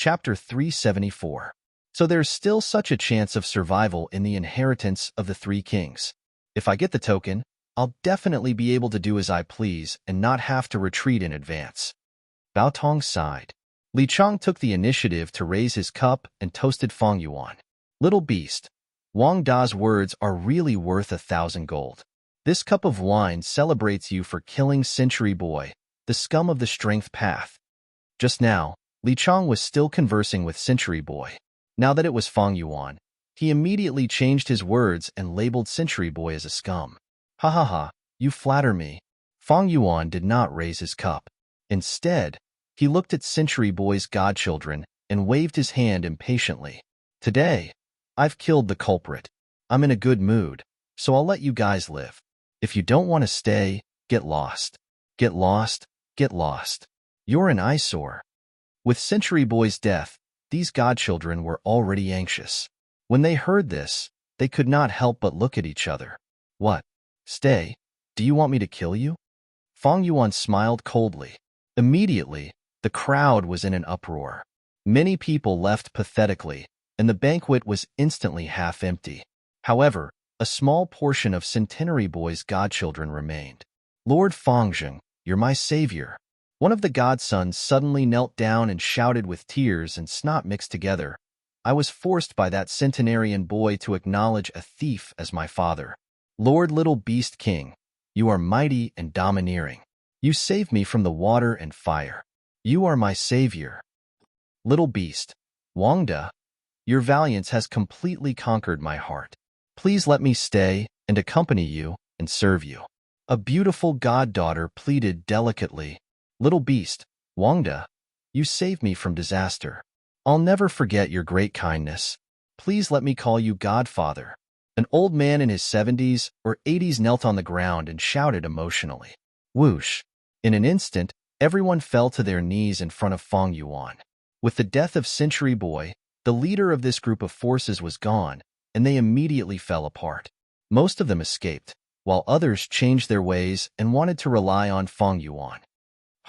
Chapter 374. So there's still such a chance of survival in the inheritance of the three kings. If I get the token, I'll definitely be able to do as I please and not have to retreat in advance. Bao Tong sighed. Li Chang took the initiative to raise his cup and toasted Fang Yuan. Little beast, Wang Da's words are really worth 1,000 gold. This cup of wine celebrates you for killing Century Boy, the scum of the strength path. Just now, Li Chang was still conversing with Century Boy. Now that it was Fang Yuan, he immediately changed his words and labeled Century Boy as a scum. Ha ha ha, you flatter me. Fang Yuan did not raise his cup. Instead, he looked at Century Boy's godchildren and waved his hand impatiently. Today, I've killed the culprit. I'm in a good mood, so I'll let you guys live. If you don't want to stay, get lost. Get lost, get lost. You're an eyesore. With Century Boy's death, these godchildren were already anxious. When they heard this, they could not help but look at each other. What? Stay? Do you want me to kill you? Fang Yuan smiled coldly. Immediately, the crowd was in an uproar. Many people left pathetically, and the banquet was instantly half empty. However, a small portion of Centenary Boy's godchildren remained. Lord Fangzheng, you're my savior. One of the godsons suddenly knelt down and shouted with tears and snot mixed together. I was forced by that centenarian boy to acknowledge a thief as my father. Lord Little Beast King, you are mighty and domineering. You saved me from the water and fire. You are my savior. Little Beast, Wang Da, your valiance has completely conquered my heart. Please let me stay and accompany you and serve you. A beautiful goddaughter pleaded delicately. Little Beast, Wang Da, you saved me from disaster. I'll never forget your great kindness. Please let me call you Godfather. An old man in his 70s or 80s knelt on the ground and shouted emotionally. Whoosh! In an instant, everyone fell to their knees in front of Fang Yuan. With the death of Century Boy, the leader of this group of forces was gone, and they immediately fell apart. Most of them escaped, while others changed their ways and wanted to rely on Fang Yuan.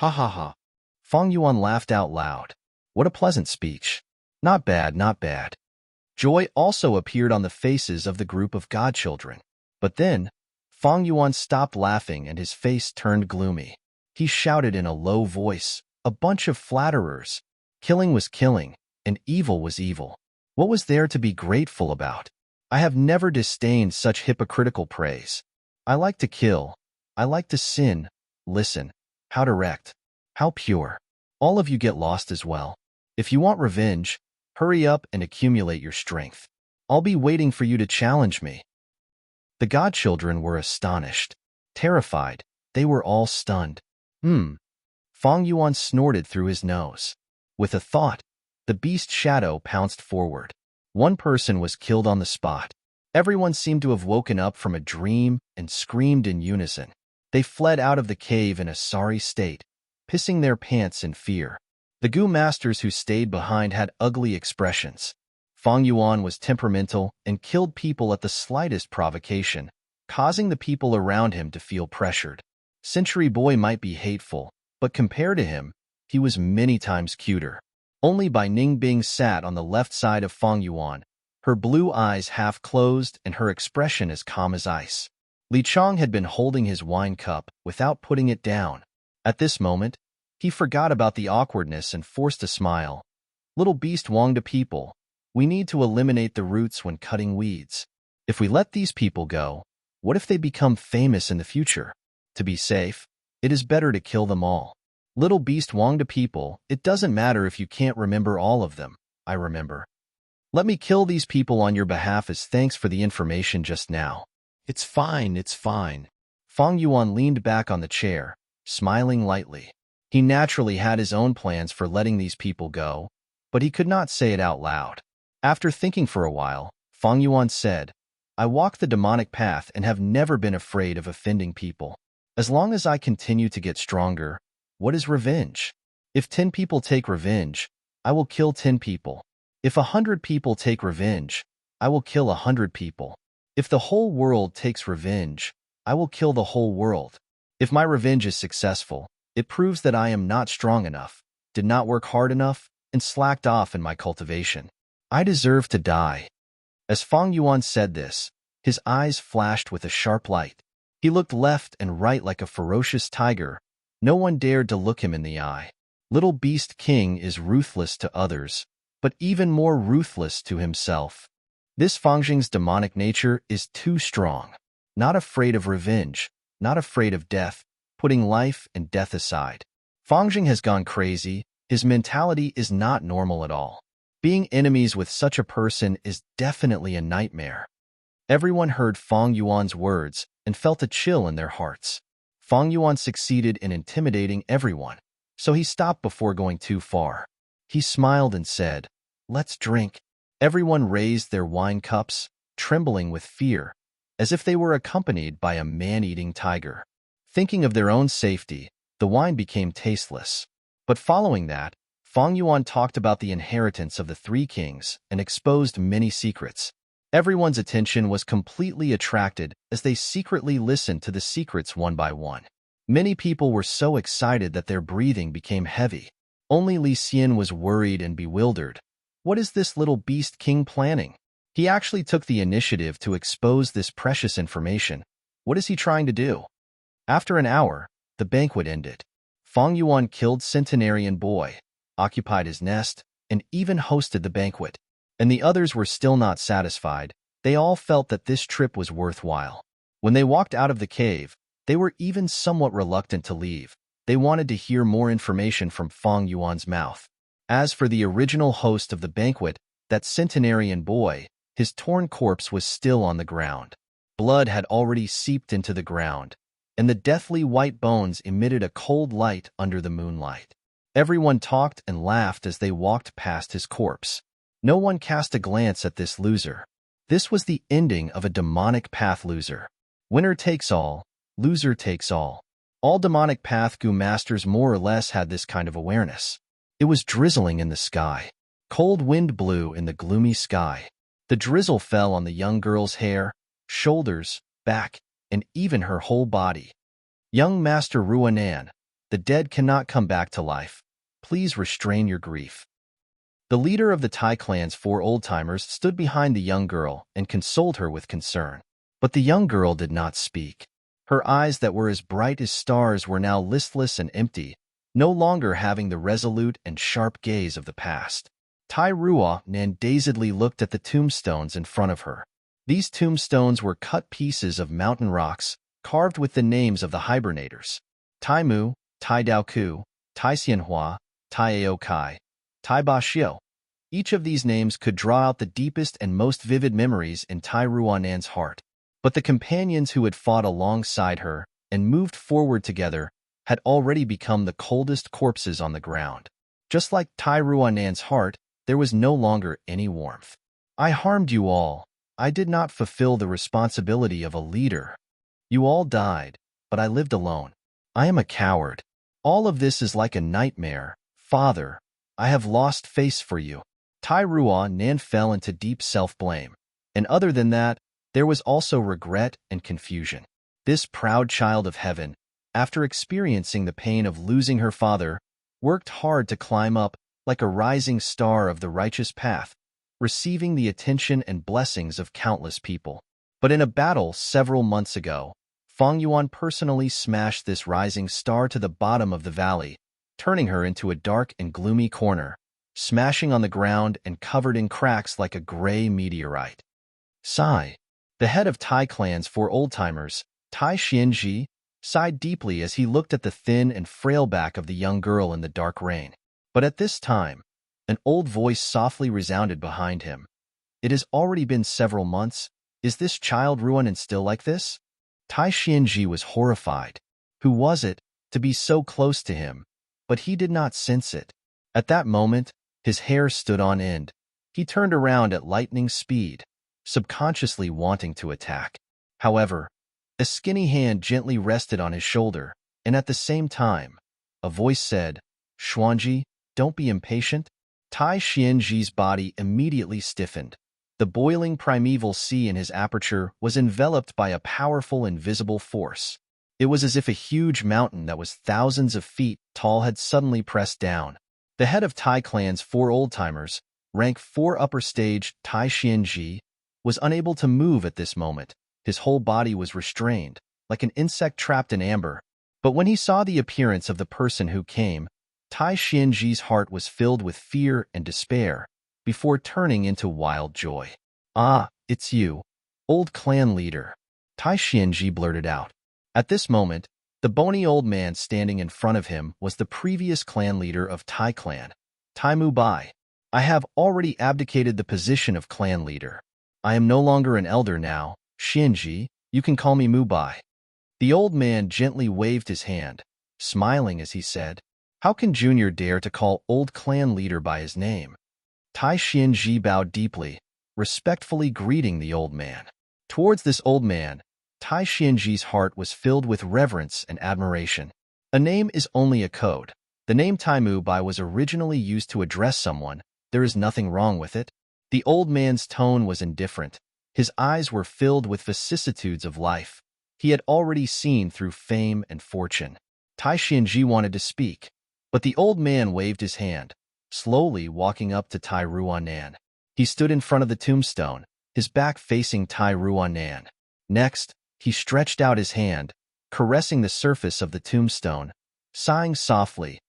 Ha ha ha. Fang Yuan laughed out loud. What a pleasant speech. Not bad, not bad. Joy also appeared on the faces of the group of godchildren. But then, Fang Yuan stopped laughing and his face turned gloomy. He shouted in a low voice, a bunch of flatterers. Killing was killing, and evil was evil. What was there to be grateful about? I have never disdained such hypocritical praise. I like to kill. I like to sin. Listen. How direct. How pure. All of you get lost as well. If you want revenge, hurry up and accumulate your strength. I'll be waiting for you to challenge me. The godchildren were astonished. Terrified, they were all stunned. Fang Yuan snorted through his nose. With a thought, the beast shadow pounced forward. One person was killed on the spot. Everyone seemed to have woken up from a dream and screamed in unison. They fled out of the cave in a sorry state, pissing their pants in fear. The Gu masters who stayed behind had ugly expressions. Fang Yuan was temperamental and killed people at the slightest provocation, causing the people around him to feel pressured. Century Boy might be hateful, but compared to him, he was many times cuter. Only Bai Ningbing sat on the left side of Fang Yuan, her blue eyes half closed and her expression as calm as ice. Li Chang had been holding his wine cup without putting it down. At this moment, he forgot about the awkwardness and forced a smile. Little Beast Wang Da people, we need to eliminate the roots when cutting weeds. If we let these people go, what if they become famous in the future? To be safe, it is better to kill them all. Little Beast Wang Da people, it doesn't matter if you can't remember all of them. I remember. Let me kill these people on your behalf as thanks for the information just now. It's fine, it's fine. Fang Yuan leaned back on the chair, smiling lightly. He naturally had his own plans for letting these people go, but he could not say it out loud. After thinking for a while, Fang Yuan said, I walk the demonic path and have never been afraid of offending people. As long as I continue to get stronger, what is revenge? If 10 people take revenge, I will kill 10 people. If 100 people take revenge, I will kill 100 people. If the whole world takes revenge, I will kill the whole world. If my revenge is successful, it proves that I am not strong enough, did not work hard enough, and slacked off in my cultivation. I deserve to die. As Fang Yuan said this, his eyes flashed with a sharp light. He looked left and right like a ferocious tiger. No one dared to look him in the eye. Little Beast King is ruthless to others, but even more ruthless to himself. This Fangjing's demonic nature is too strong. Not afraid of revenge, not afraid of death, putting life and death aside. Fangjing has gone crazy. His mentality is not normal at all. Being enemies with such a person is definitely a nightmare. Everyone heard Fang Yuan's words and felt a chill in their hearts. Fang Yuan succeeded in intimidating everyone, so he stopped before going too far. He smiled and said, "Let's drink." Everyone raised their wine cups, trembling with fear, as if they were accompanied by a man-eating tiger. Thinking of their own safety, the wine became tasteless. But following that, Fang Yuan talked about the inheritance of the three kings and exposed many secrets. Everyone's attention was completely attracted as they secretly listened to the secrets one by one. Many people were so excited that their breathing became heavy. Only Li Xian was worried and bewildered. What is this little beast king planning? He actually took the initiative to expose this precious information. What is he trying to do? After an hour, the banquet ended. Fang Yuan killed Centenarian Boy, occupied his nest, and even hosted the banquet. And the others were still not satisfied. They all felt that this trip was worthwhile. When they walked out of the cave, they were even somewhat reluctant to leave. They wanted to hear more information from Fang Yuan's mouth. As for the original host of the banquet, that Centenarian Boy, his torn corpse was still on the ground. Blood had already seeped into the ground, and the deathly white bones emitted a cold light under the moonlight. Everyone talked and laughed as they walked past his corpse. No one cast a glance at this loser. This was the ending of a demonic path loser. Winner takes all, loser takes all. All demonic path Gu masters more or less had this kind of awareness. It was drizzling in the sky. Cold wind blew in the gloomy sky. The drizzle fell on the young girl's hair, shoulders, back, and even her whole body. Young Master Ruanan, the dead cannot come back to life. Please restrain your grief. The leader of the Tai clan's 4 old-timers stood behind the young girl and consoled her with concern. But the young girl did not speak. Her eyes that were as bright as stars were now listless and empty, no longer having the resolute and sharp gaze of the past. Tai Ruanan dazedly looked at the tombstones in front of her. These tombstones were cut pieces of mountain rocks, carved with the names of the hibernators. Tai Mu, Tai Daoku, Tai Xianhua, Tai Aokai, Tai Ba-xiu. Each of these names could draw out the deepest and most vivid memories in Tai Ruanan's heart. But the companions who had fought alongside her and moved forward together had already become the coldest corpses on the ground. Just like Tai Ruanan's heart, there was no longer any warmth. I harmed you all. I did not fulfill the responsibility of a leader. You all died, but I lived alone. I am a coward. All of this is like a nightmare. Father, I have lost face for you. Tai Ruanan fell into deep self-blame. And other than that, there was also regret and confusion. This proud child of heaven, after experiencing the pain of losing her father, worked hard to climb up like a rising star of the righteous path, receiving the attention and blessings of countless people. But in a battle several months ago, Fang Yuan personally smashed this rising star to the bottom of the valley, turning her into a dark and gloomy corner, smashing on the ground and covered in cracks like a gray meteorite. Sigh. The head of Tai clan's 4 old-timers, Tai Xianji, sighed deeply as he looked at the thin and frail back of the young girl in the dark rain. But at this time, an old voice softly resounded behind him. It has already been several months. Is this child Ruanan still like this? Tai Xianji was horrified. Who was it, to be so close to him? But he did not sense it. At that moment, his hair stood on end. He turned around at lightning speed, subconsciously wanting to attack. However, a skinny hand gently rested on his shoulder, and at the same time, a voice said, "Xuanji, don't be impatient." Tai Xianji's body immediately stiffened. The boiling primeval sea in his aperture was enveloped by a powerful invisible force. It was as if a huge mountain that was thousands of feet tall had suddenly pressed down. The head of Tai clan's 4 old-timers, rank 4 upper stage Tai Xianji, was unable to move at this moment. His whole body was restrained, like an insect trapped in amber. But when he saw the appearance of the person who came, Tai Xianji's heart was filled with fear and despair, before turning into wild joy. "Ah, it's you, old clan leader," Tai Xianji blurted out. At this moment, the bony old man standing in front of him was the previous clan leader of Tai clan, Tai Mu Bai. "I have already abdicated the position of clan leader. I am no longer an elder now, Xianji, you can call me Mu Bai." The old man gently waved his hand, smiling as he said, "How can Junior dare to call old clan leader by his name?" Tai Xianji bowed deeply, respectfully greeting the old man. Towards this old man, Tai Xianji's heart was filled with reverence and admiration. A name is only a code. The name Tai Mu Bai was originally used to address someone. There is nothing wrong with it. The old man's tone was indifferent. His eyes were filled with vicissitudes of life. He had already seen through fame and fortune. Tai Xianji wanted to speak, but the old man waved his hand, slowly walking up to Tai Ruanan. He stood in front of the tombstone, his back facing Tai Ruanan. Next, he stretched out his hand, caressing the surface of the tombstone, sighing softly.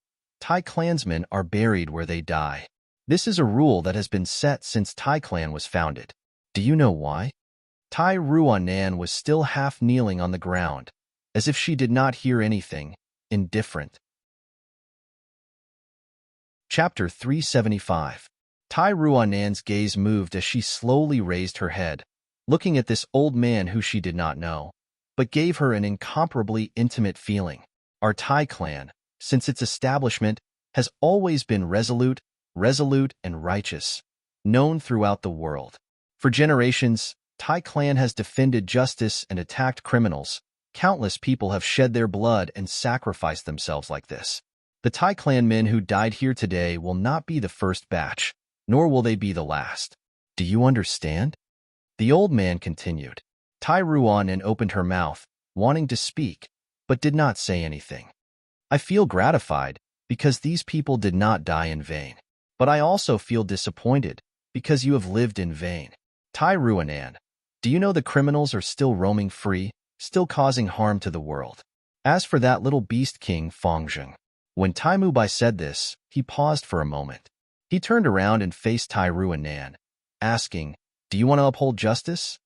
"Tai clansmen are buried where they die. This is a rule that has been set since Tai clan was founded. Do you know why?" Tai Ruanan was still half kneeling on the ground, as if she did not hear anything, indifferent. Chapter 375. Tai Ruanan's gaze moved as she slowly raised her head, looking at this old man who she did not know, but gave her an incomparably intimate feeling. Our Tai clan, since its establishment, has always been resolute, and righteous, known throughout the world. For generations, Tai clan has defended justice and attacked criminals. Countless people have shed their blood and sacrificed themselves like this. The Tai clan men who died here today will not be the first batch, nor will they be the last. Do you understand? The old man continued. Tai Ruanan opened her mouth, wanting to speak, but did not say anything. "I feel gratified, because these people did not die in vain. But I also feel disappointed, because you have lived in vain. Tai Ruanan, do you know the criminals are still roaming free, still causing harm to the world? As for that little beast king Fangzheng." When Tai Mu Bai said this, he paused for a moment. He turned around and faced Tai Ruanan, asking, "Do you want to uphold justice?"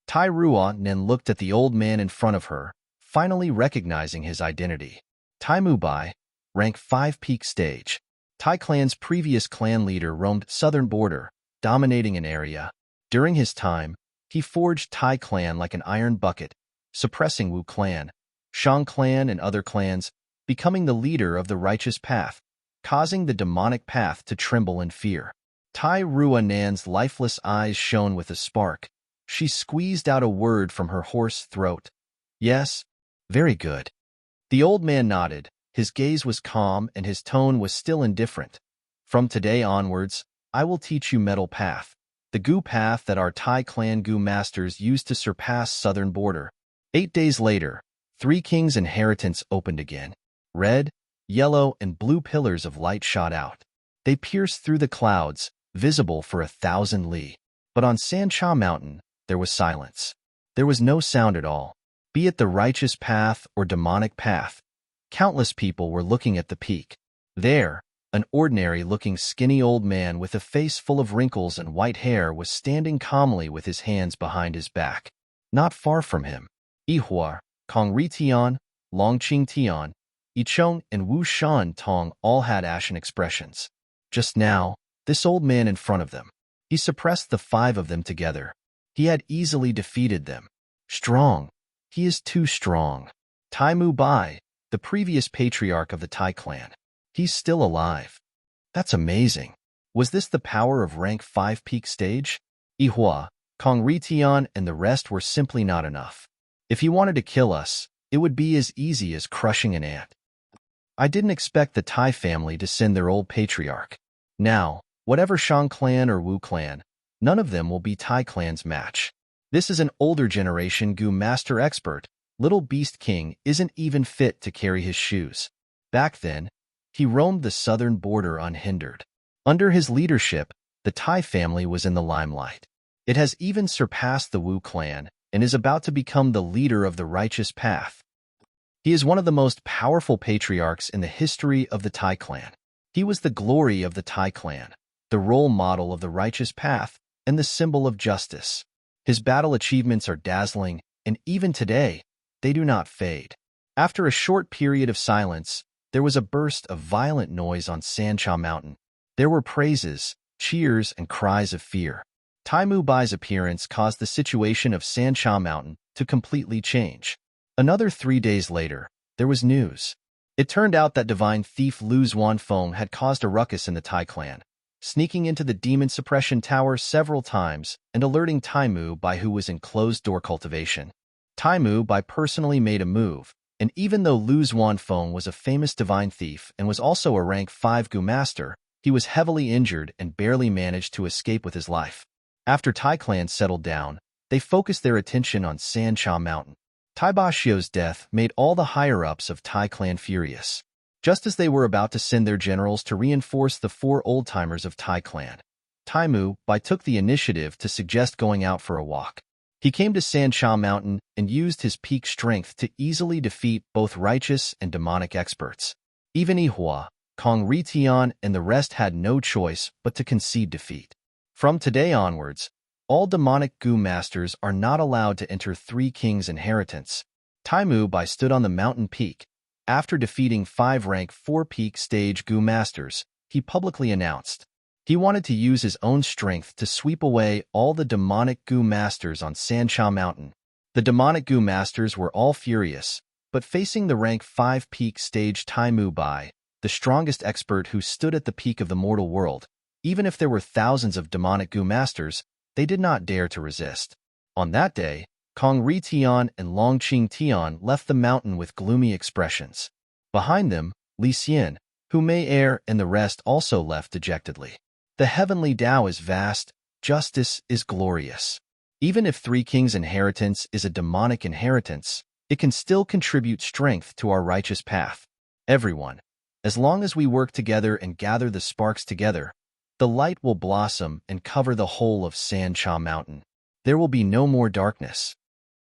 Tai Ruanan looked at the old man in front of her, finally recognizing his identity. Tai Mu Bai, rank 5 peak stage. Tai clan's previous clan leader roamed southern border, dominating an area. During his time, he forged Tai clan like an iron bucket, suppressing Wu clan, Shang clan, and other clans, becoming the leader of the righteous path, causing the demonic path to tremble in fear. Tai Ruanan's lifeless eyes shone with a spark. She squeezed out a word from her hoarse throat. "Yes, very good." The old man nodded. His gaze was calm and his tone was still indifferent. "From today onwards, I will teach you Metal Path, the Gu path that our Tai clan Gu masters used to surpass southern border." 8 days later, 3 kings' inheritance opened again. Red, yellow, and blue pillars of light shot out. They pierced through the clouds, visible for 1,000 li. But on Sancha Mountain, there was silence. There was no sound at all. Be it the righteous path or demonic path, countless people were looking at the peak. There, an ordinary-looking skinny old man with a face full of wrinkles and white hair was standing calmly with his hands behind his back. Not far from him, Ihua, Kong Ri Tian, Long Qing Tian, Yichong, and Wu Shan Tong all had ashen expressions. Just now, this old man in front of them. He suppressed the 5 of them together. He had easily defeated them. Strong. He is too strong. Tai Mu Bai, the previous patriarch of the Tai clan. He's still alive. That's amazing. Was this the power of rank 5 peak stage? Ihua, Kong Ri Tian, and the rest were simply not enough. If he wanted to kill us, it would be as easy as crushing an ant. I didn't expect the Tai family to send their old patriarch. Now, whatever Shang clan or Wu clan, none of them will be Tai clan's match. This is an older generation Gu master expert. Little Beast King isn't even fit to carry his shoes. Back then, he roamed the southern border unhindered. Under his leadership, the Tai family was in the limelight. It has even surpassed the Wu clan and is about to become the leader of the righteous path. He is one of the most powerful patriarchs in the history of the Tai clan. He was the glory of the Tai clan, the role model of the righteous path, and the symbol of justice. His battle achievements are dazzling, and even today, they do not fade. After a short period of silence, there was a burst of violent noise on Sancha Mountain. There were praises, cheers, and cries of fear. Tai Mu Bai's appearance caused the situation of Sancha Mountain to completely change. Another 3 days later, there was news. It turned out that divine thief Lu Xuanfeng had caused a ruckus in the Tai clan, sneaking into the demon suppression tower several times and alerting Tai Mu Bai, who was in closed-door cultivation. Tai Mu Bai personally made a move, and even though Lu Xuanfeng was a famous divine thief and was also a rank 5 Gu master, he was heavily injured and barely managed to escape with his life. After Tai clan settled down, they focused their attention on Sancha Mountain. Tai Bashio's death made all the higher-ups of Tai clan furious. Just as they were about to send their generals to reinforce the 4 old-timers of Tai clan, Tai Mu Bai took the initiative to suggest going out for a walk. He came to Sancha Mountain and used his peak strength to easily defeat both righteous and demonic experts. Even Yihua, Kong Ritian, and the rest had no choice but to concede defeat. From today onwards, all demonic Gu masters are not allowed to enter 3 Kings' inheritance. Tai Mu Bai stood on the mountain peak. After defeating 5 rank 4 peak stage Gu masters, he publicly announced he wanted to use his own strength to sweep away all the demonic Gu masters on Sancha Mountain. The demonic Gu masters were all furious, but facing the rank 5 peak stage Tai Mu Bai, the strongest expert who stood at the peak of the mortal world, even if there were thousands of demonic Gu masters, they did not dare to resist. On that day, Kong Ri Tian and Long Qing Tian left the mountain with gloomy expressions. Behind them, Li Xian, Hu Mei Er, and the rest also left dejectedly. The heavenly Tao is vast, justice is glorious. Even if 3 Kings' inheritance is a demonic inheritance, it can still contribute strength to our righteous path. Everyone, as long as we work together and gather the sparks together, the light will blossom and cover the whole of Sancha Mountain. There will be no more darkness.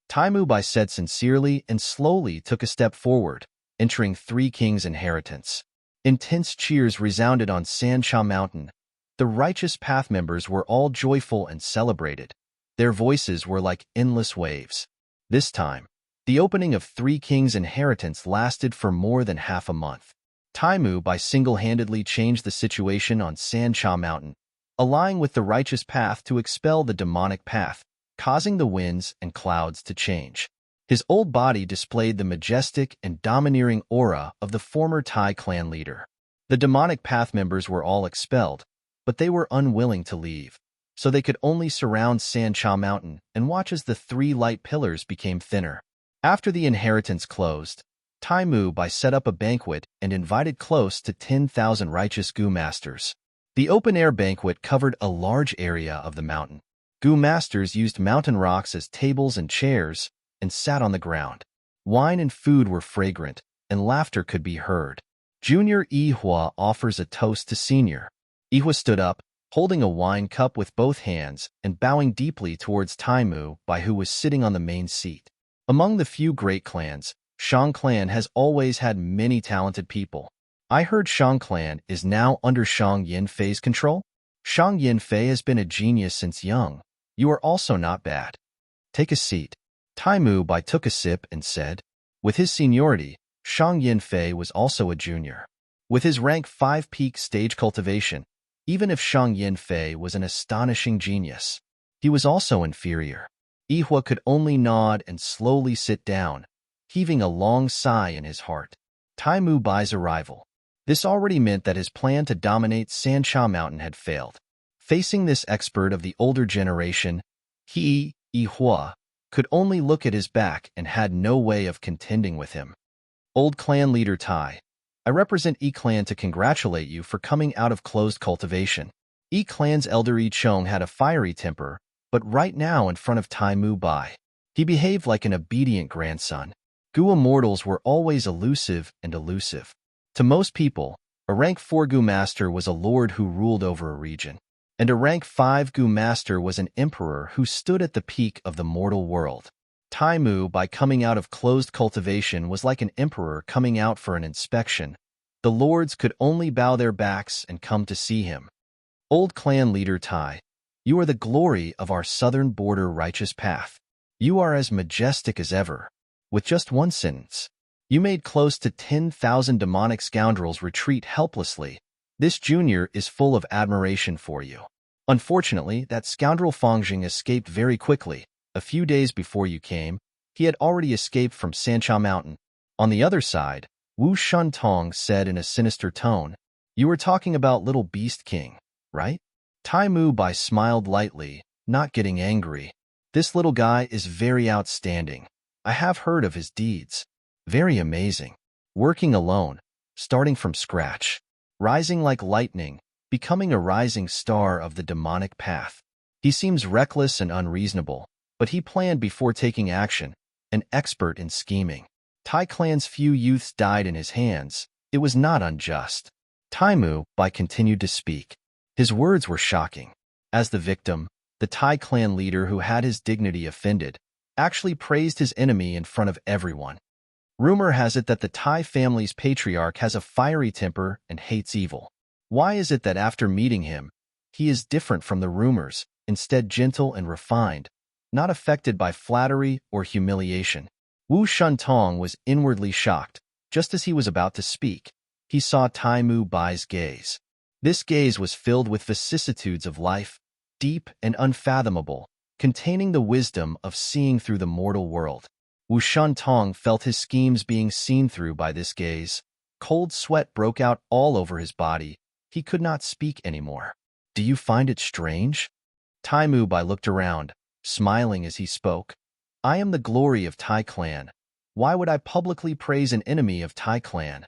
Tai Mu Bai said sincerely and slowly took a step forward, entering 3 Kings' inheritance. Intense cheers resounded on Sancha Mountain. The righteous path members were all joyful and celebrated. Their voices were like endless waves. This time, the opening of 3 Kings' inheritance lasted for more than half a month. Tai Mu Bai single-handedly changed the situation on Sancha Mountain, allying with the righteous path to expel the demonic path, causing the winds and clouds to change. His old body displayed the majestic and domineering aura of the former Tai clan leader. The demonic path members were all expelled, but they were unwilling to leave, so they could only surround Sancha Mountain and watch as the 3 light pillars became thinner. After the inheritance closed, Tai Mu Bai set up a banquet and invited close to 10,000 righteous Gu masters. The open-air banquet covered a large area of the mountain. Gu masters used mountain rocks as tables and chairs and sat on the ground. Wine and food were fragrant, and laughter could be heard. Junior Yihua offers a toast to Senior. Yihua stood up, holding a wine cup with both hands and bowing deeply towards Tai Mu Bai, who was sitting on the main seat. Among the few great clans, Shang clan has always had many talented people. I heard Shang clan is now under Shang Yinfei's control? Shang Yinfei has been a genius since young. You are also not bad. Take a seat. Tai Mu Bai took a sip and said, with his seniority, Shang Yinfei was also a junior. With his rank 5 peak stage cultivation, even if Shang Yinfei was an astonishing genius, he was also inferior. Yihua could only nod and slowly sit down, heaving a long sigh in his heart. Tai Mu Bai's arrival. This already meant that his plan to dominate Sancha Mountain had failed. Facing this expert of the older generation, he, Yihua, could only look at his back and had no way of contending with him. Old clan leader Tai, I represent Yi-clan to congratulate you for coming out of closed cultivation. Yi-clan's elder Yi-chong had a fiery temper, but right now in front of Tai Mu Bai, he behaved like an obedient grandson. Gu immortals were always elusive and elusive. To most people, A rank 4 Gu master was a lord who ruled over a region, and a rank 5 Gu master was an emperor who stood at the peak of the mortal world. Taimu, by coming out of closed cultivation, was like an emperor coming out for an inspection. The lords could only bow their backs and come to see him. Old clan leader Tai, you are the glory of our southern border righteous path. You are as majestic as ever. With just one sentence, you made close to 10,000 demonic scoundrels retreat helplessly. This junior is full of admiration for you. Unfortunately, that scoundrel Fangjing escaped very quickly. A few days before you came, he had already escaped from Sancha Mountain. On the other side, Wu Shuntong said in a sinister tone, you were talking about little beast king, right? Taimu Bai smiled lightly, not getting angry. This little guy is very outstanding. I have heard of his deeds. Very amazing. Working alone, starting from scratch, rising like lightning, becoming a rising star of the demonic path. He seems reckless and unreasonable, but he planned before taking action, an expert in scheming. Tai clan's few youths died in his hands. It was not unjust. Taimu Bai continued to speak. His words were shocking. As the victim, the Tai clan leader who had his dignity offended, actually praised his enemy in front of everyone. Rumor has it that the Tai family's patriarch has a fiery temper and hates evil. Why is it that after meeting him, he is different from the rumors, instead gentle and refined, not affected by flattery or humiliation? Wu Shuntong was inwardly shocked. Just as he was about to speak, he saw Taimu Bai's gaze. This gaze was filled with vicissitudes of life, deep and unfathomable, containing the wisdom of seeing through the mortal world. Wu Shuntong felt his schemes being seen through by this gaze. Cold sweat broke out all over his body. He could not speak anymore. Do you find it strange? Taimu Bai looked around, smiling as he spoke. I am the glory of Tai clan. Why would I publicly praise an enemy of Tai clan?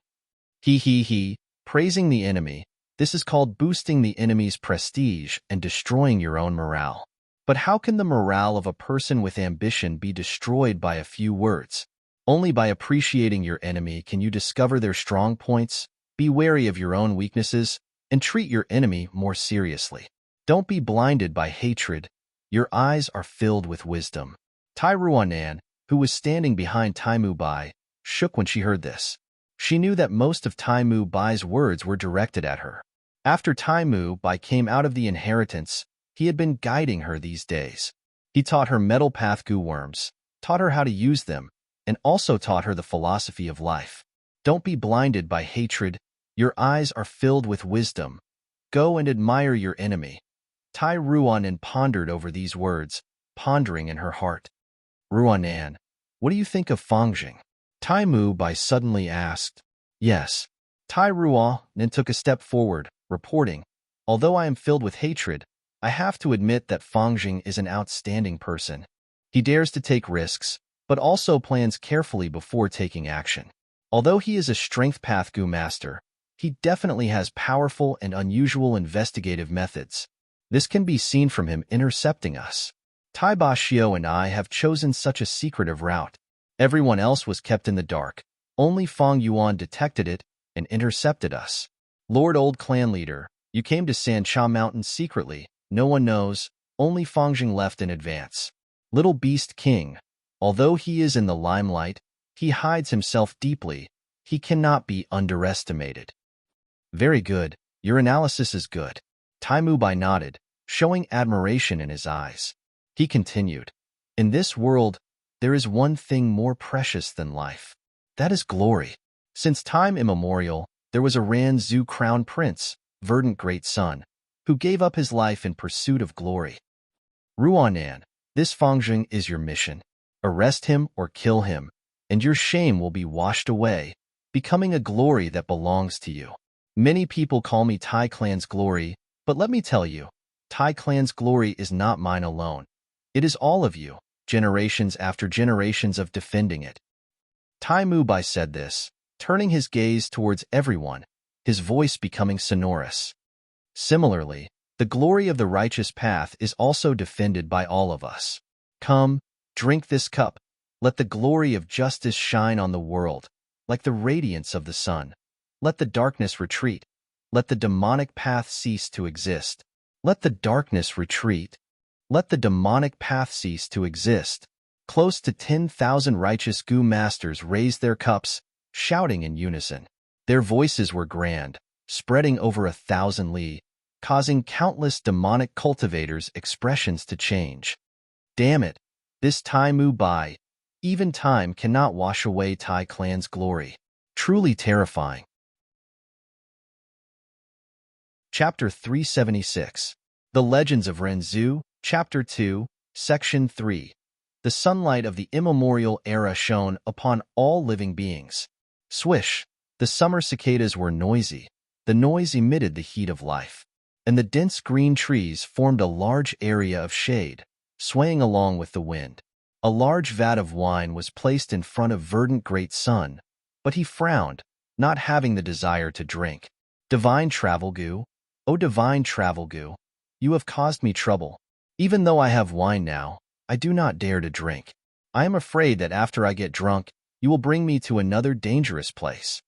He, praising the enemy. This is called boosting the enemy's prestige and destroying your own morale. But how can the morale of a person with ambition be destroyed by a few words? Only by appreciating your enemy can you discover their strong points, be wary of your own weaknesses, and treat your enemy more seriously. Don't be blinded by hatred. Your eyes are filled with wisdom. Tai Ruanan, who was standing behind Taimu Bai, shook when she heard this. She knew that most of Taimu Bai's words were directed at her. After Taimu Bai came out of the inheritance, he had been guiding her these days. He taught her metal path gu worms, taught her how to use them, and also taught her the philosophy of life. Don't be blinded by hatred. Your eyes are filled with wisdom. Go and admire your enemy. Tai Ruanan pondered over these words, pondering in her heart. Ruanan, what do you think of Fangjing? Taimu Bai suddenly asked. Yes. Tai Ruanan took a step forward, reporting, although I am filled with hatred, I have to admit that Fangjing is an outstanding person. He dares to take risks, but also plans carefully before taking action. Although he is a strength path gu master, he definitely has powerful and unusual investigative methods. This can be seen from him intercepting us. Tai Ba Xiao and I have chosen such a secretive route. Everyone else was kept in the dark. Only Fang Yuan detected it and intercepted us. Lord Old Clan Leader, you came to Sancha Mountain secretly. No one knows, only Fangjing left in advance. Little Beast King, although he is in the limelight, he hides himself deeply. He cannot be underestimated. Very good, your analysis is good. Taimu Bai nodded, showing admiration in his eyes. He continued, in this world, there is one thing more precious than life. That is glory. Since time immemorial, there was a Ran Zhu crown prince, verdant great son, who gave up his life in pursuit of glory. Ruanan, this Fangjing is your mission. Arrest him or kill him, and your shame will be washed away, becoming a glory that belongs to you. Many people call me Tai Clan's glory, but let me tell you, Tai Clan's glory is not mine alone. It is all of you, generations after generations of defending it. Taimu Bai said this, turning his gaze towards everyone, his voice becoming sonorous. Similarly, the glory of the righteous path is also defended by all of us. Come, drink this cup. Let the glory of justice shine on the world, like the radiance of the sun. Let the darkness retreat. Let the demonic path cease to exist. Let the darkness retreat. Let the demonic path cease to exist. Close to 10,000 righteous Gu masters raised their cups, shouting in unison. Their voices were grand, spreading over 1,000 li, causing countless demonic cultivators' expressions to change. Damn it, this Tai Mu Bai. Even time cannot wash away Tai clan's glory. Truly terrifying. Chapter 376. The Legends of Renzu, Chapter 2, Section 3. The sunlight of the immemorial era shone upon all living beings. Swish! The summer cicadas were noisy. The noise emitted the heat of life. And the dense green trees formed a large area of shade, swaying along with the wind. A large vat of wine was placed in front of verdant great sun, but he frowned, not having the desire to drink. Divine Travel Gu, O divine Travel Gu, you have caused me trouble. Even though I have wine now, I do not dare to drink. I am afraid that after I get drunk, you will bring me to another dangerous place.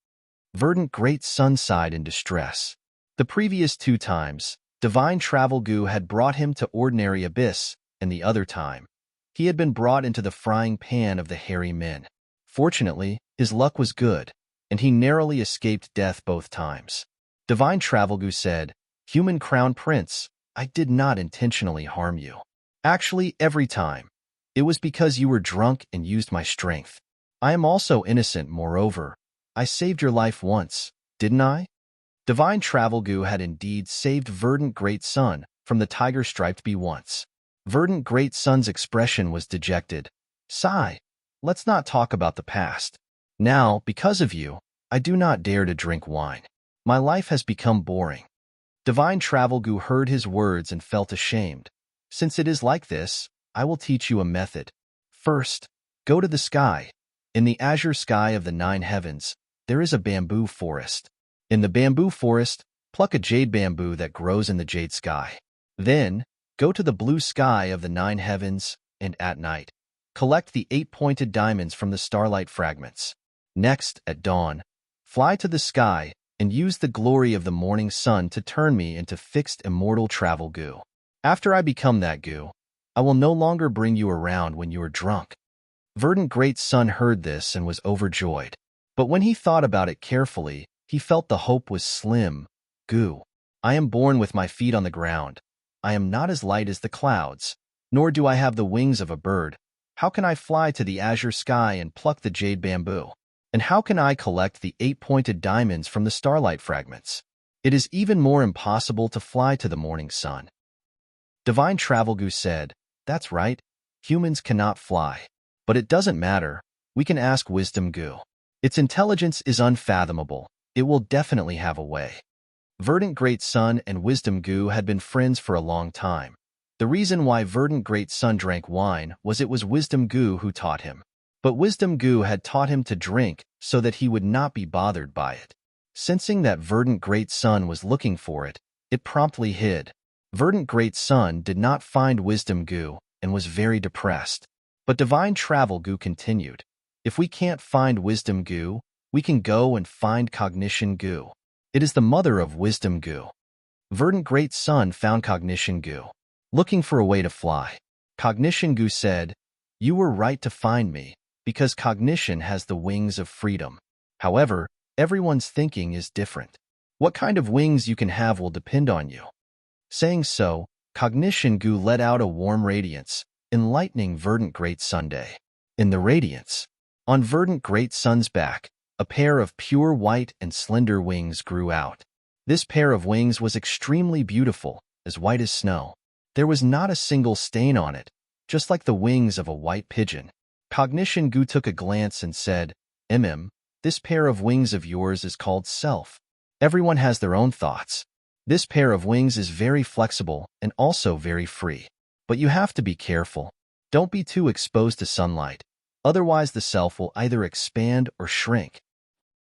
Verdant great sun sighed in distress. The previous 2 times, divine Travel Gu had brought him to ordinary abyss, and the other time, he had been brought into the frying pan of the hairy men. Fortunately, his luck was good, and he narrowly escaped death both times. Divine Travel Gu said, Human Crown Prince, I did not intentionally harm you. Actually, every time. It was because you were drunk and used my strength. I am also innocent, moreover. I saved your life once, didn't I? Divine Travel Gu had indeed saved Verdant Great Sun from the tiger-striped bee once. Verdant Great Sun's expression was dejected. Sigh, let's not talk about the past. Now, because of you, I do not dare to drink wine. My life has become boring. Divine Travel Gu heard his words and felt ashamed. Since it is like this, I will teach you a method. First, go to the sky. In the azure sky of the 9 heavens, there is a bamboo forest. In the bamboo forest, pluck a jade bamboo that grows in the jade sky. Then, go to the blue sky of the 9 heavens, and at night, collect the 8-pointed diamonds from the starlight fragments. Next, at dawn, fly to the sky and use the glory of the morning sun to turn me into fixed immortal Travel Gu. After I become that Gu, I will no longer bring you around when you are drunk. Verdant Great Sun heard this and was overjoyed. But when he thought about it carefully, he felt the hope was slim. Gu, I am born with my feet on the ground. I am not as light as the clouds, nor do I have the wings of a bird. How can I fly to the azure sky and pluck the jade bamboo? And how can I collect the 8-pointed diamonds from the starlight fragments? It is even more impossible to fly to the morning sun. Divine Travel Gu said, That's right, humans cannot fly. But it doesn't matter, we can ask Wisdom Gu. Its intelligence is unfathomable, it will definitely have a way. Verdant Great Sun and Wisdom Gu had been friends for a long time. The reason why Verdant Great Sun drank wine was it was Wisdom Gu who taught him. But Wisdom Gu had taught him to drink so that he would not be bothered by it. Sensing that Verdant Great Sun was looking for it, it promptly hid. Verdant Great Sun did not find Wisdom Gu and was very depressed. But Divine Travel Gu continued. If we can't find Wisdom Gu, we can go and find Cognition Gu. It is the mother of Wisdom Gu. Verdant Great Sun found Cognition Gu, looking for a way to fly. Cognition Gu said, You were right to find me, because cognition has the wings of freedom. However, everyone's thinking is different. What kind of wings you can have will depend on you. Saying so, Cognition Gu let out a warm radiance, enlightening Verdant Great Sunday. In the radiance, on Verdant Great Sun's back, a pair of pure white and slender wings grew out. This pair of wings was extremely beautiful, as white as snow. There was not a single stain on it, just like the wings of a white pigeon. Cognition Gu took a glance and said, This pair of wings of yours is called self. Everyone has their own thoughts. This pair of wings is very flexible and also very free. But you have to be careful. Don't be too exposed to sunlight. Otherwise the self will either expand or shrink.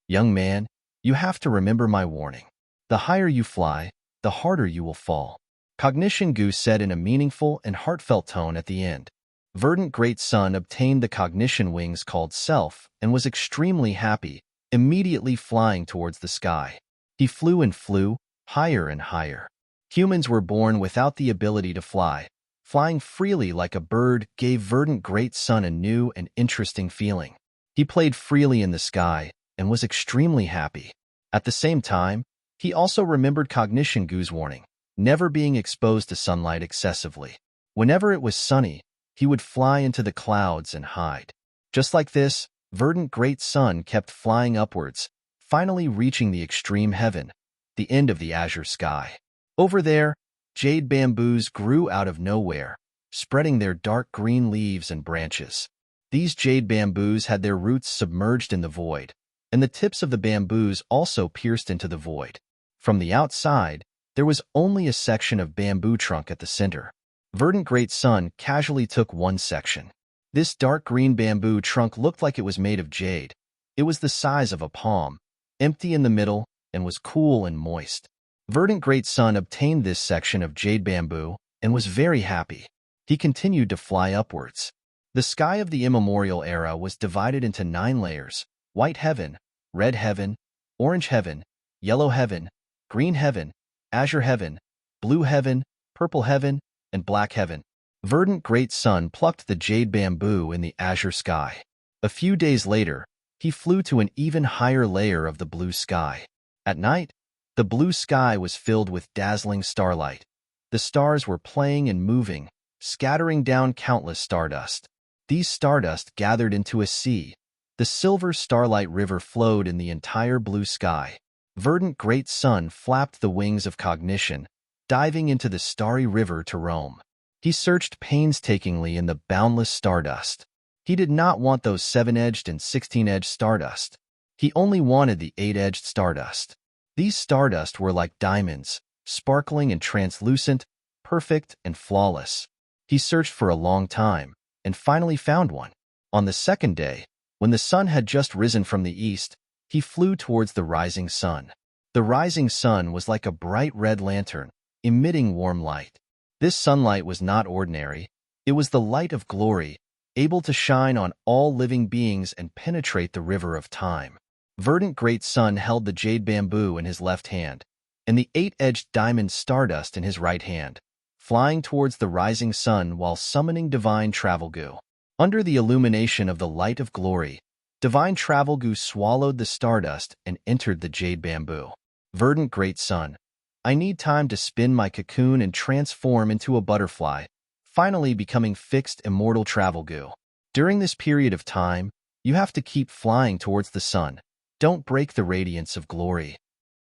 Young man, you have to remember my warning. The higher you fly, the harder you will fall. Cognition Gu said in a meaningful and heartfelt tone at the end. Verdant Great Sun obtained the cognition wings called self and was extremely happy immediately flying towards the sky. He flew and flew, higher and higher. Humans were born without the ability to fly. Flying freely like a bird gave Verdant Great Sun a new and interesting feeling. He played freely in the sky and was extremely happy. At the same time, he also remembered Cognition Gu's warning, never being exposed to sunlight excessively. Whenever it was sunny, he would fly into the clouds and hide. Just like this, Verdant Great Sun kept flying upwards, finally reaching the extreme heaven, the end of the azure sky. Over there, jade bamboos grew out of nowhere, spreading their dark green leaves and branches. These jade bamboos had their roots submerged in the void, and the tips of the bamboos also pierced into the void. From the outside, there was only a section of bamboo trunk at the center. Verdant Great Sun casually took one section. This dark green bamboo trunk looked like it was made of jade. It was the size of a palm, empty in the middle, and was cool and moist. Verdant Great Sun obtained this section of jade bamboo and was very happy. He continued to fly upwards. The sky of the immemorial era was divided into 9 layers: white heaven, red heaven, orange heaven, yellow heaven, green heaven, azure heaven, blue heaven, purple heaven, and black heaven. Verdant Great Sun plucked the jade bamboo in the azure sky. A few days later, he flew to an even higher layer of the blue sky. At night, the blue sky was filled with dazzling starlight. The stars were playing and moving, scattering down countless stardust. These stardust gathered into a sea. The silver starlight river flowed in the entire blue sky. Verdant Great Sun flapped the wings of cognition, diving into the starry river to roam. He searched painstakingly in the boundless stardust. He did not want those 7-edged and 16-edged stardust. He only wanted the 8-edged stardust. These stardust were like diamonds, sparkling and translucent, perfect and flawless. He searched for a long time, and finally found one. On the second day, when the sun had just risen from the east, he flew towards the rising sun. The rising sun was like a bright red lantern, emitting warm light. This sunlight was not ordinary. It was the light of glory, able to shine on all living beings and penetrate the river of time. Verdant Great Sun held the jade bamboo in his left hand, and the 8-edged diamond stardust in his right hand, flying towards the rising sun while summoning Divine Travel Gu. Under the illumination of the light of glory, Divine Travel Gu swallowed the stardust and entered the jade bamboo. Verdant Great Sun, I need time to spin my cocoon and transform into a butterfly, finally becoming fixed immortal Travel Gu. During this period of time, you have to keep flying towards the sun. Don't break the radiance of glory.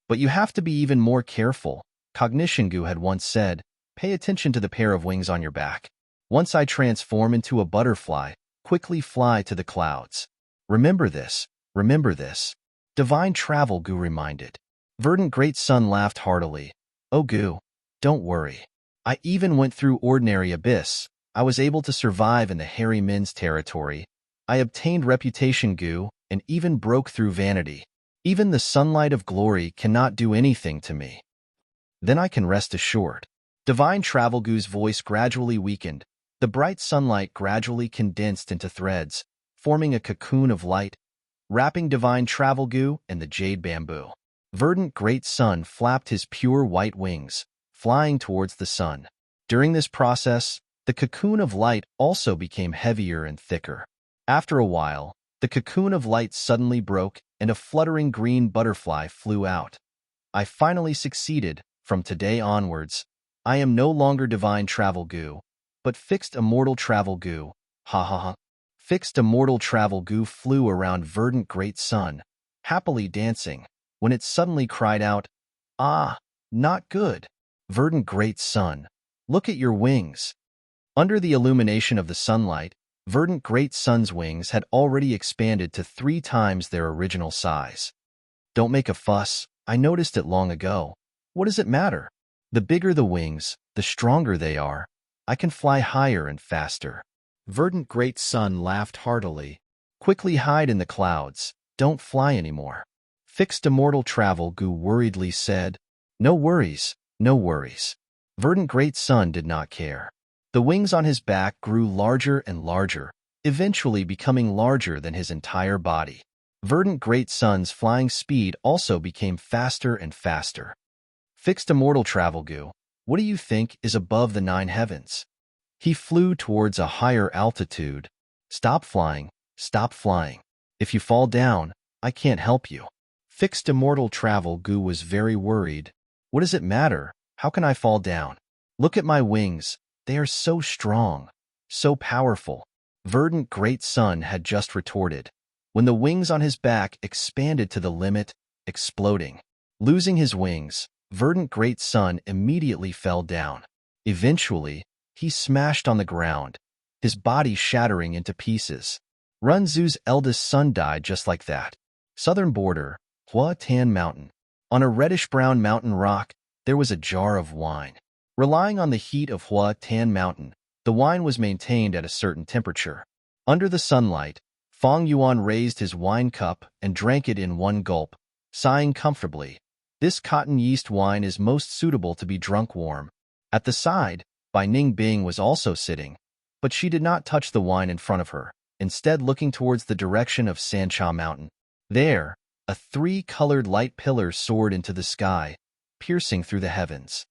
But you have to be even more careful. Cognition Gu had once said, pay attention to the pair of wings on your back. Once I transform into a butterfly, quickly fly to the clouds. Remember this, remember this. Divine Travel Gu reminded. Verdant Great Sun laughed heartily. Oh Gu, don't worry. I even went through ordinary abyss. I was able to survive in the hairy men's territory. I obtained reputation Gu, and even broke through vanity. Even the sunlight of glory cannot do anything to me. Then I can rest assured. Divine Travel Gu's voice gradually weakened. The bright sunlight gradually condensed into threads, forming a cocoon of light, wrapping Divine Travel Gu and the jade bamboo. Verdant Great Sun flapped his pure white wings, flying towards the sun. During this process, the cocoon of light also became heavier and thicker. After a while, the cocoon of light suddenly broke and a fluttering green butterfly flew out. I finally succeeded. From today onwards, I am no longer Divine Travel Gu, but Fixed Immortal Travel Gu. Ha ha ha. Fixed Immortal Travel Gu flew around Verdant Great Sun, happily dancing, when it suddenly cried out, ah, not good. Verdant Great Sun, look at your wings. Under the illumination of the sunlight, Verdant Great Sun's wings had already expanded to 3 times their original size. Don't make a fuss, I noticed it long ago. What does it matter? The bigger the wings, the stronger they are. I can fly higher and faster. Verdant Great Sun laughed heartily. Quickly hide in the clouds. Don't fly anymore. Fixed Immortal Travel Gu worriedly said, no worries, no worries. Verdant Great Sun did not care. The wings on his back grew larger and larger, eventually becoming larger than his entire body. Verdant Great Sun's flying speed also became faster and faster. Fixed immortal travel goo, what do you think is above the 9 heavens? He flew towards a higher altitude. Stop flying, stop flying. If you fall down, I can't help you. Fixed immortal travel goo was very worried. What does it matter? How can I fall down? Look at my wings. They are so strong, so powerful. Verdant Great Sun had just retorted, when the wings on his back expanded to the limit, exploding. Losing his wings, Verdant Great Sun immediately fell down. Eventually, he smashed on the ground, his body shattering into pieces. Runzu's eldest son died just like that. Southern border, Hua Tan Mountain. On a reddish-brown mountain rock, there was a jar of wine. Relying on the heat of Hua Tan Mountain, the wine was maintained at a certain temperature. Under the sunlight, Fong Yuan raised his wine cup and drank it in one gulp, sighing comfortably. This cotton yeast wine is most suitable to be drunk warm. At the side, Bai Ningbing was also sitting, but she did not touch the wine in front of her, instead looking towards the direction of Sancha Mountain. There, a 3-colored light pillar soared into the sky, piercing through the heavens.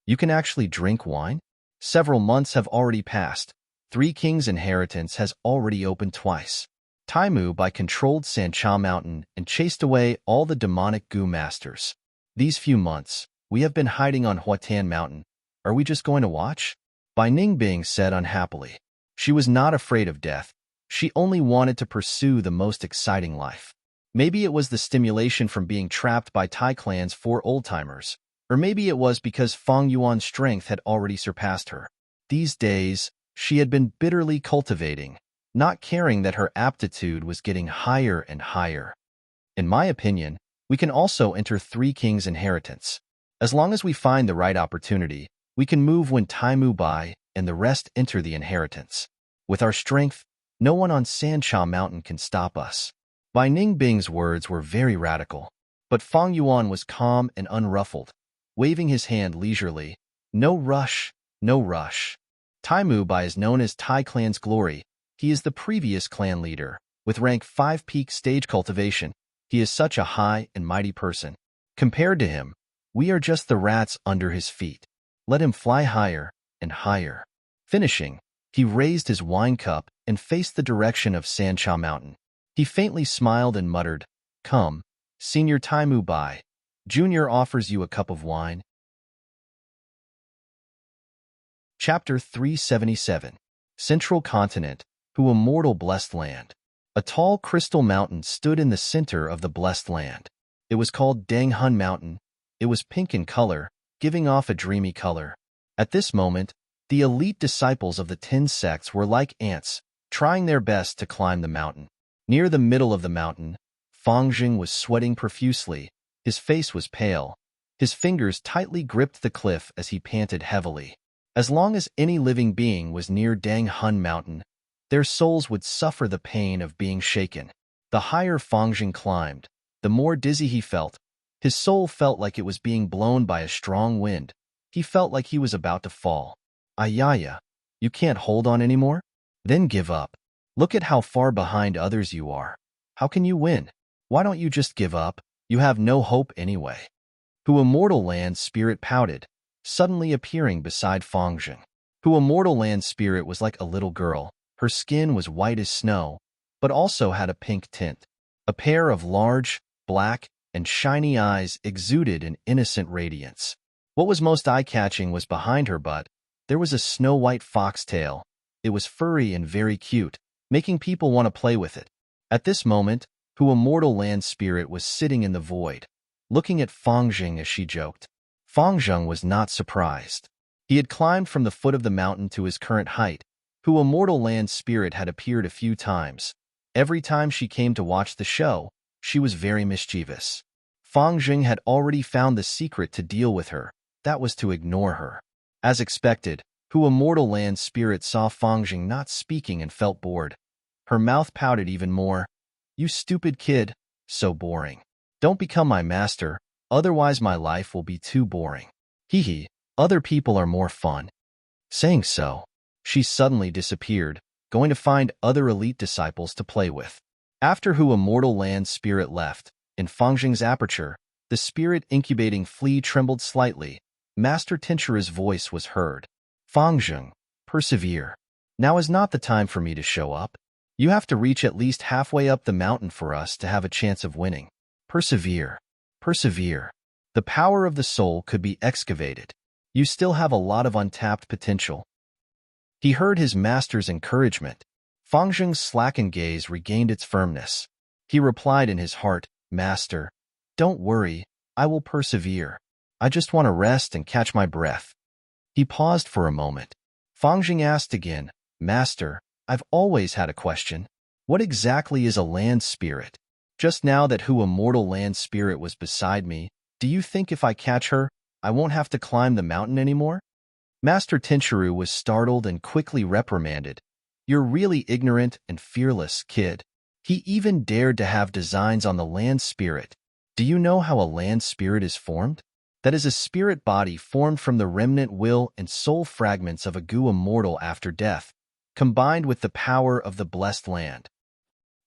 You can actually drink wine? Several months have already passed. 3 Kings' inheritance has already opened twice. Taimu Bai controlled Sancha Mountain and chased away all the demonic goo masters. These few months, we have been hiding on Huatan Mountain. Are we just going to watch? Bai Ningbing said unhappily. She was not afraid of death. She only wanted to pursue the most exciting life. Maybe it was the stimulation from being trapped by Tai Clan's 4 old-timers, or maybe it was because Fong Yuan's strength had already surpassed her. These days, she had been bitterly cultivating, not caring that her aptitude was getting higher and higher. In my opinion, we can also enter 3 Kings' inheritance. As long as we find the right opportunity, we can move when Taimu Bai and the rest enter the inheritance. With our strength, no one on Sancha Mountain can stop us. Bai Ningbing's words were very radical, but Fong Yuan was calm and unruffled, waving his hand leisurely. No rush, no rush. Taimu Bai is known as Tai Clan's glory. He is the previous clan leader, with rank 5 peak stage cultivation. He is such a high and mighty person. Compared to him, we are just the rats under his feet. Let him fly higher and higher. Finishing, he raised his wine cup and faced the direction of Sancha Mountain. He faintly smiled and muttered, "Come, Senior Taimu Bai. Junior offers you a cup of wine." Chapter 377. Central Continent, Who Immortal Blessed Land. A tall crystal mountain stood in the center of the blessed land. It was called Dang Hun Mountain. It was pink in color, giving off a dreamy color. At this moment, the elite disciples of the 10 sects were like ants, trying their best to climb the mountain. Near the middle of the mountain, Fang Jing was sweating profusely. His face was pale. His fingers tightly gripped the cliff as he panted heavily. As long as any living being was near Dang Hun Mountain, their souls would suffer the pain of being shaken. The higher Fang Jing climbed, the more dizzy he felt. His soul felt like it was being blown by a strong wind. He felt like he was about to fall. Ayaya, you can't hold on anymore? Then give up. Look at how far behind others you are. How can you win? Why don't you just give up? You have no hope anyway. Who Immortal Land Spirit pouted, suddenly appearing beside Fang Jing. Who Immortal Land Spirit was like a little girl. Her skin was white as snow, but also had a pink tint. A pair of large, black, and shiny eyes exuded an innocent radiance. What was most eye-catching was behind her butt. There was a snow-white foxtail. It was furry and very cute, making people want to play with it. At this moment, Who Immortal Land Spirit was sitting in the void, looking at Fang Jing as she joked. Fang Jing was not surprised. He had climbed from the foot of the mountain to his current height. Who Immortal Land Spirit had appeared a few times. Every time she came to watch the show, she was very mischievous. Fang Jing had already found the secret to deal with her. That was to ignore her. As expected, Who Immortal Land Spirit saw Fang Jing not speaking and felt bored. Her mouth pouted even more. You stupid kid, so boring. Don't become my master, otherwise my life will be too boring. Hee hee, other people are more fun. Saying so, she suddenly disappeared, going to find other elite disciples to play with. After Hu Immortal Land Spirit left, in Fangjing's aperture, the spirit incubating flea trembled slightly. Master Tincture's voice was heard. Fangjing, persevere. Now is not the time for me to show up. You have to reach at least halfway up the mountain for us to have a chance of winning. Persevere. Persevere. The power of the soul could be excavated. You still have a lot of untapped potential. He heard his master's encouragement. Fangjing's slackened gaze regained its firmness. He replied in his heart, Master, don't worry, I will persevere. I just want to rest and catch my breath. He paused for a moment. Fangjing asked again, Master, I've always had a question. What exactly is a land spirit? Just now that Hu Immortal Land Spirit was beside me, do you think if I catch her, I won't have to climb the mountain anymore? Master Tincture was startled and quickly reprimanded. You're really ignorant and fearless, kid. He even dared to have designs on the land spirit. Do you know how a land spirit is formed? That is a spirit body formed from the remnant will and soul fragments of a Gu immortal after death, combined with the power of the blessed land.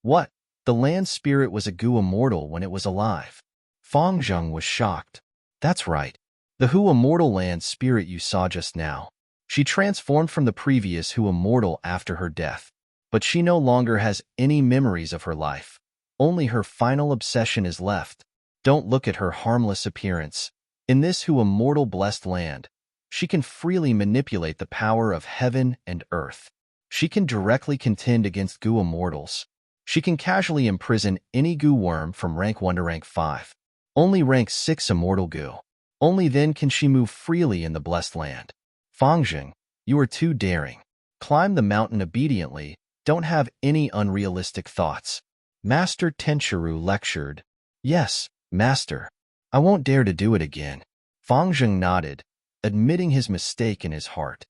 What? The land spirit was a Gu immortal when it was alive? Fangjing was shocked. That's right. The Hu Immortal Land Spirit you saw just now. She transformed from the previous Hu Immortal after her death. But she no longer has any memories of her life. Only her final obsession is left. Don't look at her harmless appearance. In this Hu Immortal Blessed Land, she can freely manipulate the power of heaven and earth. She can directly contend against Gu Immortals. She can casually imprison any Gu worm from rank 1 to rank 5. Only rank 6 Immortal Gu. Only then can she move freely in the Blessed Land. Fangjing, you are too daring. Climb the mountain obediently. Don't have any unrealistic thoughts. Master Tenshuru lectured. Yes, Master. I won't dare to do it again. Fangjing nodded, admitting his mistake in his heart.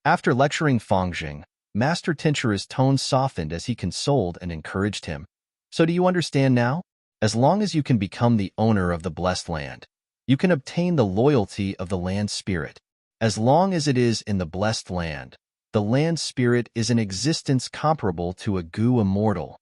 After lecturing Fangjing, Master Tinshuru's tone softened as he consoled and encouraged him. So do you understand now? As long as you can become the owner of the Blessed Land, you can obtain the loyalty of the land spirit. As long as it is in the blessed land, the land spirit is an existence comparable to a Gu immortal.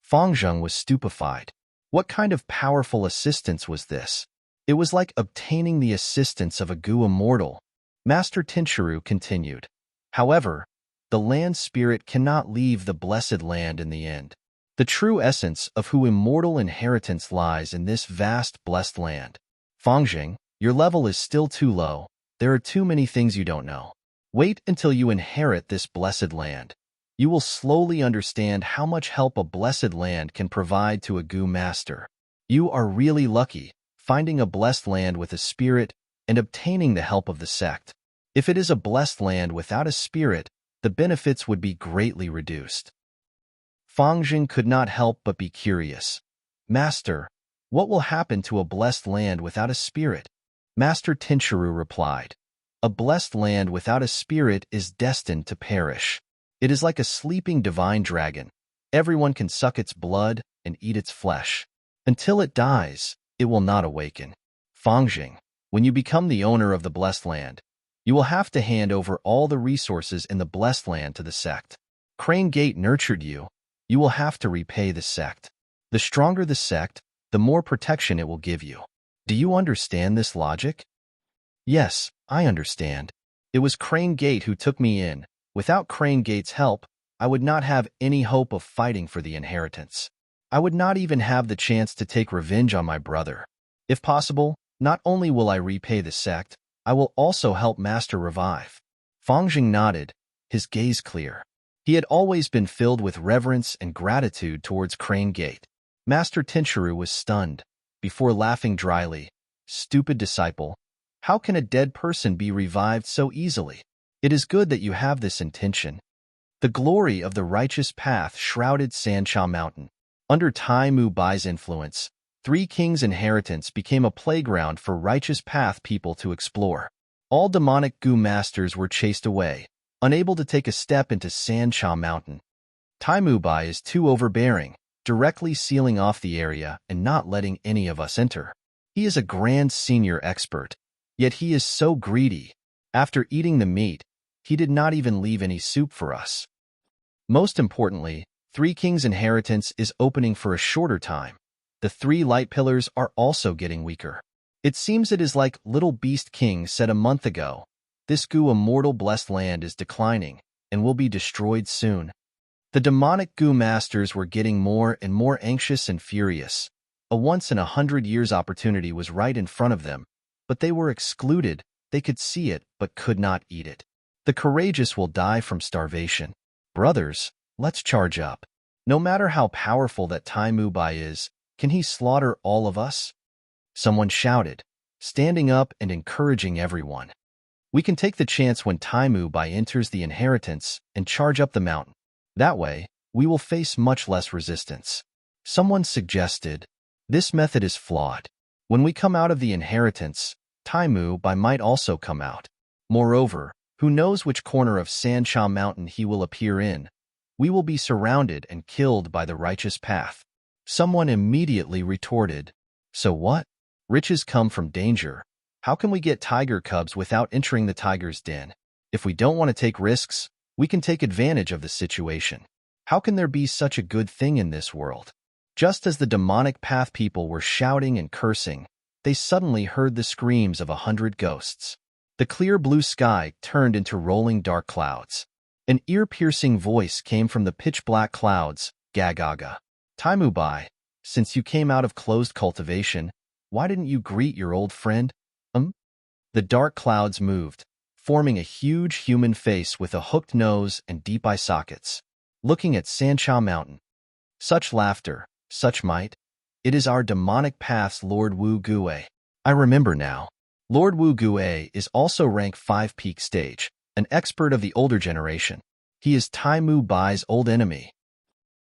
Fangjing was stupefied. What kind of powerful assistance was this? It was like obtaining the assistance of a Gu immortal. Master Tinshuru continued. However, the land spirit cannot leave the blessed land in the end. The true essence of Hu immortal inheritance lies in this vast blessed land. Fangjing, your level is still too low. There are too many things you don't know. Wait until you inherit this blessed land. You will slowly understand how much help a blessed land can provide to a Gu master. You are really lucky, finding a blessed land with a spirit and obtaining the help of the sect. If it is a blessed land without a spirit, the benefits would be greatly reduced. Fangjing could not help but be curious. Master, what will happen to a blessed land without a spirit? Master Tinshuru replied. A blessed land without a spirit is destined to perish. It is like a sleeping divine dragon. Everyone can suck its blood and eat its flesh. Until it dies, it will not awaken. Fangjing, when you become the owner of the blessed land, you will have to hand over all the resources in the blessed land to the sect. Crane Gate nurtured you. You will have to repay the sect. The stronger the sect, the more protection it will give you. Do you understand this logic? Yes, I understand. It was Crane Gate who took me in. Without Crane Gate's help, I would not have any hope of fighting for the inheritance. I would not even have the chance to take revenge on my brother. If possible, not only will I repay the sect, I will also help Master revive. Fangjing nodded, his gaze clear. He had always been filled with reverence and gratitude towards Crane Gate. Master Tinshuru was stunned, before laughing dryly. Stupid disciple, how can a dead person be revived so easily? It is good that you have this intention. The glory of the righteous path shrouded Sancha Mountain. Under Tai Mu Bai's influence, Three Kings' inheritance became a playground for righteous path people to explore. All demonic Gu masters were chased away, unable to take a step into Sancha Mountain. Tai Mu Bai is too overbearing, directly sealing off the area and not letting any of us enter. He is a grand senior expert, yet he is so greedy. After eating the meat, he did not even leave any soup for us. Most importantly, Three Kings' inheritance is opening for a shorter time. The three light pillars are also getting weaker. It seems it is like Little Beast King said a month ago. This goo immortal blessed land is declining and will be destroyed soon. The demonic goo masters were getting more and more anxious and furious. A once-in-a-hundred-years opportunity was right in front of them, but they were excluded. They could see it, but could not eat it. The courageous will die from starvation. Brothers, let's charge up. No matter how powerful that Tai Mu Bai is, can he slaughter all of us? Someone shouted, standing up and encouraging everyone. We can take the chance when Tai Mu Bai enters the inheritance and charge up the mountain. That way, we will face much less resistance. Someone suggested, this method is flawed. When we come out of the inheritance, Tai Mu Bai might also come out. Moreover, who knows which corner of Sancha Mountain he will appear in? We will be surrounded and killed by the righteous path. Someone immediately retorted, so what? Riches come from danger. How can we get tiger cubs without entering the tiger's den? If we don't want to take risks, we can take advantage of the situation. How can there be such a good thing in this world? Just as the demonic path people were shouting and cursing, they suddenly heard the screams of 100 ghosts. The clear blue sky turned into rolling dark clouds. An ear-piercing voice came from the pitch-black clouds, Gagaga. Tai Mu Bai, since you came out of closed cultivation, why didn't you greet your old friend? The dark clouds moved, forming a huge human face with a hooked nose and deep eye sockets, looking at Sancha Mountain. Such laughter, such might. It is our demonic path's Lord Wu Gue. I remember now. Lord Wu Gue is also rank 5 peak stage, an expert of the older generation. He is Tai Mu Bai's old enemy.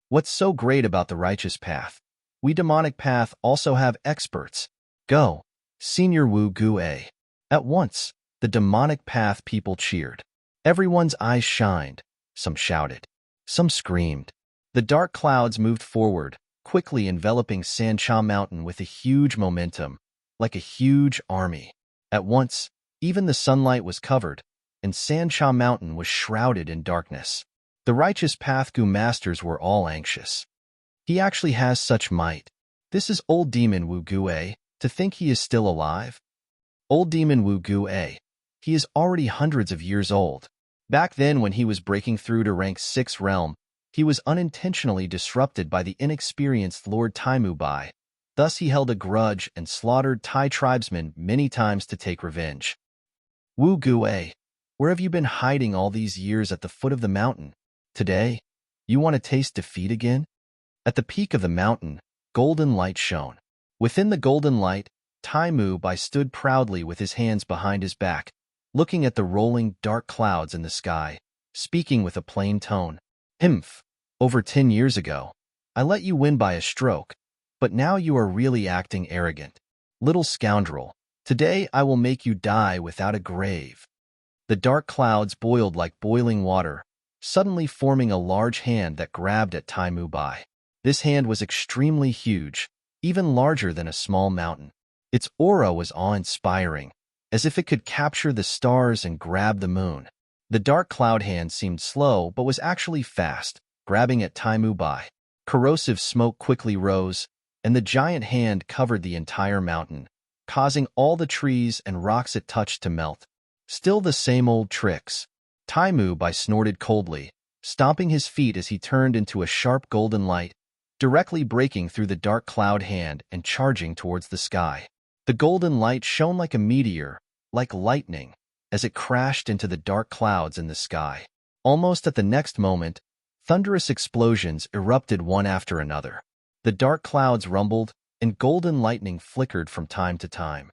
What's so great about the righteous path? We demonic path also have experts. Go, Senior Wu Gue. At once, the demonic path people cheered. Everyone's eyes shined. Some shouted. Some screamed. The dark clouds moved forward, quickly enveloping Sancha Mountain with a huge momentum, like a huge army. At once, even the sunlight was covered, and Sancha Mountain was shrouded in darkness. The righteous path Gu masters were all anxious. He actually has such might. This is old demon Wu Gue, to think he is still alive. Old demon Wu Gue. He is already hundreds of years old. Back then when he was breaking through to rank 6 realm, he was unintentionally disrupted by the inexperienced Lord Tai Mu Bai. Thus he held a grudge and slaughtered Thai tribesmen many times to take revenge. Wu Gue, where have you been hiding all these years at the foot of the mountain? Today, you want to taste defeat again? At the peak of the mountain, golden light shone. Within the golden light, Tai Mu Bai stood proudly with his hands behind his back, looking at the rolling dark clouds in the sky, speaking with a plain tone. Over 10 years ago, I let you win by a stroke, but now you are really acting arrogant. Little scoundrel, today I will make you die without a grave. The dark clouds boiled like boiling water, suddenly forming a large hand that grabbed at Tai Mu Bai. This hand was extremely huge, even larger than a small mountain. Its aura was awe-inspiring, as if it could capture the stars and grab the moon. The dark cloud hand seemed slow but was actually fast, grabbing at Tai Mu Bai. Corrosive smoke quickly rose, and the giant hand covered the entire mountain, causing all the trees and rocks it touched to melt. Still the same old tricks. Tai Mu Bai snorted coldly, stomping his feet as he turned into a sharp golden light, directly breaking through the dark cloud hand and charging towards the sky. The golden light shone like a meteor, like lightning, as it crashed into the dark clouds in the sky. Almost at the next moment, thunderous explosions erupted one after another. The dark clouds rumbled, and golden lightning flickered from time to time.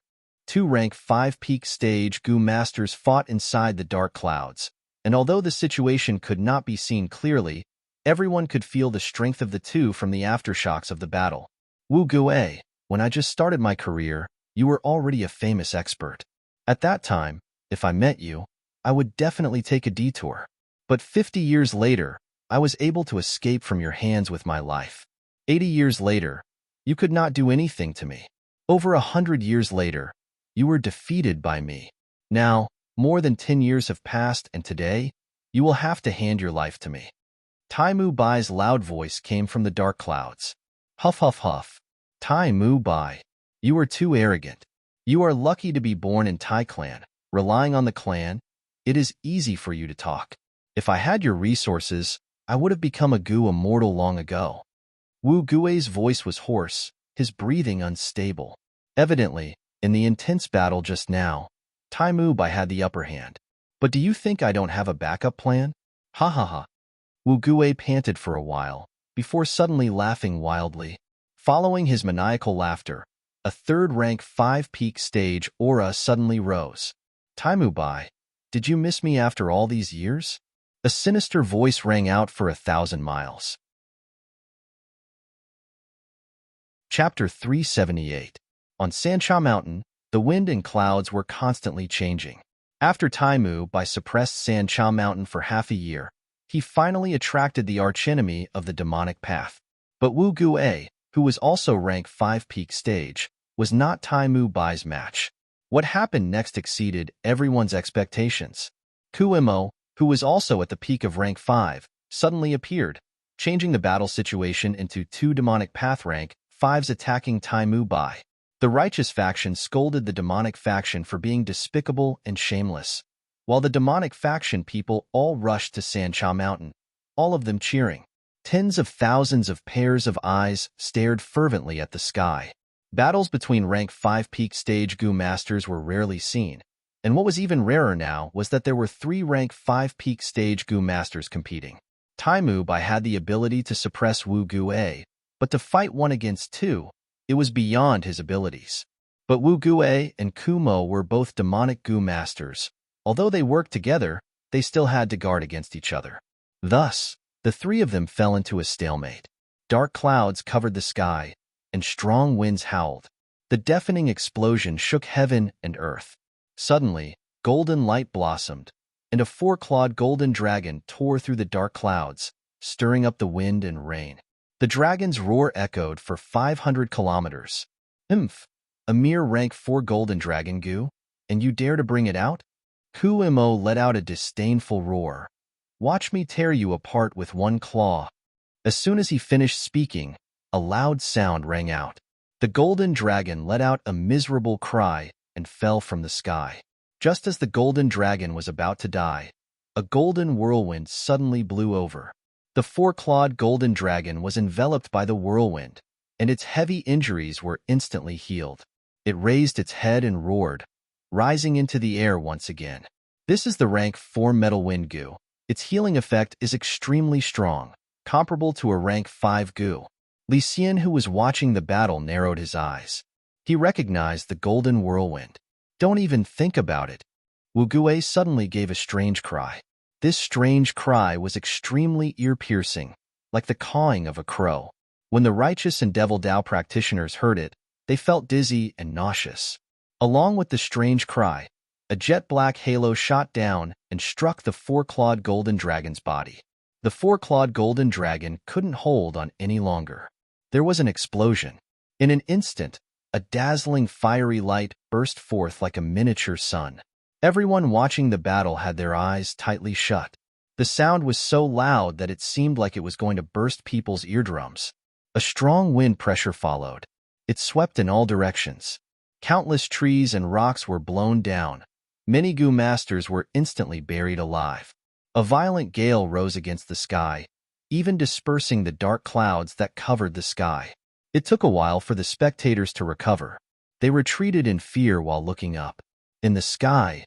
2 rank 5 peak stage Gu masters fought inside the dark clouds, and although the situation could not be seen clearly, everyone could feel the strength of the two from the aftershocks of the battle. Wu Gue, when I just started my career, you were already a famous expert. At that time, if I met you, I would definitely take a detour. But 50 years later, I was able to escape from your hands with my life. 80 years later, you could not do anything to me. Over 100 years later, you were defeated by me. Now, more than 10 years have passed, and today, you will have to hand your life to me. Tai Mu Bai's loud voice came from the dark clouds. Huff, huff, huff. Tai Mu Bai, you are too arrogant. You are lucky to be born in Tai clan. Relying on the clan, it is easy for you to talk. If I had your resources, I would have become a Gu immortal long ago. Wu Gui's voice was hoarse, his breathing unstable. Evidently, in the intense battle just now, Tai Mu Bai had the upper hand. But do you think I don't have a backup plan? Ha ha ha. Wu Gui panted for a while, before suddenly laughing wildly. Following his maniacal laughter, a third-rank 5-peak stage aura suddenly rose. Tai Mu Bai, did you miss me after all these years? A sinister voice rang out for 1,000 miles. Chapter 378. On Sancha Mountain, the wind and clouds were constantly changing. After Tai Mu Bai suppressed Sancha Mountain for half a year, he finally attracted the archenemy of the demonic path. But Wu Gui, who was also rank 5-peak stage, was not Tai Mu Bai's match. What happened next exceeded everyone's expectations. Kuimo, who was also at the peak of rank 5, suddenly appeared, changing the battle situation into 2 demonic path rank 5s attacking Tai Mu Bai. The righteous faction scolded the demonic faction for being despicable and shameless, while the demonic faction people all rushed to Sancha Mountain, all of them cheering. Tens of thousands of pairs of eyes stared fervently at the sky. Battles between rank 5 peak stage Gu masters were rarely seen, and what was even rarer now was that there were 3 rank 5 peak stage Gu masters competing. Tai Mu Bai had the ability to suppress Wu Gui, but to fight 1 against 2, it was beyond his abilities. But Wu Gui and Kumo were both demonic Gu masters. Although they worked together, they still had to guard against each other. Thus, the 3 of them fell into a stalemate. Dark clouds covered the sky, and strong winds howled. The deafening explosion shook heaven and earth. Suddenly, golden light blossomed, and a 4-clawed golden dragon tore through the dark clouds, stirring up the wind and rain. The dragon's roar echoed for 500 kilometers. Imph! A mere rank 4 golden dragon Gu, and you dare to bring it out? Kuimo let out a disdainful roar. Watch me tear you apart with 1 claw. As soon as he finished speaking, a loud sound rang out. The golden dragon let out a miserable cry and fell from the sky. Just as the golden dragon was about to die, a golden whirlwind suddenly blew over. The 4-clawed golden dragon was enveloped by the whirlwind, and its heavy injuries were instantly healed. It raised its head and roared, rising into the air once again. This is the rank 4 metal wind Gu. Its healing effect is extremely strong, comparable to a rank 5 Gu. Li Xian, who was watching the battle, narrowed his eyes. He recognized the golden whirlwind. Don't even think about it. Wu Gui suddenly gave a strange cry. This strange cry was extremely ear-piercing, like the cawing of a crow. When the righteous and devil Dao practitioners heard it, they felt dizzy and nauseous. Along with the strange cry, a jet-black halo shot down and struck the 4-clawed golden dragon's body. The 4-clawed golden dragon couldn't hold on any longer. There was an explosion. In an instant, a dazzling fiery light burst forth like a miniature sun. Everyone watching the battle had their eyes tightly shut. The sound was so loud that it seemed like it was going to burst people's eardrums. A strong wind pressure followed. It swept in all directions. Countless trees and rocks were blown down. Many Gu masters were instantly buried alive. A violent gale rose against the sky, even dispersing the dark clouds that covered the sky. It took a while for the spectators to recover. They retreated in fear while looking up. In the sky,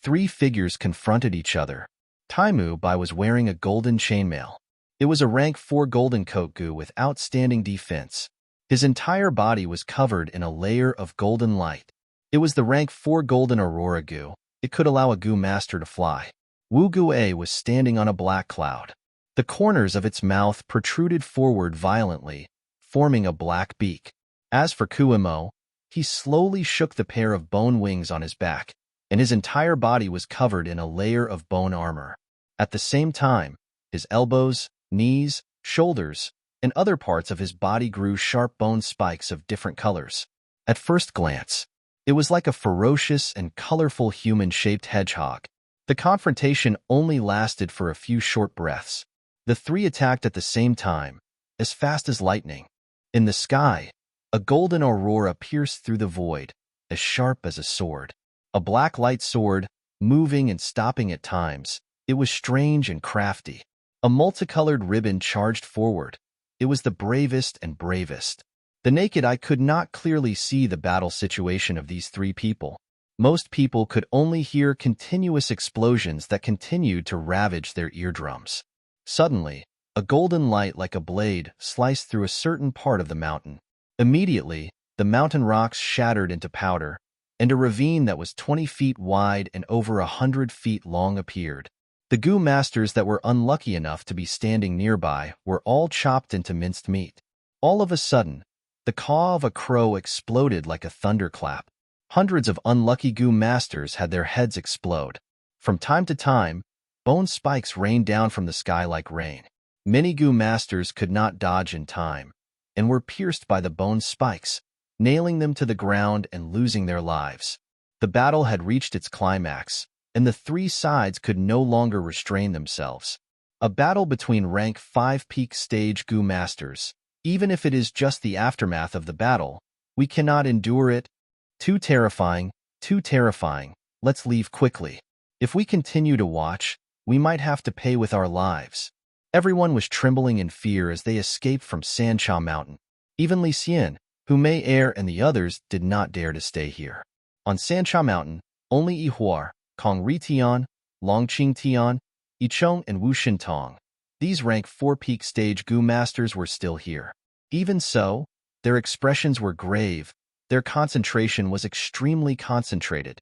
3 figures confronted each other. Tai Mu Bai was wearing a golden chainmail. It was a rank 4 golden coat Gu with outstanding defense. His entire body was covered in a layer of golden light. It was the rank 4 golden aurora Gu. It could allow a Gu master to fly. Wu Gui was standing on a black cloud. The corners of its mouth protruded forward violently, forming a black beak. As for Kuimo, he slowly shook the pair of bone wings on his back, and his entire body was covered in a layer of bone armor. At the same time, his elbows, knees, shoulders, and other parts of his body grew sharp bone spikes of different colors. At first glance, it was like a ferocious and colorful human-shaped hedgehog. The confrontation only lasted for a few short breaths. The three attacked at the same time, as fast as lightning. In the sky, a golden aurora pierced through the void, as sharp as a sword. A black light sword, moving and stopping at times. It was strange and crafty. A multicolored ribbon charged forward. It was the bravest and bravest. The naked eye could not clearly see the battle situation of these three people. Most people could only hear continuous explosions that continued to ravage their eardrums. Suddenly, a golden light like a blade sliced through a certain part of the mountain. Immediately, the mountain rocks shattered into powder, and a ravine that was 20 feet wide and over 100 feet long appeared. The goo masters that were unlucky enough to be standing nearby were all chopped into minced meat. All of a sudden, the caw of a crow exploded like a thunderclap. Hundreds of unlucky goo masters had their heads explode. From time to time, bone spikes rained down from the sky like rain. Many goo masters could not dodge in time, and were pierced by the bone spikes, nailing them to the ground and losing their lives. The battle had reached its climax, and the three sides could no longer restrain themselves. A battle between rank 5 peak stage goo masters. Even if it is just the aftermath of the battle, we cannot endure it. Too terrifying, let's leave quickly. If we continue to watch, we might have to pay with our lives. Everyone was trembling in fear as they escaped from Sancha Mountain. Even Li Xian, Hu Mei Er and the others did not dare to stay here. On Sancha Mountain, only Yi Huar, Kong Ri Tian, Long Qing Tian, Yi Chong and Wu Shintong, these rank 4 peak stage goo masters were still here. Even so, their expressions were grave, their concentration was extremely concentrated.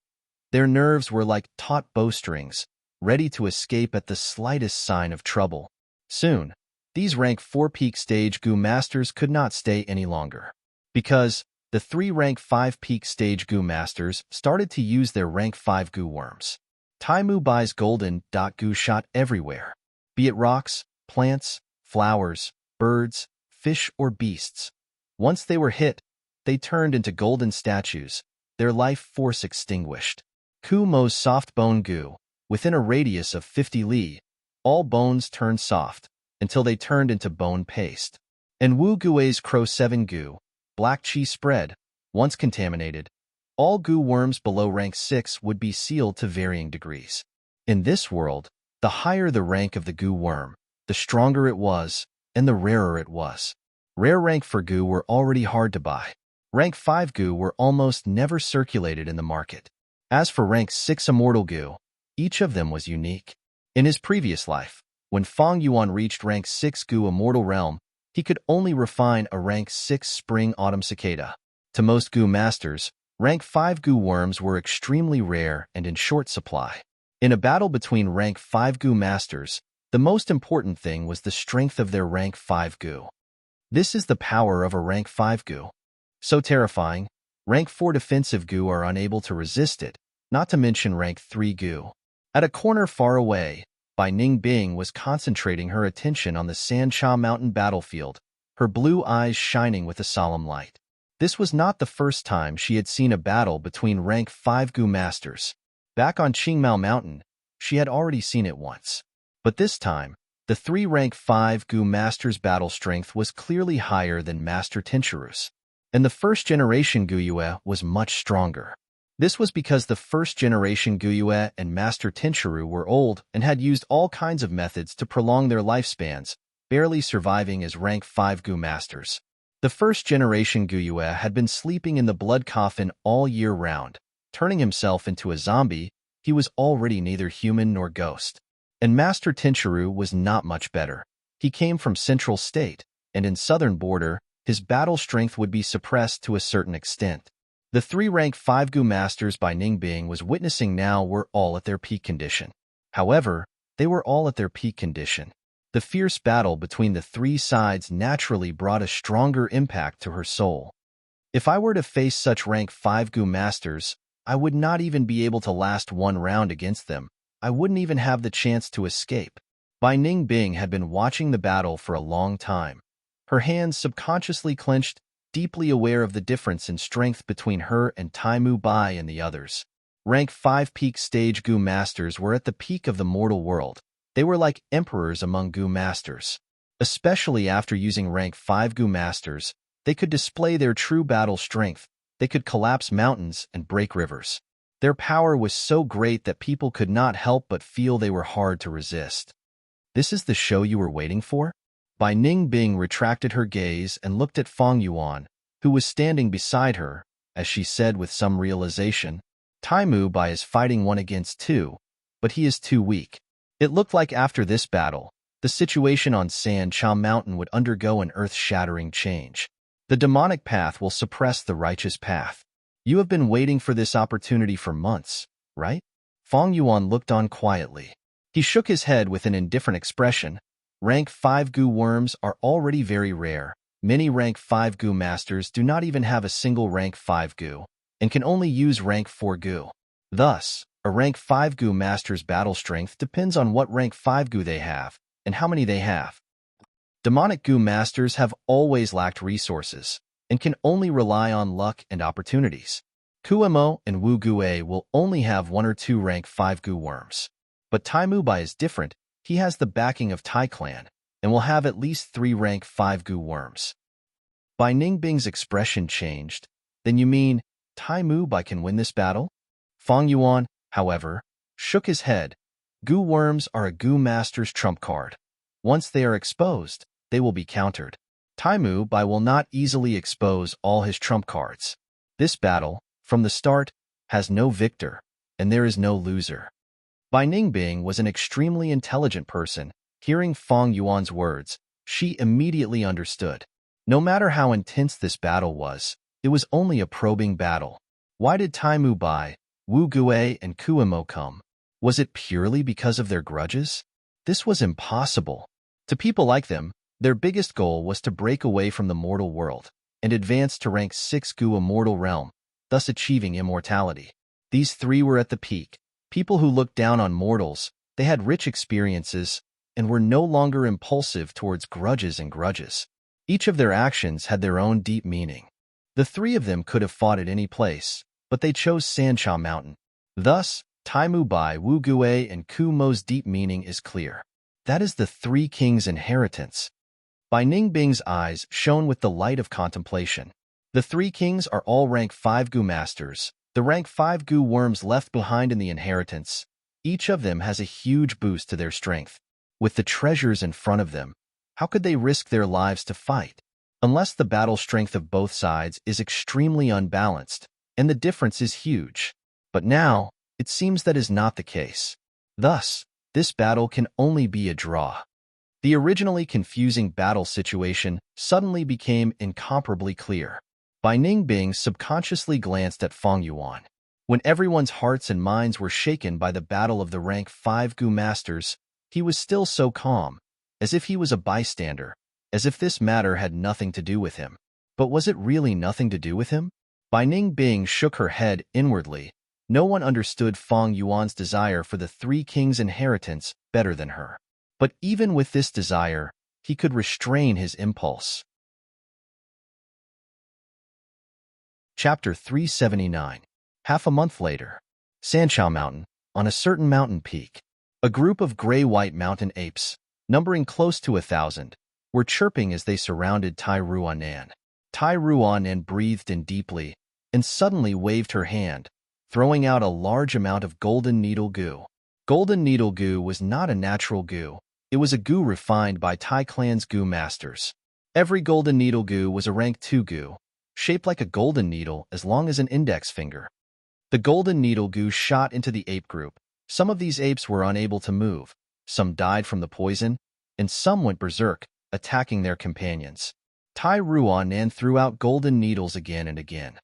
Their nerves were like taut bowstrings, ready to escape at the slightest sign of trouble. Soon, these rank 4 peak stage goo masters could not stay any longer. Because the 3 rank 5 peak stage goo masters started to use their rank 5 goo worms. Taimu Bai's golden goo shot everywhere. Be it rocks, plants, flowers, birds, fish or beasts. Once they were hit, they turned into golden statues, their life force extinguished. Ku Mo's soft bone goo, within a radius of 50 li, all bones turned soft, until they turned into bone paste. And Wu Gui's Crow 7 goo, black chi spread, once contaminated, all goo worms below rank 6 would be sealed to varying degrees. In this world, the higher the rank of the goo worm, the stronger it was, and the rarer it was. Rare rank for goo were already hard to buy. Rank 5 goo were almost never circulated in the market. As for rank 6 immortal goo, each of them was unique. In his previous life, when Fang Yuan reached rank 6 goo immortal realm, he could only refine a rank 6 spring-autumn cicada. To most goo masters, rank 5 goo worms were extremely rare and in short supply. In a battle between rank 5 goo masters, the most important thing was the strength of their rank 5 goo. This is the power of a rank 5 goo. So terrifying, rank 4 defensive goo are unable to resist it, not to mention rank 3 goo. At a corner far away, Bai Ningbing was concentrating her attention on the Sancha Mountain battlefield, her blue eyes shining with a solemn light. This was not the first time she had seen a battle between rank 5 goo masters. Back on Qingmao Mountain, she had already seen it once. But this time, the 3 rank 5 goo masters' battle strength was clearly higher than Master Tincheru's. And the first generation Guyue was much stronger. This was because the first generation Guyue and Master Tincheru were old and had used all kinds of methods to prolong their lifespans, barely surviving as rank 5 goo masters. The first generation Guyue had been sleeping in the blood coffin all year round. Turning himself into a zombie, he was already neither human nor ghost. And Master Tincheru was not much better. He came from Central State, and in Southern Border, his battle strength would be suppressed to a certain extent. The 3 rank 5 goo masters Bai Ningbing was witnessing now were all at their peak condition. However, they were all at their peak condition. The fierce battle between the 3 sides naturally brought a stronger impact to her soul. If I were to face such rank 5 goo masters, I would not even be able to last one round against them. I wouldn't even have the chance to escape. Bai Ningbing had been watching the battle for a long time. Her hands subconsciously clenched, deeply aware of the difference in strength between her and Taimu Bai and the others. Rank 5 peak stage goo masters were at the peak of the mortal world, They were like emperors among goo masters. Especially after using rank 5 goo masters, they could display their true battle strength. They could collapse mountains and break rivers. Their power was so great that people could not help but feel they were hard to resist. This is the show you were waiting for? Bai Ningbing retracted her gaze and looked at Fang Yuan, who was standing beside her, as she said with some realization, Taimu Bai is fighting 1 against 2, but he is too weak. It looked like after this battle, the situation on San Cha Mountain would undergo an earth-shattering change. The demonic path will suppress the righteous path. You have been waiting for this opportunity for months, right? Fang Yuan looked on quietly. He shook his head with an indifferent expression. Rank 5 goo worms are already very rare. Many rank 5 goo masters do not even have a single rank 5 goo, and can only use rank 4 goo. Thus, a rank 5 goo master's battle strength depends on what rank 5 goo they have, and how many they have. Demonic goo masters have always lacked resources, and can only rely on luck and opportunities. Kuemo and Wu Gue will only have 1 or 2 rank 5 goo worms. But Taimu Bai is different. He has the backing of Tai Clan, and will have at least 3 rank 5 goo worms. Bai Ningbing's expression changed. Then you mean, Taimu Bai can win this battle? Fang Yuan, however, shook his head. Goo worms are a goo master's trump card. Once they are exposed, they will be countered. Taimu Bai will not easily expose all his trump cards. This battle, from the start, has no victor, and there is no loser. Bai Ningbing was an extremely intelligent person. Hearing Fang Yuan's words, she immediately understood. No matter how intense this battle was, it was only a probing battle. Why did Taimu Bai, Wu Gue, and Kuemo come? Was it purely because of their grudges? This was impossible. To people like them, their biggest goal was to break away from the mortal world and advance to rank 6 goo immortal realm, thus achieving immortality. These 3 were at the peak. People who looked down on mortals, they had rich experiences and were no longer impulsive towards grudges and grudges. Each of their actions had their own deep meaning. The 3 of them could have fought at any place, but they chose Sancha Mountain. Thus, Taimu Bai, Wu Gue, and Kumo's deep meaning is clear. That is the 3 kings' inheritance. Bai Ningbing's eyes shone with the light of contemplation. The 3 kings are all rank 5 goo masters. The rank 5 goo worms left behind in the inheritance, each of them has a huge boost to their strength. With the treasures in front of them, how could they risk their lives to fight? Unless the battle strength of both sides is extremely unbalanced, and the difference is huge. But now, it seems that is not the case. Thus, this battle can only be a draw. The originally confusing battle situation suddenly became incomparably clear. Bai Ningbing subconsciously glanced at Fang Yuan. When everyone's hearts and minds were shaken by the battle of the rank 5 goo masters, he was still so calm, as if he was a bystander, as if this matter had nothing to do with him. But was it really nothing to do with him? Bai Ningbing shook her head inwardly. No one understood Fang Yuan's desire for the 3 kings' inheritance better than her. But even with this desire, he could restrain his impulse. Chapter 379. Half a month later. Sanchao Mountain, on a certain mountain peak. A group of gray-white mountain apes, numbering close to 1,000, were chirping as they surrounded Tai Ruanan. Tai Ruanan breathed in deeply, and suddenly waved her hand, throwing out a large amount of golden needle goo. Golden needle goo was not a natural goo. It was a goo refined by Tai Clan's goo masters. Every golden needle goo was a rank 2 goo, shaped like a golden needle as long as an index finger. The golden needle goo shot into the ape group. Some of these apes were unable to move, some died from the poison, and some went berserk, attacking their companions. Tai Ruanan threw out golden needles again and again.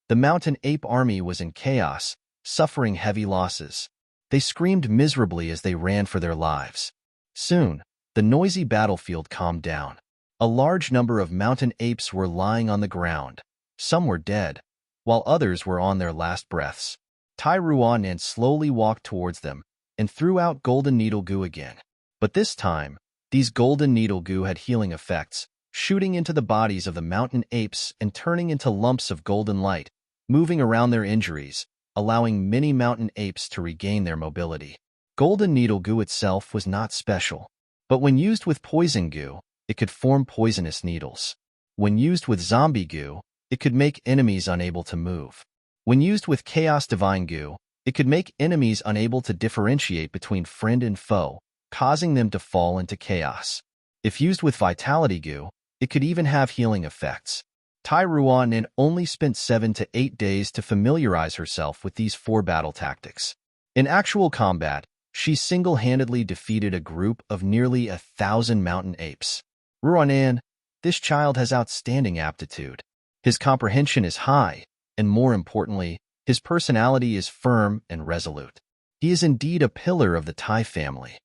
The mountain ape army was in chaos, suffering heavy losses. They screamed miserably as they ran for their lives. Soon, the noisy battlefield calmed down. A large number of mountain apes were lying on the ground. Some were dead, while others were on their last breaths. Tai Ruanan slowly walked towards them and threw out golden needle goo again. But this time, these golden needle goo had healing effects, shooting into the bodies of the mountain apes and turning into lumps of golden light, moving around their injuries, allowing many mountain apes to regain their mobility. Golden needle goo itself was not special, but when used with poison goo, it could form poisonous needles. When used with zombie goo, it could make enemies unable to move. When used with chaos divine goo, it could make enemies unable to differentiate between friend and foe, causing them to fall into chaos. If used with vitality goo, it could even have healing effects. Tai Ruanan only spent 7 to 8 days to familiarize herself with these 4 battle tactics. In actual combat, she single-handedly defeated a group of nearly 1,000 mountain apes. Ruanan, this child has outstanding aptitude. His comprehension is high, and more importantly, his personality is firm and resolute. He is indeed a pillar of the Tai family.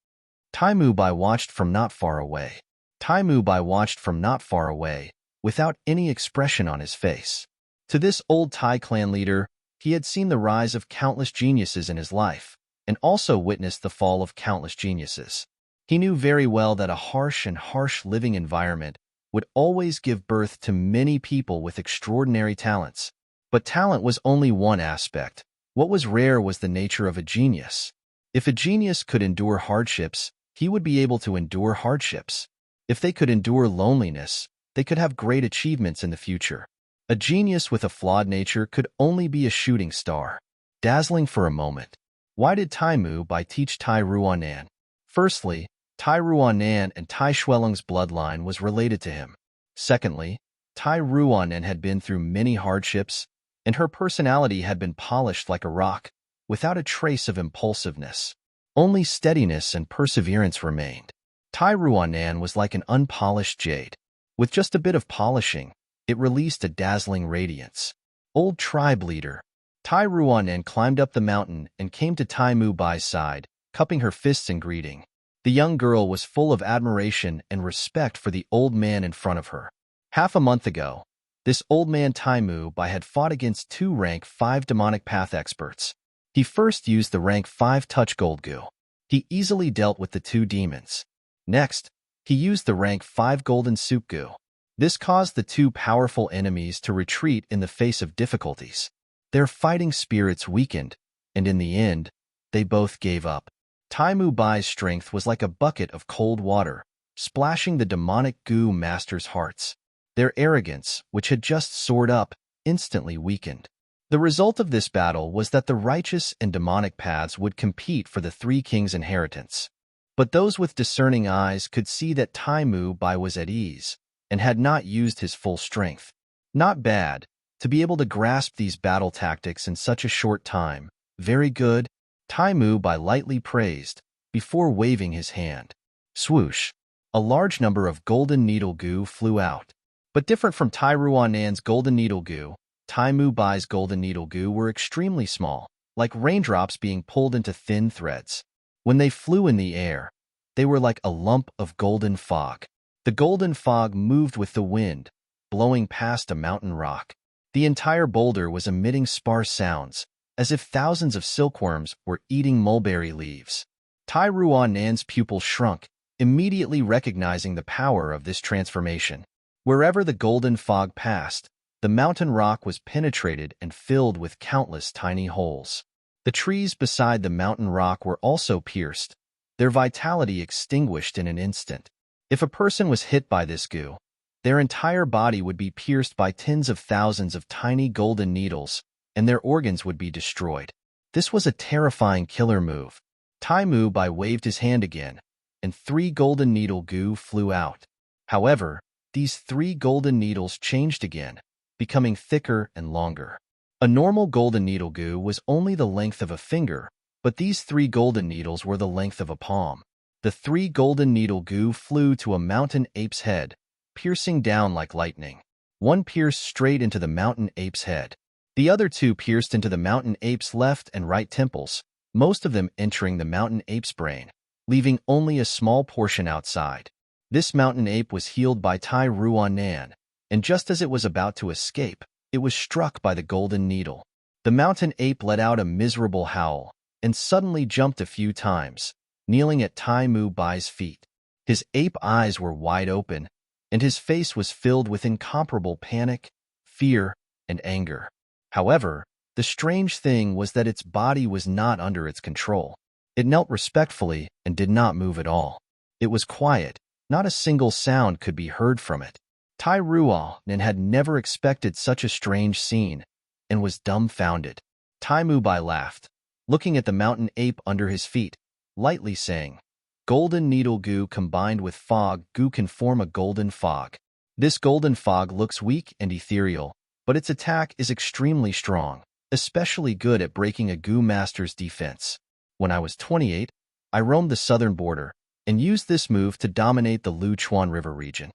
Tai Mubai watched from not far away. Tai Mubai watched from not far away, without any expression on his face. To this old Tai clan leader, he had seen the rise of countless geniuses in his life, and also witnessed the fall of countless geniuses. He knew very well that a harsh living environment would always give birth to many people with extraordinary talents. But talent was only one aspect. What was rare was the nature of a genius. If a genius could endure hardships, he would be able to endure hardships. If they could endure loneliness, they could have great achievements in the future. A genius with a flawed nature could only be a shooting star. Dazzling for a moment. Why did Tai Mubai teach Tai Ruanan? Firstly, Tai Ruanan and Tai Shuelong's bloodline was related to him. Secondly, Tai Ruanan had been through many hardships, and her personality had been polished like a rock, without a trace of impulsiveness. Only steadiness and perseverance remained. Tai Ruanan was like an unpolished jade. With just a bit of polishing, it released a dazzling radiance. Old tribe leader. Tai Ruanan climbed up the mountain and came to Tai Mubai's side, cupping her fists in greeting. The young girl was full of admiration and respect for the old man in front of her. Half a month ago, this old man Tai Mubai had fought against 2 rank 5 demonic path experts. He first used the rank 5 touch gold goo. He easily dealt with the 2 demons. Next, he used the rank 5 golden soup goo. This caused the 2 powerful enemies to retreat in the face of difficulties. Their fighting spirits weakened, and in the end, they both gave up. Tai Mubai's strength was like a bucket of cold water, splashing the demonic goo masters' hearts. Their arrogance, which had just soared up, instantly weakened. The result of this battle was that the righteous and demonic paths would compete for the 3 kings' inheritance. But those with discerning eyes could see that Tai Mubai was at ease, and had not used his full strength. Not bad, to be able to grasp these battle tactics in such a short time. Very good, Tai Mubai lightly praised, before waving his hand. Swoosh! A large number of golden needle goo flew out. But different from Tai Ruanan's golden needle goo, Tai Mubai's golden needle goo were extremely small, like raindrops being pulled into thin threads. When they flew in the air, they were like a lump of golden fog. The golden fog moved with the wind, blowing past a mountain rock. The entire boulder was emitting sparse sounds, as if thousands of silkworms were eating mulberry leaves. Tai Ruanan's pupil shrunk, immediately recognizing the power of this transformation. Wherever the golden fog passed, the mountain rock was penetrated and filled with countless tiny holes. The trees beside the mountain rock were also pierced, their vitality extinguished in an instant. If a person was hit by this goo, their entire body would be pierced by tens of thousands of tiny golden needles, and their organs would be destroyed. This was a terrifying killer move. Tai Mubai waved his hand again, and 3 golden needle goo flew out. However, these 3 golden needles changed again, becoming thicker and longer. A normal golden needle goo was only the length of a finger, but these 3 golden needles were the length of a palm. The 3 golden needle goo flew to a mountain ape's head, piercing down like lightning. One pierced straight into the mountain ape's head. The other 2 pierced into the mountain ape's left and right temples, most of them entering the mountain ape's brain, leaving only a small portion outside. This mountain ape was healed by Tai Ruanan, and just as it was about to escape, it was struck by the golden needle. The mountain ape let out a miserable howl, and suddenly jumped a few times, kneeling at Tai Mubai's feet. His ape eyes were wide open, and his face was filled with incomparable panic, fear, and anger. However, the strange thing was that its body was not under its control. It knelt respectfully and did not move at all. It was quiet. Not a single sound could be heard from it. Tai Ruan had never expected such a strange scene and was dumbfounded. Tai Mubai laughed, looking at the mountain ape under his feet, lightly saying, "Golden needle goo combined with fog goo can form a golden fog. This golden fog looks weak and ethereal, but its attack is extremely strong, especially good at breaking a goo master's defense. When I was 28, I roamed the southern border and used this move to dominate the Luchuan River region."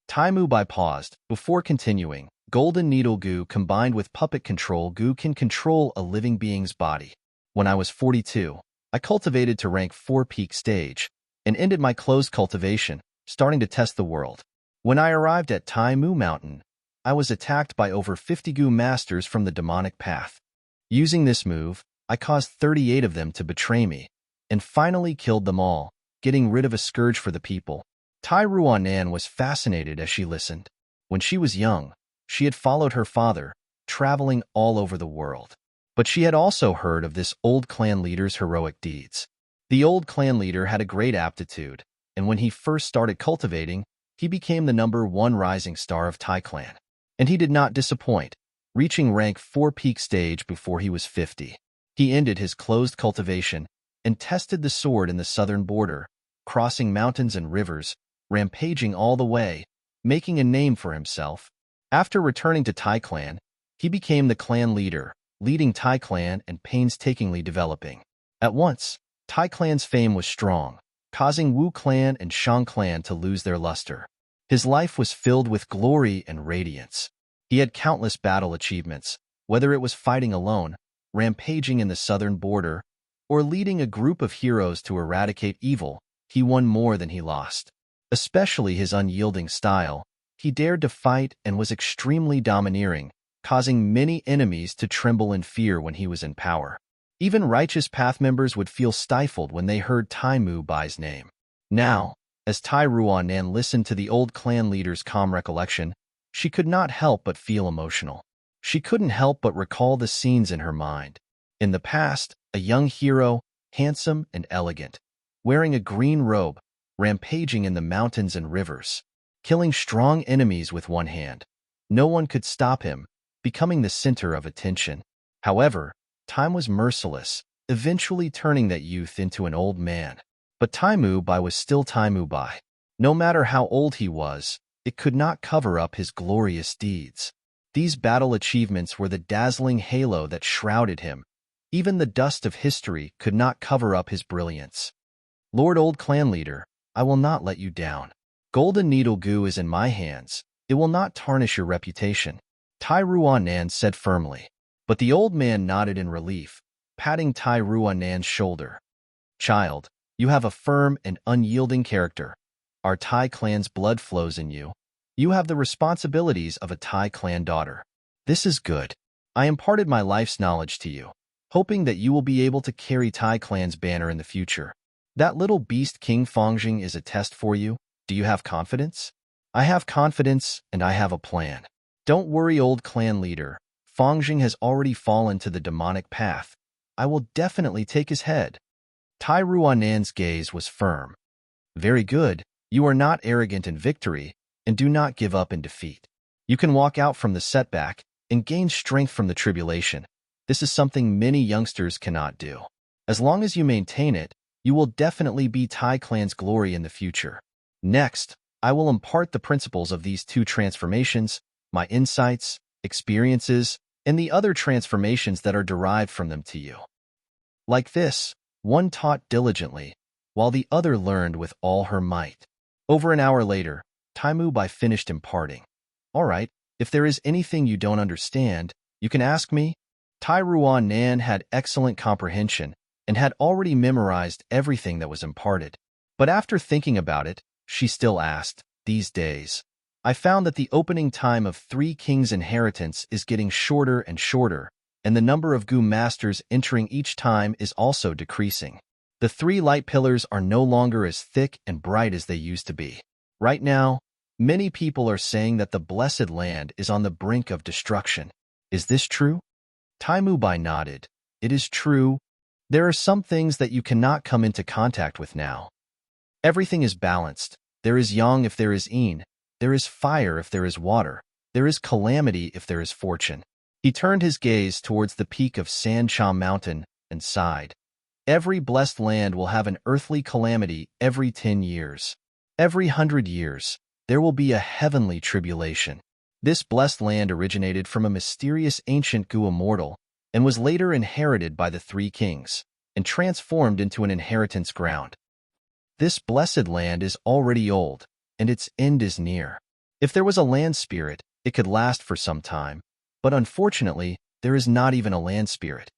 Tai Mubai paused before continuing. Golden needle goo combined with puppet control goo can control a living being's body. When I was 42, I cultivated to rank 4 peak stage and ended my closed cultivation, starting to test the world. When I arrived at Tai Mu Mountain, I was attacked by over 50 goo masters from the demonic path. Using this move, I caused 38 of them to betray me and finally killed them all, getting rid of a scourge for the people. Tai Ruanan was fascinated as she listened. When she was young, she had followed her father, traveling all over the world. But she had also heard of this old clan leader's heroic deeds. The old clan leader had a great aptitude, and when he first started cultivating, he became the #1 rising star of Tai clan. And he did not disappoint, reaching rank 4 peak stage before he was 50. He ended his closed cultivation and tested the sword in the southern border, crossing mountains and rivers, rampaging all the way, making a name for himself. After returning to Tai clan, he became the clan leader, leading Tai clan and painstakingly developing. At once, Tai clan's fame was strong, causing Wu clan and Shang clan to lose their luster. His life was filled with glory and radiance. He had countless battle achievements, whether it was fighting alone, rampaging in the southern border, or leading a group of heroes to eradicate evil. He won more than he lost. Especially his unyielding style, he dared to fight and was extremely domineering, causing many enemies to tremble in fear when he was in power. Even righteous path members would feel stifled when they heard Tai Mubai's name. Now, as Tai Ruanan listened to the old clan leader's calm recollection, she could not help but feel emotional. She couldn't help but recall the scenes in her mind. In the past, a young hero, handsome and elegant, wearing a green robe, rampaging in the mountains and rivers, killing strong enemies with one hand. No one could stop him, becoming the center of attention. However, time was merciless, eventually turning that youth into an old man. But Tai Mubai was still Tai Mubai. No matter how old he was, it could not cover up his glorious deeds. These battle achievements were the dazzling halo that shrouded him. Even the dust of history could not cover up his brilliance. Lord Old Clan Leader, I will not let you down. Golden Needle Goo is in my hands. It will not tarnish your reputation, Tai Ruanan said firmly. But the old man nodded in relief, patting Tai Ruanan's shoulder. Child, you have a firm and unyielding character. Our Tai clan's blood flows in you. You have the responsibilities of a Tai clan daughter. This is good. I imparted my life's knowledge to you, hoping that you will be able to carry Tai clan's banner in the future. That little beast King Fongjing is a test for you. Do you have confidence? I have confidence, and I have a plan. Don't worry, old clan leader. Fongjing has already fallen to the demonic path. I will definitely take his head. Tai Ruanan's gaze was firm. Very good. You are not arrogant in victory, and do not give up in defeat. You can walk out from the setback and gain strength from the tribulation. This is something many youngsters cannot do. As long as you maintain it, you will definitely be Tai clan's glory in the future. Next, I will impart the principles of these 2 transformations, my insights, experiences, and the other transformations that are derived from them to you. Like this, one taught diligently, while the other learned with all her might. Over an hour later, Tai Mubai finished imparting. All right, if there is anything you don't understand, you can ask me. Tai Ruanan had excellent comprehension and had already memorized everything that was imparted. But after thinking about it, she still asked, these days, I found that the opening time of 3 Kings' inheritance is getting shorter and shorter, and the number of Gu masters entering each time is also decreasing. The 3 light pillars are no longer as thick and bright as they used to be. Right now, many people are saying that the blessed land is on the brink of destruction. Is this true? Tai Mubai nodded. It is true. There are some things that you cannot come into contact with now. Everything is balanced. There is yang if there is yin. There is fire if there is water. There is calamity if there is fortune. He turned his gaze towards the peak of Sancha Mountain and sighed. Every blessed land will have an earthly calamity every 10 years. Every 100 years, there will be a heavenly tribulation. This blessed land originated from a mysterious ancient Gu immortal and was later inherited by the three kings and transformed into an inheritance ground. This blessed land is already old, and its end is near. If there was a land spirit, it could last for some time, but unfortunately, there is not even a land spirit.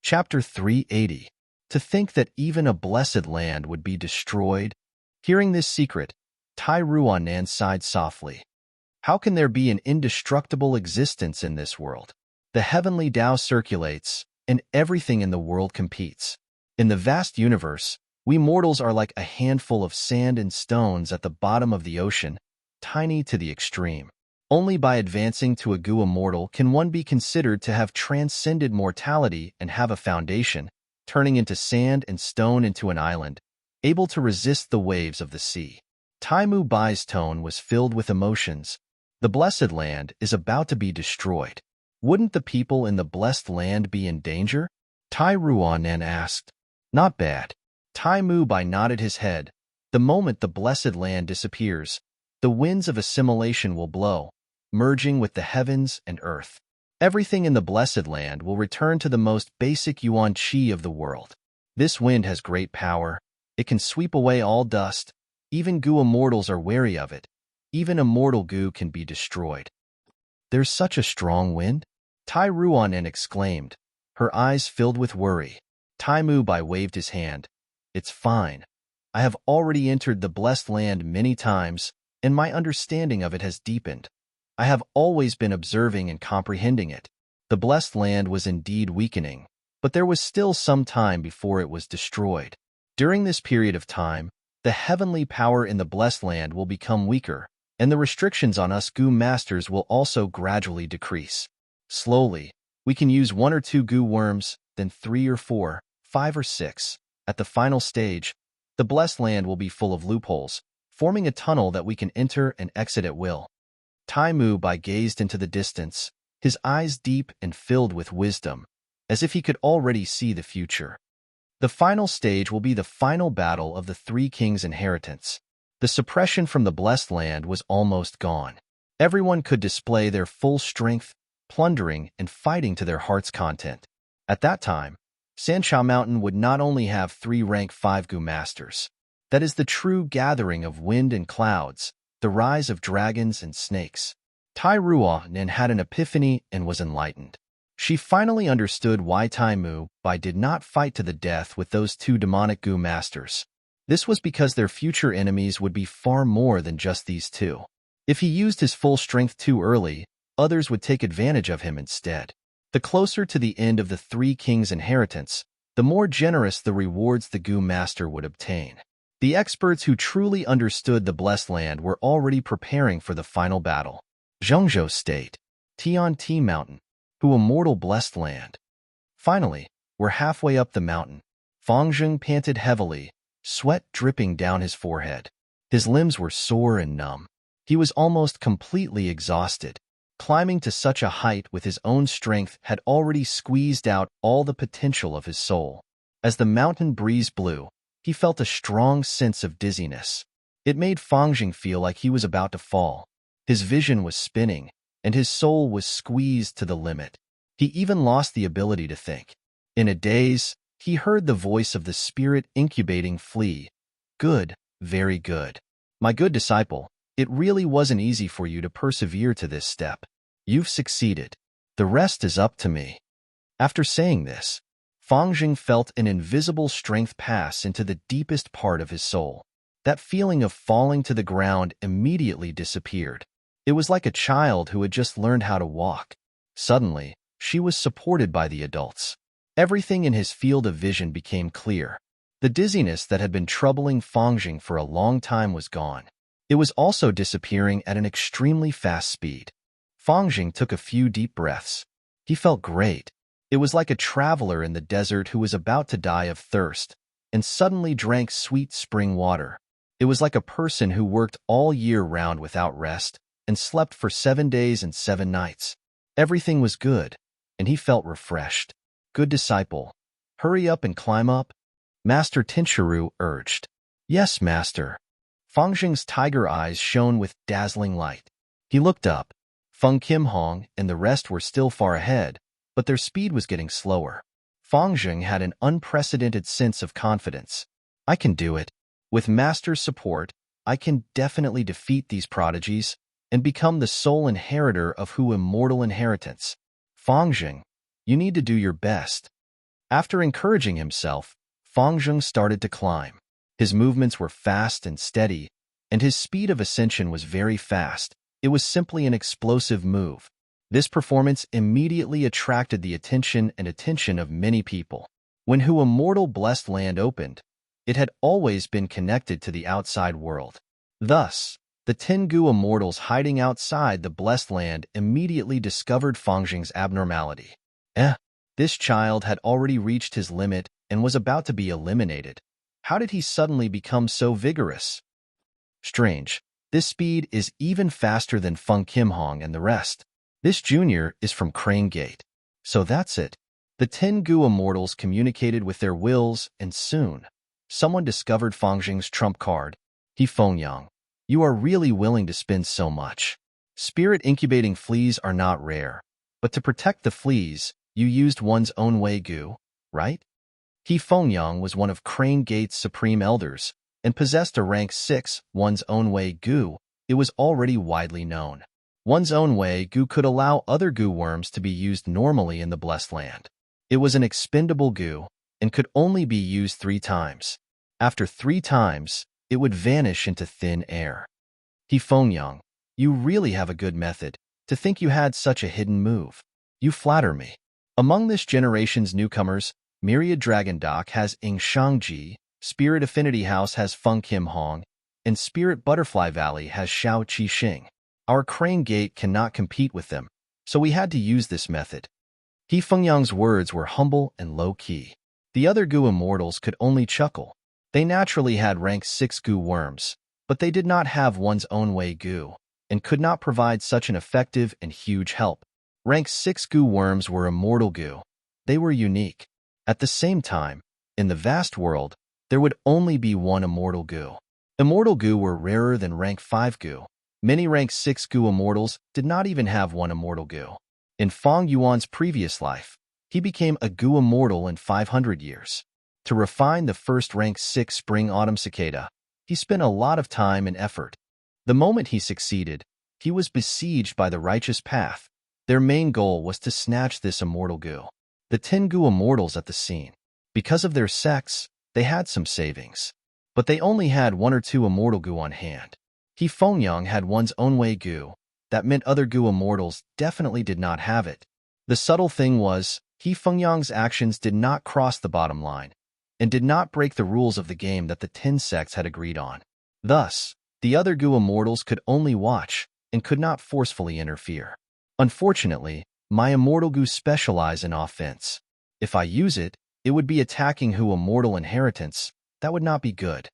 Chapter 380. To think that even a blessed land would be destroyed. Hearing this secret, Tai Ruanan sighed softly. How can there be an indestructible existence in this world? The heavenly Tao circulates, and everything in the world competes. In the vast universe, we mortals are like a handful of sand and stones at the bottom of the ocean, tiny to the extreme. Only by advancing to a Gu immortal can one be considered to have transcended mortality and have a foundation, turning into sand and stone into an island, able to resist the waves of the sea. Taimu Bai's tone was filled with emotions. The blessed land is about to be destroyed. Wouldn't the people in the blessed land be in danger? Tai Ruanan asked. Not bad. Taimu Bai nodded his head. The moment the blessed land disappears, the winds of assimilation will blow, merging with the heavens and earth. Everything in the blessed land will return to the most basic yuan qi of the world. This wind has great power. It can sweep away all dust. Even Gu immortals are wary of it. Even immortal Gu can be destroyed. There's such a strong wind? Tai Ruanan exclaimed, her eyes filled with worry. Taimu Bai waved his hand. It's fine. I have already entered the blessed land many times, and my understanding of it has deepened. I have always been observing and comprehending it. The blessed land was indeed weakening, but there was still some time before it was destroyed. During this period of time, the heavenly power in the blessed land will become weaker, and the restrictions on us Gu masters will also gradually decrease. Slowly, we can use 1 or 2 Gu worms, then 3 or 4, 5 or 6. At the final stage, the blessed land will be full of loopholes, forming a tunnel that we can enter and exit at will. Taimu Bai gazed into the distance, his eyes deep and filled with wisdom, as if he could already see the future. The final stage will be the final battle of the three kings' inheritance. The suppression from the blessed land was almost gone. Everyone could display their full strength, plundering and fighting to their heart's content. At that time, Sancha Mountain would not only have 3 rank 5 Gu masters. That is the true gathering of wind and clouds, the rise of dragons and snakes. Tai Ruanan had an epiphany and was enlightened. She finally understood why Taimu Bai did not fight to the death with those 2 demonic Gu masters. This was because their future enemies would be far more than just these 2. If he used his full strength too early, others would take advantage of him instead. The closer to the end of the three kings' inheritance, the more generous the rewards the Gu master would obtain. The experts who truly understood the blessed land were already preparing for the final battle. Zhengzhou State, Tianti Mountain, Hu immortal blessed land. Finally, we're halfway up the mountain. Fangzheng panted heavily, sweat dripping down his forehead. His limbs were sore and numb. He was almost completely exhausted. Climbing to such a height with his own strength had already squeezed out all the potential of his soul. As the mountain breeze blew, he felt a strong sense of dizziness. It made Fangzheng feel like he was about to fall. His vision was spinning, and his soul was squeezed to the limit. He even lost the ability to think. In a daze, he heard the voice of the spirit incubating Flea. Good, very good. My good disciple, it really wasn't easy for you to persevere to this step. You've succeeded. The rest is up to me. After saying this, Fangzheng felt an invisible strength pass into the deepest part of his soul. That feeling of falling to the ground immediately disappeared. It was like a child who had just learned how to walk. Suddenly, she was supported by the adults. Everything in his field of vision became clear. The dizziness that had been troubling Fangzheng for a long time was gone. It was also disappearing at an extremely fast speed. Fangzheng took a few deep breaths. He felt great. It was like a traveler in the desert who was about to die of thirst and suddenly drank sweet spring water. It was like a person who worked all year round without rest and slept for 7 days and 7 nights. Everything was good, and he felt refreshed. Good disciple, hurry up and climb up, Master Tinsharu urged. Yes, master. Fangjing's tiger eyes shone with dazzling light. He looked up. Feng Kim Hong and the rest were still far ahead, but their speed was getting slower. Fangjing had an unprecedented sense of confidence. I can do it. With master's support, I can definitely defeat these prodigies and become the sole inheritor of Hu immortal inheritance. Fangjing, you need to do your best. After encouraging himself, Fangjing started to climb. His movements were fast and steady, and his speed of ascension was very fast. It was simply an explosive move. This performance immediately attracted the attention of many people. When Hu immortal blessed land opened, it had always been connected to the outside world. Thus, the Tengu immortals hiding outside the blessed land immediately discovered Fangjing's abnormality. This child had already reached his limit and was about to be eliminated. How did he suddenly become so vigorous? Strange. This speed is even faster than Feng Kim Hong and the rest. This junior is from Crane Gate. So that's it. The Tengu immortals communicated with their wills, and soon, someone discovered Fangjing's trump card. He Fengyang, you are really willing to spend so much. Spirit incubating fleas are not rare, but to protect the fleas, you used one's own Wei Gu, right? He Fengyang was one of Crane Gate's supreme elders and possessed a rank 6 one's own Wei Gu. It was already widely known. One's own Wei Gu could allow other Gu worms to be used normally in the Blessed Land. It was an expendable Gu and could only be used 3 times. After 3 times, it would vanish into thin air. He Fengyang, you really have a good method. To think you had such a hidden move. You flatter me. Among this generation's newcomers, Myriad Dragon Dock has Ing Shangji, Spirit Affinity House has Feng Kim Hong, and Spirit Butterfly Valley has Xiao Qi Xing. Our Crane Gate cannot compete with them, so we had to use this method. He Fengyang's words were humble and low-key. The other Gu immortals could only chuckle. They naturally had rank 6 Gu worms, but they did not have one's own Wei Gu, and could not provide such an effective and huge help. Rank 6 Gu worms were immortal Gu. They were unique. At the same time, in the vast world, there would only be one immortal Gu. Immortal Gu were rarer than rank 5 Gu. Many rank 6 Gu immortals did not even have one immortal Gu. In Feng Yuan's previous life, he became a Gu immortal in 500 years. To refine the first rank 6 spring-autumn cicada, he spent a lot of time and effort. The moment he succeeded, he was besieged by the righteous path. Their main goal was to snatch this immortal Gu. The Tengu immortals at the scene. Because of their sex, they had some savings. But they only had 1 or 2 immortal Gu on hand. He Fengyang had one's own Wei Gu. That meant other Gu immortals definitely did not have it. The subtle thing was, He Fengyang's actions did not cross the bottom line, and did not break the rules of the game that the 10 sects had agreed on. Thus, the other Gu immortals could only watch, and could not forcefully interfere. Unfortunately, my immortal Gu specialize in offense. If I use it, it would be attacking Hu immortal inheritance. That would not be good.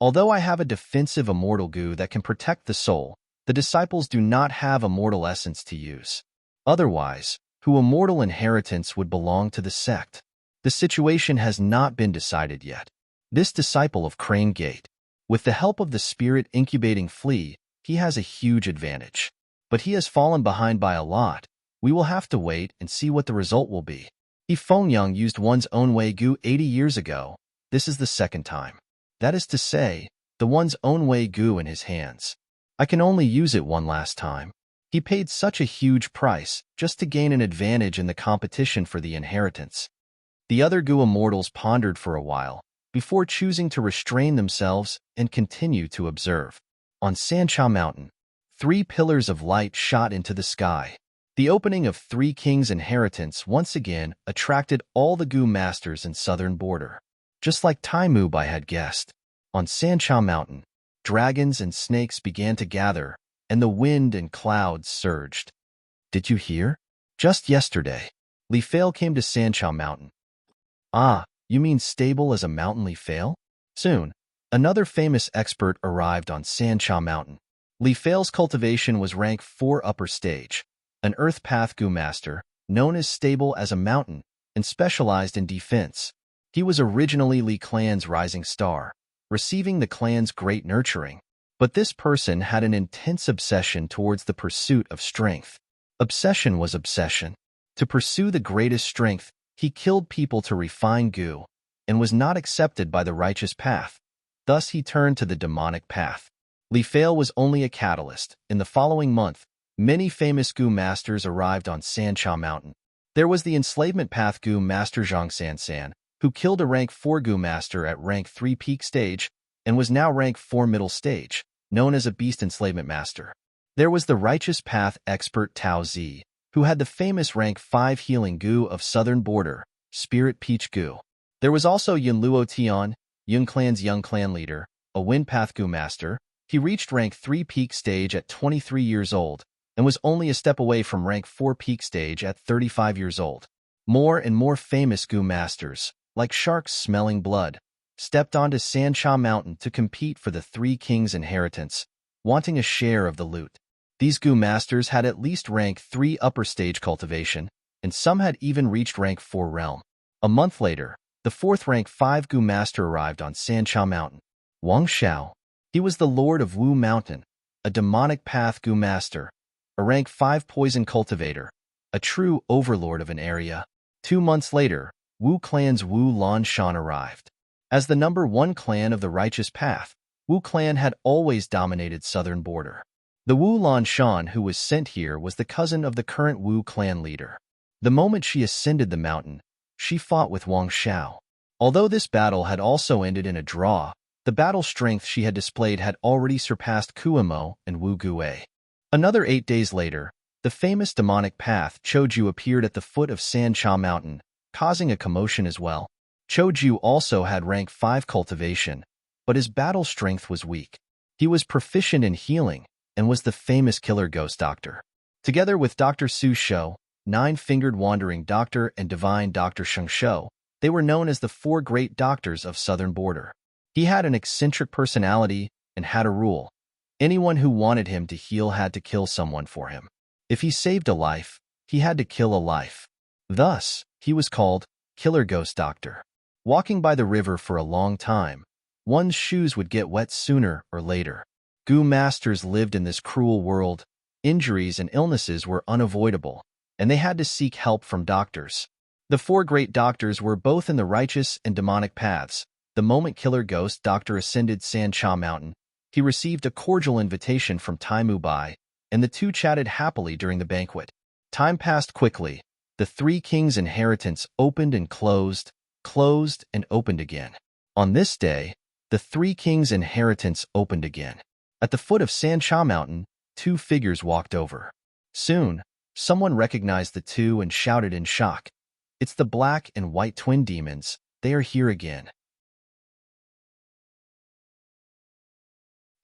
Although I have a defensive immortal Gu that can protect the soul, the disciples do not have immortal essence to use. Otherwise, Hu immortal inheritance would belong to the sect. The situation has not been decided yet. This disciple of Crane Gate, with the help of the spirit incubating flea, he has a huge advantage. But he has fallen behind by a lot. We will have to wait and see what the result will be. If Fengyang used one's own Wei Gu 80 years ago, this is the second time. That is to say, the one's own Wei Gu in his hands. I can only use it one last time. He paid such a huge price just to gain an advantage in the competition for the inheritance. The other Gu immortals pondered for a while, before choosing to restrain themselves and continue to observe. On Sancha Mountain, 3 pillars of light shot into the sky. The opening of 3 Kings' inheritance once again attracted all the Gu masters in southern border. Just like Taimubai had guessed, on Sancha Mountain, dragons and snakes began to gather, and the wind and clouds surged. Did you hear? Just yesterday, Li Fail came to Sanchao Mountain. Ah, you mean stable as a mountain Li Fail? Soon, another famous expert arrived on Sanchao Mountain. Li Fail's cultivation was rank 4 upper stage, an earth path Gu master, known as stable as a mountain, and specialized in defense. He was originally Li clan's rising star, receiving the clan's great nurturing. But this person had an intense obsession towards the pursuit of strength. Obsession was obsession. To pursue the greatest strength, he killed people to refine Gu, and was not accepted by the righteous path. Thus he turned to the demonic path. Li Fail was only a catalyst. In the following month, many famous Gu masters arrived on Sanchao Mountain. There was the enslavement path Gu master Zhang Sansan, who killed a rank 4 Gu master at rank 3 peak stage, and was now rank 4 middle stage, known as a beast enslavement master. There was the righteous path expert Tao Zi, who had the famous rank 5 healing Gu of southern border, Spirit Peach Gu. There was also Yunluo Tian, Yun Clan's young clan leader, a wind path Gu master. He reached rank 3 peak stage at 23 years old, and was only a step away from rank 4 peak stage at 35 years old. More and more famous Gu masters, like sharks smelling blood, stepped onto Sanchao Mountain to compete for the Three Kings' inheritance, wanting a share of the loot. These Gu masters had at least rank 3 upper stage cultivation, and some had even reached rank 4 realm. A month later, the 4th rank 5 Gu master arrived on Sanchao Mountain. Wang Xiao. He was the lord of Wu Mountain, a demonic path Gu master, a rank 5 poison cultivator, a true overlord of an area. 2 months later, Wu clan's Wu Lan Shan arrived. As the number 1 clan of the righteous path, Wu clan had always dominated southern border. The Wu Lan Shan who was sent here was the cousin of the current Wu clan leader. The moment she ascended the mountain, she fought with Wang Xiao. Although this battle had also ended in a draw, the battle strength she had displayed had already surpassed Kuimo and Wu Gue. Another 8 days later, the famous demonic path Choju appeared at the foot of Sanchao Mountain, causing a commotion as well. Choju also had rank 5 cultivation, but his battle strength was weak. He was proficient in healing, and was the famous killer ghost doctor. Together with Dr. Su Shou, Nine-Fingered Wandering Doctor, and Divine Dr. Sheng Shou, they were known as the 4 great doctors of southern border. He had an eccentric personality and had a rule. Anyone who wanted him to heal had to kill someone for him. If he saved a life, he had to kill a life. Thus, he was called Killer Ghost Doctor. Walking by the river for a long time, one's shoes would get wet sooner or later. Gu masters lived in this cruel world. Injuries and illnesses were unavoidable, and they had to seek help from doctors. The 4 great doctors were both in the righteous and demonic paths. The moment Killer Ghost Doctor ascended Sanchao Mountain, he received a cordial invitation from Tai Mu Bai, and the two chatted happily during the banquet. Time passed quickly. The Three Kings' inheritance opened and closed and opened again. On this day, the Three Kings' inheritance opened again. At the foot of Sanchao Mountain, 2 figures walked over. Soon, someone recognized the two and shouted in shock, "It's the black and white twin demons. They are here again."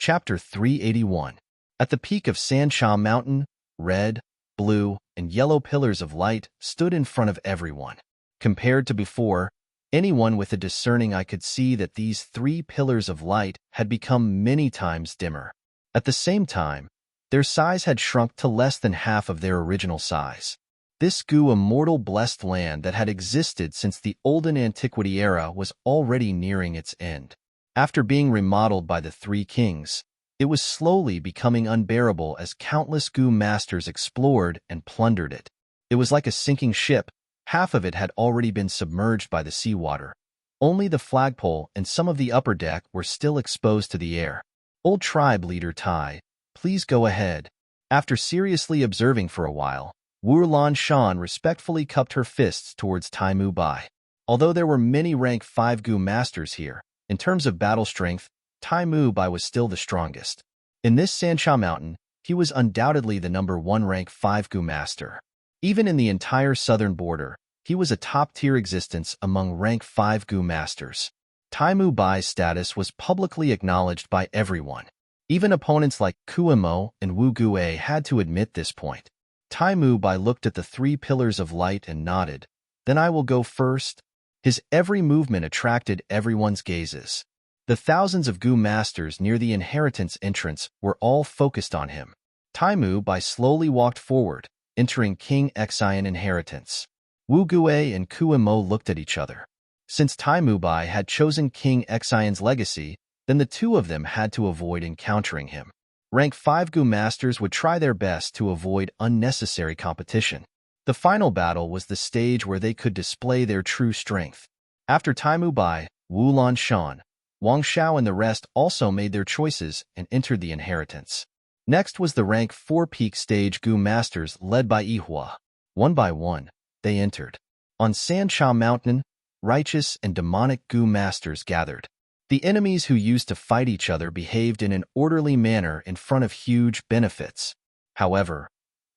Chapter 381. At the peak of Sanchao Mountain, red, blue, and yellow pillars of light stood in front of everyone. Compared to before, anyone with a discerning eye could see that these 3 pillars of light had become many times dimmer. At the same time, their size had shrunk to less than half of their original size. This Gu immortal blessed land that had existed since the olden antiquity era was already nearing its end. After being remodeled by the Three Kings, it was slowly becoming unbearable as countless Gu masters explored and plundered it. It was like a sinking ship. Half of it had already been submerged by the seawater. Only the flagpole and some of the upper deck were still exposed to the air. Old tribe leader Tai, please go ahead. After seriously observing for a while, Wu Lan Shan respectfully cupped her fists towards Tai Mu Bai. Although there were many rank 5 Gu masters here, in terms of battle strength, Tai Mu Bai was still the strongest. In this Sanchao Mountain, he was undoubtedly the number 1 rank 5 Gu master. Even in the entire southern border, he was a top-tier existence among rank 5 Gu masters. Tai Mu Bai's status was publicly acknowledged by everyone. Even opponents like Kuimo and Wu Gue had to admit this point. Tai Mu Bai looked at the three pillars of light and nodded. Then I will go first. His every movement attracted everyone's gazes. The thousands of Gu masters near the inheritance entrance were all focused on him. Tai Mu Bai slowly walked forward, entering King Xian inheritance. Wu Gue and Kuo Mo looked at each other. Since Tai Mu Bai had chosen King Xian's legacy, then the two of them had to avoid encountering him. Rank 5 Gu masters would try their best to avoid unnecessary competition. The final battle was the stage where they could display their true strength. After Tai Mu Bai, Wu Lan Shan, Wang Xiao and the rest also made their choices and entered the inheritance. Next was the rank 4 peak stage Gu masters led by Yihua. One by one, they entered. On Sancha Mountain, righteous and demonic Gu masters gathered. The enemies who used to fight each other behaved in an orderly manner in front of huge benefits. However,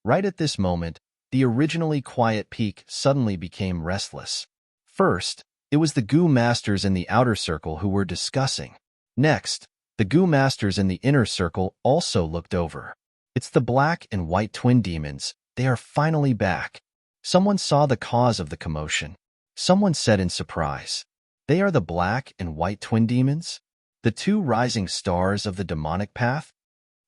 right at this moment, the originally quiet peak suddenly became restless. First, it was the Gu masters in the outer circle who were discussing. Next, the Gu masters in the inner circle also looked over. It's the black and white twin demons. They are finally back. Someone saw the cause of the commotion. Someone said in surprise, "They are the black and white twin demons? The two rising stars of the demonic path?"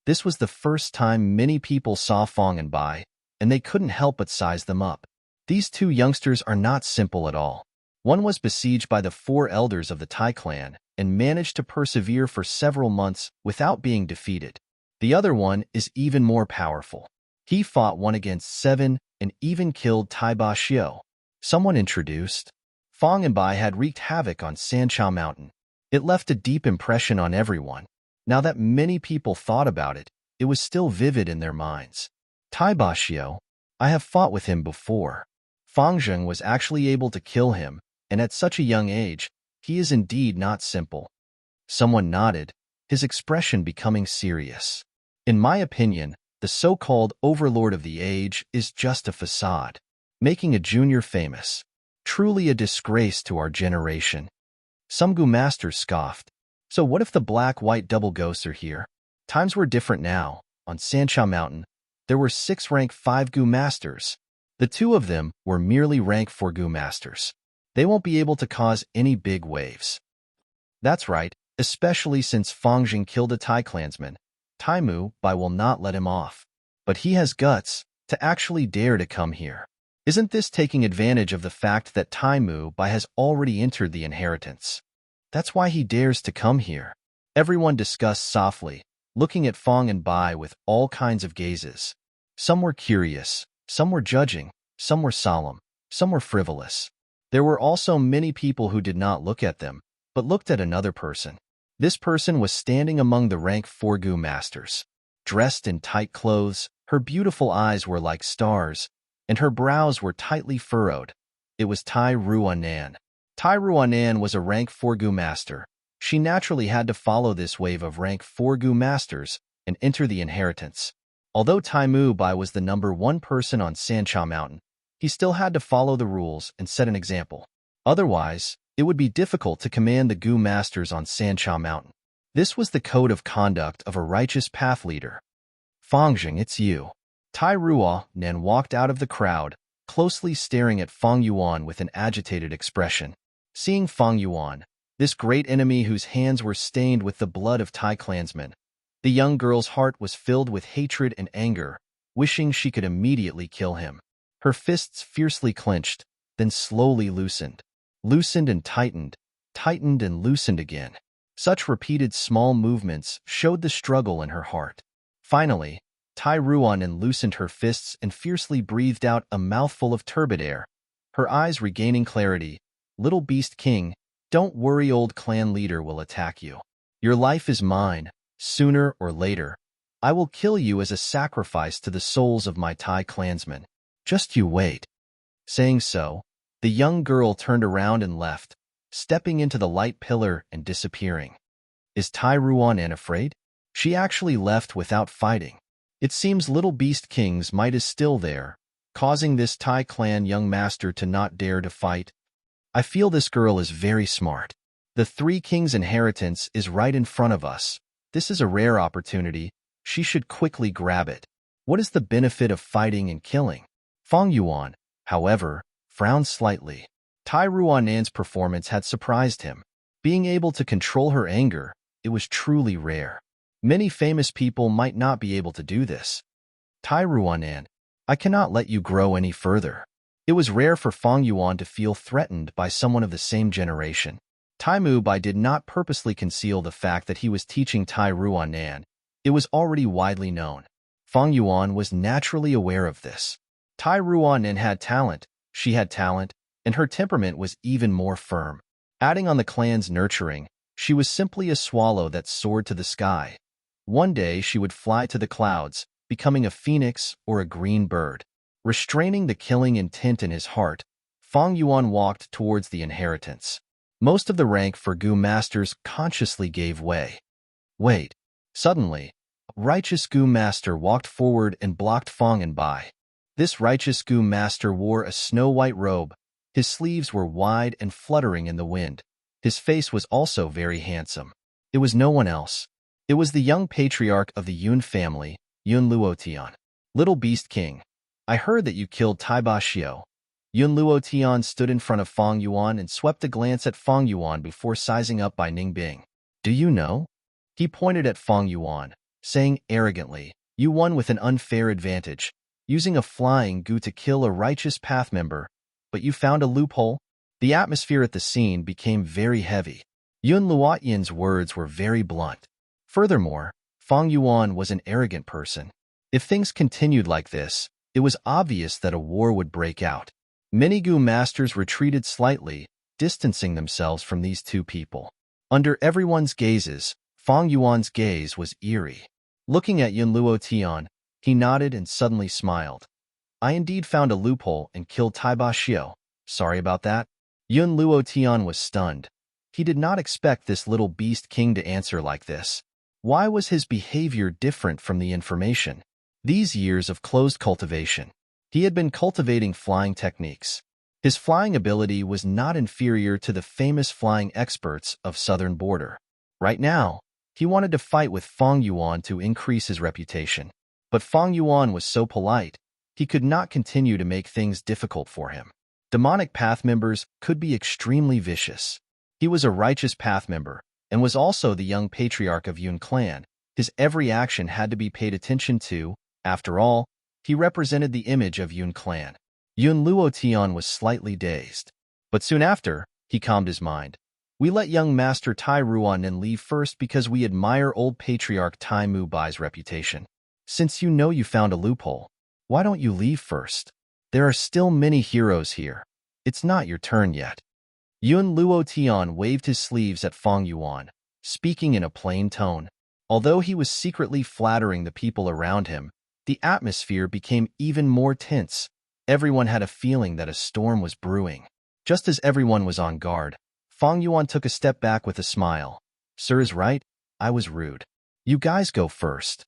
This was the first time many people saw Fong and Bai, and they couldn't help but size them up. These two youngsters are not simple at all. One was besieged by the 4 elders of the Tai clan and managed to persevere for several months without being defeated. The other one is even more powerful. He fought 1 against 7 and even killed Tai Ba Xiu. Someone introduced. Fong and Bai had wreaked havoc on Sancha Mountain. It left a deep impression on everyone. Now that many people thought about it, it was still vivid in their minds. Tai Ba Xiu, I have fought with him before. Fang Zheng was actually able to kill him, and at such a young age, he is indeed not simple. Someone nodded, his expression becoming serious. In my opinion, the so-called overlord of the age is just a facade, making a junior famous. Truly a disgrace to our generation. Some Gu masters scoffed. So what if the black-white double ghosts are here? Times were different now. On Sancha Mountain, there were 6 rank 5 Gu masters. The 2 of them were merely rank 4 Gu masters. They won't be able to cause any big waves. That's right, especially since Fang Jing killed a Tai clansman. Tai Mu Bai will not let him off. But he has guts to actually dare to come here. Isn't this taking advantage of the fact that Tai Mu Bai has already entered the inheritance? That's why he dares to come here. Everyone discussed softly, looking at Fong and Bai with all kinds of gazes. Some were curious, some were judging, some were solemn, some were frivolous. There were also many people who did not look at them, but looked at another person. This person was standing among the rank 4 Gu masters. Dressed in tight clothes, her beautiful eyes were like stars, and her brows were tightly furrowed. It was Tai Ruanan. Tai Ruanan was a rank 4 Gu master. She naturally had to follow this wave of rank 4 Gu masters and enter the inheritance. Although Tai Mu Bai was the number 1 person on Sancha Mountain, he still had to follow the rules and set an example. Otherwise, it would be difficult to command the Gu masters on Sancha Mountain. This was the code of conduct of a righteous path leader. Fang Jing, it's you. Tai Ruanan walked out of the crowd, closely staring at Fang Yuan with an agitated expression. Seeing Fang Yuan, this great enemy whose hands were stained with the blood of Tai clansmen, the young girl's heart was filled with hatred and anger, wishing she could immediately kill him. Her fists fiercely clenched, then slowly loosened. Loosened and tightened, tightened and loosened again. Such repeated small movements showed the struggle in her heart. Finally, Tai Ruanan loosened her fists and fiercely breathed out a mouthful of turbid air. Her eyes regaining clarity. Little Beast King, don't worry, old clan leader will attack you. Your life is mine. Sooner or later, I will kill you as a sacrifice to the souls of my Tai clansmen. Just you wait. Saying so, the young girl turned around and left, stepping into the light pillar and disappearing. Is Tai Ruanan afraid? She actually left without fighting. It seems Little Beast King's might is still there, causing this Tai clan young master to not dare to fight. I feel this girl is very smart. The 3 kings' inheritance is right in front of us. This is a rare opportunity. She should quickly grab it. What is the benefit of fighting and killing? Feng Yuan, however, frowned slightly. Tai Ruanan's performance had surprised him. Being able to control her anger, it was truly rare. Many famous people might not be able to do this. Tai Ruanan, I cannot let you grow any further. It was rare for Feng Yuan to feel threatened by someone of the same generation. Tai Mubai did not purposely conceal the fact that he was teaching Tai Ruanan. It was already widely known. Feng Yuan was naturally aware of this. Tai Ruanan had talent, she had talent, and her temperament was even more firm. Adding on the clan's nurturing, she was simply a swallow that soared to the sky. One day she would fly to the clouds, becoming a phoenix or a green bird. Restraining the killing intent in his heart, Feng Yuan walked towards the inheritance. Most of the rank for Gu masters consciously gave way. Wait. Suddenly, a righteous Gu master walked forward and blocked Feng Yuan by. This righteous Gu master wore a snow-white robe. His sleeves were wide and fluttering in the wind. His face was also very handsome. It was no one else. It was the young patriarch of the Yun family, Yun Luotian. Little Beast King, I heard that you killed Taiba Xiao. Yun Luotian stood in front of Feng Yuan and swept a glance at Feng Yuan before sizing up by Ningbing. Do you know? He pointed at Feng Yuan, saying arrogantly, you won with an unfair advantage, using a flying Gu to kill a righteous path member, but you found a loophole? The atmosphere at the scene became very heavy. Yun Luotian's words were very blunt. Furthermore, Feng Yuan was an arrogant person. If things continued like this, it was obvious that a war would break out. Many Gu masters retreated slightly, distancing themselves from these two people. Under everyone's gazes, Feng Yuan's gaze was eerie. Looking at Yun Luotian, he nodded and suddenly smiled. I indeed found a loophole and killed Taiba Xiao. Sorry about that. Yun Luotian was stunned. He did not expect this little beast king to answer like this. Why was his behavior different from the information? These years of closed cultivation. He had been cultivating flying techniques. His flying ability was not inferior to the famous flying experts of southern border. Right now, he wanted to fight with Feng Yuan to increase his reputation. But Feng Yuan was so polite, he could not continue to make things difficult for him. Demonic path members could be extremely vicious. He was a righteous path member, and was also the young patriarch of Yun clan. His every action had to be paid attention to. After all, he represented the image of Yun clan. Yun Luotian was slightly dazed. But soon after, he calmed his mind. We let young Master Tai Ruanan leave first because we admire old patriarch Tai Mubai's reputation. Since you know you found a loophole, why don't you leave first? There are still many heroes here. It's not your turn yet. Yun Luotian waved his sleeves at Feng Yuan, speaking in a plain tone. Although he was secretly flattering the people around him, the atmosphere became even more tense. Everyone had a feeling that a storm was brewing. Just as everyone was on guard, Feng Yuan took a step back with a smile. Sir is right, I was rude. You guys go first.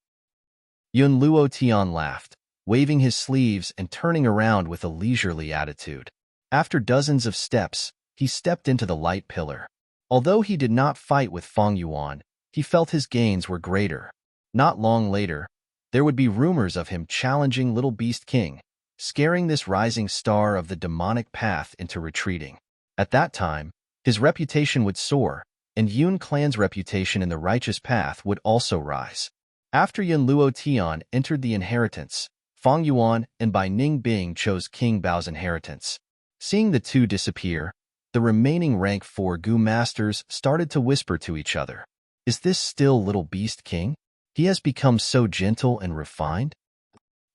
Yun Luotian laughed, waving his sleeves and turning around with a leisurely attitude. After dozens of steps, he stepped into the light pillar. Although he did not fight with Feng Yuan, he felt his gains were greater. Not long later, there would be rumors of him challenging Little Beast King, scaring this rising star of the demonic path into retreating. At that time, his reputation would soar, and Yun clan's reputation in the righteous path would also rise. After Yun Luotian entered the inheritance, Feng Yuan and Bai Ningbing chose King Bao's inheritance. Seeing the two disappear, the remaining rank 4 Gu masters started to whisper to each other. Is this still Little Beast King? He has become so gentle and refined?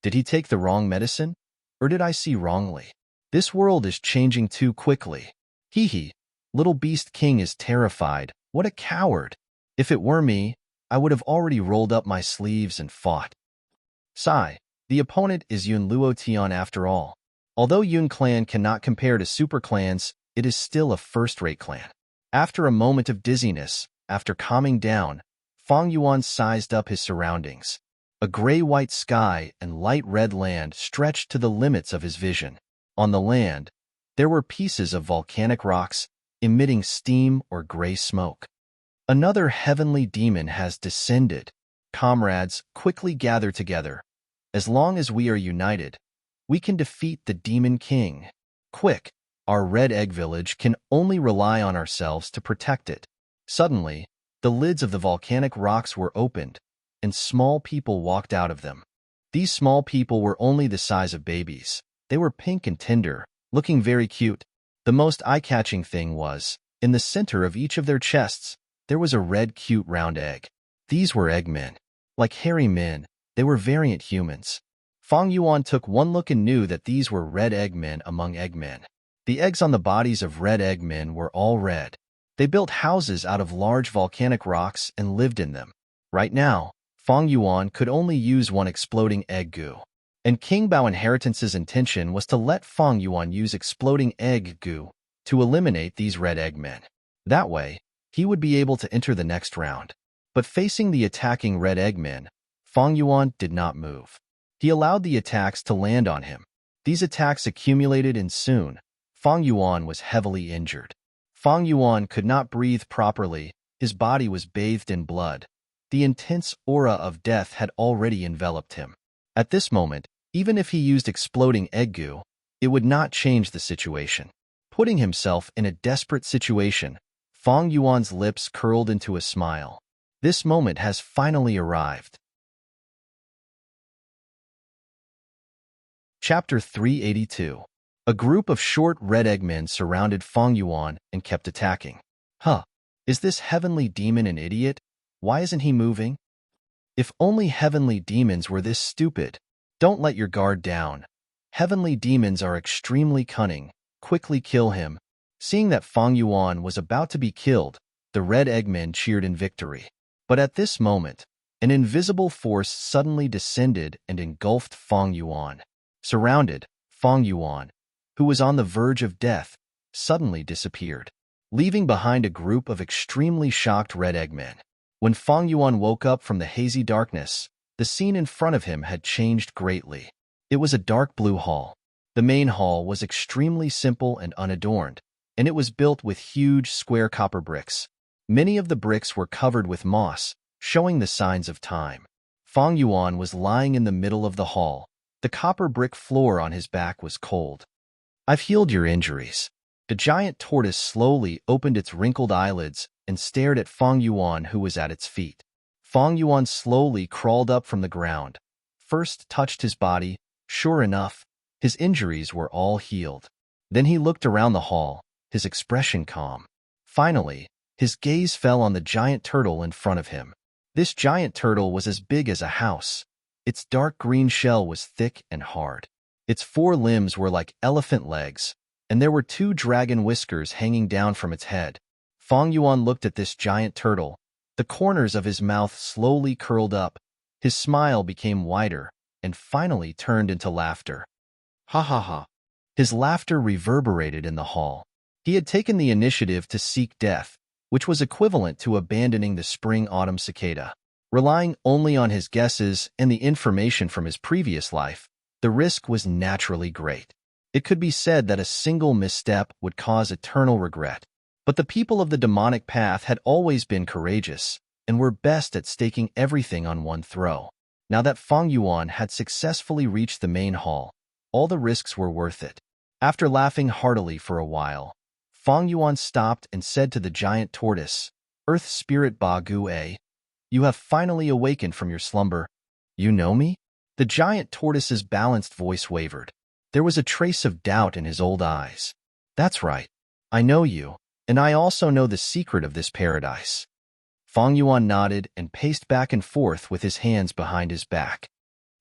Did he take the wrong medicine? Or did I see wrongly? This world is changing too quickly. Hee. Little Beast King is terrified. What a coward. If it were me, I would have already rolled up my sleeves and fought. Sigh. The opponent is Yun Luotian after all. Although Yun clan cannot compare to super clans, it is still a first-rate clan. After a moment of dizziness, after calming down, Feng Yuan sized up his surroundings. A gray-white sky and light red land stretched to the limits of his vision. On the land, there were pieces of volcanic rocks, emitting steam or gray smoke. Another heavenly demon has descended. Comrades, quickly gather together. As long as we are united, we can defeat the Demon King. Quick, our Red Egg Village can only rely on ourselves to protect it. Suddenly, the lids of the volcanic rocks were opened, and small people walked out of them. These small people were only the size of babies. They were pink and tender, looking very cute. The most eye-catching thing was, in the center of each of their chests, there was a red cute round egg. These were eggmen. Like hairy men, they were variant humans. Fang Yuan took one look and knew that these were red eggmen among eggmen. The eggs on the bodies of red eggmen were all red. They built houses out of large volcanic rocks and lived in them. Right now, Fang Yuan could only use one exploding egg goo. And King Bao Inheritance's intention was to let Fang Yuan use exploding egg goo to eliminate these red eggmen. That way, he would be able to enter the next round. But facing the attacking red eggmen, Fang Yuan did not move. He allowed the attacks to land on him. These attacks accumulated and soon, Fang Yuan was heavily injured. Fang Yuan could not breathe properly, his body was bathed in blood. The intense aura of death had already enveloped him. At this moment, even if he used exploding egg goo, it would not change the situation. Putting himself in a desperate situation, Fang Yuan's lips curled into a smile. This moment has finally arrived. Chapter 382. A group of short red eggmen surrounded Fang Yuan and kept attacking. Huh, is this heavenly demon an idiot? Why isn't he moving? If only heavenly demons were this stupid. Don't let your guard down. Heavenly demons are extremely cunning. Quickly kill him. Seeing that Fang Yuan was about to be killed, the red eggmen cheered in victory. But at this moment, an invisible force suddenly descended and engulfed Fang Yuan. Surrounded, Fang Yuan, who was on the verge of death, suddenly disappeared, leaving behind a group of extremely shocked red eggmen. When Fang Yuan woke up from the hazy darkness, the scene in front of him had changed greatly. It was a dark blue hall. The main hall was extremely simple and unadorned, and it was built with huge square copper bricks. Many of the bricks were covered with moss, showing the signs of time. Fang Yuan was lying in the middle of the hall. The copper brick floor on his back was cold. I've healed your injuries. The giant tortoise slowly opened its wrinkled eyelids and stared at Fang Yuan, who was at its feet. Fang Yuan slowly crawled up from the ground. First touched his body. Sure enough, his injuries were all healed. Then he looked around the hall, his expression calm. Finally, his gaze fell on the giant turtle in front of him. This giant turtle was as big as a house. Its dark green shell was thick and hard. Its 4 limbs were like elephant legs, and there were 2 dragon whiskers hanging down from its head. Fang Yuan looked at this giant turtle. The corners of his mouth slowly curled up. His smile became wider and finally turned into laughter. Ha ha ha. His laughter reverberated in the hall. He had taken the initiative to seek death, which was equivalent to abandoning the spring-autumn cicada. Relying only on his guesses and the information from his previous life, the risk was naturally great. It could be said that a single misstep would cause eternal regret. But the people of the demonic path had always been courageous and were best at staking everything on one throw. Now that Fang Yuan had successfully reached the main hall, all the risks were worth it. After laughing heartily for a while, Fang Yuan stopped and said to the giant tortoise, "Earth Spirit Ba Gu, you have finally awakened from your slumber. You know me?" The giant tortoise's balanced voice wavered. There was a trace of doubt in his old eyes. "That's right. I know you, and I also know the secret of this paradise." Fang Yuan nodded and paced back and forth with his hands behind his back.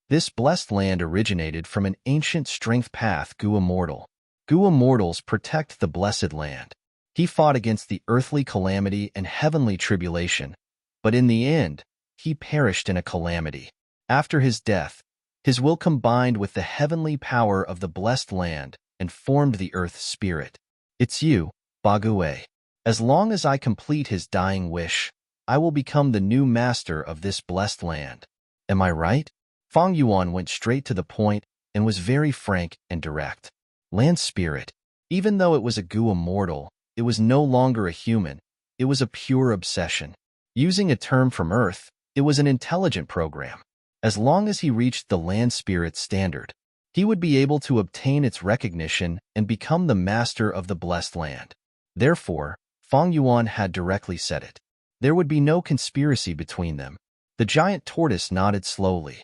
This blessed land originated from an ancient strength path Gu Immortal. Gu Immortals protect the blessed land. He fought against the earthly calamity and heavenly tribulation, but in the end, he perished in a calamity. After his death, his will combined with the heavenly power of the blessed land and formed the earth spirit. It's you, Bague. As long as I complete his dying wish, I will become the new master of this blessed land. Am I right? Fang Yuan went straight to the point and was very frank and direct. Land spirit. Even though it was a Gu Immortal, it was no longer a human. It was a pure obsession. Using a term from Earth, it was an intelligent program. As long as he reached the land spirit standard, he would be able to obtain its recognition and become the master of the blessed land. Therefore, Feng Yuan had directly said it. There would be no conspiracy between them. The giant tortoise nodded slowly.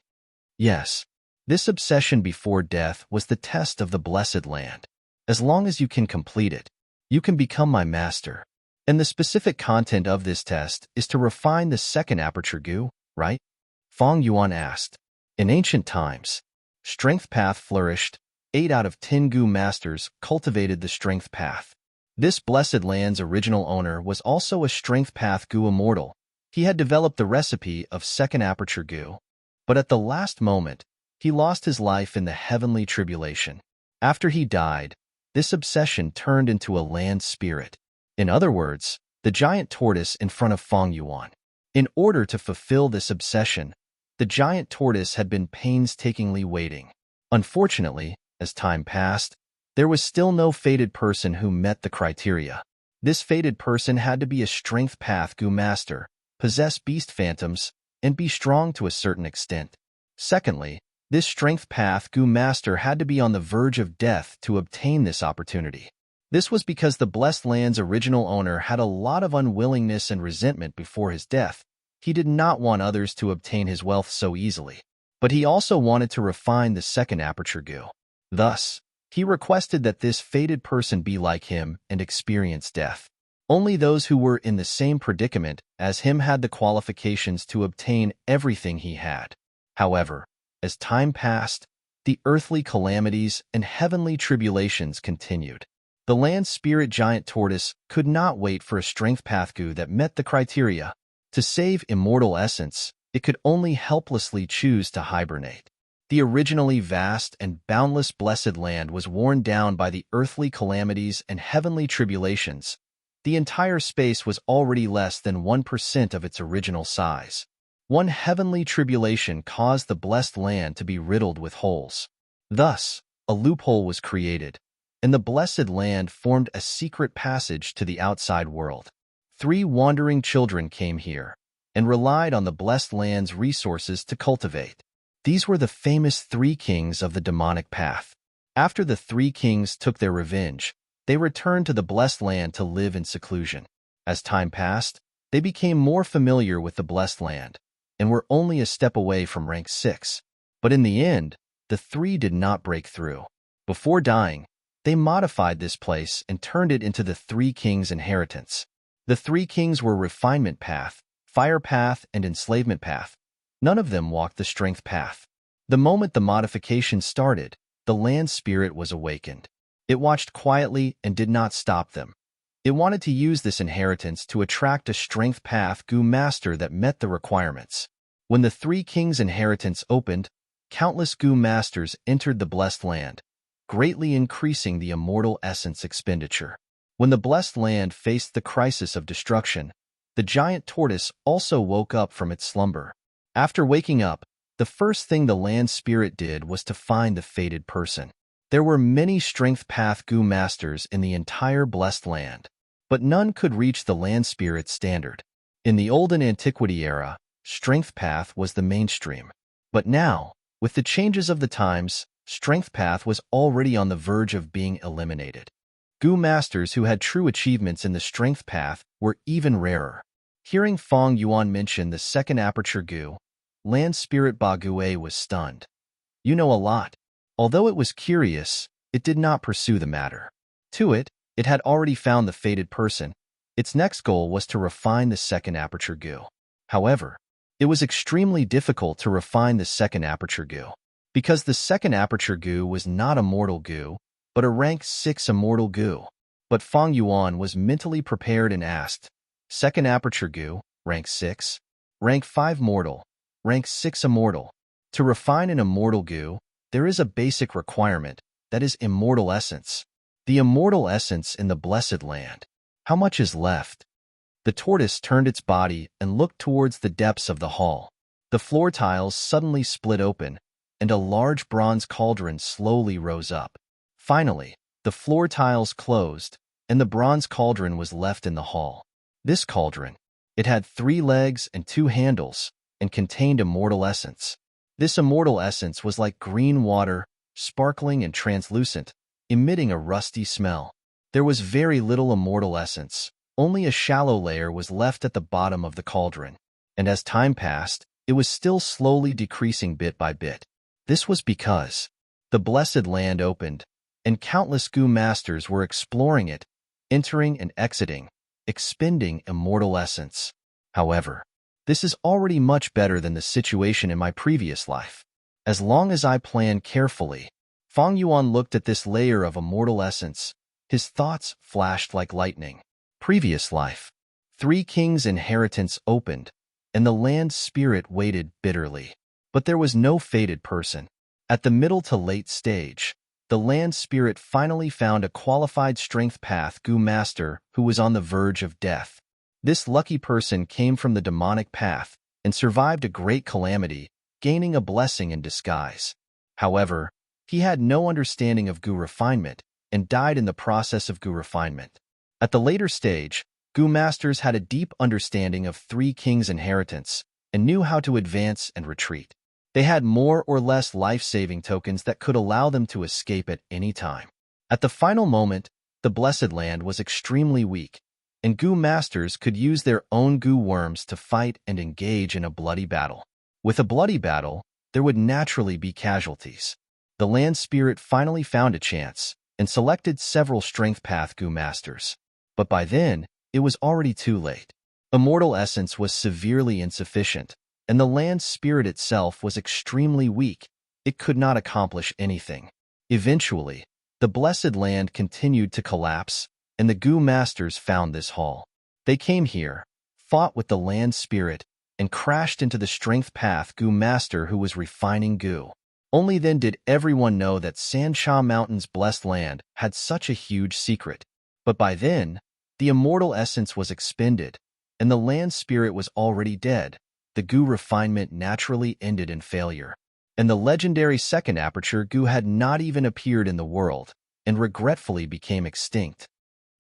Yes, this obsession before death was the test of the blessed land. As long as you can complete it, you can become my master. And the specific content of this test is to refine the second aperture gu, right? Feng Yuan asked. In ancient times, strength path flourished. 8 out of 10 gu masters cultivated the strength path. This blessed land's original owner was also a strength path gu immortal. He had developed the recipe of second aperture gu, but at the last moment, he lost his life in the heavenly tribulation. After he died, this obsession turned into a land spirit. In other words, the giant tortoise in front of Feng Yuan. In order to fulfill this obsession, the giant tortoise had been painstakingly waiting. Unfortunately, as time passed, there was still no fated person who met the criteria. This fated person had to be a strength path gu master, possess beast phantoms, and be strong to a certain extent. Secondly, this strength path gu master had to be on the verge of death to obtain this opportunity. This was because the blessed land's original owner had a lot of unwillingness and resentment before his death. He did not want others to obtain his wealth so easily, but he also wanted to refine the second aperture gu. Thus, he requested that this fated person be like him and experience death. Only those who were in the same predicament as him had the qualifications to obtain everything he had. However, as time passed, the earthly calamities and heavenly tribulations continued. The land spirit giant tortoise could not wait for a strength path gu that met the criteria. To save immortal essence, it could only helplessly choose to hibernate. The originally vast and boundless blessed land was worn down by the earthly calamities and heavenly tribulations. The entire space was already less than 1% of its original size. One heavenly tribulation caused the blessed land to be riddled with holes. Thus, a loophole was created, and the blessed land formed a secret passage to the outside world. 3 wandering children came here and relied on the blessed land's resources to cultivate. These were the famous 3 kings of the demonic path. After the 3 kings took their revenge, they returned to the blessed land to live in seclusion. As time passed, they became more familiar with the blessed land and were only a step away from rank 6. But in the end, the 3 did not break through. Before dying, they modified this place and turned it into the 3 kings' inheritance. The 3 kings were refinement path, fire path, and enslavement path. None of them walked the strength path. The moment the modification started, the land spirit was awakened. It watched quietly and did not stop them. It wanted to use this inheritance to attract a strength path gu master that met the requirements. When the 3 kings' inheritance opened, countless gu masters entered the blessed land, greatly increasing the immortal essence expenditure. When the blessed land faced the crisis of destruction, the giant tortoise also woke up from its slumber. After waking up, the first thing the land spirit did was to find the fated person. There were many strength path gu masters in the entire blessed land, but none could reach the land spirit's standard. In the olden antiquity era, strength path was the mainstream. But now, with the changes of the times, strength path was already on the verge of being eliminated. Gu masters who had true achievements in the strength path were even rarer. Hearing Feng Yuan mention the second aperture gu, land spirit Ba Gue was stunned. You know a lot. Although it was curious, it did not pursue the matter. To it had already found the fated person. Its next goal was to refine the second aperture gu. However, it was extremely difficult to refine the second aperture gu, because the second aperture gu was not a mortal gu, but a rank 6 immortal gu. But Feng Yuan was mentally prepared and asked, second aperture gu, rank 6, rank 5 mortal, rank 6 immortal. To refine an immortal gu, there is a basic requirement, that is immortal essence. The immortal essence in the blessed land. How much is left? The tortoise turned its body and looked towards the depths of the hall. The floor tiles suddenly split open, and a large bronze cauldron slowly rose up. Finally, the floor tiles closed, and the bronze cauldron was left in the hall. This cauldron, it had 3 legs and 2 handles, and contained immortal essence. This immortal essence was like green water, sparkling and translucent, emitting a rusty smell. There was very little immortal essence. Only a shallow layer was left at the bottom of the cauldron, and as time passed, it was still slowly decreasing bit by bit. This was because the blessed land opened, and countless goo masters were exploring it, entering and exiting, expending immortal essence. However, this is already much better than the situation in my previous life. As long as I plan carefully, Fang Yuan looked at this layer of immortal essence. His thoughts flashed like lightning. Previous life. 3 kings' inheritance opened, and the land spirit waited bitterly. But there was no fated person. At the middle to late stage, the land spirit finally found a qualified strength path goo master who was on the verge of death. This lucky person came from the demonic path and survived a great calamity, gaining a blessing in disguise. However, he had no understanding of goo refinement and died in the process of goo refinement. At the later stage, goo masters had a deep understanding of 3 kings' inheritance and knew how to advance and retreat. They had more or less life-saving tokens that could allow them to escape at any time. At the final moment, the blessed land was extremely weak, and goo masters could use their own goo worms to fight and engage in a bloody battle. With a bloody battle, there would naturally be casualties. The land spirit finally found a chance and selected several strength path goo masters. But by then, it was already too late. Immortal essence was severely insufficient, and the land spirit itself was extremely weak. It could not accomplish anything. Eventually, the blessed land continued to collapse, and the goo masters found this hall. They came here, fought with the land spirit, and crashed into the strength path goo master who was refining goo. Only then did everyone know that Sancha Mountain's blessed land had such a huge secret. But by then, the immortal essence was expended, and the land spirit was already dead. The goo refinement naturally ended in failure. And the legendary second aperture goo had not even appeared in the world, and regretfully became extinct.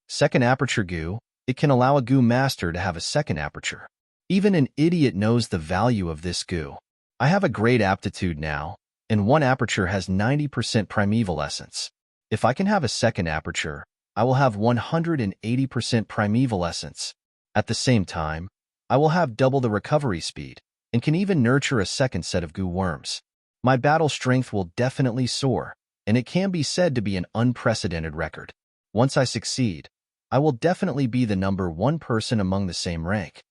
Second aperture goo, it can allow a goo master to have a second aperture. Even an idiot knows the value of this goo. I have a great aptitude now, and one aperture has 90% primeval essence. If I can have a second aperture, I will have 180% primeval essence. At the same time, I will have double the recovery speed, and can even nurture a second set of goo worms. My battle strength will definitely soar, and it can be said to be an unprecedented record. Once I succeed, I will definitely be the #1 person among the same rank.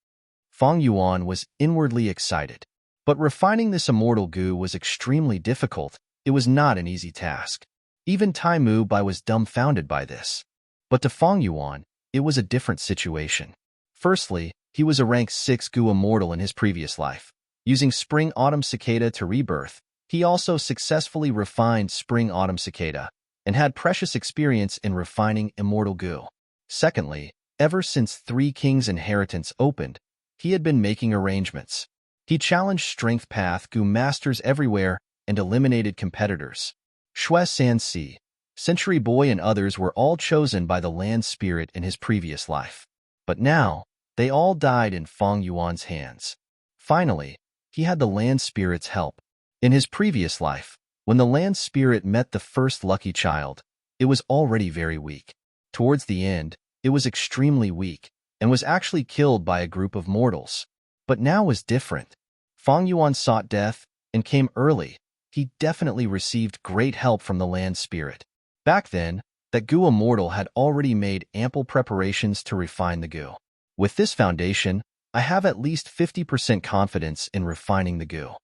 Fang Yuan was inwardly excited. But refining this immortal goo was extremely difficult. It was not an easy task. Even Tai Mu Bai was dumbfounded by this. But to Fang Yuan, it was a different situation. Firstly, he was a rank 6 goo immortal in his previous life. Using Spring-Autumn Cicada to rebirth, he also successfully refined Spring-Autumn Cicada and had precious experience in refining immortal goo. Secondly, ever since 3 Kings' inheritance opened, he had been making arrangements. He challenged strength path goo masters everywhere and eliminated competitors. Shui Sanxi, Century Boy and others were all chosen by the land spirit in his previous life. But now, they all died in Fang Yuan's hands. Finally, he had the land spirit's help. In his previous life, when the land spirit met the first lucky child, it was already very weak. Towards the end, it was extremely weak and was actually killed by a group of mortals. But now was different. Fang Yuan sought death and came early. He definitely received great help from the land spirit. Back then, that goo immortal had already made ample preparations to refine the goo. With this foundation, I have at least 50% confidence in refining the goo.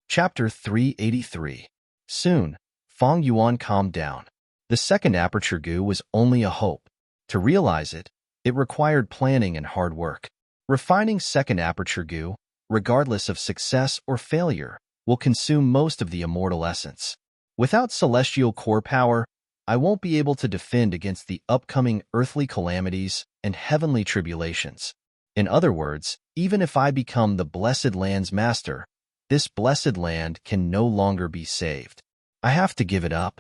Chapter 383. Soon, Fang Yuan calmed down. The second aperture goo was only a hope. To realize it, it required planning and hard work. Refining second aperture goo, regardless of success or failure, will consume most of the immortal essence. Without celestial core power, I won't be able to defend against the upcoming earthly calamities and heavenly tribulations. In other words, even if I become the blessed land's master, this blessed land can no longer be saved. I have to give it up.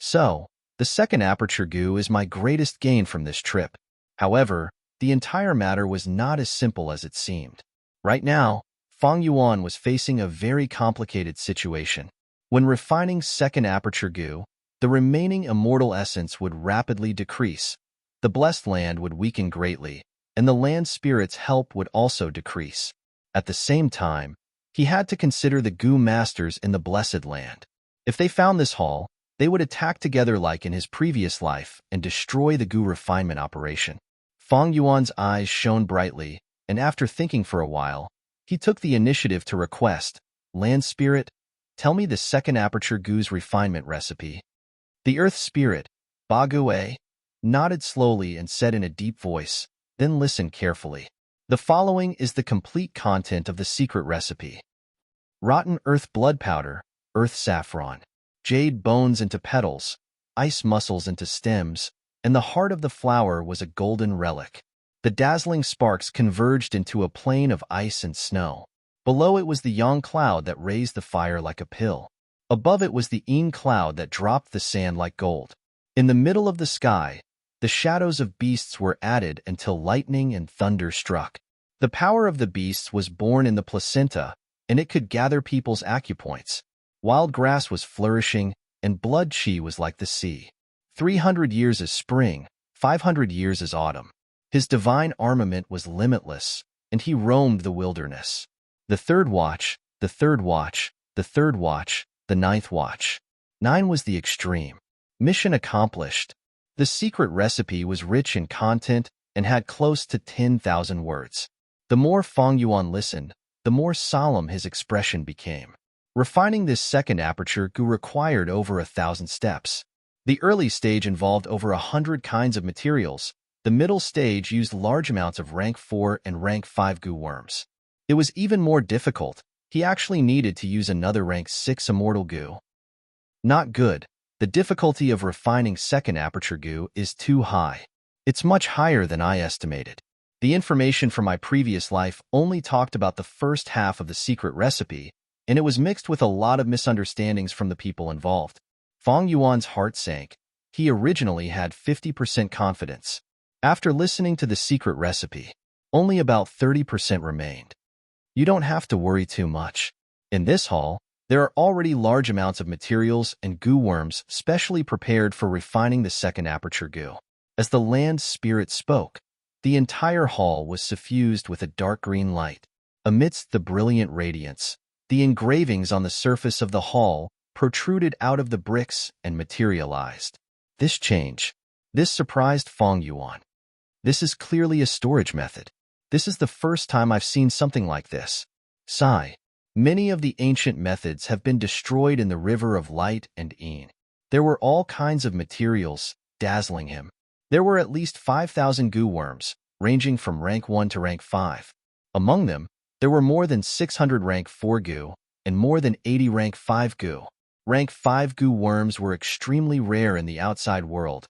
So, the second aperture goo is my greatest gain from this trip. However, the entire matter was not as simple as it seemed. Right now, Fang Yuan was facing a very complicated situation. When refining second aperture goo, the remaining immortal essence would rapidly decrease, the blessed land would weaken greatly, and the land spirit's help would also decrease. At the same time, he had to consider the goo masters in the blessed land. If they found this hall, they would attack together like in his previous life and destroy the goo refinement operation. Fang Yuan's eyes shone brightly, and after thinking for a while, he took the initiative to request, "Land Spirit, tell me the second aperture goo's refinement recipe." The Earth Spirit, Bague, nodded slowly and said in a deep voice, "Then listen carefully. The following is the complete content of the secret recipe. Rotten earth blood powder, earth saffron, jade bones into petals, ice muscles into stems, and the heart of the flower was a golden relic. The dazzling sparks converged into a plain of ice and snow. Below it was the yang cloud that raised the fire like a pill. Above it was the yin cloud that dropped the sand like gold. In the middle of the sky, the shadows of beasts were added until lightning and thunder struck. The power of the beasts was born in the placenta, and it could gather people's acupoints. Wild grass was flourishing, and blood chi was like the sea. 300 years is spring, 500 years is autumn. His divine armament was limitless, and he roamed the wilderness. The third watch, the third watch, the third watch, the ninth watch. 9 was the extreme. Mission accomplished. The secret recipe was rich in content and had close to 10,000 words. The more Fang Yuan listened, the more solemn his expression became. Refining this second aperture goo required over 1,000 steps. The early stage involved over 100 kinds of materials. The middle stage used large amounts of rank 4 and rank 5 goo worms. It was even more difficult. He actually needed to use another rank 6 immortal goo. Not good. The difficulty of refining second aperture goo is too high. It's much higher than I estimated. The information from my previous life only talked about the first half of the secret recipe, and it was mixed with a lot of misunderstandings from the people involved. Fang Yuan's heart sank. He originally had 50% confidence. After listening to the secret recipe, only about 30% remained. You don't have to worry too much. In this hall, there are already large amounts of materials and goo worms specially prepared for refining the second aperture goo. As the land spirit spoke, the entire hall was suffused with a dark green light. Amidst the brilliant radiance, the engravings on the surface of the hall protruded out of the bricks and materialized. This surprised Fang Yuan. This is clearly a storage method. This is the first time I've seen something like this. Sigh. Many of the ancient methods have been destroyed in the river of light and yin. There were all kinds of materials, dazzling him. There were at least 5,000 goo worms, ranging from rank 1 to rank 5. Among them, there were more than 600 rank 4 goo and more than 80 rank 5 goo. Rank 5 goo worms were extremely rare in the outside world,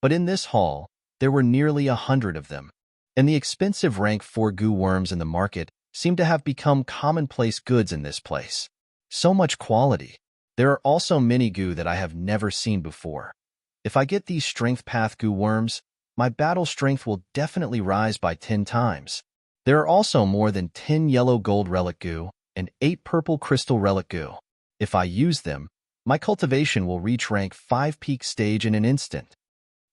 but in this hall, there were nearly 100 of them. And the expensive rank 4 goo worms in the market seem to have become commonplace goods in this place. So much quality. There are also many goo that I have never seen before. If I get these strength path goo worms, my battle strength will definitely rise by 10 times. There are also more than 10 yellow gold relic goo and 8 purple crystal relic goo. If I use them, my cultivation will reach rank 5 peak stage in an instant.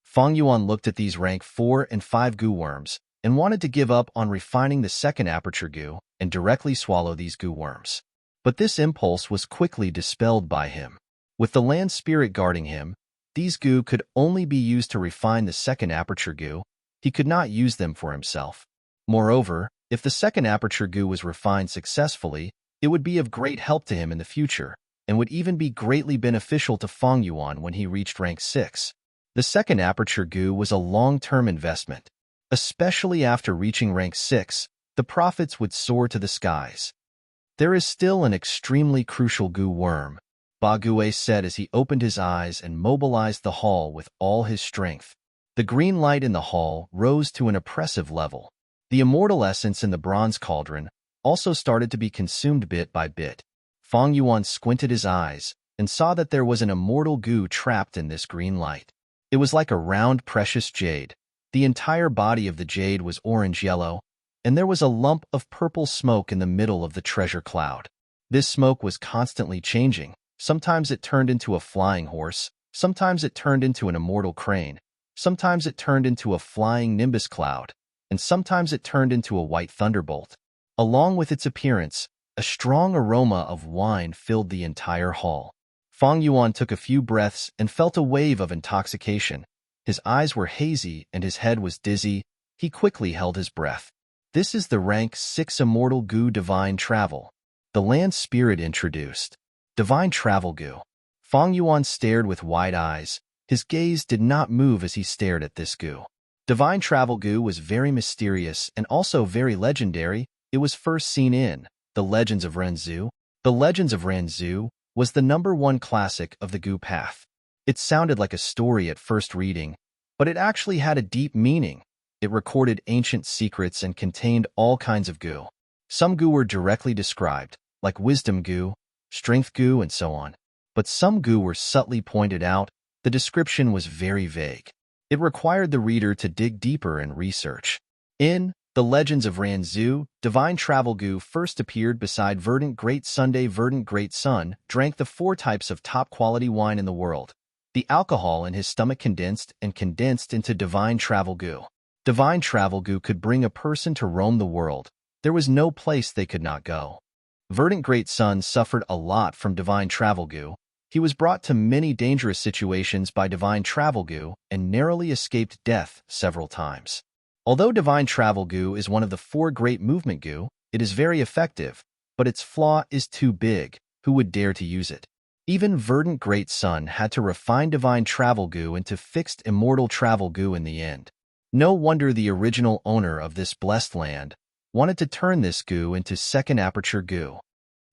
Fang Yuan looked at these rank 4 and 5 goo worms and wanted to give up on refining the second aperture goo and directly swallow these goo worms. But this impulse was quickly dispelled by him. With the land spirit guarding him, these goo could only be used to refine the second aperture goo. He could not use them for himself. Moreover, if the second aperture goo was refined successfully, it would be of great help to him in the future, and would even be greatly beneficial to Fang Yuan when he reached rank 6. The second aperture goo was a long-term investment. Especially after reaching rank 6, the profits would soar to the skies. There is still an extremely crucial goo worm, Bague said as he opened his eyes and mobilized the hall with all his strength. The green light in the hall rose to an oppressive level. The immortal essence in the bronze cauldron also started to be consumed bit by bit. Fang Yuan squinted his eyes and saw that there was an immortal goo trapped in this green light. It was like a round precious jade. The entire body of the jade was orange-yellow, and there was a lump of purple smoke in the middle of the treasure cloud. This smoke was constantly changing. Sometimes it turned into a flying horse, sometimes it turned into an immortal crane, sometimes it turned into a flying nimbus cloud, and sometimes it turned into a white thunderbolt. Along with its appearance, a strong aroma of wine filled the entire hall. Feng Yuan took a few breaths and felt a wave of intoxication. His eyes were hazy and his head was dizzy. He quickly held his breath. This is the rank 6 Immortal Goo Divine Travel. The land spirit introduced. Divine Travel Goo. Feng Yuan stared with wide eyes. His gaze did not move as he stared at this goo. Divine Travel Goo was very mysterious and also very legendary. It was first seen in The Legends of Renzu. The Legends of Renzu was the #1 classic of the goo path. It sounded like a story at first reading, but it actually had a deep meaning. It recorded ancient secrets and contained all kinds of goo. Some goo were directly described, like wisdom goo, strength goo, and so on. But some goo were subtly pointed out. The description was very vague. It required the reader to dig deeper and research. In The Legends of Renzu, Divine Travel Goo first appeared beside Verdant Great Sunday. Verdant Great Sun drank the 4 types of top-quality wine in the world. The alcohol in his stomach condensed into Divine Travel Goo. Divine Travel Goo could bring a person to roam the world. There was no place they could not go. Verdant Great Sun suffered a lot from Divine Travel Goo. He was brought to many dangerous situations by Divine Travel Goo and narrowly escaped death several times. Although Divine Travel Goo is one of the 4 great movement goo, it is very effective, but its flaw is too big. Who would dare to use it? Even Verdant Great Sun had to refine Divine Travel Goo into fixed Immortal Travel Goo in the end. No wonder the original owner of this blessed land wanted to turn this goo into second aperture goo.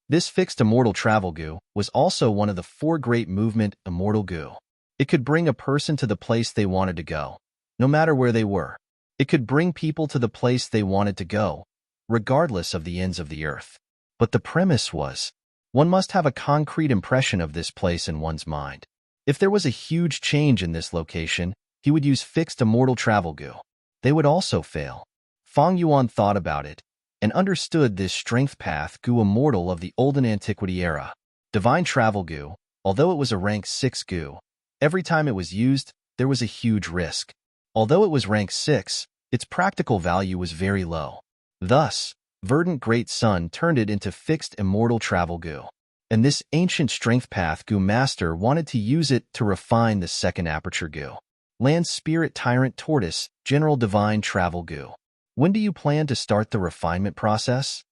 This fixed Immortal Travel Goo was also one of the 4 great movement Immortal Goo. It could bring a person to the place they wanted to go, no matter where they were. It could bring people to the place they wanted to go, regardless of the ends of the earth. But the premise was, one must have a concrete impression of this place in one's mind. If there was a huge change in this location, he would use fixed Immortal Travel Goo. They would also fail. Feng Yuan thought about it and understood this strength path goo immortal of the olden antiquity era. Divine Travel Goo, although it was a rank 6 goo, every time it was used, there was a huge risk. Although it was rank 6, its practical value was very low. Thus, Verdant Great Sun turned it into fixed Immortal Travel Goo. And this ancient strength path goo master wanted to use it to refine the second aperture goo. Land Spirit Tyrant Tortoise, General Divine Travel Goo. When do you plan to start the refinement process?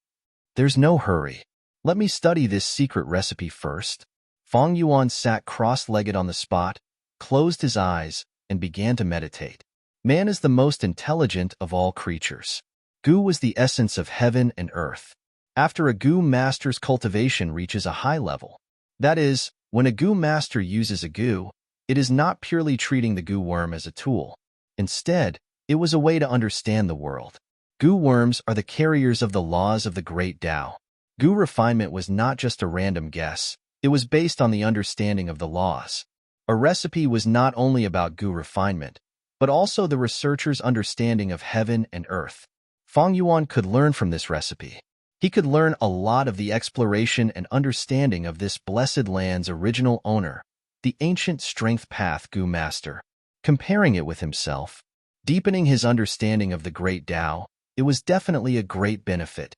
There's no hurry. Let me study this secret recipe first. Feng Yuan sat cross-legged on the spot, closed his eyes, and began to meditate. Man is the most intelligent of all creatures. Goo was the essence of heaven and earth. After a goo master's cultivation reaches a high level, that is, when a goo master uses a goo, it is not purely treating the goo worm as a tool. Instead, it was a way to understand the world. Goo worms are the carriers of the laws of the great Tao. Goo refinement was not just a random guess. It was based on the understanding of the laws. A recipe was not only about goo refinement, but also the researcher's understanding of heaven and earth. Feng Yuan could learn from this recipe. He could learn a lot of the exploration and understanding of this blessed land's original owner, the ancient strength path goo master. Comparing it with himself, deepening his understanding of the great Tao, it was definitely a great benefit.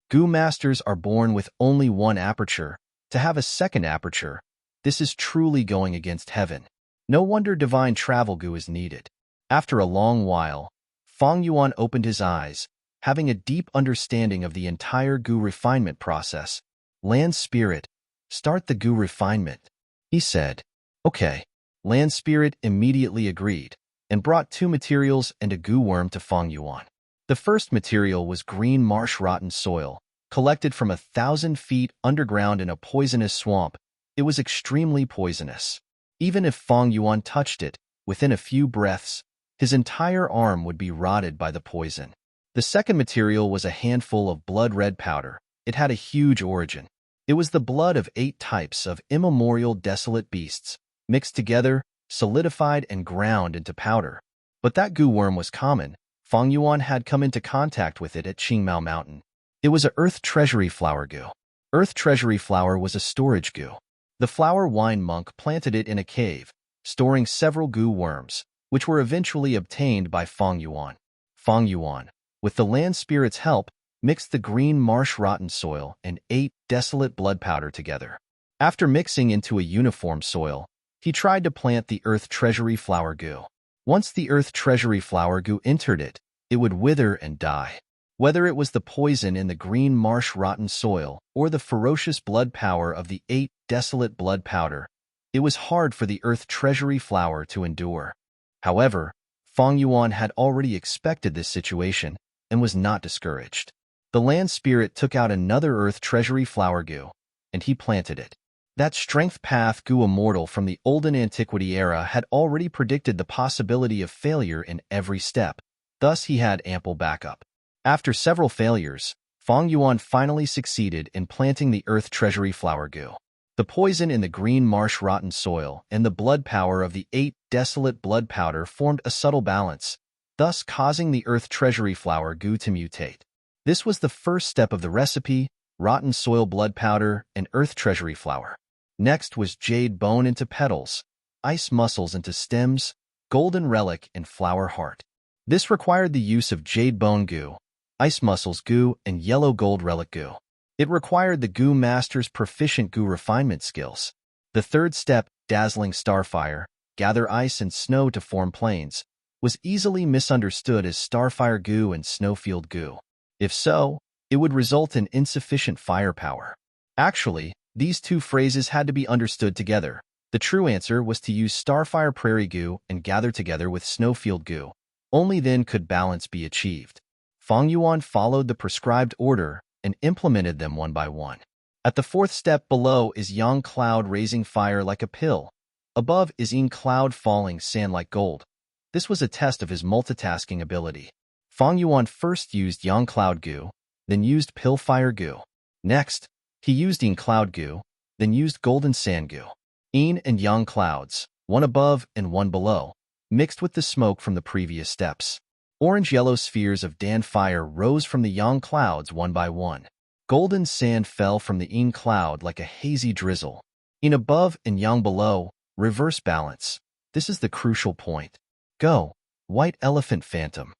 Goo masters are born with only 1 aperture. To have a second aperture, this is truly going against heaven. No wonder Divine Travel Goo is needed. After a long while, Feng Yuan opened his eyes, having a deep understanding of the entire goo refinement process. Land Spirit, start the goo refinement, he said. Okay. Land Spirit immediately agreed and brought 2 materials and a goo worm to Feng Yuan. The first material was green marsh rotten soil, collected from 1,000 feet underground in a poisonous swamp. It was extremely poisonous. Even if Feng Yuan touched it, within a few breaths, his entire arm would be rotted by the poison. The second material was a handful of blood-red powder. It had a huge origin. It was the blood of 8 types of immemorial desolate beasts, mixed together, solidified and ground into powder. But that goo worm was common. Fang Yuan had come into contact with it at Qingmao Mountain. It was a earth treasury flower goo. Earth treasury flower was a storage goo. The flower wine monk planted it in a cave, storing several goo worms, which were eventually obtained by Fang Yuan. Fang Yuan, with the land spirit's help, mixed the green marsh rotten soil and 8 desolate blood powder together. After mixing into a uniform soil, he tried to plant the earth treasury flower goo. Once the earth treasury flower goo entered it, it would wither and die. Whether it was the poison in the green marsh rotten soil or the ferocious blood power of the 8 desolate blood powder, it was hard for the earth treasury flower to endure. However, Fang Yuan had already expected this situation and was not discouraged. The land spirit took out another earth treasury flower goo, and he planted it. That strength path goo immortal from the olden antiquity era had already predicted the possibility of failure in every step, thus he had ample backup. After several failures, Fang Yuan finally succeeded in planting the earth treasury flower goo. The poison in the green marsh rotten soil and the blood power of the 8 desolate blood powder formed a subtle balance, thus causing the earth treasury flower goo to mutate. This was the first step of the recipe: rotten soil blood powder and earth treasury flower. Next was jade bone into petals, ice mussels into stems, golden relic and flower heart. This required the use of jade bone goo, ice mussels goo, and yellow gold relic goo. It required the goo master's proficient goo refinement skills. The third step, dazzling starfire, gather ice and snow to form plains, was easily misunderstood as starfire goo and snowfield goo. If so, it would result in insufficient firepower. Actually, these two phrases had to be understood together. The true answer was to use starfire prairie goo and gather together with snowfield goo. Only then could balance be achieved. Fang Yuan followed the prescribed order and implemented them one by one. At the fourth step, below is yang cloud raising fire like a pill. Above is yin cloud falling sand like gold. This was a test of his multitasking ability. Fang Yuan first used yang cloud goo, then used pill fire goo. Next, he used yin cloud goo, then used golden sand goo. Yin and yang clouds, one above and one below, mixed with the smoke from the previous steps. Orange-yellow spheres of Dan fire rose from the yang clouds one by one. Golden sand fell from the yin cloud like a hazy drizzle. Yin above and yang below, reverse balance. This is the crucial point. Go, white elephant phantom.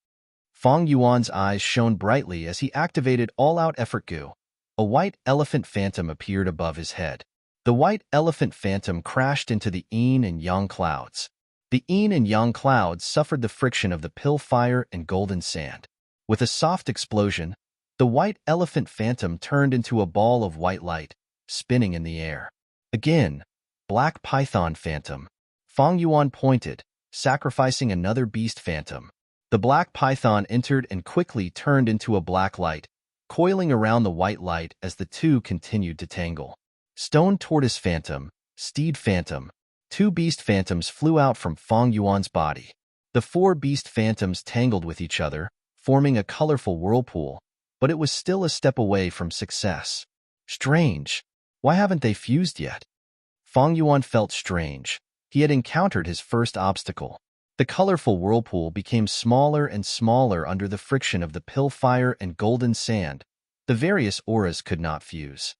Fang Yuan's eyes shone brightly as he activated all-out effort goo. A white elephant phantom appeared above his head. The white elephant phantom crashed into the yin and yang clouds. The yin and yang clouds suffered the friction of the pill fire and golden sand. With a soft explosion, the white elephant phantom turned into a ball of white light, spinning in the air. Again, black python phantom. Fang Yuan pointed, sacrificing another beast phantom. The black python entered and quickly turned into a black light, coiling around the white light as the two continued to tangle. Stone tortoise phantom, steed phantom. 2 beast phantoms flew out from Fang Yuan's body. The 4 beast phantoms tangled with each other, forming a colorful whirlpool, but it was still a step away from success. Strange. Why haven't they fused yet? Fang Yuan felt strange. He had encountered his first obstacle. The colorful whirlpool became smaller and smaller under the friction of the pill fire and golden sand. The various auras could not fuse.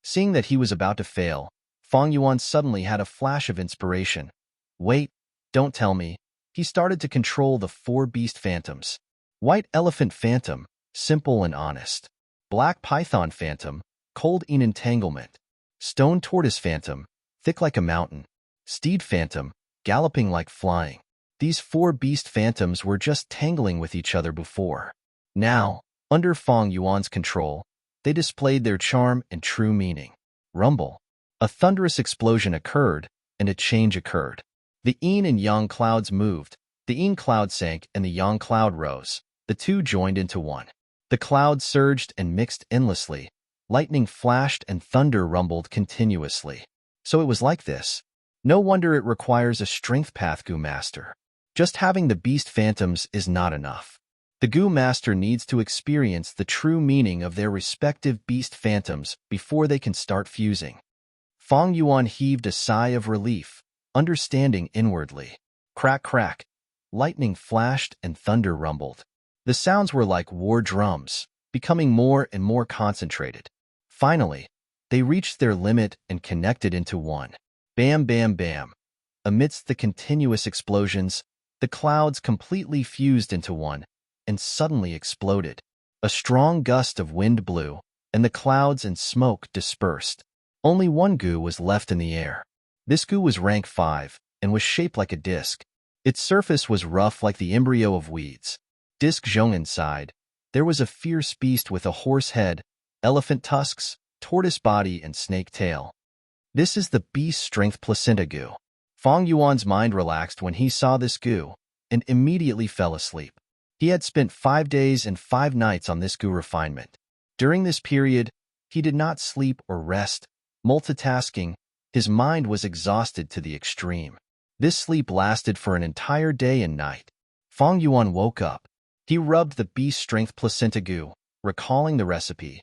Seeing that he was about to fail, Fang Yuan suddenly had a flash of inspiration. Wait, don't tell me. He started to control the 4 beast phantoms. White elephant phantom, simple and honest. Black python phantom, cold in entanglement. Stone tortoise phantom, thick like a mountain. Steed phantom, galloping like flying. These 4 beast phantoms were just tangling with each other before. Now, under Fang Yuan's control, they displayed their charm and true meaning. Rumble. A thunderous explosion occurred, and a change occurred. The yin and yang clouds moved, the yin cloud sank and the yang cloud rose. The two joined into one. The clouds surged and mixed endlessly. Lightning flashed and thunder rumbled continuously. So it was like this. No wonder it requires a strength path goo master. Just having the beast phantoms is not enough. The goo master needs to experience the true meaning of their respective beast phantoms before they can start fusing. Fang Yuan heaved a sigh of relief, understanding inwardly. Crack, crack. Lightning flashed and thunder rumbled. The sounds were like war drums, becoming more and more concentrated. Finally, they reached their limit and connected into one. Bam, bam, bam. Amidst the continuous explosions, the clouds completely fused into one and suddenly exploded. A strong gust of wind blew, and the clouds and smoke dispersed. Only one goo was left in the air. This goo was rank 5 and was shaped like a disc. Its surface was rough like the embryo of weeds. Disc zhong inside, there was a fierce beast with a horse head, elephant tusks, tortoise body, and snake tail. This is the beast strength placenta goo. Fong Yuan's mind relaxed when he saw this goo and immediately fell asleep. He had spent 5 days and 5 nights on this goo refinement. During this period, he did not sleep or rest, multitasking. His mind was exhausted to the extreme. This sleep lasted for an entire day and night. Fong Yuan woke up. He rubbed the beast strength placenta goo, recalling the recipe.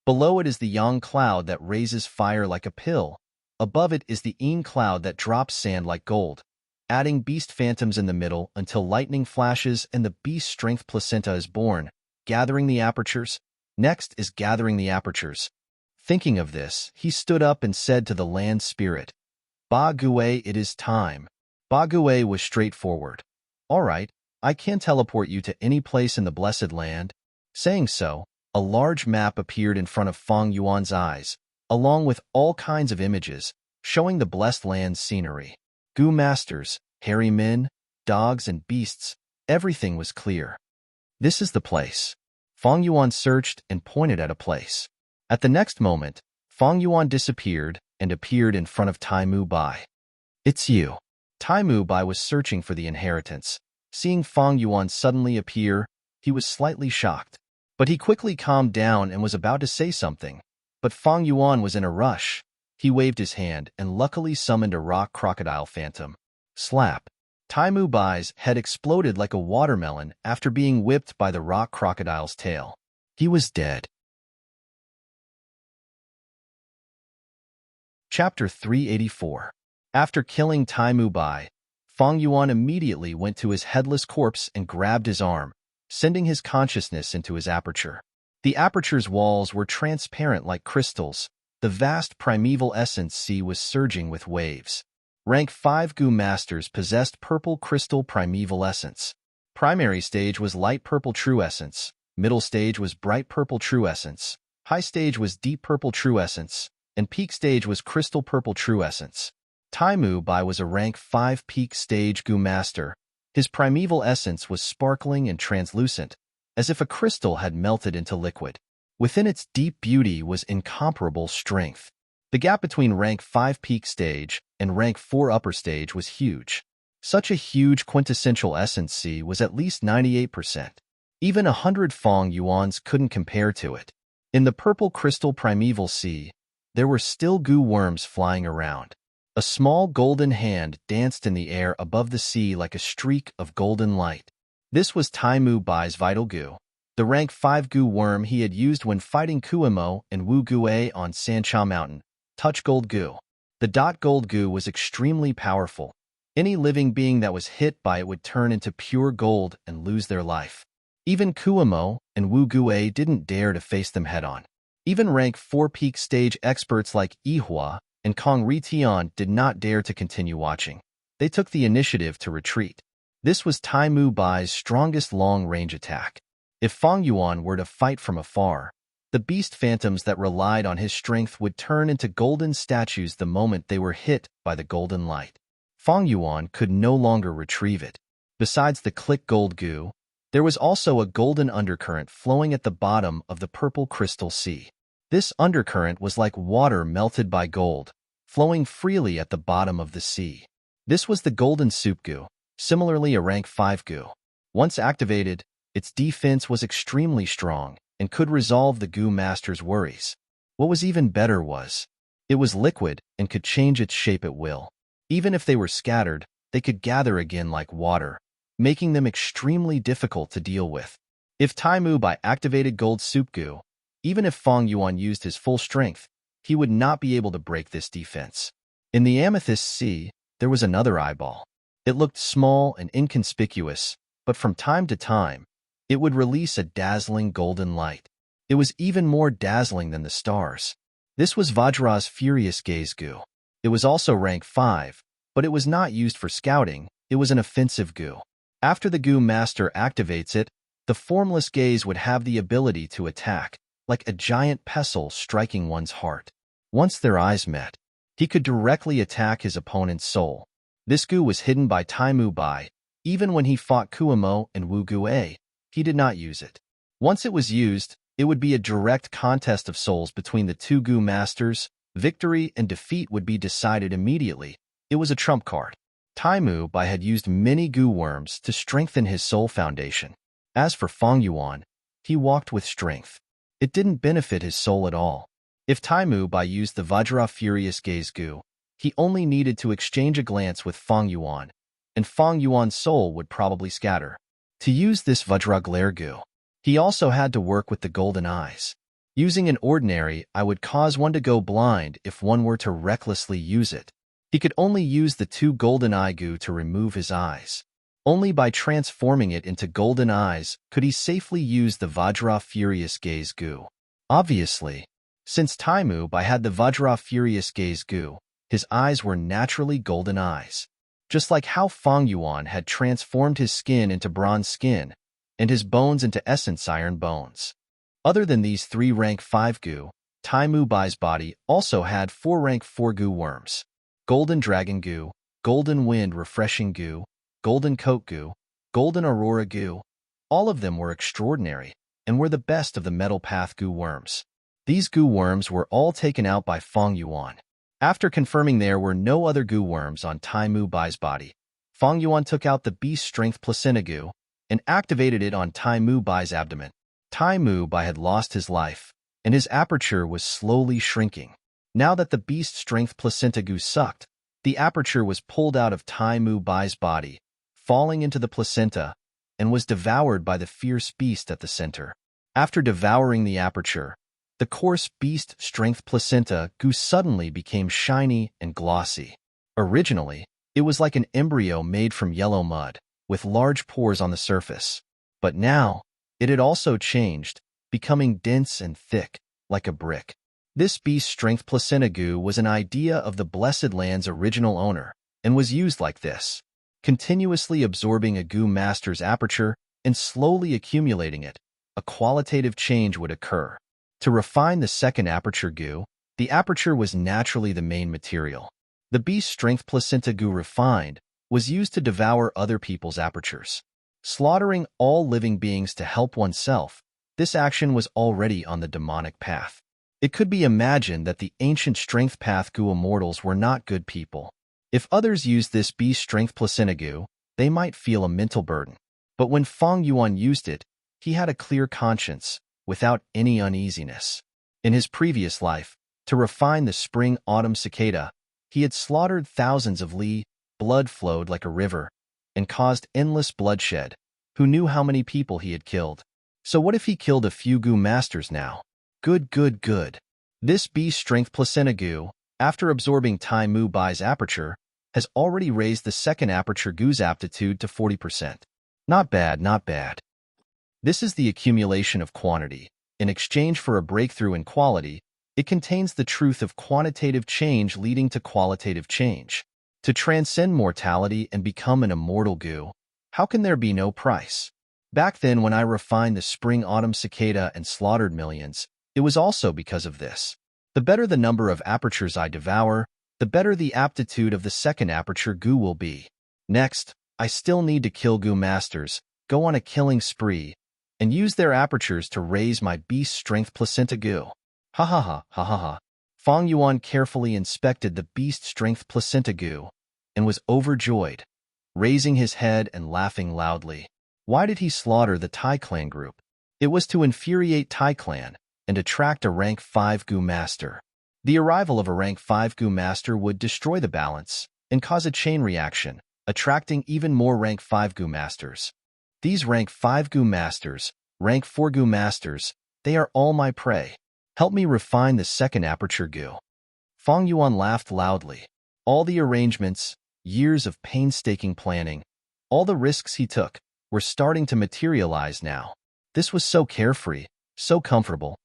Below it is the yang cloud that raises fire like a pill. Above it is the yin cloud that drops sand like gold, adding beast phantoms in the middle until lightning flashes and the beast strength placenta is born, gathering the apertures. Next is gathering the apertures. Thinking of this, he stood up and said to the land spirit, Ba Gue, it is time. Ba Gue was straightforward. All right, I can teleport you to any place in the blessed land. Saying so, a large map appeared in front of Fong Yuan's eyes, along with all kinds of images, showing the blessed land's scenery. Goo masters, hairy men, dogs, and beasts, everything was clear. This is the place. Fong Yuan searched and pointed at a place. At the next moment, Fong Yuan disappeared and appeared in front of Tai Mu Bai. It's you. Tai Mu Bai was searching for the inheritance. Seeing Fong Yuan suddenly appear, he was slightly shocked. But he quickly calmed down and was about to say something. But Fong Yuan was in a rush. He waved his hand and luckily summoned a rock crocodile phantom. Slap. Tai Mu Bai's head exploded like a watermelon after being whipped by the rock crocodile's tail. He was dead. Chapter 384. After killing Tai Mu Bai, Fong Yuan immediately went to his headless corpse and grabbed his arm, sending his consciousness into his aperture. The aperture's walls were transparent like crystals. The vast primeval essence sea was surging with waves. Rank 5 Goo Masters possessed purple crystal primeval essence. Primary stage was light purple true essence. Middle stage was bright purple true essence. High stage was deep purple true essence. And peak stage was crystal purple true essence. Tai Mu Bai was a rank 5 peak stage Goo Master. His primeval essence was sparkling and translucent, as if a crystal had melted into liquid. Within its deep beauty was incomparable strength. The gap between rank 5 peak stage and rank 4 upper stage was huge. Such a huge quintessential essence sea was at least 98%. Even 100 Fong Yuans couldn't compare to it. In the purple crystal primeval sea, there were still goo worms flying around. A small golden hand danced in the air above the sea like a streak of golden light. This was Tai Mu Bai's vital goo, the rank 5 goo worm he had used when fighting Kuimo and Wu Gue on Sancha Mountain. Touch gold goo. The dot gold goo was extremely powerful. Any living being that was hit by it would turn into pure gold and lose their life. Even Kuimo and Wu Gue didn't dare to face them head-on. Even rank 4 peak stage experts like Yihua and Kong Ritian did not dare to continue watching. They took the initiative to retreat. This was Tai Mu Bai's strongest long-range attack. If Fong Yuan were to fight from afar, the beast phantoms that relied on his strength would turn into golden statues the moment they were hit by the golden light. Fong Yuan could no longer retrieve it. Besides the click gold goo, there was also a golden undercurrent flowing at the bottom of the purple crystal sea. This undercurrent was like water melted by gold, flowing freely at the bottom of the sea. This was the golden soup goo, similarly a rank 5 goo. Once activated, its defense was extremely strong and could resolve the Goo Master's worries. What was even better was, it was liquid and could change its shape at will. Even if they were scattered, they could gather again like water, making them extremely difficult to deal with. If Tai Mu Bai activated Gold Soup Goo, even if Fong Yuan used his full strength, he would not be able to break this defense. In the Amethyst Sea, there was another eyeball. It looked small and inconspicuous, but from time to time, It would release a dazzling golden light. It was even more dazzling than the stars. This was Vajra's Furious Gaze Gu. It was also rank 5, but it was not used for scouting. It was an offensive Gu. After the Gu Master activates it, the formless gaze would have the ability to attack, like a giant pestle striking one's heart. Once their eyes met, he could directly attack his opponent's soul. This Gu was hidden by Taimu Bai. Even when he fought Kuamo and Wu Gue, he did not use it. Once it was used, it would be a direct contest of souls between the two Gu Masters. Victory and defeat would be decided immediately. It was a trump card. Taimu Bai had used many Gu worms to strengthen his soul foundation. As for Fang Yuan, he walked with strength. It didn't benefit his soul at all. If Taimu Bai used the Vajra Furious Gaze Gu, he only needed to exchange a glance with Fang Yuan, and Fang Yuan's soul would probably scatter. To use this Vajra Glare Gu, he also had to work with the golden eyes. Using an ordinary eye would cause one to go blind if one were to recklessly use it. He could only use the two golden eye Gu to remove his eyes. Only by transforming it into golden eyes could he safely use the Vajra Furious Gaze Gu. Obviously, since Taimu Bai had the Vajra Furious Gaze Gu, his eyes were naturally golden eyes. Just like how Fang Yuan had transformed his skin into bronze skin, and his bones into essence iron bones. Other than these 3 rank 5 Gu, Taimu Bai's body also had 4 rank 4 Gu worms. Golden Dragon Gu, Golden Wind Refreshing Gu, Golden Coat Gu, Golden Aurora Gu. All of them were extraordinary, and were the best of the Metal Path Gu worms. These Gu worms were all taken out by Fang Yuan. After confirming there were no other Gu worms on Taimu Bai's body, Fang Yuan took out the Beast Strength Placenta Gu and activated it on Taimu Bai's abdomen. Taimu Bai had lost his life, and his aperture was slowly shrinking. Now that the Beast Strength Placenta Gu sucked, the aperture was pulled out of Taimu Bai's body, falling into the placenta, and was devoured by the fierce beast at the center. After devouring the aperture, the coarse Beast Strength Placenta Gu suddenly became shiny and glossy. Originally, it was like an embryo made from yellow mud, with large pores on the surface. But now, it had also changed, becoming dense and thick, like a brick. This Beast Strength Placenta Gu was an idea of the Blessed Land's original owner, and was used like this, continuously absorbing a Gu Master's aperture and slowly accumulating it. A qualitative change would occur. To refine the second aperture Gu, the aperture was naturally the main material. The Beast Strength Placenta Gu refined was used to devour other people's apertures. Slaughtering all living beings to help oneself, this action was already on the demonic path. It could be imagined that the ancient Strength Path Gu immortals were not good people. If others used this Beast Strength Placenta Gu, they might feel a mental burden. But when Fang Yuan used it, he had a clear conscience, without any uneasiness. In his previous life, to refine the spring-autumn cicada, he had slaughtered thousands of li, blood flowed like a river, and caused endless bloodshed. Who knew how many people he had killed? So what if he killed a few Gu Masters now? Good. This Beast Strength Placenta Gu, after absorbing Taimu Bai's aperture, has already raised the second aperture Gu's aptitude to 40%. Not bad. This is the accumulation of quantity. In exchange for a breakthrough in quality, it contains the truth of quantitative change leading to qualitative change. To transcend mortality and become an immortal Gu, how can there be no price? Back then when I refined the spring-autumn cicada and slaughtered millions, it was also because of this. The better the number of apertures I devour, the better the aptitude of the second aperture Gu will be. Next, I still need to kill Gu Masters, go on a killing spree, and use their apertures to raise my Beast Strength Placenta Gu. Ha. Fang Yuan carefully inspected the Beast Strength Placenta Gu, and was overjoyed, raising his head and laughing loudly. Why did he slaughter the Tai Clan group? It was to infuriate Tai Clan, and attract a rank 5 Gu Master. The arrival of a rank 5 Gu Master would destroy the balance, and cause a chain reaction, attracting even more rank 5 Gu Masters. These rank 5 Gu Masters, rank 4 Gu Masters, they are all my prey. Help me refine the second aperture Gu. Fang Yuan laughed loudly. All the arrangements, years of painstaking planning, all the risks he took, were starting to materialize now. This was so carefree, so comfortable.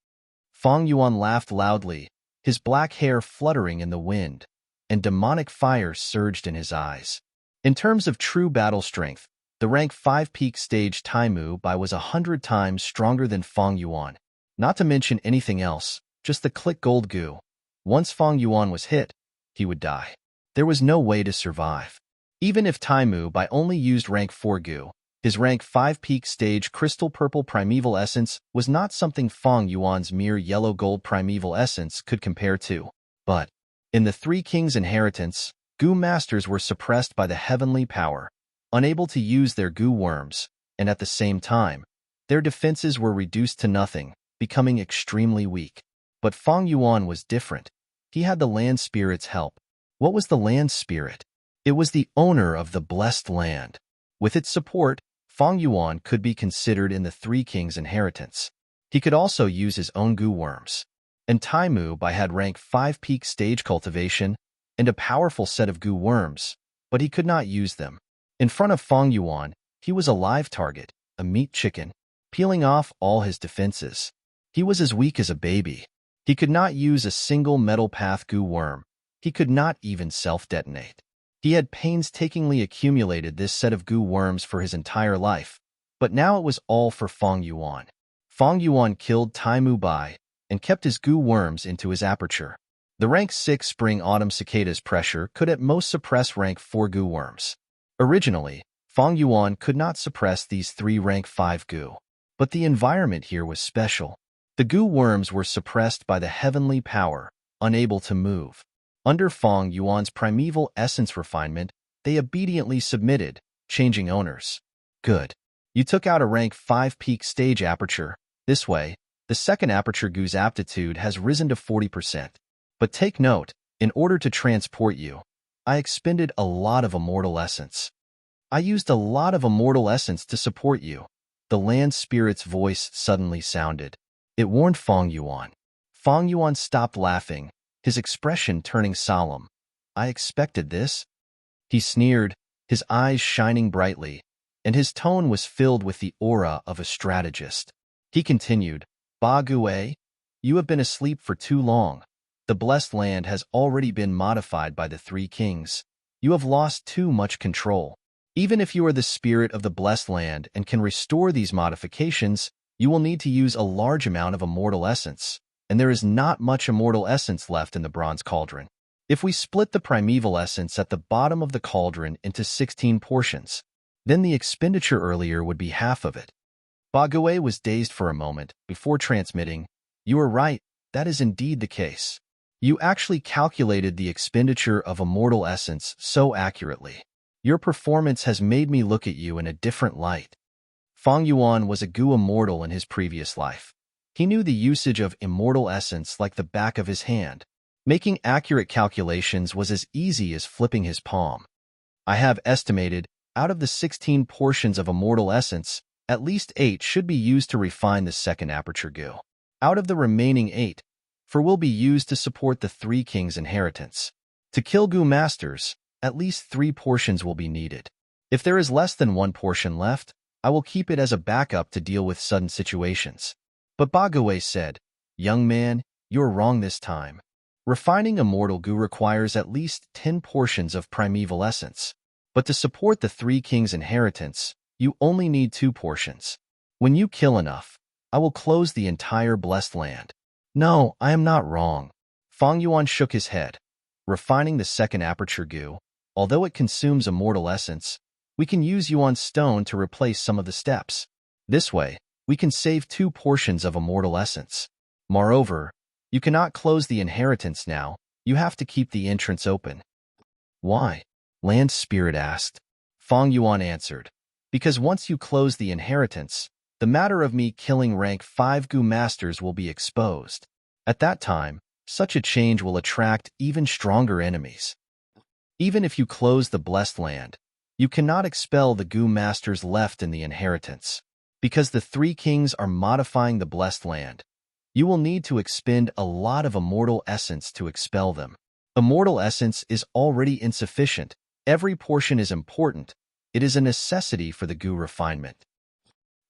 Fang Yuan laughed loudly, his black hair fluttering in the wind, and demonic fire surged in his eyes. In terms of true battle strength, the rank 5 peak stage Taimu Bai was 100 times stronger than Fang Yuan. Not to mention anything else, just the click gold goo. Once Fang Yuan was hit, he would die. There was no way to survive. Even if Taimu Bai only used rank 4 goo, his rank 5 peak stage crystal purple primeval essence was not something Fang Yuan's mere yellow gold primeval essence could compare to. But in the Three Kings' inheritance, goo masters were suppressed by the heavenly power, unable to use their goo worms, and at the same time, their defenses were reduced to nothing, becoming extremely weak. But Fang Yuan was different. He had the land spirit's help. What was the land spirit? It was the owner of the blessed land. With its support, Fang Yuan could be considered in the Three Kings' inheritance. He could also use his own goo worms. And Taimu Bai had rank 5 peak stage cultivation and a powerful set of goo worms, but he could not use them. In front of Fang Yuan, he was a live target, a meat chicken, peeling off all his defenses. He was as weak as a baby. He could not use a single metal path goo worm. He could not even self-detonate. He had painstakingly accumulated this set of goo worms for his entire life, but now it was all for Fang Yuan. Fang Yuan killed Taimu Bai and kept his goo worms into his aperture. The rank 6 spring-autumn cicada's pressure could at most suppress rank 4 goo worms. Originally, Fang Yuan could not suppress these 3 rank 5 goo, but the environment here was special. The goo worms were suppressed by the heavenly power, unable to move. Under Fang Yuan's primeval essence refinement, they obediently submitted, changing owners. Good. You took out a rank 5 peak stage aperture. This way, the second aperture goo's aptitude has risen to 40%. But take note, in order to transport you, I expended a lot of immortal essence. I used a lot of immortal essence to support you. The land spirit's voice suddenly sounded. It warned Fang Yuan. Fang Yuan stopped laughing, his expression turning solemn. I expected this. He sneered, his eyes shining brightly, and his tone was filled with the aura of a strategist. He continued, Ba Gue, you have been asleep for too long. The blessed land has already been modified by the Three Kings. You have lost too much control. Even if you are the spirit of the blessed land and can restore these modifications, you will need to use a large amount of immortal essence, and there is not much immortal essence left in the bronze cauldron. If we split the primeval essence at the bottom of the cauldron into 16 portions, then the expenditure earlier would be half of it. Ba Gue was dazed for a moment before transmitting, You are right, that is indeed the case. You actually calculated the expenditure of immortal essence so accurately. Your performance has made me look at you in a different light. Fang Yuan was a goo immortal in his previous life. He knew the usage of immortal essence like the back of his hand. Making accurate calculations was as easy as flipping his palm. I have estimated, out of the 16 portions of immortal essence, at least 8 should be used to refine the second aperture goo. Out of the remaining 8, 4 will be used to support the Three Kings' inheritance. To kill goo masters, at least 3 portions will be needed. If there is less than 1 portion left, I will keep it as a backup to deal with sudden situations. But Ba Gue said, Young man, you're wrong this time. Refining immortal goo requires at least 10 portions of primeval essence. But to support the Three Kings' inheritance, you only need 2 portions. When you kill enough, I will close the entire blessed land. No, I am not wrong. Fang Yuan shook his head. Refining the second aperture goo, although it consumes immortal essence, we can use Yuan stone to replace some of the steps. This way, we can save 2 portions of immortal essence. Moreover, you cannot close the inheritance now. You have to keep the entrance open. Why? Land Spirit asked. Fang Yuan answered. Because once you close the inheritance, the matter of me killing rank 5 goo masters will be exposed. At that time, such a change will attract even stronger enemies. Even if you close the blessed land, you cannot expel the goo masters left in the inheritance. Because the Three Kings are modifying the blessed land, you will need to expend a lot of immortal essence to expel them. Immortal essence is already insufficient. Every portion is important. It is a necessity for the goo refinement.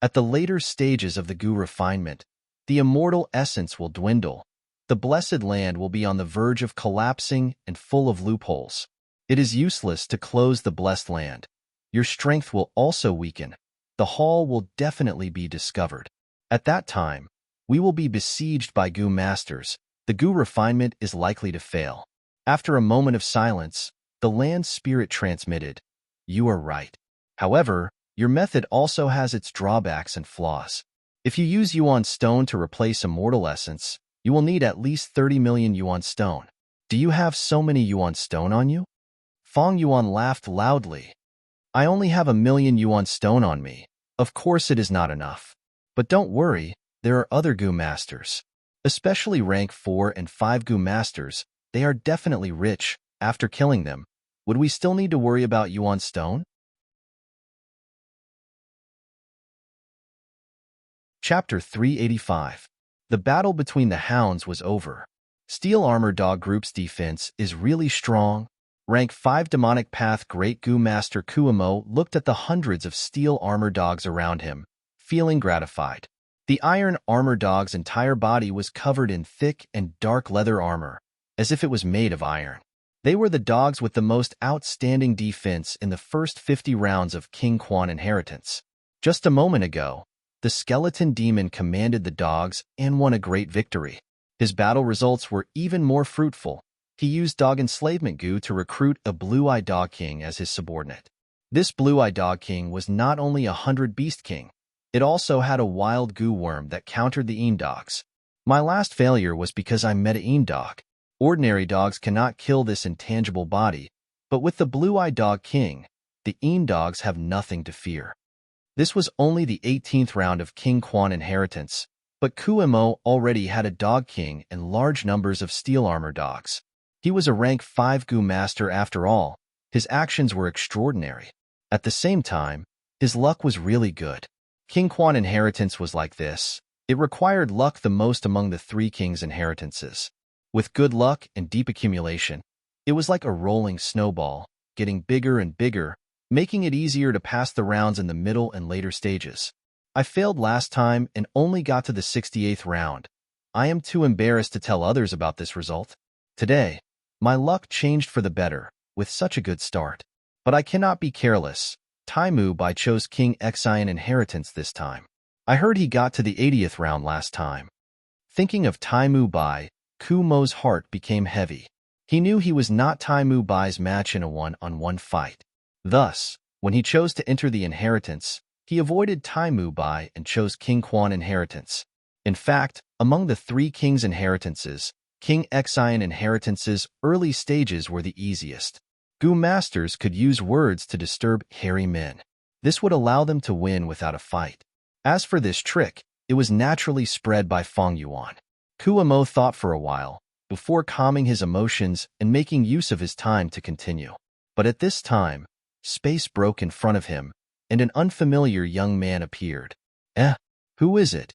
At the later stages of the Gu refinement, the immortal essence will dwindle. The blessed land will be on the verge of collapsing and full of loopholes. It is useless to close the blessed land. Your strength will also weaken. The hall will definitely be discovered. At that time, we will be besieged by Gu masters. The Gu refinement is likely to fail. After a moment of silence, the land spirit transmitted, "You are right. However, your method also has its drawbacks and flaws. If you use Yuan stone to replace immortal essence, you will need at least 30 million Yuan stone. Do you have so many Yuan stone on you?" Fong Yuan laughed loudly. "I only have 1,000,000 Yuan stone on me. Of course it is not enough. But don't worry, there are other Gu masters. Especially rank 4 and 5 Gu masters. They are definitely rich. After killing them, would we still need to worry about Yuan stone?" Chapter 385. The battle between the hounds was over. Steel Armor Dog Group's defense is really strong. Rank 5 Demonic Path Great Gu Master Kuimo looked at the hundreds of steel armor dogs around him, feeling gratified. The Iron Armor Dog's entire body was covered in thick and dark leather armor, as if it was made of iron. They were the dogs with the most outstanding defense in the first 50 rounds of King Quan Inheritance. Just a moment ago, the Skeleton Demon commanded the dogs and won a great victory. His battle results were even more fruitful. He used Dog Enslavement Gu to recruit a Blue-Eyed Dog King as his subordinate. This Blue-Eyed Dog King was not only a 100 Beast King, it also had a wild Gu worm that countered the Een dogs. My last failure was because I met a Een dog. Ordinary dogs cannot kill this intangible body, but with the Blue-Eyed Dog King, the Een dogs have nothing to fear. This was only the 18th round of King Quan Inheritance, but Kuimo already had a Dog King and large numbers of steel armor dogs. He was a rank 5 Gu master after all. His actions were extraordinary. At the same time, his luck was really good. King Quan Inheritance was like this. It required luck the most among the 3 kings' inheritances. With good luck and deep accumulation, it was like a rolling snowball, getting bigger and bigger, making it easier to pass the rounds in the middle and later stages. I failed last time and only got to the 68th round. I am too embarrassed to tell others about this result. Today, my luck changed for the better, with such a good start. But I cannot be careless. Taimu Bai chose King Xian Inheritance this time. I heard he got to the 80th round last time. Thinking of Taimu Bai, Kumo's heart became heavy. He knew he was not Taimu Bai's match in a one-on-one fight. Thus, when he chose to enter the inheritance, he avoided Taimu Bai and chose King Quan Inheritance. In fact, among the 3 kings' inheritances, King Xian Inheritance's early stages were the easiest. Gu masters could use words to disturb hairy men. This would allow them to win without a fight. As for this trick, it was naturally spread by Fong Yuan. Kuimo thought for a while, before calming his emotions and making use of his time to continue. But at this time, space broke in front of him, and an unfamiliar young man appeared. Who is it?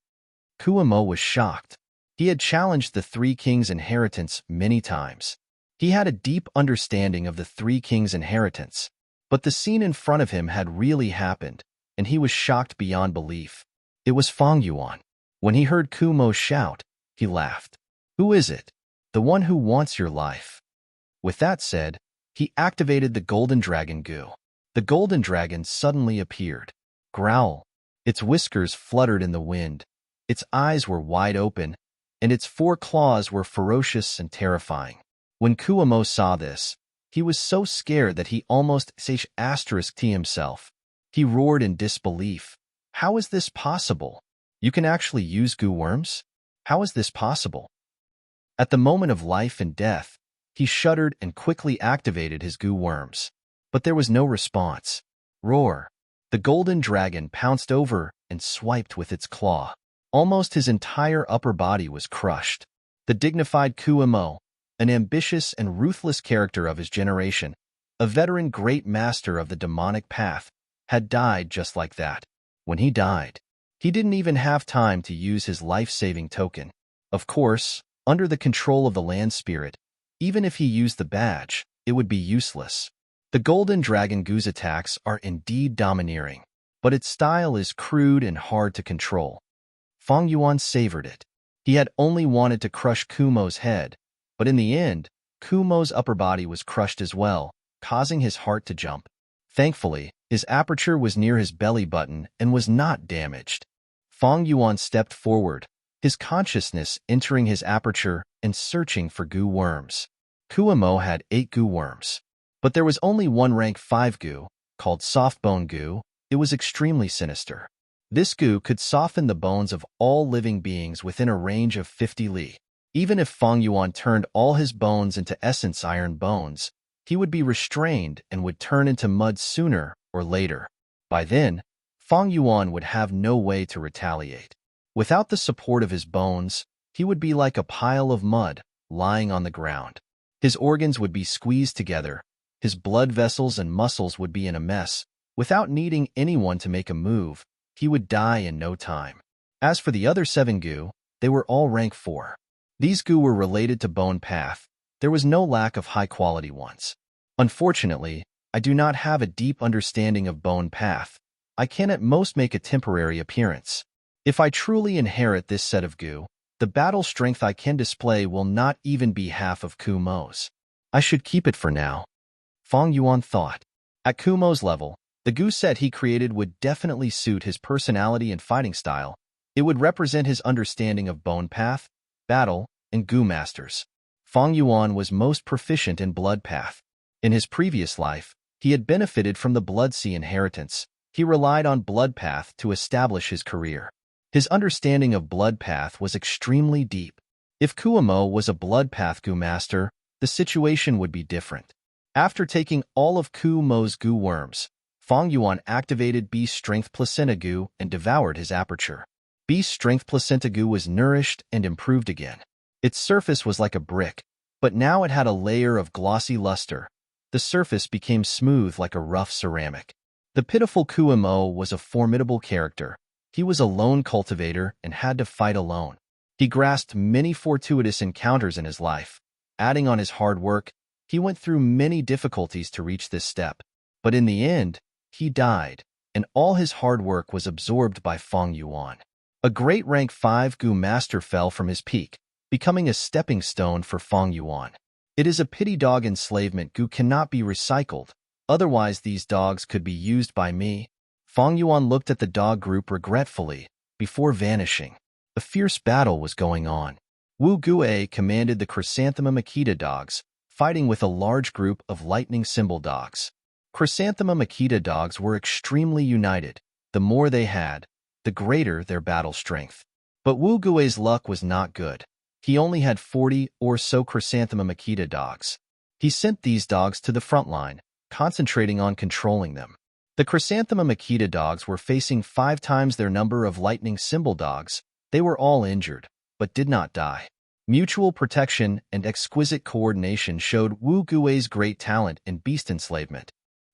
Kuimo was shocked. He had challenged the 3 kings' inheritance many times. He had a deep understanding of the 3 kings' inheritance, but the scene in front of him had really happened, and he was shocked beyond belief. It was Fong Yuan. When he heard Kumo shout, he laughed. "Who is it? The one who wants your life." With that said, he activated the Golden Dragon Gu. The Golden Dragon suddenly appeared. Growl. Its whiskers fluttered in the wind. Its eyes were wide open, and its 4 claws were ferocious and terrifying. When Kuimo saw this, he was so scared that he almost **t himself. He roared in disbelief. "How is this possible? You can actually use Gu worms? How is this possible?" At the moment of life and death, he shuddered and quickly activated his Gu worms. But there was no response. Roar. The Golden Dragon pounced over and swiped with its claw. Almost his entire upper body was crushed. The dignified Kuimo, an ambitious and ruthless character of his generation, a veteran great master of the demonic path, had died just like that. When he died, he didn't even have time to use his life-saving token. Of course, under the control of the land spirit, even if he used the badge, it would be useless. The Golden Dragon Gu's attacks are indeed domineering. but its style is crude and hard to control. Feng Yuan savored it. He had only wanted to crush Kumo's head, but in the end, Kumo's upper body was crushed as well, causing his heart to jump. Thankfully, his aperture was near his belly button and was not damaged. Feng Yuan stepped forward, his consciousness entering his aperture and searching for goo worms. Kumo had 8 goo worms, but there was only one rank 5 goo, called soft bone goo. It was extremely sinister. This goo could soften the bones of all living beings within a range of 50 li. Even if Feng Yuan turned all his bones into essence iron bones, he would be restrained and would turn into mud sooner or later. By then, Feng Yuan would have no way to retaliate. Without the support of his bones, he would be like a pile of mud lying on the ground. His organs would be squeezed together, his blood vessels and muscles would be in a mess. Without needing anyone to make a move, he would die in no time. As for the other 7 goo, they were all rank 4. These goo were related to bone path. There was no lack of high-quality ones. Unfortunately, I do not have a deep understanding of bone path. I can at most make a temporary appearance. If I truly inherit this set of goo, the battle strength I can display will not even be half of Kumo's. I should keep it for now, Feng Yuan thought. At Kumo's level, the goo set he created would definitely suit his personality and fighting style. It would represent his understanding of bone path, battle, and goo masters. Feng Yuan was most proficient in blood path. In his previous life, he had benefited from the blood sea inheritance. He relied on blood path to establish his career. His understanding of blood path was extremely deep. If Kumo was a blood path goo master, the situation would be different. After taking all of Kumo's goo worms, Feng Yuan activated Beast Strength Placenta Goo and devoured his aperture. Beast Strength Placenta Goo was nourished and improved again. Its surface was like a brick, but now it had a layer of glossy luster. The surface became smooth like a rough ceramic. The pitiful Kumo was a formidable character. He was a lone cultivator and had to fight alone. He grasped many fortuitous encounters in his life. Adding on his hard work, he went through many difficulties to reach this step. But in the end, he died, and all his hard work was absorbed by Feng Yuan. A great rank 5 goo master fell from his peak, becoming a stepping stone for Feng Yuan. It is a pity dog enslavement goo cannot be recycled, otherwise these dogs could be used by me. Feng Yuan looked at the dog group regretfully, before vanishing. A fierce battle was going on. Wu Gue commanded the Chrysanthemum Akita dogs, fighting with a large group of lightning symbol dogs. Chrysanthemum Akita dogs were extremely united. The more they had, the greater their battle strength. But Wu Gue's luck was not good. He only had 40 or so Chrysanthemum Akita dogs. He sent these dogs to the front line, concentrating on controlling them. The Chrysanthemum Akita dogs were facing 5 times their number of lightning symbol dogs. They were all injured, but did not die. Mutual protection and exquisite coordination showed Wu Gue's great talent in beast enslavement.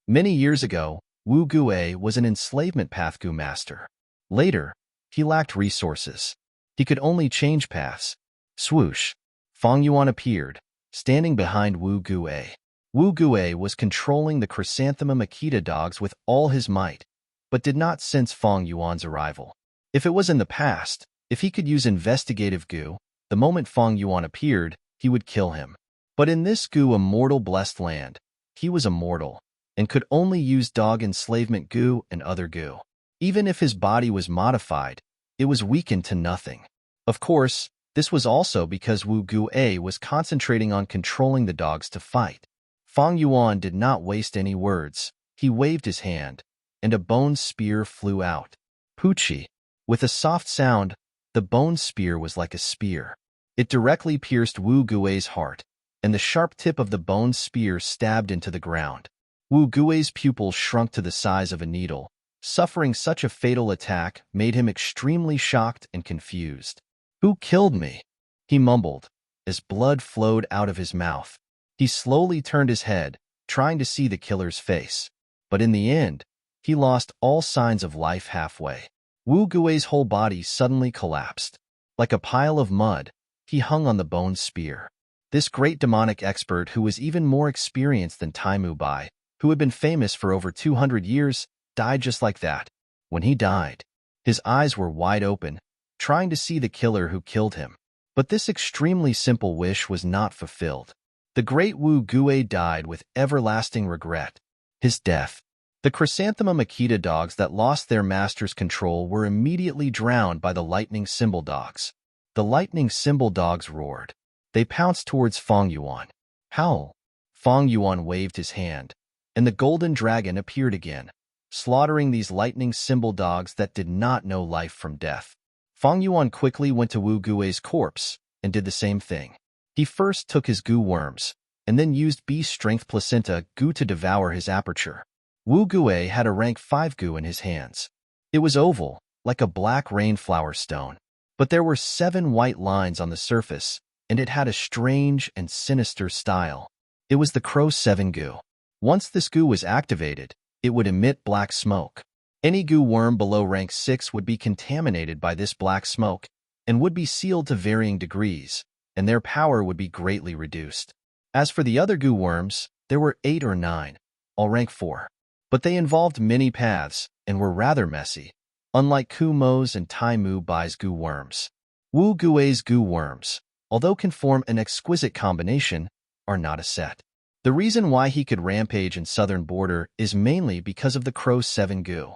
Many years ago, Wu Gue was an enslavement path goo master. Later, he lacked resources. He could only change paths. Swoosh! Feng Yuan appeared, standing behind Wu Gue. Wu Gue was controlling the Chrysanthemum Akita dogs with all his might, but did not sense Feng Yuan's arrival. If it was in the past, if he could use investigative goo, the moment Feng Yuan appeared, he would kill him. But in this goo immortal blessed land, he was immortal, and could only use dog enslavement goo and other goo. Even if his body was modified, it was weakened to nothing. Of course, this was also because Wu Gue was concentrating on controlling the dogs to fight. Feng Yuan did not waste any words. He waved his hand, and a bone spear flew out. Poochie! With a soft sound, the bone spear was like a spear. It directly pierced Wu Gue's heart, and the sharp tip of the bone spear stabbed into the ground. Wu Gue's pupils shrunk to the size of a needle. Suffering such a fatal attack made him extremely shocked and confused. "Who killed me?" he mumbled, as blood flowed out of his mouth. He slowly turned his head, trying to see the killer's face. But in the end, he lost all signs of life halfway. Wu Gue's whole body suddenly collapsed. Like a pile of mud, he hung on the bone spear. This great demonic expert, who was even more experienced than Taimu Bai, who had been famous for over 200 years, died just like that. When he died, his eyes were wide open, trying to see the killer who killed him. But this extremely simple wish was not fulfilled. The great Wu Gue died with everlasting regret. His death. The chrysanthemum Akita dogs that lost their master's control were immediately drowned by the lightning symbol dogs. The lightning symbol dogs roared. They pounced towards Feng Yuan. Howl! Feng Yuan waved his hand, and the golden dragon appeared again, slaughtering these lightning symbol dogs that did not know life from death. Feng Yuan quickly went to Wu Gui's corpse and did the same thing. He first took his goo worms, and then used beast strength placenta goo to devour his aperture. Wu Gue had a rank 5 goo in his hands. It was oval, like a black rainflower stone, but there were 7 white lines on the surface, and it had a strange and sinister style. It was the Crow 7 goo. Once this goo was activated, it would emit black smoke. Any goo worm below rank 6 would be contaminated by this black smoke and would be sealed to varying degrees, and their power would be greatly reduced. As for the other goo worms, there were 8 or 9, all rank 4. But they involved many paths and were rather messy, unlike Ku Mo's and Tai Mu Bai's goo worms. Wu Gui's goo worms, although can form an exquisite combination, are not a set. The reason why he could rampage in southern border is mainly because of the Crow 7 goo.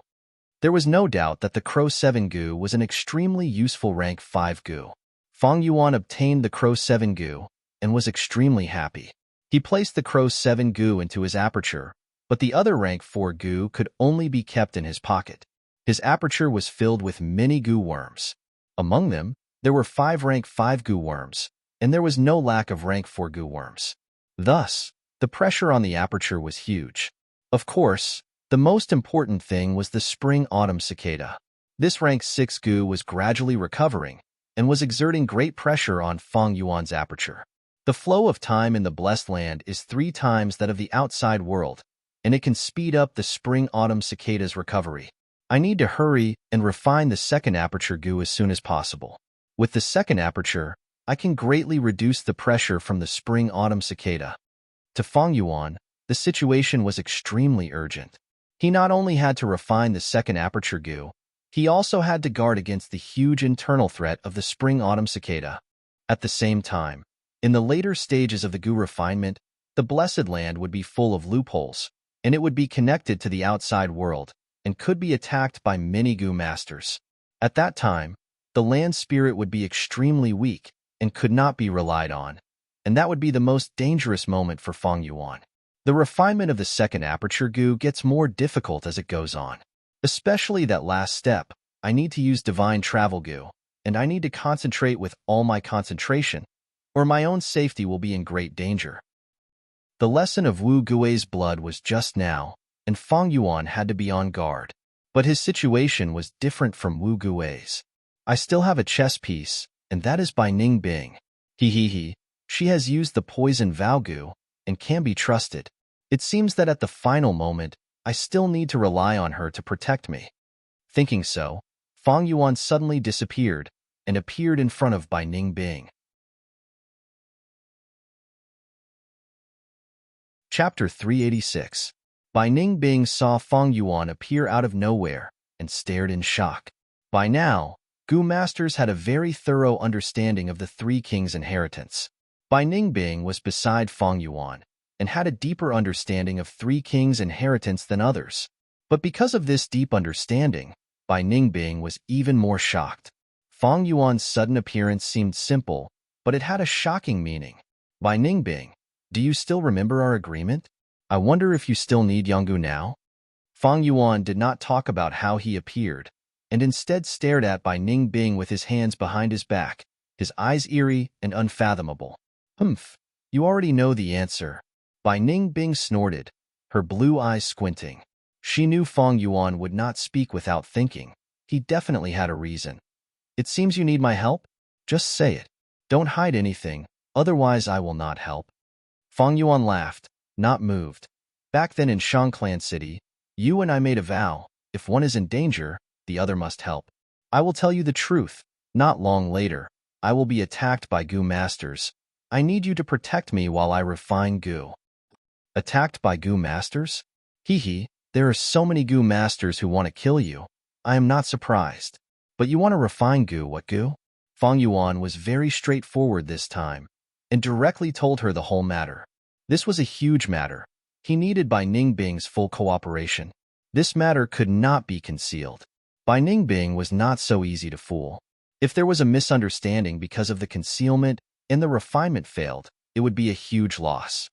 There was no doubt that the Crow 7 goo was an extremely useful rank 5 goo. Feng Yuan obtained the Crow 7 goo and was extremely happy. He placed the Crow 7 goo into his aperture, but the other rank 4 goo could only be kept in his pocket. His aperture was filled with many goo worms. Among them, there were 5 rank 5 goo worms, and there was no lack of rank 4 goo worms. Thus, the pressure on the aperture was huge. Of course, the most important thing was the spring-autumn cicada. This rank 6 goo was gradually recovering and was exerting great pressure on Feng Yuan's aperture. The flow of time in the blessed land is 3 times that of the outside world, and it can speed up the spring-autumn cicada's recovery. I need to hurry and refine the second aperture goo as soon as possible. With the second aperture, I can greatly reduce the pressure from the spring-autumn cicada. To Feng Yuan, the situation was extremely urgent. He not only had to refine the second aperture goo, he also had to guard against the huge internal threat of the spring-autumn cicada. At the same time, in the later stages of the goo refinement, the blessed land would be full of loopholes, and it would be connected to the outside world and could be attacked by many goo masters. At that time, the land spirit would be extremely weak and could not be relied on, and that would be the most dangerous moment for Feng Yuan. The refinement of the second aperture goo gets more difficult as it goes on. Especially that last step, I need to use divine travel goo, and I need to concentrate with all my concentration, or my own safety will be in great danger. The lesson of Wu Gui's blood was just now, and Feng Yuan had to be on guard. But his situation was different from Wu Gui's. I still have a chess piece, and that is by Ning Bing. She has used the poison Vow goo, and can be trusted. It seems that at the final moment, I still need to rely on her to protect me. Thinking so, Feng Yuan suddenly disappeared and appeared in front of Bai Ning Bing. Chapter 386. Bai Ning Bing saw Feng Yuan appear out of nowhere and stared in shock. By now, Goo Masters had a very thorough understanding of the Three Kings' inheritance. Bai Ning Bing was beside Feng Yuan and had a deeper understanding of Three Kings' inheritance than others. But because of this deep understanding, Bai Ning Bing was even more shocked. Feng Yuan's sudden appearance seemed simple, but it had a shocking meaning. Bai Ning Bing, do you still remember our agreement? I wonder if you still need Yanggu now? Feng Yuan did not talk about how he appeared, and instead stared at Bai Ning Bing with his hands behind his back, his eyes eerie and unfathomable. Humph, you already know the answer. Bai Ning Bing snorted, her blue eyes squinting. She knew Feng Yuan would not speak without thinking. He definitely had a reason. It seems you need my help? Just say it. Don't hide anything, otherwise I will not help. Feng Yuan laughed, not moved. Back then in Shangclan City, you and I made a vow. If one is in danger, the other must help. I will tell you the truth. Not long later, I will be attacked by Goo Masters. I need you to protect me while I refine Goo. Attacked by Goo Masters? There are so many Goo Masters who want to kill you. I am not surprised. But you want to refine Gu, what Gu? Fang Yuan was very straightforward this time, and directly told her the whole matter. This was a huge matter. He needed Bai Ningbing's full cooperation. This matter could not be concealed. Bai Ningbing was not so easy to fool. If there was a misunderstanding because of the concealment and the refinement failed, it would be a huge loss.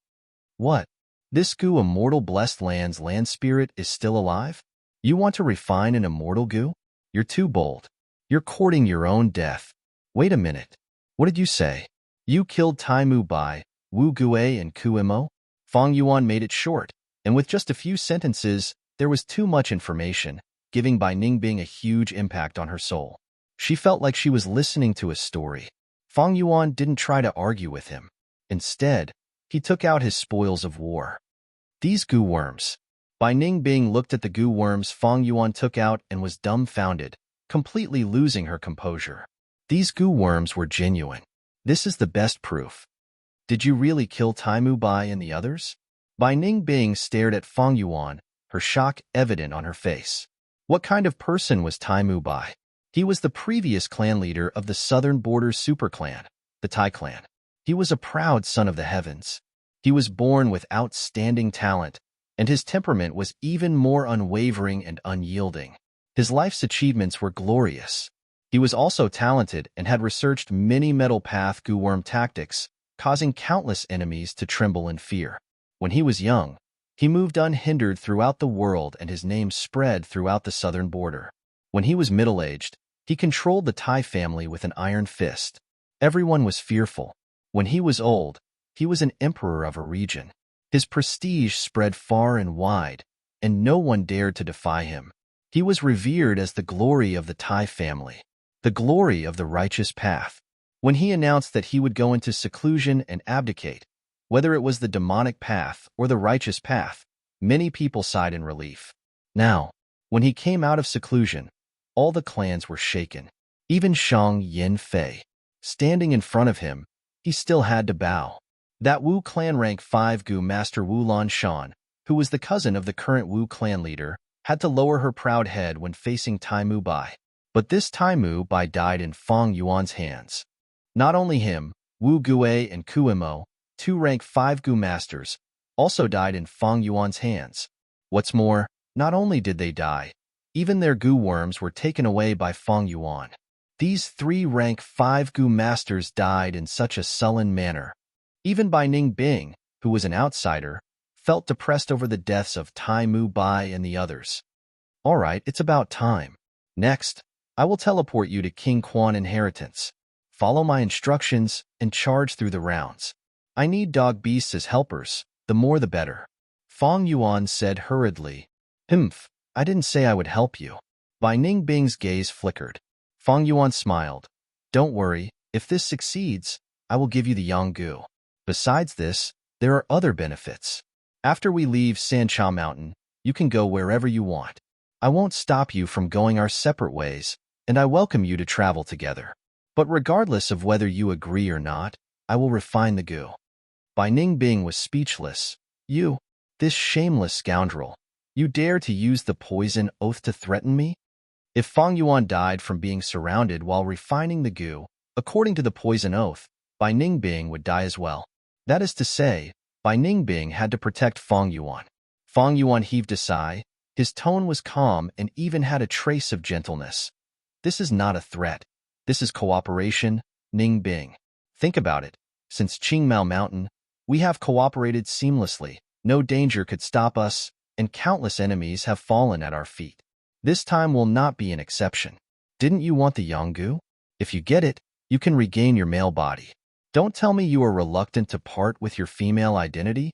What? This Gu immortal blessed land's land spirit is still alive? You want to refine an immortal Gu? You're too bold. You're courting your own death. Wait a minute. What did you say? You killed Tai Mu Bai, Wu Gue, and Ku Imo? Fang Yuan made it short, and with just a few sentences, there was too much information, giving Bai Ningbing a huge impact on her soul. She felt like she was listening to a story. Fang Yuan didn't try to argue with him. Instead, he took out his spoils of war. These Gu worms. Bai Ningbing looked at the Gu worms Fang Yuan took out and was dumbfounded, completely losing her composure. These Gu worms were genuine. This is the best proof. Did you really kill Tai Mu Bai and the others? Bai Ningbing stared at Fang Yuan, her shock evident on her face. What kind of person was Tai Mu Bai? He was the previous clan leader of the southern border super clan, the Tai clan. He was a proud son of the heavens. He was born with outstanding talent, and his temperament was even more unwavering and unyielding. His life's achievements were glorious. He was also talented and had researched many metal path Gu worm tactics, causing countless enemies to tremble in fear. When he was young, he moved unhindered throughout the world and his name spread throughout the southern border. When he was middle-aged, he controlled the Tai family with an iron fist. Everyone was fearful. When he was old, he was an emperor of a region. His prestige spread far and wide, and no one dared to defy him. He was revered as the glory of the Tai family, the glory of the righteous path. When he announced that he would go into seclusion and abdicate, whether it was the demonic path or the righteous path, many people sighed in relief. Now, when he came out of seclusion, all the clans were shaken. Even Shang Yin Fei. Standing in front of him, he still had to bow. That Wu clan rank 5 Gu master Wu Lan Shan, who was the cousin of the current Wu clan leader, had to lower her proud head when facing Tai Mu Bai. But this Tai Mu Bai died in Fang Yuan's hands. Not only him, Wu Gue and Ku Imo, 2 rank 5 Gu masters, also died in Fang Yuan's hands. What's more, not only did they die, even their Gu worms were taken away by Fang Yuan. These 3 rank 5 Gu masters died in such a sullen manner. Even Bai Ningbing, who was an outsider, felt depressed over the deaths of Tai Mu Bai and the others. All right, it's about time. Next, I will teleport you to King Quan Inheritance. Follow my instructions and charge through the rounds. I need dog beasts as helpers, the more the better. Fang Yuan said hurriedly. Humph, I didn't say I would help you. Bai Ningbing's gaze flickered. Fang Yuan smiled. Don't worry, if this succeeds, I will give you the Yanggu. Besides this, there are other benefits. After we leave Sancha Mountain, you can go wherever you want. I won't stop you from going our separate ways, and I welcome you to travel together. But regardless of whether you agree or not, I will refine the Gu. Bai Ningbing was speechless. You, this shameless scoundrel, you dare to use the poison oath to threaten me? If Fang Yuan died from being surrounded while refining the Gu, according to the poison oath, Bai Ningbing would die as well. That is to say, Bai Ningbing had to protect Fang Yuan. Fang Yuan heaved a sigh. His tone was calm and even had a trace of gentleness. This is not a threat. This is cooperation, Ningbing. Think about it. Since Qingmao Mountain, we have cooperated seamlessly. No danger could stop us, and countless enemies have fallen at our feet. This time will not be an exception. Didn't you want the Yanggu? If you get it, you can regain your male body. Don't tell me you are reluctant to part with your female identity.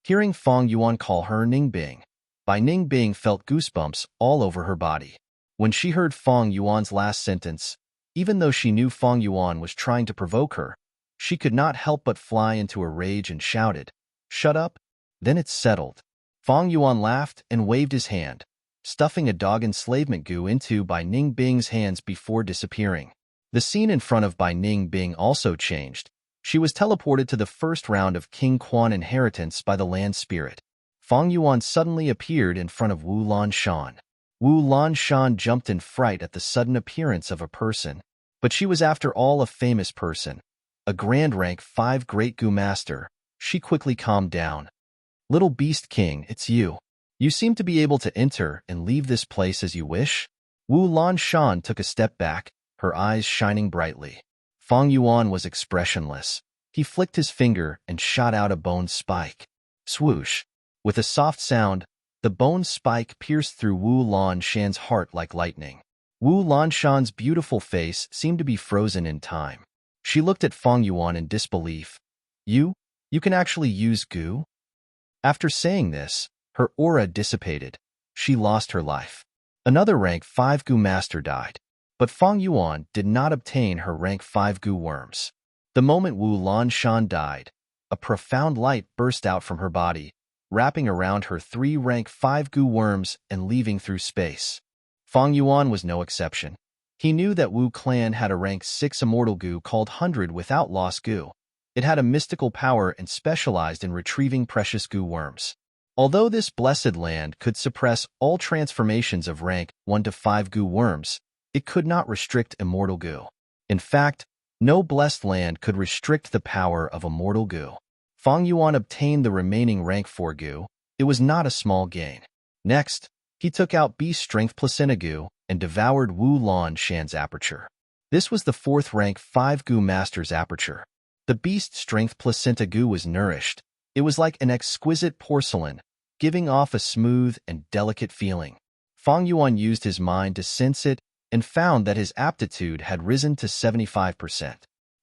Hearing Fang Yuan call her Ningbing, Bai Ningbing felt goosebumps all over her body. When she heard Fang Yuan's last sentence, even though she knew Fang Yuan was trying to provoke her, she could not help but fly into a rage and shouted, "Shut up!" Then it's settled. Fang Yuan laughed and waved his hand, stuffing a dog enslavement Gu into Bai Ningbing's hands before disappearing. The scene in front of Bai Ningbing also changed. She was teleported to the first round of King Quan Inheritance by the land spirit. Fang Yuan suddenly appeared in front of Wu Lan Shan. Wu Lanshan jumped in fright at the sudden appearance of a person. But she was after all a famous person, a Grand Rank 5 Great Gu Master. She quickly calmed down. Little Beast King, it's you. You seem to be able to enter and leave this place as you wish. Wu Lanshan took a step back, her eyes shining brightly. Fang Yuan was expressionless. He flicked his finger and shot out a bone spike. Swoosh! With a soft sound, the bone spike pierced through Wu Lanshan's heart like lightning. Wu Lanshan's beautiful face seemed to be frozen in time. She looked at Fang Yuan in disbelief. You can actually use Gu? After saying this, her aura dissipated. She lost her life. Another rank 5 Gu master died. But Fang Yuan did not obtain her rank 5 Gu worms. The moment Wu Lanshan died, a profound light burst out from her body, wrapping around her 3 rank 5 Gu worms and leaving through space. Fang Yuan was no exception. He knew that Wu clan had a rank 6 immortal Gu called 100 without lost Gu. It had a mystical power and specialized in retrieving precious Gu worms. Although this blessed land could suppress all transformations of rank 1 to 5 Gu worms, it could not restrict immortal Gu. In fact, no blessed land could restrict the power of immortal Gu. Fang Yuan obtained the remaining rank 4 Gu. It was not a small gain. Next, he took out Beast Strength Placenta Gu and devoured Wu Lanshan's aperture. This was the 4th rank 5 Gu master's aperture. The Beast Strength Placenta Gu was nourished. It was like an exquisite porcelain, giving off a smooth and delicate feeling. Fang Yuan used his mind to sense it and found that his aptitude had risen to 75%.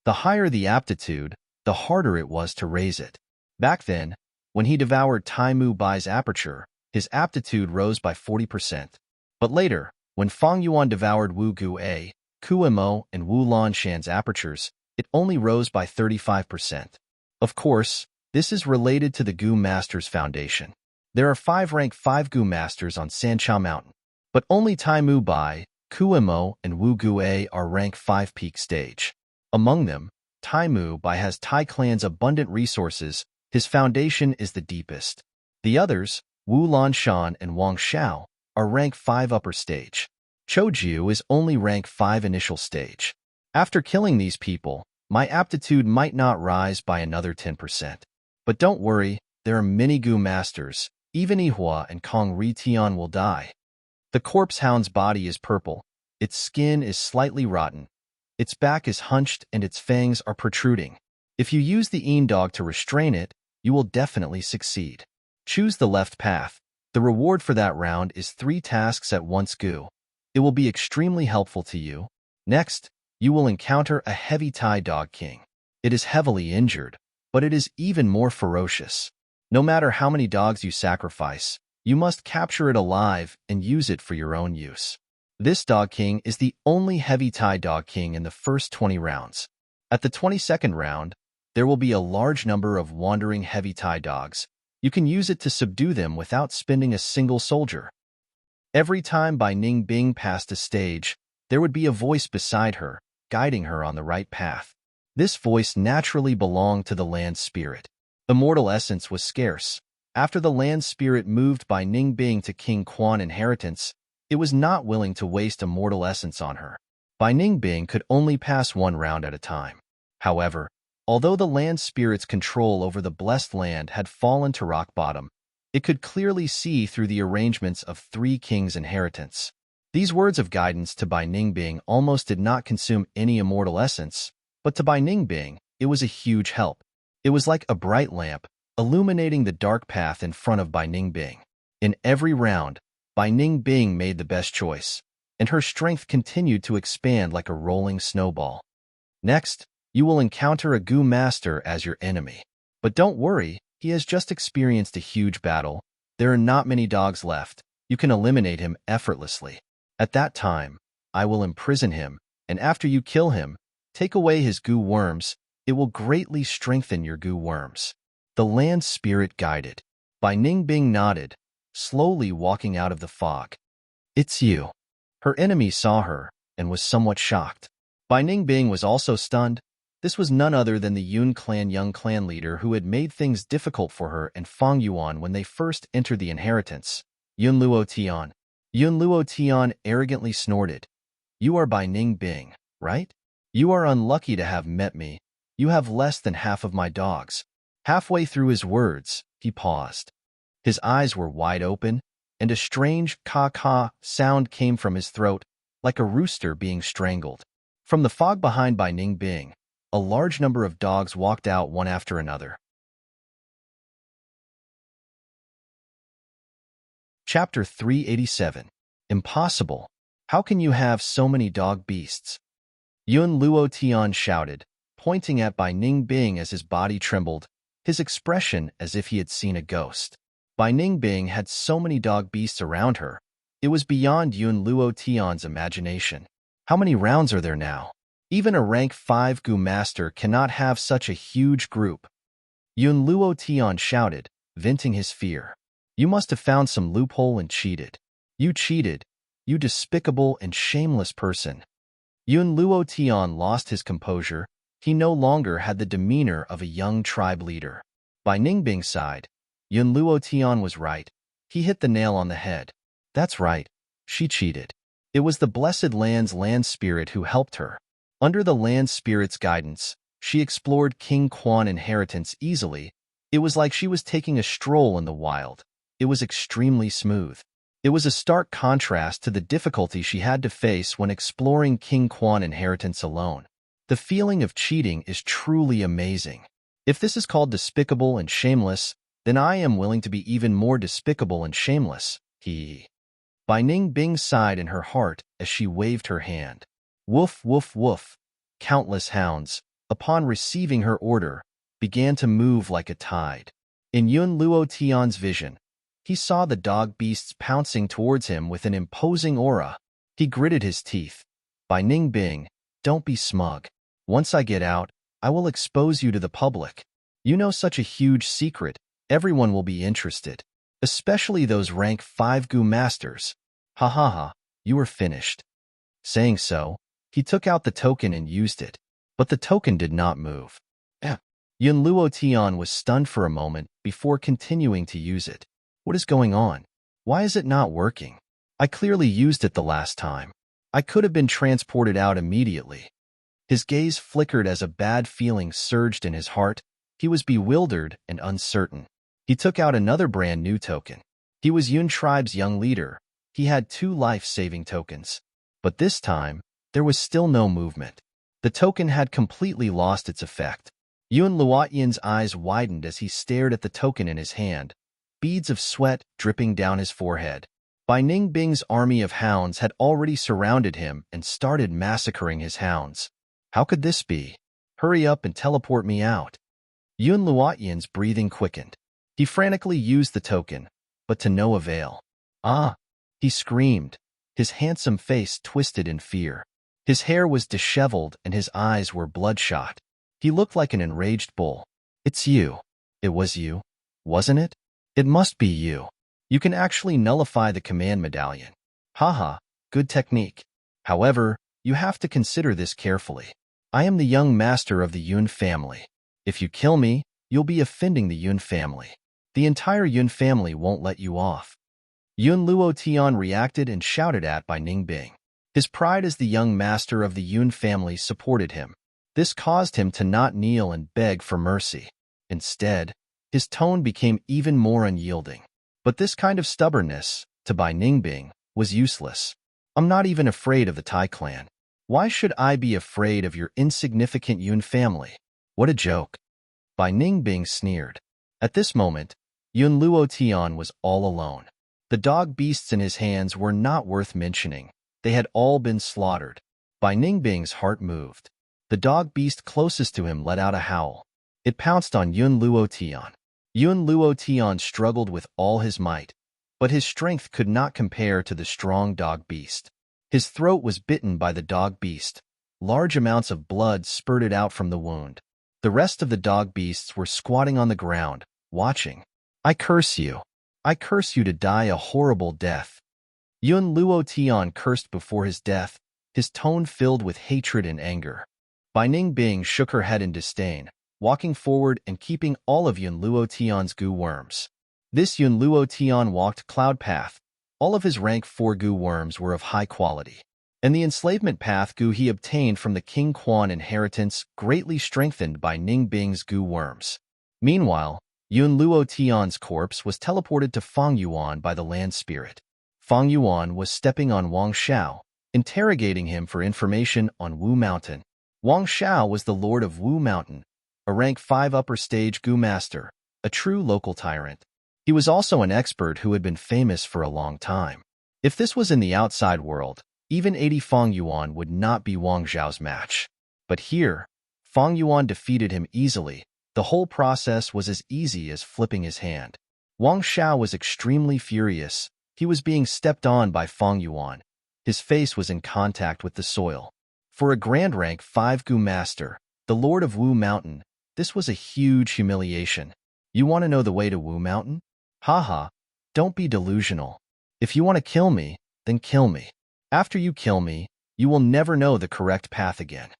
The higher the aptitude, the harder it was to raise it. Back then, when he devoured Tai Mu Bai's aperture, his aptitude rose by 40%. But later, when Fang Yuan devoured Wu Gu A, Ku Mo, and Wu Lanshan's apertures, it only rose by 35%. Of course, this is related to the Gu Master's foundation. There are 5 rank 5 Gu Masters on Sancha Mountain, but only Tai Mu Bai, Ku Mo, and Wu Gu A are rank 5 peak stage. Among them, Tai Mu Bai has Tai Clan's abundant resources. His foundation is the deepest. The others, Wu Lanshan and Wang Xiao, are rank 5 upper stage. Chou Jiu is only rank 5 initial stage. After killing these people, my aptitude might not rise by another 10%. But don't worry, there are many Gu Masters. Even Ihua and Kong Ritian will die. The corpse hound's body is purple. Its skin is slightly rotten. Its back is hunched and its fangs are protruding. If you use the Een dog to restrain it, you will definitely succeed. Choose the left path. The reward for that round is 3 tasks at once Gu. It will be extremely helpful to you. Next, you will encounter a heavy Tai Dog King. It is heavily injured, but it is even more ferocious. No matter how many dogs you sacrifice, you must capture it alive and use it for your own use. This Dog King is the only heavy Tai Dog King in the first 20 rounds. At the 22nd round, there will be a large number of wandering heavy Tai dogs. You can use it to subdue them without spending a single soldier. Every time Bai Ning Bing passed a stage, there would be a voice beside her, guiding her on the right path. This voice naturally belonged to the land spirit. Immortal essence was scarce. After the land spirit moved Bai Ning Bing to King Quan inheritance, it was not willing to waste immortal essence on her. Bai Ning Bing could only pass 1 round at a time. However, although the land spirit's control over the blessed land had fallen to rock bottom, it could clearly see through the arrangements of 3 kings' inheritance. These words of guidance to Bai Ning Bing almost did not consume any immortal essence, but to Bai Ning Bing, it was a huge help. It was like a bright lamp, illuminating the dark path in front of Bai Ning Bing. In every round, Bai Ning Bing made the best choice, and her strength continued to expand like a rolling snowball. Next, you will encounter a Gu Master as your enemy. But don't worry, he has just experienced a huge battle. There are not many dogs left. You can eliminate him effortlessly. At that time, I will imprison him, and after you kill him, take away his Gu worms. It will greatly strengthen your Gu worms. The land spirit guided. Bai Ning Bing nodded, slowly walking out of the fog. It's you. Her enemy saw her and was somewhat shocked. Bai Ning Bing was also stunned. This was none other than the Yun clan young clan leader who had made things difficult for her and Fang Yuan when they first entered the inheritance. Yun Luo Tian. Yun Luo Tian arrogantly snorted. You are Bai Ning Bing, right? You are unlucky to have met me. You have less than half of my dogs. Halfway through his words, he paused. His eyes were wide open, and a strange caw-caw sound came from his throat, like a rooster being strangled. From the fog behind Bai Ning Bing, a large number of dogs walked out one after another. Chapter 387. Impossible. How can you have so many dog beasts? Yun Luo Tian shouted, pointing at Bai Ning Bing as his body trembled, his expression as if he had seen a ghost. Bai Ning Bing had so many dog beasts around her, it was beyond Yun Luo Tian's imagination. How many rounds are there now? Even a rank 5 Gu master cannot have such a huge group. Yun Luo Tian shouted, venting his fear. You must have found some loophole and cheated. You cheated, you despicable and shameless person. Yun Luo Tian lost his composure. He no longer had the demeanor of a young tribe leader. By Ningbing's side, Yun Luo Tian was right. He hit the nail on the head. That's right, she cheated. It was the blessed land's land spirit who helped her. Under the land spirit's guidance, she explored King Quan inheritance easily. It was like she was taking a stroll in the wild. It was extremely smooth. It was a stark contrast to the difficulty she had to face when exploring King Quan inheritance alone. The feeling of cheating is truly amazing. If this is called despicable and shameless, then I am willing to be even more despicable and shameless. Bai Ning Bing sighed in her heart as she waved her hand. Woof, woof, woof. Countless hounds, upon receiving her order, began to move like a tide. In Yun Luo Tian's vision, he saw the dog beasts pouncing towards him with an imposing aura. He gritted his teeth. Bai Ning Bing, don't be smug. Once I get out, I will expose you to the public. You know such a huge secret, everyone will be interested. Especially those rank 5 Gu masters. Ha ha ha, you are finished. Saying so, he took out the token and used it. But the token did not move. Yun Luo Tian was stunned for a moment before continuing to use it. What is going on? Why is it not working? I clearly used it the last time. I could have been transported out immediately. His gaze flickered as a bad feeling surged in his heart. He was bewildered and uncertain. He took out another brand new token. He was Yun Tribe's young leader. He had 2 life-saving tokens. But this time, there was still no movement. The token had completely lost its effect. Yun Luotian's eyes widened as he stared at the token in his hand, beads of sweat dripping down his forehead. Bai Ning Bing's army of hounds had already surrounded him and started massacring his hounds. How could this be? Hurry up and teleport me out. Yun Luotian's breathing quickened. He frantically used the token, but to no avail. Ah! He screamed. His handsome face twisted in fear. His hair was disheveled and his eyes were bloodshot. He looked like an enraged bull. It's you. It was you, wasn't it? It must be you. You can actually nullify the command medallion. Haha, good technique. However, you have to consider this carefully. I am the young master of the Yun family. If you kill me, you'll be offending the Yun family. The entire Yun family won't let you off. Yun Luo Tian reacted and shouted at Bai Ning Bing. His pride as the young master of the Yun family supported him. This caused him to not kneel and beg for mercy. Instead, his tone became even more unyielding. But this kind of stubbornness, to Bai Ning Bing, was useless. I'm not even afraid of the Tai clan. Why should I be afraid of your insignificant Yun family? What a joke. Bai Ning Bing sneered. At this moment, Yun Luo Tian was all alone. The dog beasts in his hands were not worth mentioning. They had all been slaughtered. Bai Ning Bing's heart moved. The dog beast closest to him let out a howl. It pounced on Yun Luo Tian. Yun Luo Tian struggled with all his might, but his strength could not compare to the strong dog beast. His throat was bitten by the dog beast. Large amounts of blood spurted out from the wound. The rest of the dog beasts were squatting on the ground, watching. I curse you. I curse you to die a horrible death. Yun Luo Tian cursed before his death, his tone filled with hatred and anger. Bai Ning Bing shook her head in disdain, walking forward and keeping all of Yun Luo Tian's goo worms. This Yun Luo Tian walked cloud path, All of his rank 4 goo worms were of high quality, and the enslavement path goo he obtained from the King Quan inheritance greatly strengthened by Ning Bing's goo worms. Meanwhile, Yun Luo Tian's corpse was teleported to Feng Yuan by the land spirit. Feng Yuan was stepping on Wang Xiao, interrogating him for information on Wu Mountain. Wang Xiao was the lord of Wu Mountain, a rank 5 upper stage goo master, a true local tyrant. He was also an expert who had been famous for a long time. If this was in the outside world, even 80 Feng Yuan would not be Wang Xiao's match. But here, Feng Yuan defeated him easily. The whole process was as easy as flipping his hand. Wang Xiao was extremely furious. He was being stepped on by Feng Yuan. His face was in contact with the soil. For a grand rank 5 goo master, the lord of Wu Mountain, this was a huge humiliation. You want to know the way to Wu Mountain? Haha, don't be delusional. If you want to kill me, then kill me. After you kill me, you will never know the correct path again.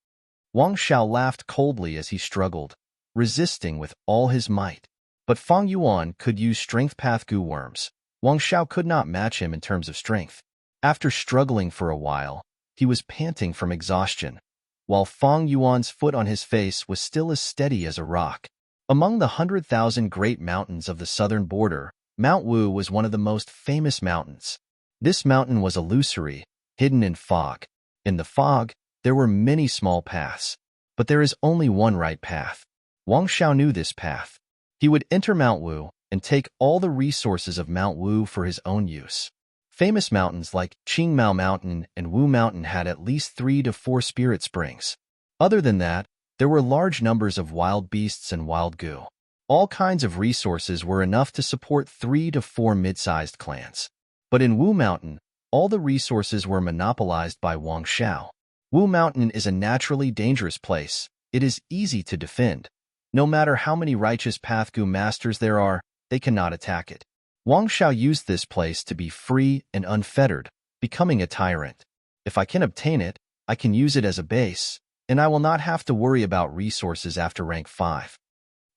Wang Xiao laughed coldly as he struggled, resisting with all his might. But Feng Yuan could use strength path goo worms. Wang Xiao could not match him in terms of strength. After struggling for a while, he was panting from exhaustion, while Feng Yuan's foot on his face was still as steady as a rock. Among the 100,000 great mountains of the southern border, Mount Wu was one of the most famous mountains. This mountain was illusory, hidden in fog. In the fog, there were many small paths, but there is only one right path. Wang Xiao knew this path. He would enter Mount Wu and take all the resources of Mount Wu for his own use. Famous mountains like Qingmao Mountain and Wu Mountain had at least 3 to 4 spirit springs. Other than that, there were large numbers of wild beasts and wild goo. All kinds of resources were enough to support 3 to 4 mid-sized clans. But in Wu Mountain, all the resources were monopolized by Wang Xiao. Wu Mountain is a naturally dangerous place. It is easy to defend. No matter how many righteous path goo masters there are, they cannot attack it. Wang Xiao used this place to be free and unfettered, becoming a tyrant. If I can obtain it, I can use it as a base, and I will not have to worry about resources after rank 5.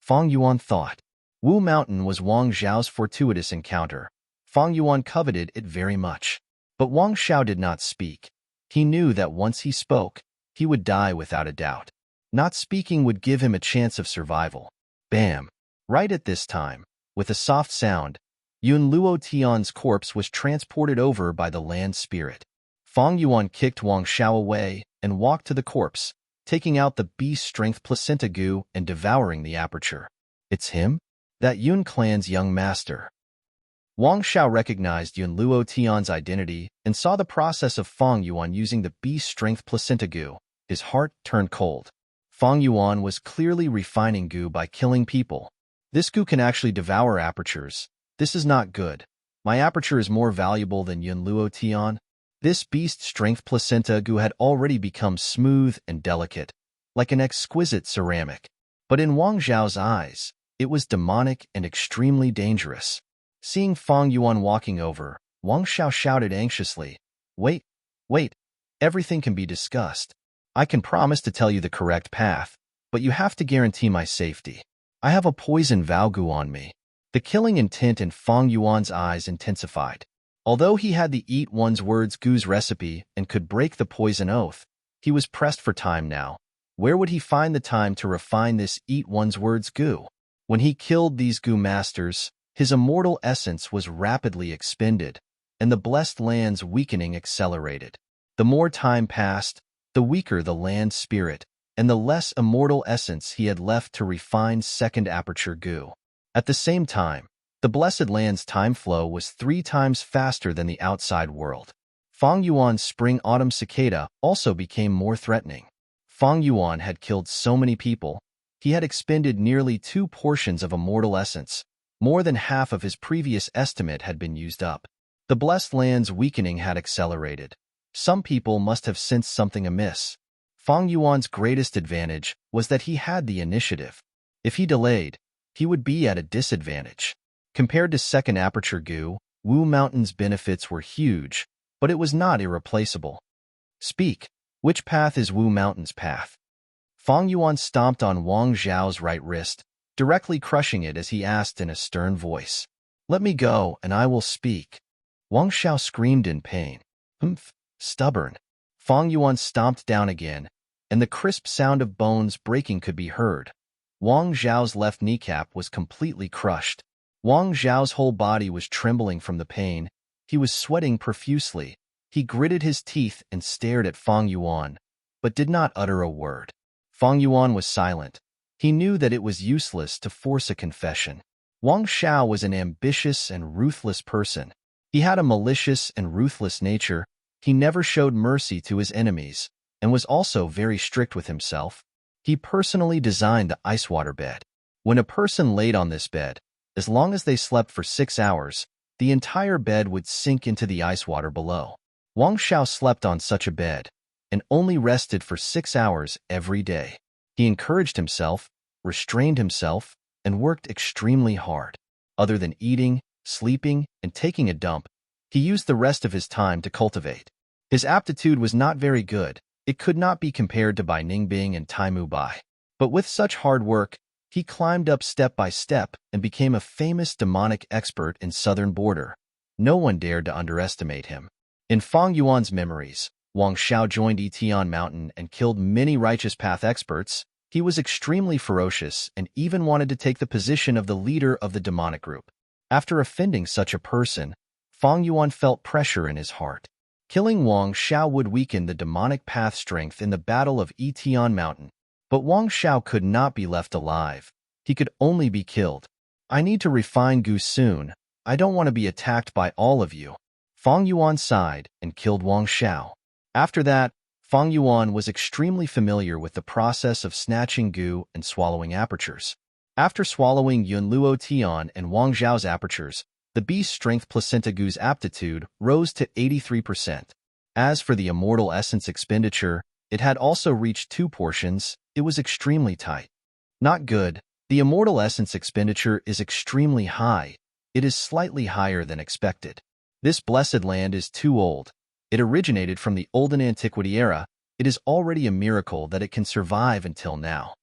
Feng Yuan thought. Wu Mountain was Wang Xiao's fortuitous encounter. Feng Yuan coveted it very much. But Wang Xiao did not speak. He knew that once he spoke, he would die without a doubt. Not speaking would give him a chance of survival. Bam! Right at this time, with a soft sound, Yun Luo Tian's corpse was transported over by the land spirit. Feng Yuan kicked Wang Xiao away and walked to the corpse, taking out the beast strength placenta goo and devouring the aperture. It's him? That Yun clan's young master. Wang Xiao recognized Yun Luo Tian's identity and saw the process of Feng Yuan using the beast strength placenta goo. His heart turned cold. Feng Yuan was clearly refining goo by killing people. This goo can actually devour apertures. This is not good. My aperture is more valuable than Yun Luo Tian. This beast strength placenta goo had already become smooth and delicate, like an exquisite ceramic. But in Wang Xiao's eyes, it was demonic and extremely dangerous. Seeing Feng Yuan walking over, Wang Xiao shouted anxiously, Wait, everything can be discussed. I can promise to tell you the correct path, but you have to guarantee my safety. I have a poison Vao goo on me. The killing intent in Feng Yuan's eyes intensified. Although he had the Eat One's Words goo's recipe and could break the poison oath, he was pressed for time now. Where would he find the time to refine this Eat One's Words goo? When he killed these goo masters, his immortal essence was rapidly expended, and the blessed land's weakening accelerated. The more time passed, the weaker the land spirit, and the less immortal essence he had left to refine second aperture goo. At the same time, the blessed land's time flow was 3 times faster than the outside world. Feng Yuan's spring-autumn cicada also became more threatening. Feng Yuan had killed so many people. He had expended nearly 2 portions of immortal essence. More than half of his previous estimate had been used up. The blessed land's weakening had accelerated. Some people must have sensed something amiss. Feng Yuan's greatest advantage was that he had the initiative. If he delayed, he would be at a disadvantage. Compared to second aperture goo, Wu Mountain's benefits were huge, but it was not irreplaceable. Speak. Which path is Wu Mountain's path? Feng Yuan stomped on Wang Xiao's right wrist, directly crushing it as he asked in a stern voice. Let me go, and I will speak. Wang Xiao screamed in pain. Humph, stubborn. Fang Yuan stomped down again, and the crisp sound of bones breaking could be heard. Wang Zhao's left kneecap was completely crushed. Wang Zhao's whole body was trembling from the pain. He was sweating profusely. He gritted his teeth and stared at Fang Yuan, but did not utter a word. Fang Yuan was silent. He knew that it was useless to force a confession. Wang Xiao was an ambitious and ruthless person. He had a malicious and ruthless nature. He never showed mercy to his enemies, and was also very strict with himself. He personally designed the ice water bed. When a person laid on this bed, as long as they slept for 6 hours, the entire bed would sink into the ice water below. Wang Xiao slept on such a bed, and only rested for 6 hours every day. He encouraged himself, restrained himself, and worked extremely hard. Other than eating, sleeping, and taking a dump, he used the rest of his time to cultivate. His aptitude was not very good. It could not be compared to Bai Ningbing and Taimu Bai. But with such hard work, he climbed up step by step and became a famous demonic expert in southern border. No one dared to underestimate him. In Fang Yuan's memories, Wang Xiao joined Yitian Mountain and killed many righteous path experts. He was extremely ferocious and even wanted to take the position of the leader of the demonic group. After offending such a person, Fang Yuan felt pressure in his heart. Killing Wang Xiao would weaken the demonic path strength in the Battle of Yitian Mountain. But Wang Xiao could not be left alive. He could only be killed. I need to refine Gu soon. I don't want to be attacked by all of you. Fang Yuan sighed and killed Wang Xiao. After that, Fang Yuan was extremely familiar with the process of snatching Gu and swallowing apertures. After swallowing Yun Luo Tian and Wang Zhao's apertures, the beast strength placenta Gu's aptitude rose to 83%. As for the immortal essence expenditure, it had also reached 2 portions. It was extremely tight. Not good. The immortal essence expenditure is extremely high. It is slightly higher than expected. This blessed land is too old. It originated from the olden antiquity era. It is already a miracle that it can survive until now.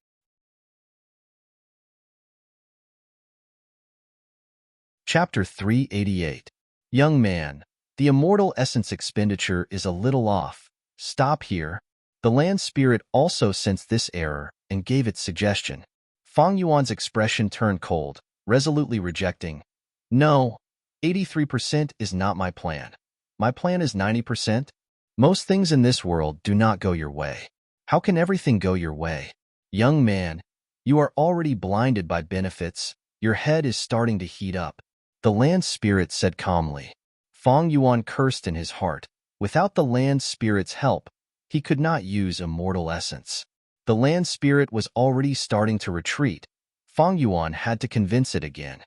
Chapter 388. Young man, the immortal essence expenditure is a little off. Stop here. The land spirit also sensed this error and gave its suggestion. Fang Yuan's expression turned cold, resolutely rejecting. No, 83% is not my plan. My plan is 90%. Most things in this world do not go your way. How can everything go your way? Young man, you are already blinded by benefits. Your head is starting to heat up. The land spirit said calmly. Fang Yuan cursed in his heart. Without the land spirit's help, he could not use immortal essence. The land spirit was already starting to retreat. Fang Yuan had to convince it again.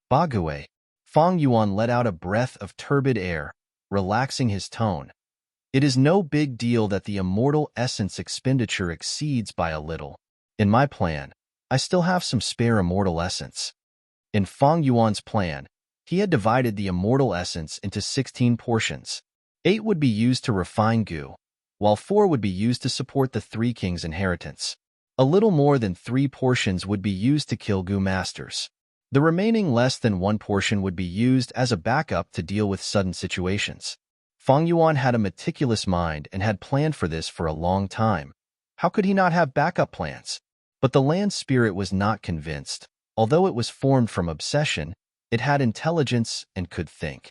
Bague. Fang Yuan let out a breath of turbid air, relaxing his tone. It is no big deal that the immortal essence expenditure exceeds by a little. In my plan, I still have some spare immortal essence. In Fang Yuan's plan, he had divided the immortal essence into 16 portions. 8 would be used to refine Gu, while 4 would be used to support the 3 kings' inheritance. A little more than 3 portions would be used to kill Gu masters. The remaining less than 1 portion would be used as a backup to deal with sudden situations. Fang Yuan had a meticulous mind and had planned for this for a long time. How could he not have backup plans? But the land spirit was not convinced. Although it was formed from obsession, it had intelligence and could think.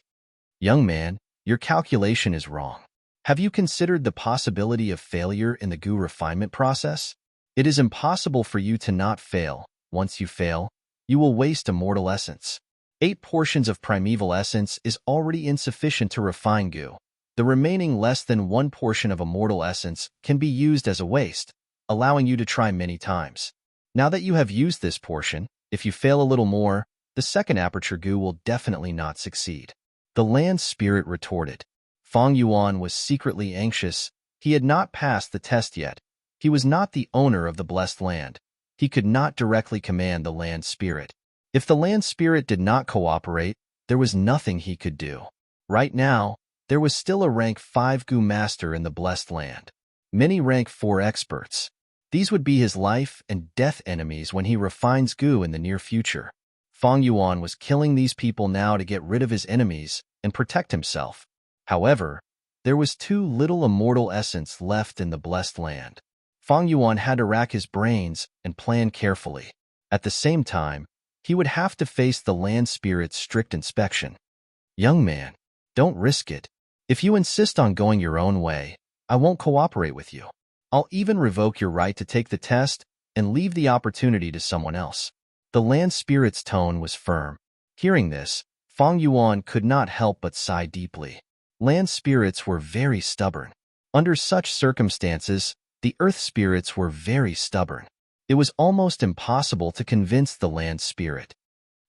Young man, your calculation is wrong. Have you considered the possibility of failure in the Gu refinement process? It is impossible for you to not fail. Once you fail, you will waste immortal essence. 8 portions of primeval essence is already insufficient to refine Gu. The remaining less than 1 portion of immortal essence can be used as a waste, allowing you to try many times. Now that you have used this portion, if you fail a little more, the second aperture Gu will definitely not succeed. The land spirit retorted. Fang Yuan was secretly anxious. He had not passed the test yet. He was not the owner of the blessed land. He could not directly command the land spirit. If the land spirit did not cooperate, there was nothing he could do. Right now, there was still a rank 5 Gu master in the blessed land. Many rank 4 experts. These would be his life and death enemies when he refines Gu in the near future. Fang Yuan was killing these people now to get rid of his enemies, and protect himself. However, there was too little immortal essence left in the blessed land. Fang Yuan had to rack his brains and plan carefully. At the same time, he would have to face the land spirit's strict inspection. Young man, don't risk it. If you insist on going your own way, I won't cooperate with you. I'll even revoke your right to take the test and leave the opportunity to someone else. The land spirit's tone was firm. Hearing this, Fang Yuan could not help but sigh deeply. Land spirits were very stubborn. Under such circumstances, the earth spirits were very stubborn. It was almost impossible to convince the land spirit.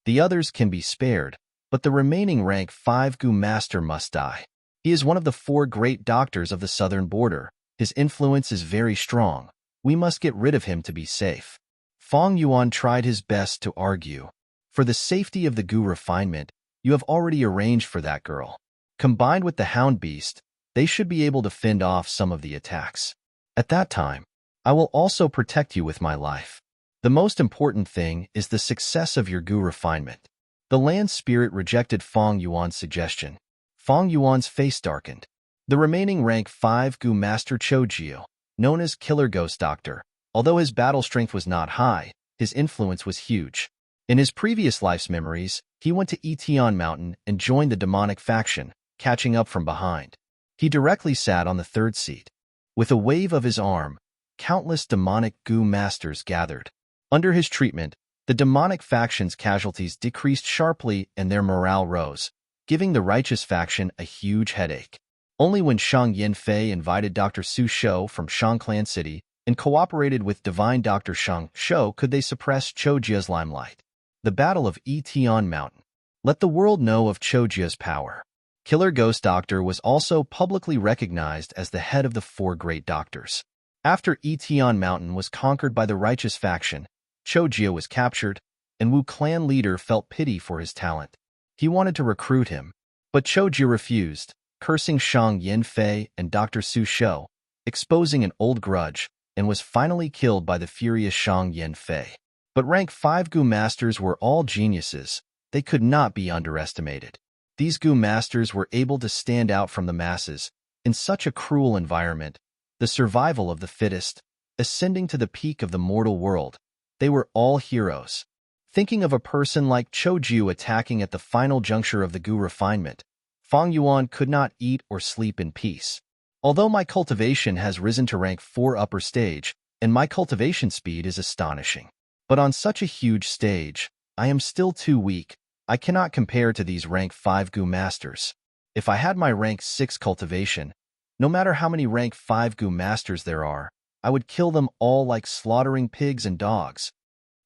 The others can be spared, but the remaining rank 5 Gu Master must die. He is one of the 4 great doctors of the southern border. His influence is very strong. We must get rid of him to be safe. Fang Yuan tried his best to argue. For the safety of the Gu refinement, you have already arranged for that girl. Combined with the hound beast, they should be able to fend off some of the attacks. At that time, I will also protect you with my life. The most important thing is the success of your Gu refinement. The land spirit rejected Fang Yuan's suggestion. Fang Yuan's face darkened. The remaining rank 5 Gu Master Choujio, known as Killer Ghost Doctor, although his battle strength was not high, his influence was huge. In his previous life's memories, he went to Etion Mountain and joined the demonic faction, catching up from behind. He directly sat on the 3rd seat. With a wave of his arm, countless demonic Gu Masters gathered. Under his treatment, the demonic faction's casualties decreased sharply and their morale rose, giving the righteous faction a huge headache. Only when Shang Yanfei invited Dr. Su Shou from Shangclan City and cooperated with divine Dr. Shang Shou could they suppress Choujia's limelight. The Battle of Etion Mountain. Let the world know of Choujia's power. Killer Ghost Doctor was also publicly recognized as the head of the 4 great doctors. After Etion Mountain was conquered by the righteous faction, Choujia was captured, and Wu clan leader felt pity for his talent. He wanted to recruit him, but Choujia refused, cursing Shang Yanfei and Dr. Su Shou, exposing an old grudge, and was finally killed by the furious Shang Yanfei. But rank 5 Gu Masters were all geniuses. They could not be underestimated. These Gu Masters were able to stand out from the masses. In such a cruel environment, the survival of the fittest, ascending to the peak of the mortal world, they were all heroes. Thinking of a person like Choujia attacking at the final juncture of the Gu refinement, Fang Yuan could not eat or sleep in peace. Although my cultivation has risen to rank 4 upper stage, and my cultivation speed is astonishing. But on such a huge stage, I am still too weak. I cannot compare to these rank 5 Gu Masters. If I had my rank 6 cultivation, no matter how many rank 5 Gu Masters there are, I would kill them all like slaughtering pigs and dogs.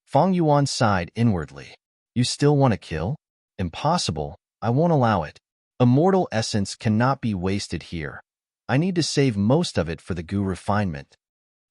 Fang Yuan sighed inwardly. You still want to kill? Impossible. I won't allow it. Immortal essence cannot be wasted here. I need to save most of it for the Gu refinement.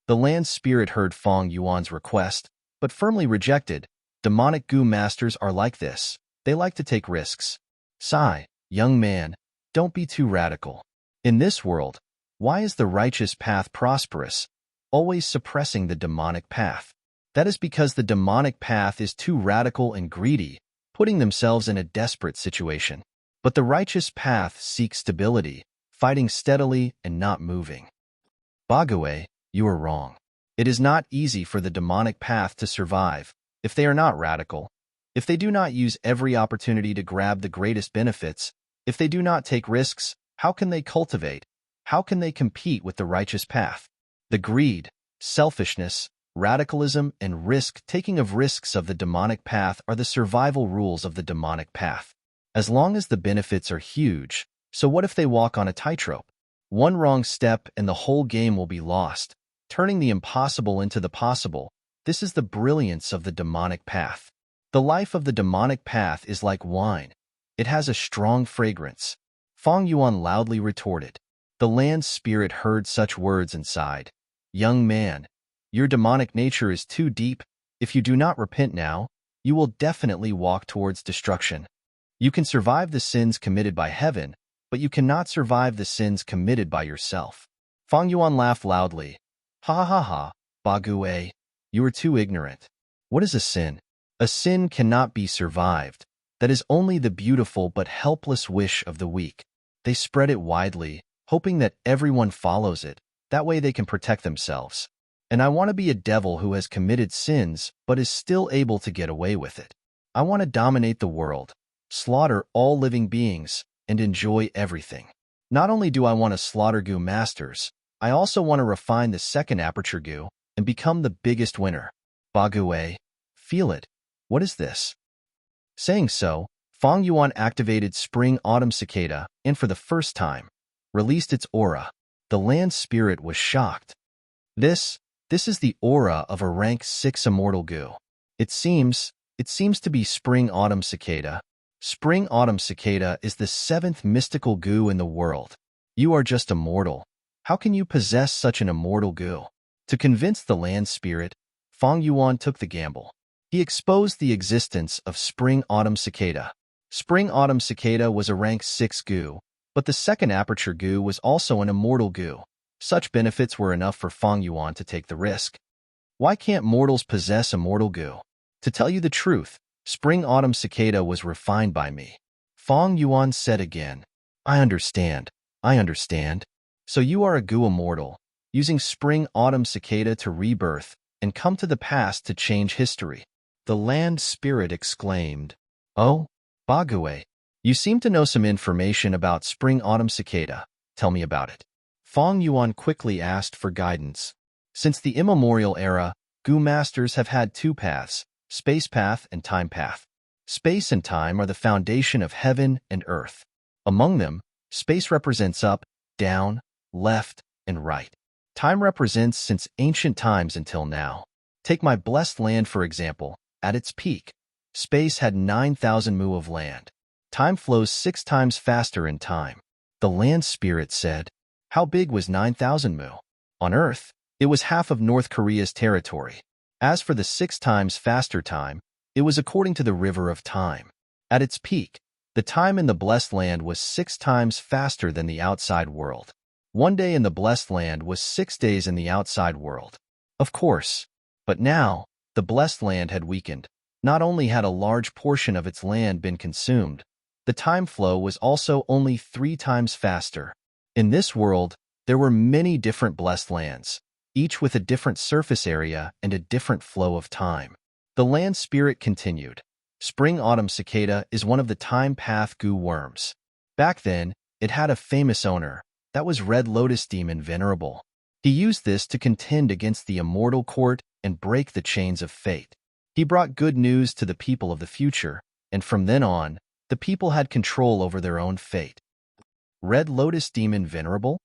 The land spirit heard Fang Yuan's request, but firmly rejected. Demonic Gu Masters are like this. They like to take risks. Sigh, young man, don't be too radical. In this world, why is the righteous path prosperous, always suppressing the demonic path? That is because the demonic path is too radical and greedy, putting themselves in a desperate situation. But the righteous path seeks stability, fighting steadily and not moving. Bague, you are wrong. It is not easy for the demonic path to survive if they are not radical, if they do not use every opportunity to grab the greatest benefits, if they do not take risks. How can they cultivate? How can they compete with the righteous path? The greed, selfishness, radicalism, and risk-taking of risks of the demonic path are the survival rules of the demonic path. As long as the benefits are huge, so what if they walk on a tightrope? One wrong step and the whole game will be lost, turning the impossible into the possible. This is the brilliance of the demonic path. The life of the demonic path is like wine. It has a strong fragrance. Fang Yuan loudly retorted. The land spirit heard such words and sighed. Young man, your demonic nature is too deep. If you do not repent now, you will definitely walk towards destruction. You can survive the sins committed by heaven, but you cannot survive the sins committed by yourself. Fang Yuan laughed loudly. Ha ha ha, Bague, you are too ignorant. What is a sin? A sin cannot be survived. That is only the beautiful but helpless wish of the weak. They spread it widely, hoping that everyone follows it. That way they can protect themselves. And I want to be a devil who has committed sins but is still able to get away with it. I want to dominate the world, slaughter all living beings, and enjoy everything. Not only do I want to slaughter goo masters, I also want to refine the second aperture goo and become the biggest winner. Bague, feel it. What is this? Saying so, Feng Yuan activated Spring Autumn Cicada and for the first time, released its aura. The land spirit was shocked. This is the aura of a rank 6 immortal goo. It seems to be Spring Autumn Cicada. Spring Autumn Cicada is the 7th mystical goo in the world. You are just immortal. How can you possess such an immortal goo? To convince the land spirit, Feng Yuan took the gamble. He exposed the existence of Spring Autumn Cicada. Spring Autumn Cicada was a rank 6 goo, but the second aperture goo was also an immortal goo. Such benefits were enough for Feng Yuan to take the risk. Why can't mortals possess immortal goo? To tell you the truth, Spring Autumn Cicada was refined by me. Feng Yuan said again. I understand. So you are a goo immortal, using Spring Autumn Cicada to rebirth and come to the past to change history. The land spirit exclaimed. Oh, Bague, you seem to know some information about Spring Autumn Cicada. Tell me about it. Feng Yuan quickly asked for guidance. Since the immemorial era, goo masters have had two paths, space path and time path. Space and time are the foundation of heaven and earth. Among them, space represents up, down, left, and right. Time represents since ancient times until now. Take my blessed land, for example. At its peak, space had 9,000 mu of land. Time flows 6 times faster in time. The land spirit said, how big was 9,000 mu? On Earth, it was half of North Korea's territory. As for the 6 times faster time, it was according to the river of time. At its peak, the time in the blessed land was 6 times faster than the outside world. One day in the blessed land was 6 days in the outside world. Of course. But now, the blessed land had weakened. Not only had a large portion of its land been consumed, the time flow was also only 3 times faster. In this world, there were many different blessed lands, each with a different surface area and a different flow of time. The land spirit continued. Spring Autumn Cicada is one of the time path goo worms. Back then, it had a famous owner. That was Red Lotus Demon Venerable. He used this to contend against the immortal court and break the chains of fate. He brought good news to the people of the future, and from then on, the people had control over their own fate. Red Lotus Demon Venerable?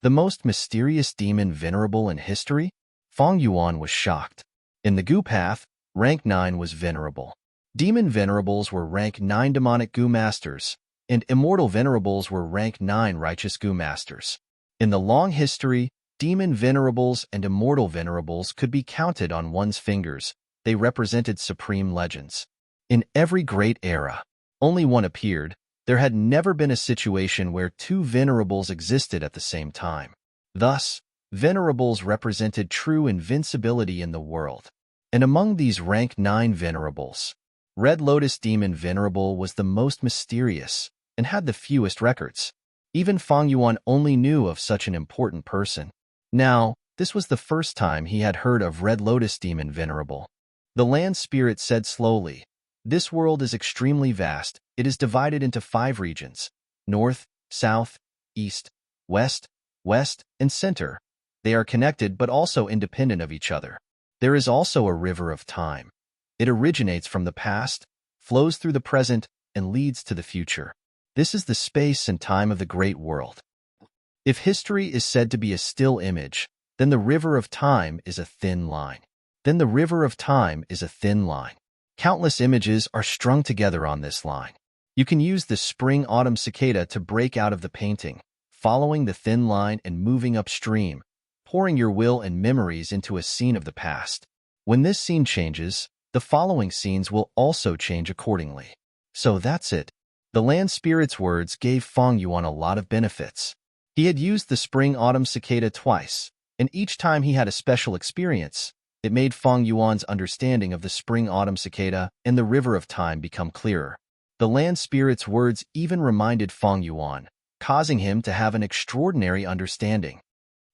The most mysterious demon venerable in history? Feng Yuan was shocked. In the goo path, rank 9 was venerable. Demon venerables were rank 9 demonic goo masters, and immortal venerables were rank 9 righteous goo masters. In the long history, demon venerables and immortal venerables could be counted on one's fingers. They represented supreme legends. In every great era, only one appeared. There had never been a situation where 2 venerables existed at the same time. Thus, venerables represented true invincibility in the world. And among these rank 9 venerables, Red Lotus Demon Venerable was the most mysterious and had the fewest records. Even Feng Yuan only knew of such an important person. Now, this was the first time he had heard of Red Lotus Demon Venerable. The land spirit said slowly, this world is extremely vast. It is divided into 5 regions: north, south, east, west, and center. They are connected but also independent of each other. There is also a river of time. It originates from the past, flows through the present, and leads to the future. This is the space and time of the great world. If history is said to be a still image, then the river of time is a thin line. Countless images are strung together on this line. You can use the Spring Autumn Cicada to break out of the painting, following the thin line and moving upstream, pouring your will and memories into a scene of the past. When this scene changes, the following scenes will also change accordingly. So that's it. The land spirit's words gave Feng Yuan a lot of benefits. He had used the Spring Autumn Cicada twice, and each time he had a special experience. It made Feng Yuan's understanding of the Spring Autumn Cicada and the river of time become clearer. The land spirit's words even reminded Feng Yuan, causing him to have an extraordinary understanding.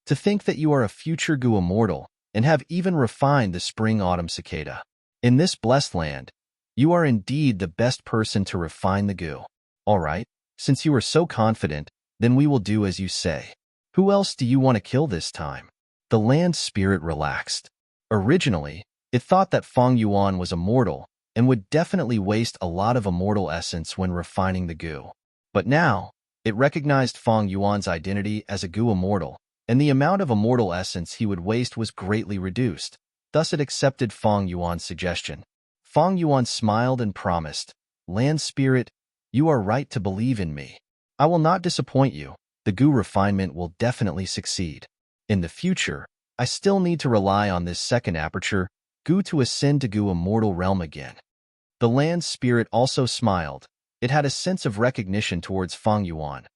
To think that you are a future Gu immortal and have even refined the spring-autumn cicada. In this blessed land, you are indeed the best person to refine the Gu. All right, since you are so confident, then we will do as you say. Who else do you want to kill this time? The land spirit relaxed. Originally, it thought that Feng Yuan was immortal and would definitely waste a lot of immortal essence when refining the Gu. But now, it recognized Feng Yuan's identity as a Gu immortal, and the amount of immortal essence he would waste was greatly reduced. Thus it accepted Feng Yuan's suggestion. Feng Yuan smiled and promised, "Land spirit, you are right to believe in me. I will not disappoint you. The Gu refinement will definitely succeed. In the future, I still need to rely on this second aperture, Gu, to ascend to Gu immortal realm again." The land spirit also smiled. It had a sense of recognition towards Feng Yuan.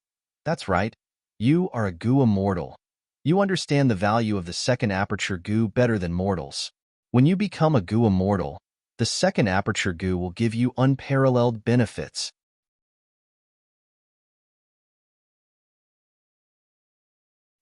"That's right. You are a Gu immortal. You understand the value of the second aperture Gu better than mortals. When you become a Gu immortal, the second aperture Gu will give you unparalleled benefits."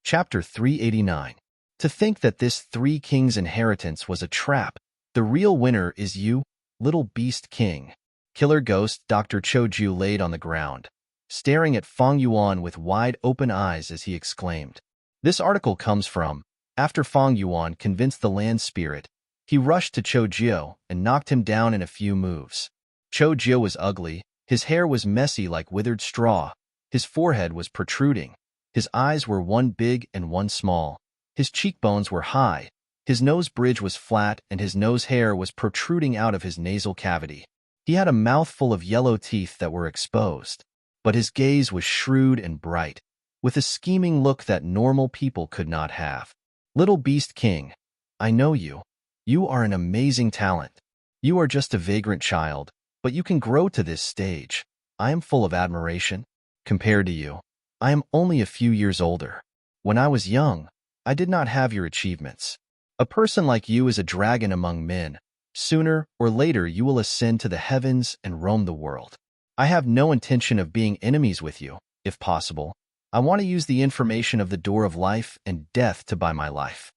Chapter 389. To think that this Three Kings inheritance was a trap. The real winner is you, little beast king. Killer ghost Dr. Choju laid on the ground, staring at Feng Yuan with wide-open eyes as he exclaimed. This article comes from, after Feng Yuan convinced the land spirit, he rushed to Choju and knocked him down in a few moves. Choju was ugly, his hair was messy like withered straw, his forehead was protruding, his eyes were one big and one small, his cheekbones were high, his nose bridge was flat, and his nose hair was protruding out of his nasal cavity. He had a mouthful of yellow teeth that were exposed, but his gaze was shrewd and bright, with a scheming look that normal people could not have. Little Beast King, I know you. You are an amazing talent. You are just a vagrant child, but you can grow to this stage. I am full of admiration. Compared to you, I am only a few years older. When I was young, I did not have your achievements. A person like you is a dragon among men. Sooner or later you will ascend to the heavens and roam the world. I have no intention of being enemies with you, if possible. I want to use the information of the door of life and death to buy my life."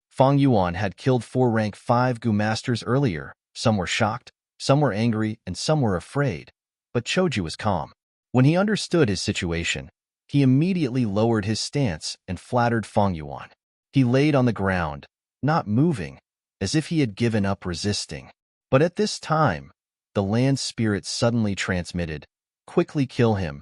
Feng Yuan had killed 4 rank 5 Gu masters earlier. Some were shocked, some were angry, and some were afraid. But Choju was calm. When he understood his situation, he immediately lowered his stance and flattered Feng Yuan. He laid on the ground, not moving, as if he had given up resisting. But at this time, the land spirit suddenly transmitted, "Quickly kill him.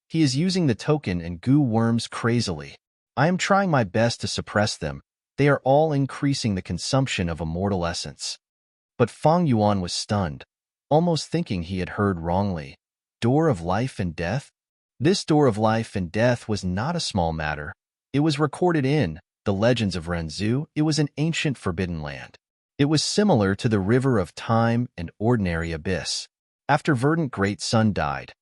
He is using the token and Gu worms crazily. I am trying my best to suppress them. They are all increasing the consumption of immortal essence." But Feng Yuan was stunned, almost thinking he had heard wrongly. Door of life and death? This door of life and death was not a small matter. It was recorded in the legends of Renzu. It was an ancient forbidden land. It was similar to the river of time and ordinary abyss. After verdant great sun died,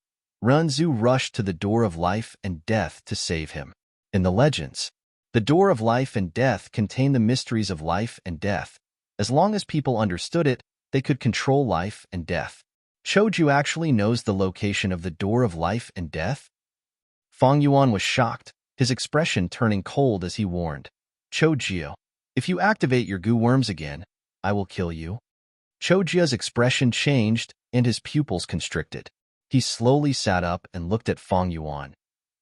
Renzu rushed to the door of life and death to save him. In the legends, the door of life and death contained the mysteries of life and death. As long as people understood it, they could control life and death. Choju actually knows the location of the door of life and death? Feng Yuan was shocked, his expression turning cold as he warned, "Choju, if you activate your Gu worms again, I will kill you." Choju's expression changed and his pupils constricted. He slowly sat up and looked at Feng Yuan.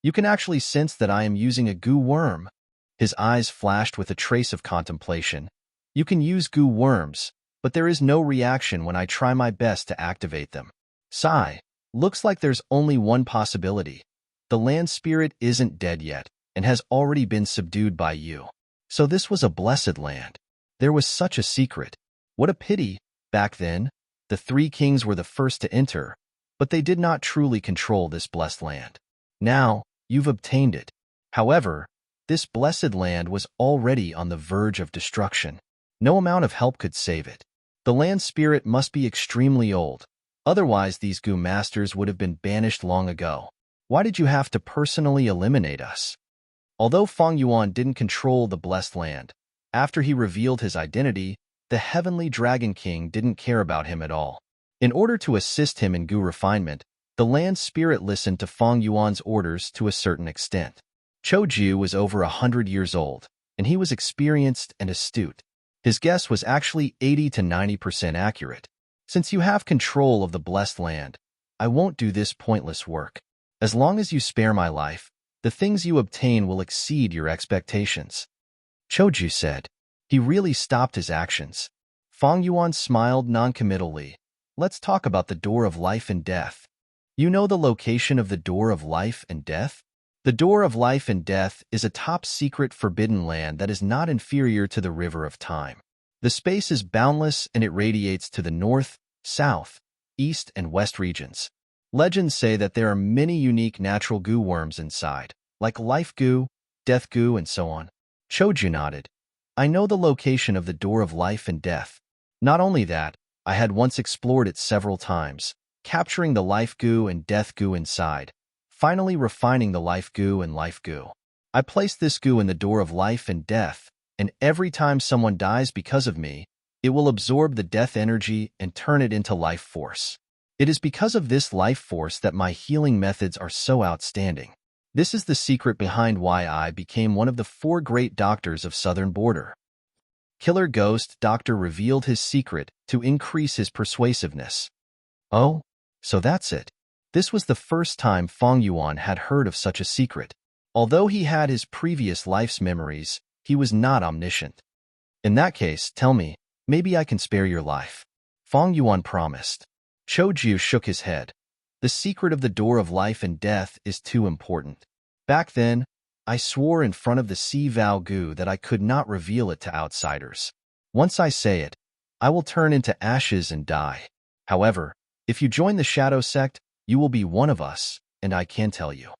"You can actually sense that I am using a Gu worm." His eyes flashed with a trace of contemplation. "You can use Gu worms, but there is no reaction when I try my best to activate them. Sigh, looks like there's only one possibility. The land spirit isn't dead yet and has already been subdued by you. So this was a blessed land. There was such a secret. What a pity, back then, the 3 kings were the first to enter, but they did not truly control this blessed land. Now, you've obtained it. However, this blessed land was already on the verge of destruction. No amount of help could save it. The land spirit must be extremely old. Otherwise, these Gu masters would have been banished long ago. Why did you have to personally eliminate us?" Although Feng Yuan didn't control the blessed land, after he revealed his identity, the heavenly Dragon King didn't care about him at all. In order to assist him in Gu refinement, The land spirit listened to Fang Yuan's orders to a certain extent. Choju was over 100 years old, and he was experienced and astute. His guess was actually 80 to 90% accurate. Since you have control of the blessed land, I won't do this pointless work. As long as you spare my life, the things you obtain will exceed your expectations. Choju said. He really stopped his actions. Fang Yuan smiled noncommittally. Let's talk about the door of life and death. You know the location of the door of life and death? The door of life and death is a top-secret forbidden land that is not inferior to the river of time. The space is boundless and it radiates to the north, south, east, and west regions. Legends say that there are many unique natural goo worms inside, like life goo, death goo, and so on. Choju nodded. I know the location of the door of life and death. Not only that, I had once explored it several times, capturing the life goo and death goo inside, finally refining the life goo and life goo. I placed this goo in the door of life and death, and every time someone dies because of me, it will absorb the death energy and turn it into life force. It is because of this life force that my healing methods are so outstanding. This is the secret behind why I became one of the 4 great doctors of Southern Border. Killer Ghost Doctor revealed his secret to increase his persuasiveness. Oh, so that's it. This was the first time Fang Yuan had heard of such a secret. Although he had his previous life's memories, he was not omniscient. In that case, tell me, maybe I can spare your life. Fang Yuan promised. Choju shook his head. The secret of the door of life and death is too important. Back then, I swore in front of the Si Vao Gu that I could not reveal it to outsiders. Once I say it, I will turn into ashes and die. However, if you join the Shadow Sect, you will be one of us, and I can tell you.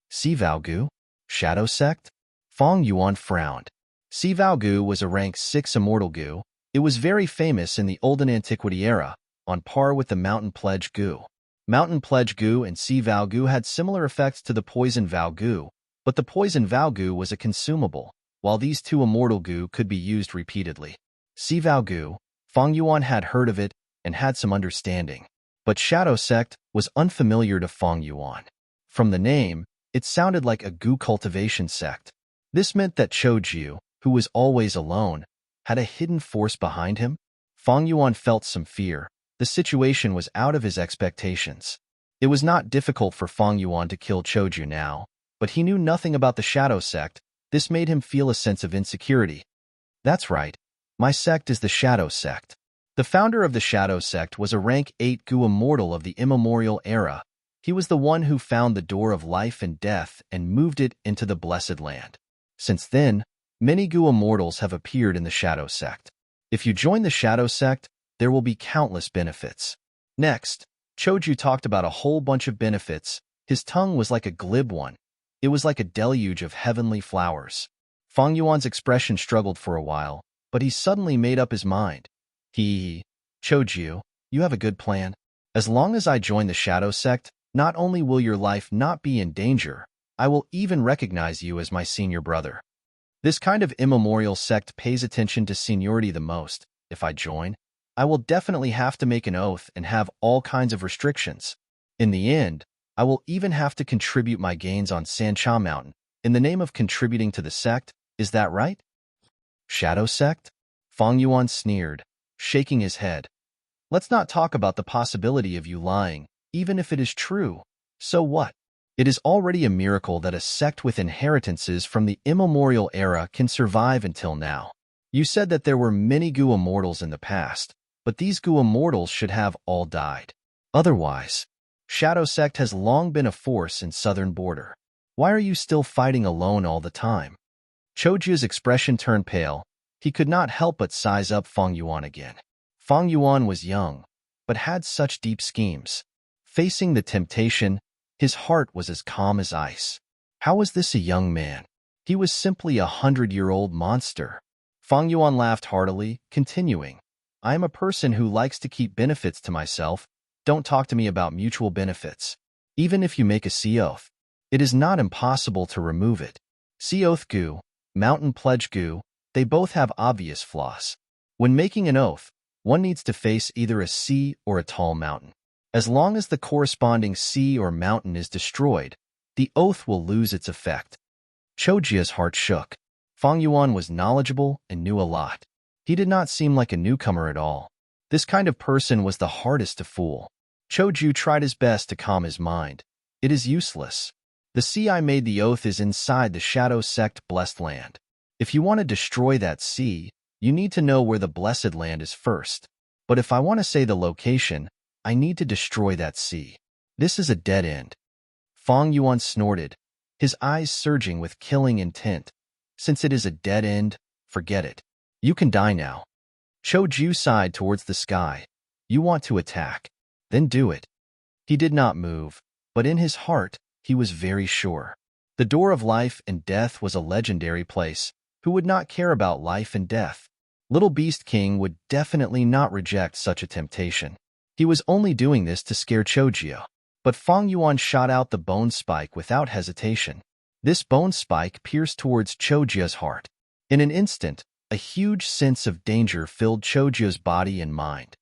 Si Vao Gu? Shadow Sect? Fang Yuan frowned. Si Vao Gu was a rank 6 immortal Gu. It was very famous in the olden antiquity era, on par with the Mountain Pledge Gu. Mountain Pledge Gu and Si Vao Gu had similar effects to the Poison Vao Gu, but the Poison Vao Gu was a consumable, while these 2 immortal Gu could be used repeatedly. Si Vao Gu, Fang Yuan had heard of it and had some understanding, but Shadow Sect was unfamiliar to Fang Yuan. From the name, it sounded like a Gu cultivation sect. This meant that Choju, who was always alone, had a hidden force behind him. Fang Yuan felt some fear. The situation was out of his expectations. It was not difficult for Fang Yuan to kill Choju now, but he knew nothing about the Shadow Sect. This made him feel a sense of insecurity. That's right. My sect is the Shadow Sect. The founder of the Shadow Sect was a rank 8 Gu immortal of the immemorial era. He was the one who found the door of life and death and moved it into the Blessed Land. Since then, many Gu immortals have appeared in the Shadow Sect. If you join the Shadow Sect, there will be countless benefits. Next, Choju talked about a whole bunch of benefits. His tongue was like a glib one. It was like a deluge of heavenly flowers. Fang Yuan's expression struggled for a while, but he suddenly made up his mind. Choju, you have a good plan. As long as I join the Shadow Sect, not only will your life not be in danger, I will even recognize you as my senior brother. This kind of immemorial sect pays attention to seniority the most. If I join, I will definitely have to make an oath and have all kinds of restrictions. In the end, I will even have to contribute my gains on Sancha Mountain in the name of contributing to the sect. Is that right? Shadow Sect? Fang Yuan sneered, shaking his head. Let's not talk about the possibility of you lying, even if it is true. So what? It is already a miracle that a sect with inheritances from the immemorial era can survive until now. You said that there were many Gu immortals in the past, but these Gu immortals should have all died. Otherwise, Shadow Sect has long been a force in Southern Border. Why are you still fighting alone all the time? Choju's expression turned pale. He could not help but size up Fang Yuan again. Fang Yuan was young, but had such deep schemes. Facing the temptation, his heart was as calm as ice. How was this a young man? He was simply a 100-year-old monster. Fang Yuan laughed heartily, continuing, I am a person who likes to keep benefits to myself. Don't talk to me about mutual benefits. Even if you make a sea oath, it is not impossible to remove it. Sea oath Gu, Mountain Pledge Gu, they both have obvious flaws. When making an oath, one needs to face either a sea or a tall mountain. As long as the corresponding sea or mountain is destroyed, the oath will lose its effect. Chojia's heart shook. Fang Yuan was knowledgeable and knew a lot. He did not seem like a newcomer at all. This kind of person was the hardest to fool. Choju tried his best to calm his mind. It is useless. The sea I made the oath is inside the Shadow Sect Blessed Land. If you want to destroy that sea, you need to know where the Blessed Land is first. But if I want to say the location, I need to destroy that sea. This is a dead end. Fang Yuan snorted, his eyes surging with killing intent. Since it is a dead end, forget it. You can die now. Choju sighed towards the sky. You want to attack? Then do it. He did not move, but in his heart, he was very sure. The door of life and death was a legendary place. Who would not care about life and death? Little Beast King would definitely not reject such a temptation. He was only doing this to scare Chojiu. But Fang Yuan shot out the bone spike without hesitation. This bone spike pierced towards Chojiu's heart. In an instant, a huge sense of danger filled Chojiu's body and mind.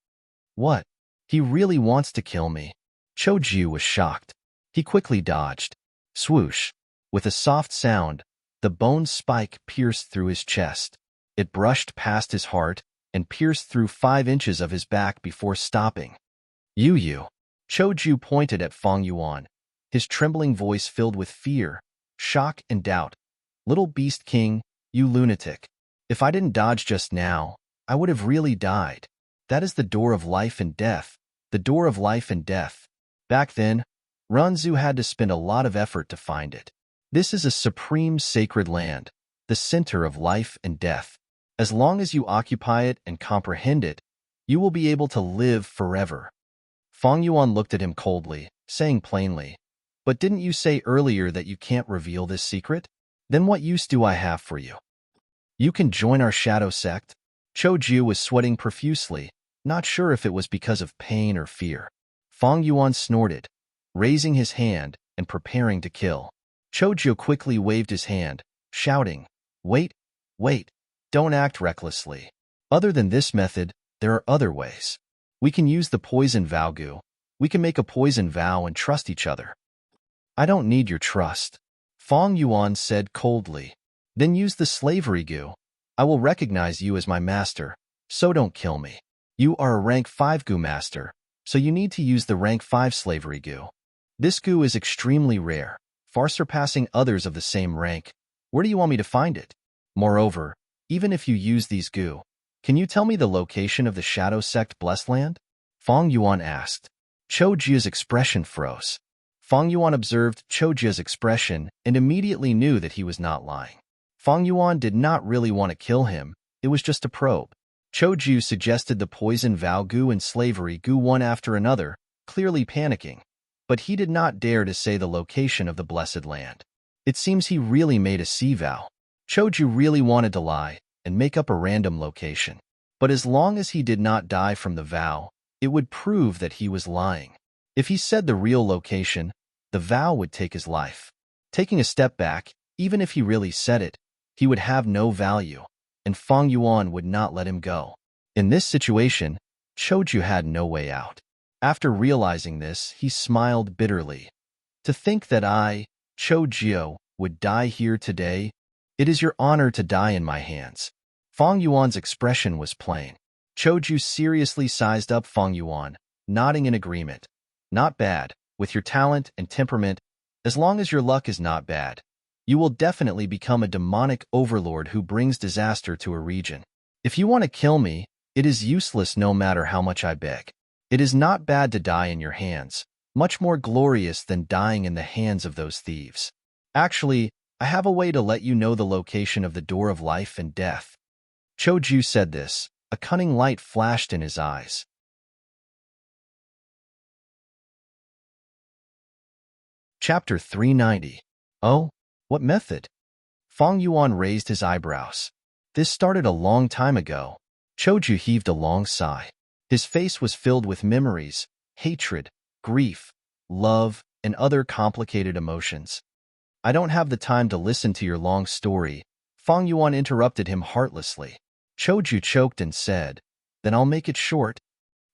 What? He really wants to kill me. Chojiu was shocked. He quickly dodged. Swoosh. With a soft sound, the bone spike pierced through his chest. It brushed past his heart and pierced through 5 inches of his back before stopping. You. Choju pointed at Fang Yuan, his trembling voice filled with fear, shock, and doubt. Little Beast King, you lunatic. If I didn't dodge just now, I would have really died. That is the door of life and death. The door of life and death. Back then, Ranzu had to spend a lot of effort to find it. This is a supreme sacred land, the center of life and death. As long as you occupy it and comprehend it, you will be able to live forever. Fang Yuan looked at him coldly, saying plainly, "But didn't you say earlier that you can't reveal this secret? Then what use do I have for you? You can join our shadow sect." Choju was sweating profusely, not sure if it was because of pain or fear. Fang Yuan snorted, raising his hand and preparing to kill. Choju quickly waved his hand, shouting, wait, don't act recklessly. Other than this method, there are other ways. We can use the poison vow goo. We can make a poison vow and trust each other." "I don't need your trust," Fang Yuan said coldly. "Then use the slavery goo. I will recognize you as my master, so don't kill me. You are a rank 5 goo master, so you need to use the rank 5 slavery goo. This goo is extremely rare, far surpassing others of the same rank. Where do you want me to find it? Moreover, even if you use these goo, can you tell me the location of the Shadow Sect Blessed Land?" Fang Yuan asked. Chojiu's expression froze. Fang Yuan observed Chojiu's expression and immediately knew that he was not lying. Fang Yuan did not really want to kill him, it was just a probe. Chojiu suggested the poison vow goo and slavery goo one after another, clearly panicking, but he did not dare to say the location of the Blessed Land. It seems he really made a sea vow. Choju really wanted to lie and make up a random location. But as long as he did not die from the vow, it would prove that he was lying. If he said the real location, the vow would take his life. Taking a step back, even if he really said it, he would have no value, and Fang Yuan would not let him go. In this situation, Choju had no way out. After realizing this, he smiled bitterly. "To think that I, Chojiu, would die here today? It is your honor to die in my hands." Fang Yuan's expression was plain. Choju seriously sized up Fang Yuan, nodding in agreement. "Not bad. With your talent and temperament, as long as your luck is not bad, you will definitely become a demonic overlord who brings disaster to a region. If you want to kill me, it is useless no matter how much I beg. It is not bad to die in your hands, much more glorious than dying in the hands of those thieves. Actually, I have a way to let you know the location of the door of life and death." Choju said this. A cunning light flashed in his eyes. Chapter 390. Oh, what method? Fang Yuan raised his eyebrows. This started a long time ago. Choju heaved a long sigh. His face was filled with memories, hatred, grief, love, and other complicated emotions. "I don't have the time to listen to your long story," Fang Yuan interrupted him heartlessly. Choju choked and said, "Then I'll make it short.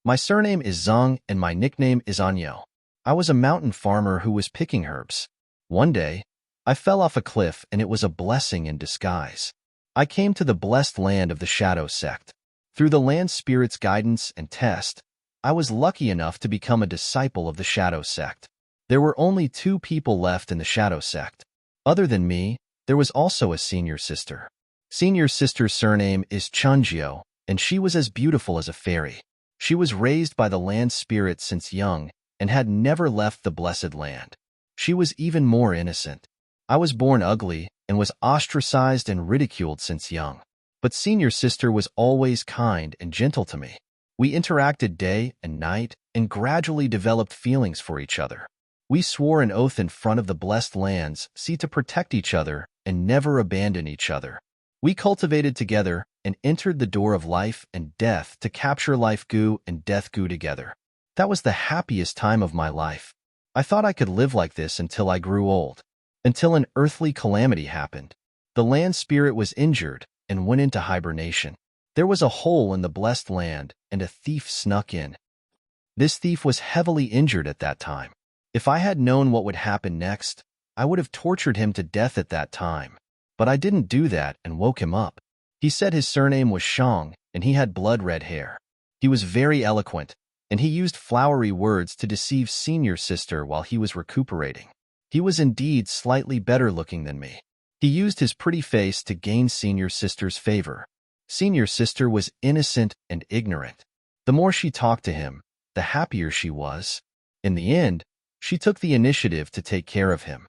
My surname is Zhang and my nickname is Anyo. I was a mountain farmer who was picking herbs. One day, I fell off a cliff and it was a blessing in disguise. I came to the blessed land of the Shadow Sect. Through the land spirit's guidance and test, I was lucky enough to become a disciple of the Shadow Sect. There were only 2 people left in the Shadow Sect. Other than me, there was also a senior sister. Senior sister's surname is Chunjio, and she was as beautiful as a fairy. She was raised by the land spirit since young and had never left the blessed land. She was even more innocent. I was born ugly and was ostracized and ridiculed since young. But senior sister was always kind and gentle to me. We interacted day and night and gradually developed feelings for each other. We swore an oath in front of the blessed lands, to protect each other and never abandon each other. We cultivated together and entered the door of life and death to capture life goo and death goo together. That was the happiest time of my life. I thought I could live like this until I grew old. Until an earthly calamity happened. The land spirit was injured and went into hibernation. There was a hole in the blessed land, and a thief snuck in. This thief was heavily injured at that time. If I had known what would happen next, I would have tortured him to death at that time. But I didn't do that and woke him up. He said his surname was Shang, and he had blood-red hair. He was very eloquent, and he used flowery words to deceive senior sister while he was recuperating. He was indeed slightly better looking than me. He used his pretty face to gain senior sister's favor. Senior sister was innocent and ignorant. The more she talked to him, the happier she was. In the end, she took the initiative to take care of him.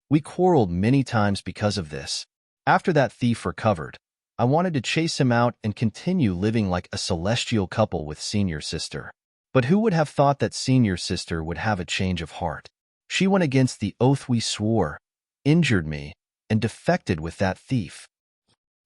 We quarreled many times because of this. After that thief recovered, I wanted to chase him out and continue living like a celestial couple with senior sister. But who would have thought that senior sister would have a change of heart? She went against the oath we swore, injured me, and defected with that thief.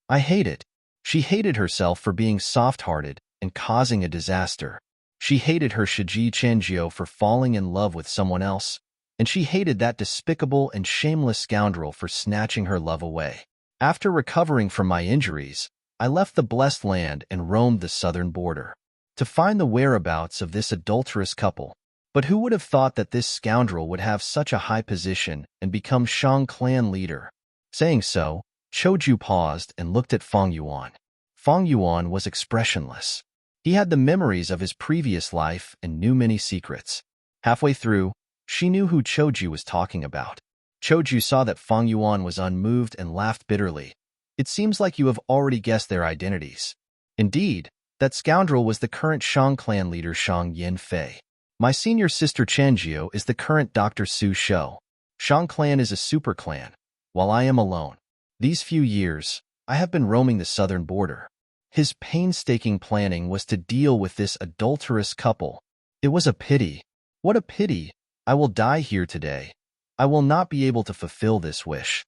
I hate it. She hated herself for being soft-hearted and causing a disaster. She hated her Shiji Chenjio for falling in love with someone else, and she hated that despicable and shameless scoundrel for snatching her love away. After recovering from my injuries, I left the blessed land and roamed the southern border to find the whereabouts of this adulterous couple. But who would have thought that this scoundrel would have such a high position and become Shang clan leader? Saying so, Choju paused and looked at Feng Yuan. Feng Yuan was expressionless. He had the memories of his previous life and knew many secrets. Halfway through, she knew who Choju was talking about. Choju saw that Feng Yuan was unmoved and laughed bitterly. It seems like you have already guessed their identities. Indeed, that scoundrel was the current Shang clan leader Shang Yanfei. My senior sister Chenjio is the current Dr. Su Shou. Shang clan is a super clan, while I am alone. These few years, I have been roaming the southern border. His painstaking planning was to deal with this adulterous couple. It was a pity. What a pity. I will die here today. I will not be able to fulfill this wish.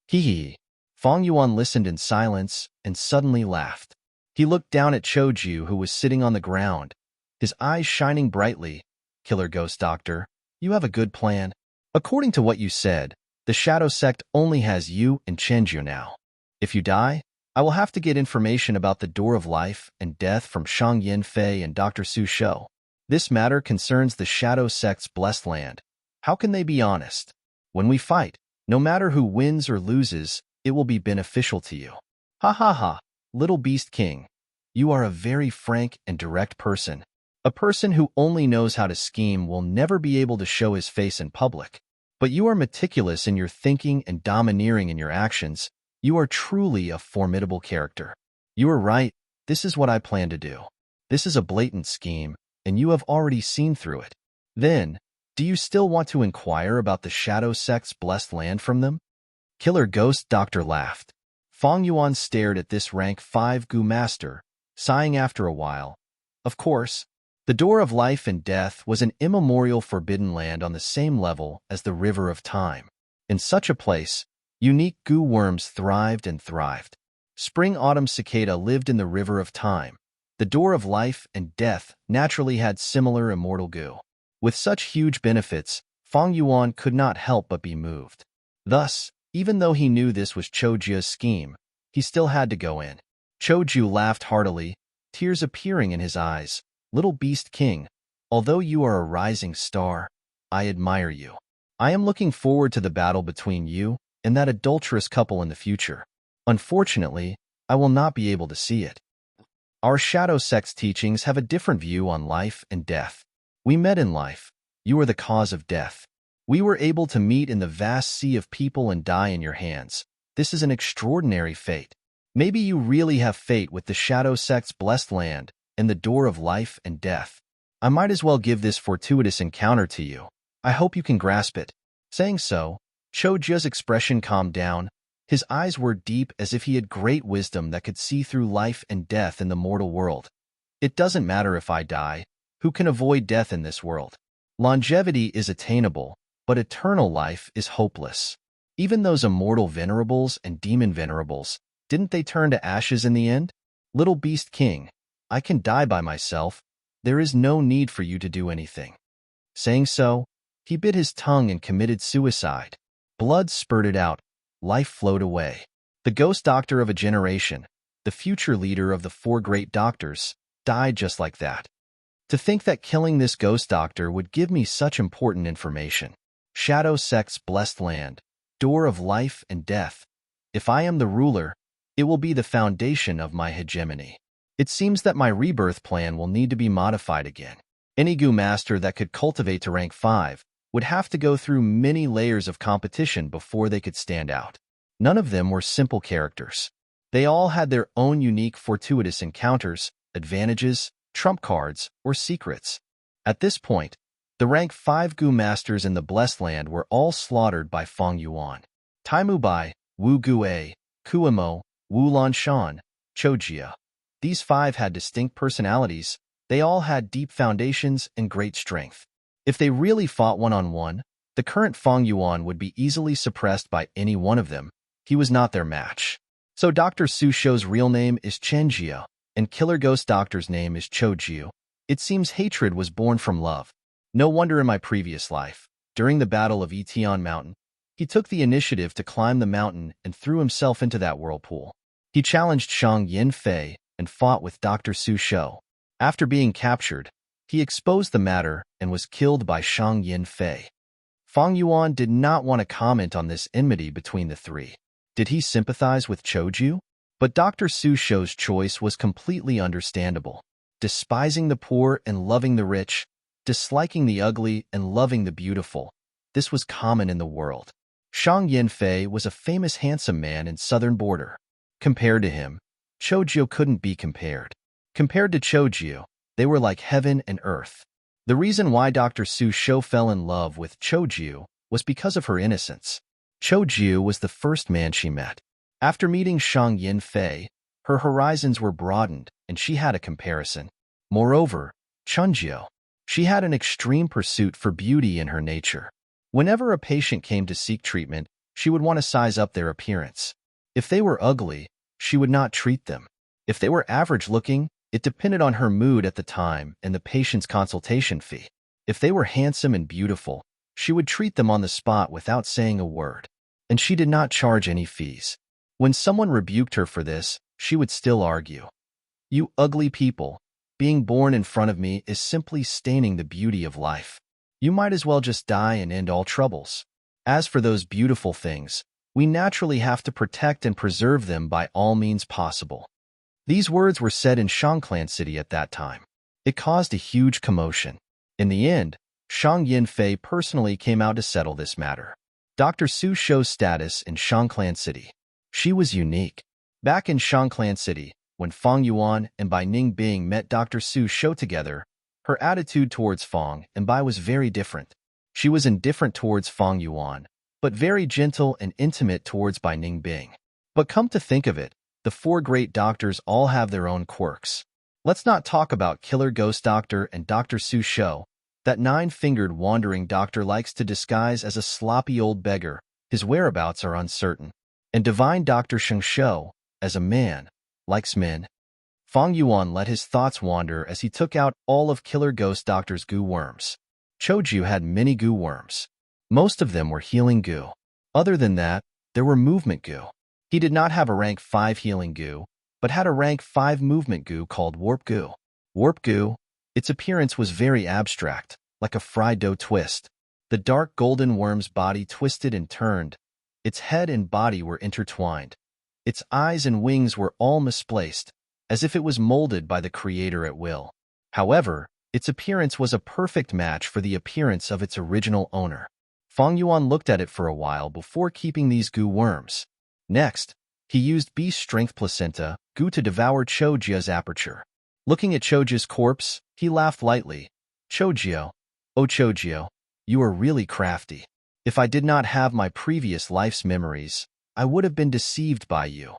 Hee hee. Feng Yuan listened in silence and suddenly laughed. He looked down at Choju, who was sitting on the ground, his eyes shining brightly. Killer Ghost Doctor, you have a good plan. According to what you said, the Shadow Sect only has you and Chenju now. If you die, I will have to get information about the Door of Life and Death from Shang Yanfei and Dr. Su Shou. This matter concerns the Shadow Sect's blessed land. How can they be honest? When we fight, no matter who wins or loses, it will be beneficial to you. Ha ha ha, little beast king. You are a very frank and direct person. A person who only knows how to scheme will never be able to show his face in public. But you are meticulous in your thinking and domineering in your actions. You are truly a formidable character. You are right. This is what I plan to do. This is a blatant scheme, and you have already seen through it. Then, do you still want to inquire about the Shadow Sect's blessed land from them? Killer Ghost Doctor laughed. Feng Yuan stared at this rank 5 Gu master, sighing after a while. Of course, the Door of Life and Death was an immemorial forbidden land on the same level as the River of Time. In such a place, unique goo worms thrived and thrived. Spring-autumn cicada lived in the River of Time. The Door of Life and Death naturally had similar immortal goo. With such huge benefits, Feng Yuan could not help but be moved. Thus, even though he knew this was Choju's scheme, he still had to go in. Choju laughed heartily, tears appearing in his eyes. Little Beast King, although you are a rising star, I admire you. I am looking forward to the battle between you and that adulterous couple in the future. Unfortunately, I will not be able to see it. Our shadow sect's teachings have a different view on life and death. We met in life. You are the cause of death. We were able to meet in the vast sea of people and die in your hands. This is an extraordinary fate. Maybe you really have fate with the shadow sect's blessed land and the door of life and death. I might as well give this fortuitous encounter to you. I hope you can grasp it. Saying so, Chojia's expression calmed down. His eyes were deep as if he had great wisdom that could see through life and death in the mortal world. It doesn't matter if I die. Who can avoid death in this world? Longevity is attainable, but eternal life is hopeless. Even those immortal venerables and demon venerables, didn't they turn to ashes in the end? Little Beast King, I can die by myself. There is no need for you to do anything. Saying so, he bit his tongue and committed suicide. Blood spurted out. Life flowed away. The ghost doctor of a generation, the future leader of the 4 great doctors, died just like that. To think that killing this ghost doctor would give me such important information. Shadow sect's blessed land, door of life and death. If I am the ruler, it will be the foundation of my hegemony. It seems that my rebirth plan will need to be modified again. Any Gu master that could cultivate to rank 5 would have to go through many layers of competition before they could stand out. None of them were simple characters. They all had their own unique fortuitous encounters, advantages, trump cards, or secrets. At this point, the rank 5 Gu masters in the Blessed Land were all slaughtered by Feng Yuan. Taimu Bai, Wu Gue, Kuimo, Wu Lanshan, Chojia. These 5 had distinct personalities. They all had deep foundations and great strength. If they really fought one-on-one, the current Feng Yuan would be easily suppressed by any one of them. He was not their match. So Dr. Su Shou's real name is Chen Jia, and Killer Ghost Doctor's name is Cho Jiu. It seems hatred was born from love. No wonder in my previous life, during the Battle of Etian Mountain, he took the initiative to climb the mountain and threw himself into that whirlpool. He challenged Shang Yin Fei and fought with Dr. Su Shou. After being captured, he exposed the matter and was killed by Shang Yin Fei. Feng Yuan did not want to comment on this enmity between the 3. Did he sympathize with Choju? But Dr. Su Shou's choice was completely understandable. Despising the poor and loving the rich, disliking the ugly and loving the beautiful, this was common in the world. Shang Yin Fei was a famous handsome man in southern border. Compared to him, Chojiu couldn't be compared. Compared to Chojiu, they were like heaven and earth. The reason why Dr. Su Shou fell in love with Chojiu was because of her innocence. Chojiu was the first man she met. After meeting Shang Yin Fei, her horizons were broadened and she had a comparison. Moreover, Chunjiu, she had an extreme pursuit for beauty in her nature. Whenever a patient came to seek treatment, she would want to size up their appearance. If they were ugly, she would not treat them. If they were average-looking, it depended on her mood at the time and the patient's consultation fee. If they were handsome and beautiful, she would treat them on the spot without saying a word. And she did not charge any fees. When someone rebuked her for this, she would still argue. You ugly people, being born in front of me is simply staining the beauty of life. You might as well just die and end all troubles. As for those beautiful things, we naturally have to protect and preserve them by all means possible. These words were said in Shangclan City at that time. It caused a huge commotion. In the end, Shang Yin Fei personally came out to settle this matter. Dr. Su Shou's status in Shangclan City. She was unique. Back in Shangclan City, when Feng Yuan and Bai Ningbing met Dr. Su Shou together, her attitude towards Feng and Bai was very different. She was indifferent towards Feng Yuan, but very gentle and intimate towards Bai Ningbing. But come to think of it, the 4 great doctors all have their own quirks. Let's not talk about Killer Ghost Doctor and Dr. Su Shou. That 9-fingered wandering doctor likes to disguise as a sloppy old beggar. His whereabouts are uncertain. And divine Dr. Sheng Shou, as a man, likes men. Feng Yuan let his thoughts wander as he took out all of Killer Ghost Doctor's goo worms. Choju had many goo worms. Most of them were healing goo. Other than that, there were movement goo. He did not have a rank 5 healing goo, but had a rank 5 movement goo called warp goo. Warp goo, Its appearance was very abstract, like a fried dough twist. The dark golden worm's body twisted and turned. Its head and body were intertwined. Its eyes and wings were all misplaced, as if it was molded by the Creator at will. However, its appearance was a perfect match for the appearance of its original owner. Feng Yuan looked at it for a while before keeping these goo worms. Next, he used beast strength placenta goo to devour Chojia's aperture. Looking at Chojia's corpse, he laughed lightly. Chojio, oh Chojio, you are really crafty. If I did not have my previous life's memories, I would have been deceived by you.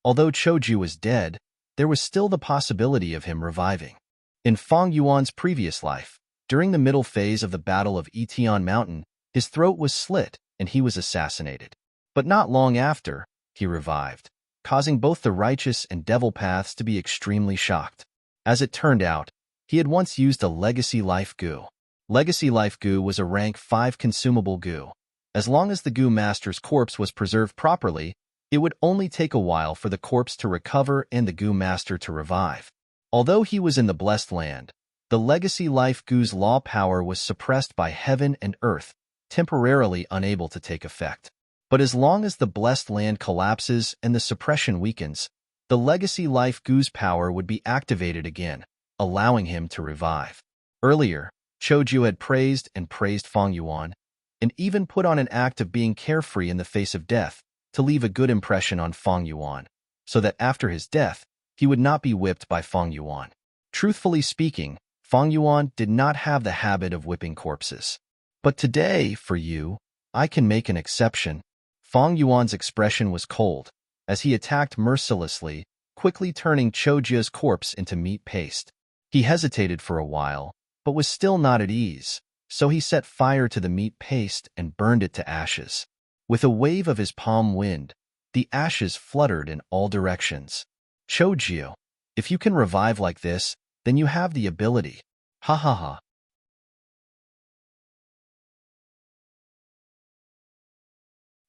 Although Choju was dead, there was still the possibility of him reviving. In Feng Yuan's previous life, during the middle phase of the Battle of Etian Mountain, his throat was slit and he was assassinated. But not long after, he revived, causing both the righteous and devil paths to be extremely shocked. As it turned out, he had once used a legacy life goo. Legacy life goo was a rank 5 consumable goo. As long as the goo master's corpse was preserved properly, it would only take a while for the corpse to recover and the goo master to revive. Although he was in the blessed land, the legacy life goo's law power was suppressed by heaven and earth, temporarily unable to take effect. But as long as the blessed land collapses and the suppression weakens, the legacy life goo's power would be activated again, allowing him to revive. Earlier, Choju had praised and praised Feng Yuan, and even put on an act of being carefree in the face of death to leave a good impression on Feng Yuan, so that after his death, he would not be whipped by Feng Yuan. Truthfully speaking, Feng Yuan did not have the habit of whipping corpses. But today, for you, I can make an exception. Feng Yuan's expression was cold, as he attacked mercilessly, quickly turning Chojia's corpse into meat paste. He hesitated for a while, but was still not at ease, so he set fire to the meat paste and burned it to ashes. With a wave of his palm wind, the ashes fluttered in all directions. Chojio, if you can revive like this, then you have the ability. Ha ha ha.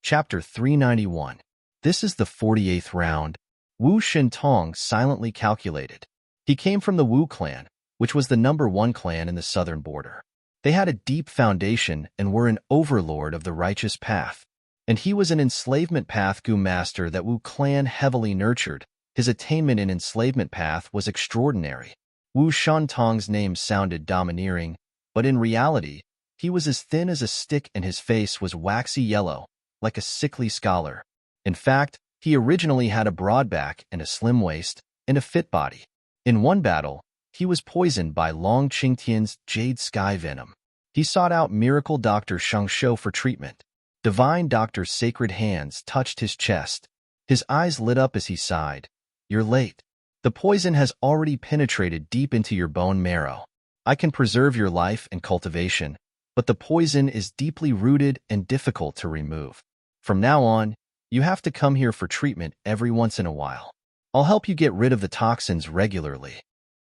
Chapter 391. This is the 48th round. Wu Shintong silently calculated. He came from the Wu clan, which was the #1 clan in the southern border. They had a deep foundation and were an overlord of the righteous path. And he was an enslavement path Gu master that Wu clan heavily nurtured. His attainment in enslavement path was extraordinary. Wu Shantong's name sounded domineering, but in reality, he was as thin as a stick and his face was waxy yellow, like a sickly scholar. In fact, he originally had a broad back and a slim waist, and a fit body. In one battle, he was poisoned by Long Qingtian's jade sky venom. He sought out miracle Dr. Sheng Shou for treatment. Divine Doctor's sacred hands touched his chest. His eyes lit up as he sighed. You're late. The poison has already penetrated deep into your bone marrow. I can preserve your life and cultivation, but the poison is deeply rooted and difficult to remove. From now on, you have to come here for treatment every once in a while. I'll help you get rid of the toxins regularly.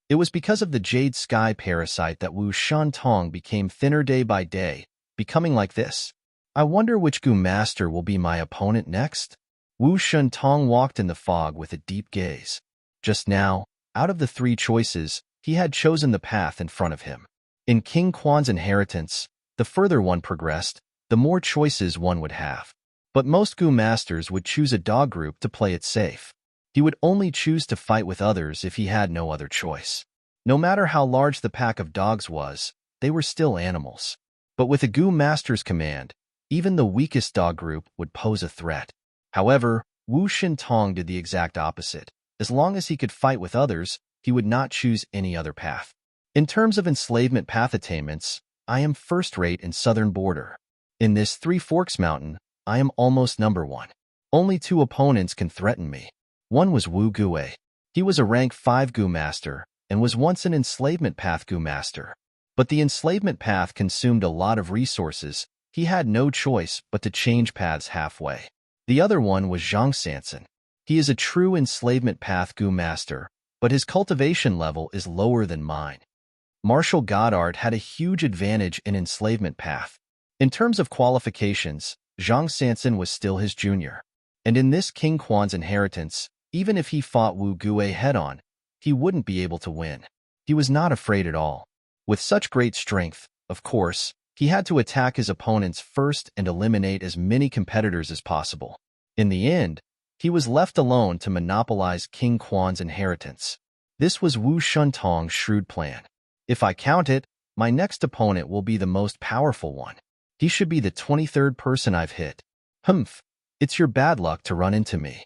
It was because of the jade sky parasite that Wu Shantong became thinner day by day, becoming like this. I wonder which Gu master will be my opponent next? Wu Shantong walked in the fog with a deep gaze. Just now, out of the 3 choices, he had chosen the path in front of him. In King Quan's inheritance, the further one progressed, the more choices one would have. But most Gu masters would choose a dog group to play it safe. He would only choose to fight with others if he had no other choice. No matter how large the pack of dogs was, they were still animals. But with a Gu master's command, even the weakest dog group would pose a threat. However, Wu Shintong did the exact opposite. As long as he could fight with others, he would not choose any other path. In terms of enslavement path attainments, I am first-rate in southern border. In this 3 Forks mountain, I am almost #1. Only 2 opponents can threaten me. One was Wu Gue. He was a rank 5 Gu master and was once an enslavement path Gu master. But the enslavement path consumed a lot of resources. He had no choice but to change paths halfway. The other one was Zhang Sansan. He is a true enslavement path Gu master, but his cultivation level is lower than mine. Martial God Art had a huge advantage in enslavement path. In terms of qualifications, Zhang Sansan was still his junior. And in this King Quan's inheritance, even if he fought Wu Gue head-on, he wouldn't be able to win. he was not afraid at all. With such great strength, of course, he had to attack his opponents first and eliminate as many competitors as possible. In the end, he was left alone to monopolize King Quan's inheritance. This was Wu Shuntong's shrewd plan. If I count it, my next opponent will be the most powerful one. He should be the 23rd person I've hit. Humph, it's your bad luck to run into me.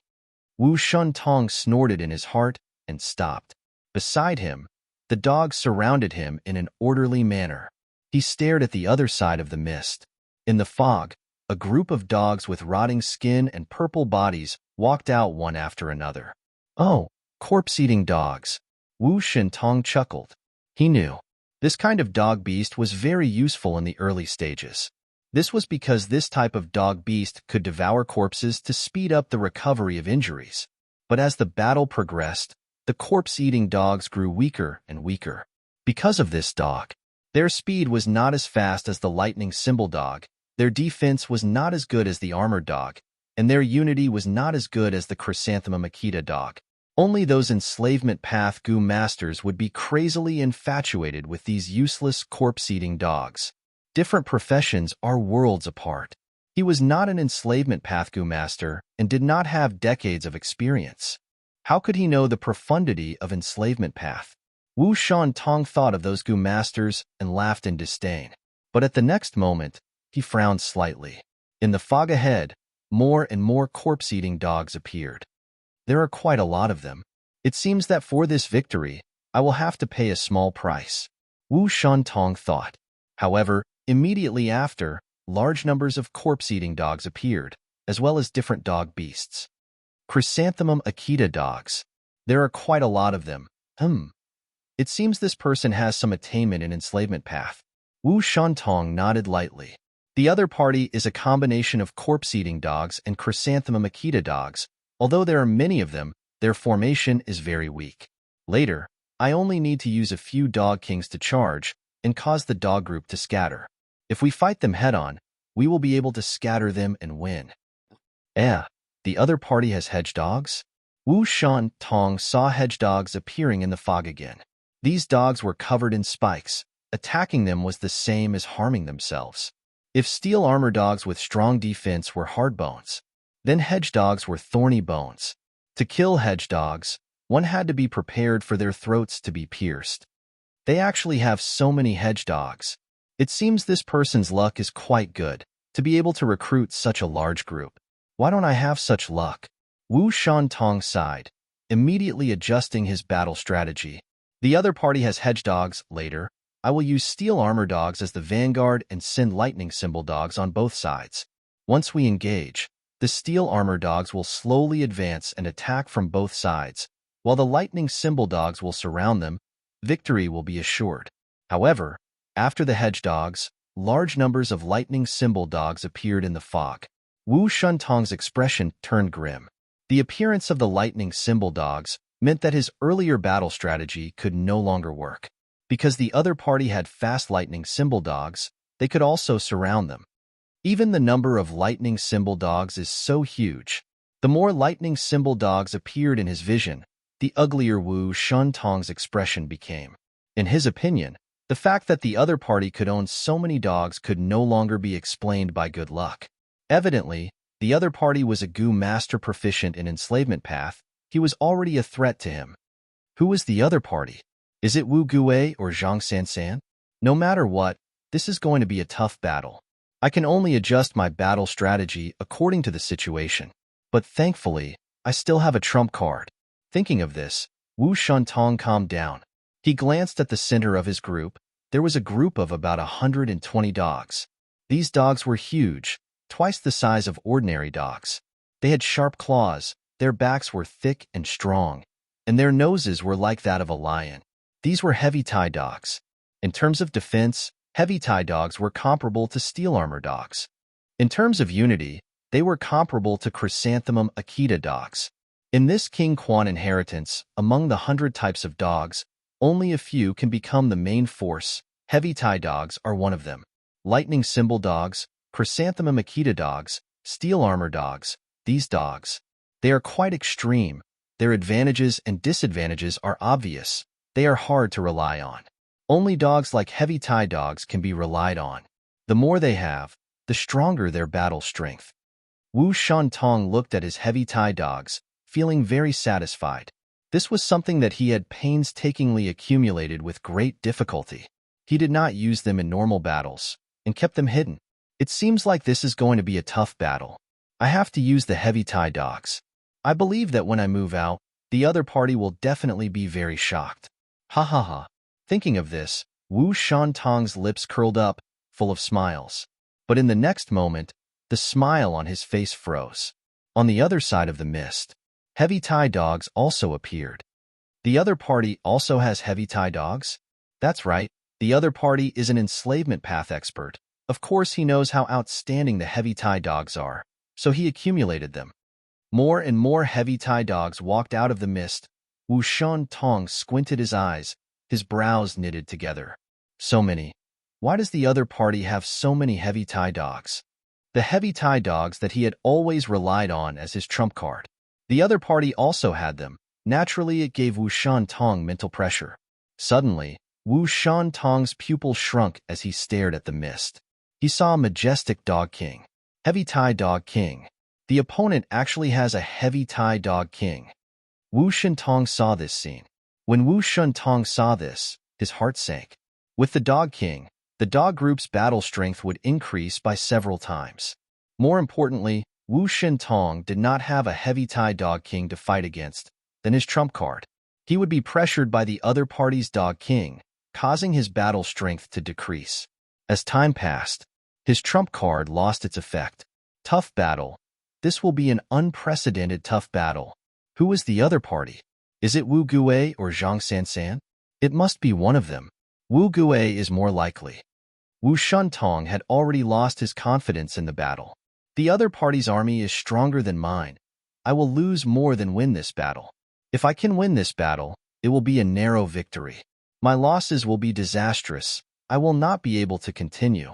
Wu Shuntong snorted in his heart and stopped. Beside him, the dogs surrounded him in an orderly manner. He stared at the other side of the mist. In the fog, a group of dogs with rotting skin and purple bodies walked out one after another. Oh, corpse-eating dogs. Wu Shintong chuckled. He knew. This kind of dog beast was very useful in the early stages. This was because this type of dog beast could devour corpses to speed up the recovery of injuries. But as the battle progressed, the corpse-eating dogs grew weaker and weaker. Because of this dog, their speed was not as fast as the lightning symbol dog, their defense was not as good as the armored dog, and their unity was not as good as the chrysanthemum Akita dog. Only those enslavement path Gu masters would be crazily infatuated with these useless corpse-eating dogs. Different professions are worlds apart. He was not an enslavement path Gu master and did not have decades of experience. How could he know the profundity of enslavement path? Wu Shuntong thought of those Gu masters and laughed in disdain. But at the next moment, he frowned slightly. In the fog ahead, more and more corpse-eating dogs appeared. There are quite a lot of them. It seems that for this victory, I will have to pay a small price. Wu Shuntong thought. However, immediately after, large numbers of corpse-eating dogs appeared, as well as different dog beasts. Chrysanthemum Akita dogs. There are quite a lot of them. It seems this person has some attainment in enslavement path. Wu Shuntong nodded lightly. The other party is a combination of corpse-eating dogs and chrysanthemum Akita dogs. Although there are many of them, their formation is very weak. Later, I only need to use a few dog kings to charge and cause the dog group to scatter. If we fight them head-on, we will be able to scatter them and win. The other party has hedgedogs? Wu Shuntong saw hedgedogs appearing in the fog again. These dogs were covered in spikes. Attacking them was the same as harming themselves. If steel armor dogs with strong defense were hard bones, then hedgedogs were thorny bones. To kill hedgedogs, one had to be prepared for their throats to be pierced. They actually have so many hedgedogs. It seems this person's luck is quite good, to be able to recruit such a large group. Why don't I have such luck? Wu Shuntong sighed, immediately adjusting his battle strategy. The other party has hedgedogs. Later, I will use steel armor dogs as the vanguard and send lightning symbol dogs on both sides. Once we engage, the steel armor dogs will slowly advance and attack from both sides, while the lightning symbol dogs will surround them. Victory will be assured. However, after the hedgedogs, large numbers of lightning symbol dogs appeared in the fog. Wu Shuntong's expression turned grim. The appearance of the lightning symbol dogs meant that his earlier battle strategy could no longer work. Because the other party had fast lightning symbol dogs, they could also surround them. Even the number of lightning symbol dogs is so huge. The more lightning symbol dogs appeared in his vision, the uglier Wu Shuntong's expression became. In his opinion, the fact that the other party could own so many dogs could no longer be explained by good luck. Evidently, the other party was a Gu master proficient in enslavement path. He was already a threat to him. Who was the other party? Is it Wu Gue or Zhang Sansan? No matter what, this is going to be a tough battle. I can only adjust my battle strategy according to the situation. But thankfully, I still have a trump card. Thinking of this, Wu Shuntong calmed down. He glanced at the center of his group. There was a group of about 120 dogs. These dogs were huge, twice the size of ordinary dogs. They had sharp claws, their backs were thick and strong, and their noses were like that of a lion. These were heavy tie dogs. In terms of defense, heavy tie dogs were comparable to steel armor dogs. In terms of unity, they were comparable to chrysanthemum Akita dogs. In this King Quan inheritance, among the 100 types of dogs, only a few can become the main force. Heavy tie dogs are one of them. Lightning symbol dogs, chrysanthemum Akita dogs, steel armor dogs, these dogs. They are quite extreme. Their advantages and disadvantages are obvious. They are hard to rely on. Only dogs like heavy tie dogs can be relied on. The more they have, the stronger their battle strength. Wu Shantong looked at his heavy tie dogs, feeling very satisfied. This was something that he had painstakingly accumulated with great difficulty. He did not use them in normal battles, and kept them hidden. It seems like this is going to be a tough battle. I have to use the heavy tie dogs. I believe that when I move out, the other party will definitely be very shocked. Ha ha ha. Thinking of this, Wu Shantong's lips curled up, full of smiles. But in the next moment, the smile on his face froze. On the other side of the mist, heavy tie dogs also appeared. The other party also has heavy tie dogs? That's right, the other party is an enslavement path expert. Of course he knows how outstanding the heavy tie dogs are, so he accumulated them. More and more heavy tie dogs walked out of the mist. Wu Shantong squinted his eyes, his brows knitted together. So many. Why does the other party have so many heavy tie dogs? The heavy tie dogs that he had always relied on as his trump card. The other party also had them. Naturally, it gave Wu Shantong mental pressure. Suddenly, Wu Shantong's pupil shrunk as he stared at the mist. He saw a majestic dog king. Heavy tie dog king. The opponent actually has a heavy tie dog king. Wu Shantong saw this scene. When Wu Shantong saw this, his heart sank. With the dog king, the dog group's battle strength would increase by several times. More importantly, Wu Shantong did not have a heavy tie dog king to fight against than his trump card. He would be pressured by the other party's dog king, causing his battle strength to decrease. As time passed, his trump card lost its effect. Tough battle. This will be an unprecedented tough battle. Who is the other party? Is it Wu Gue or Zhang Sansan? It must be one of them. Wu Gue is more likely. Wu Shantong had already lost his confidence in the battle. The other party's army is stronger than mine. I will lose more than win this battle. If I can win this battle, it will be a narrow victory. My losses will be disastrous. I will not be able to continue.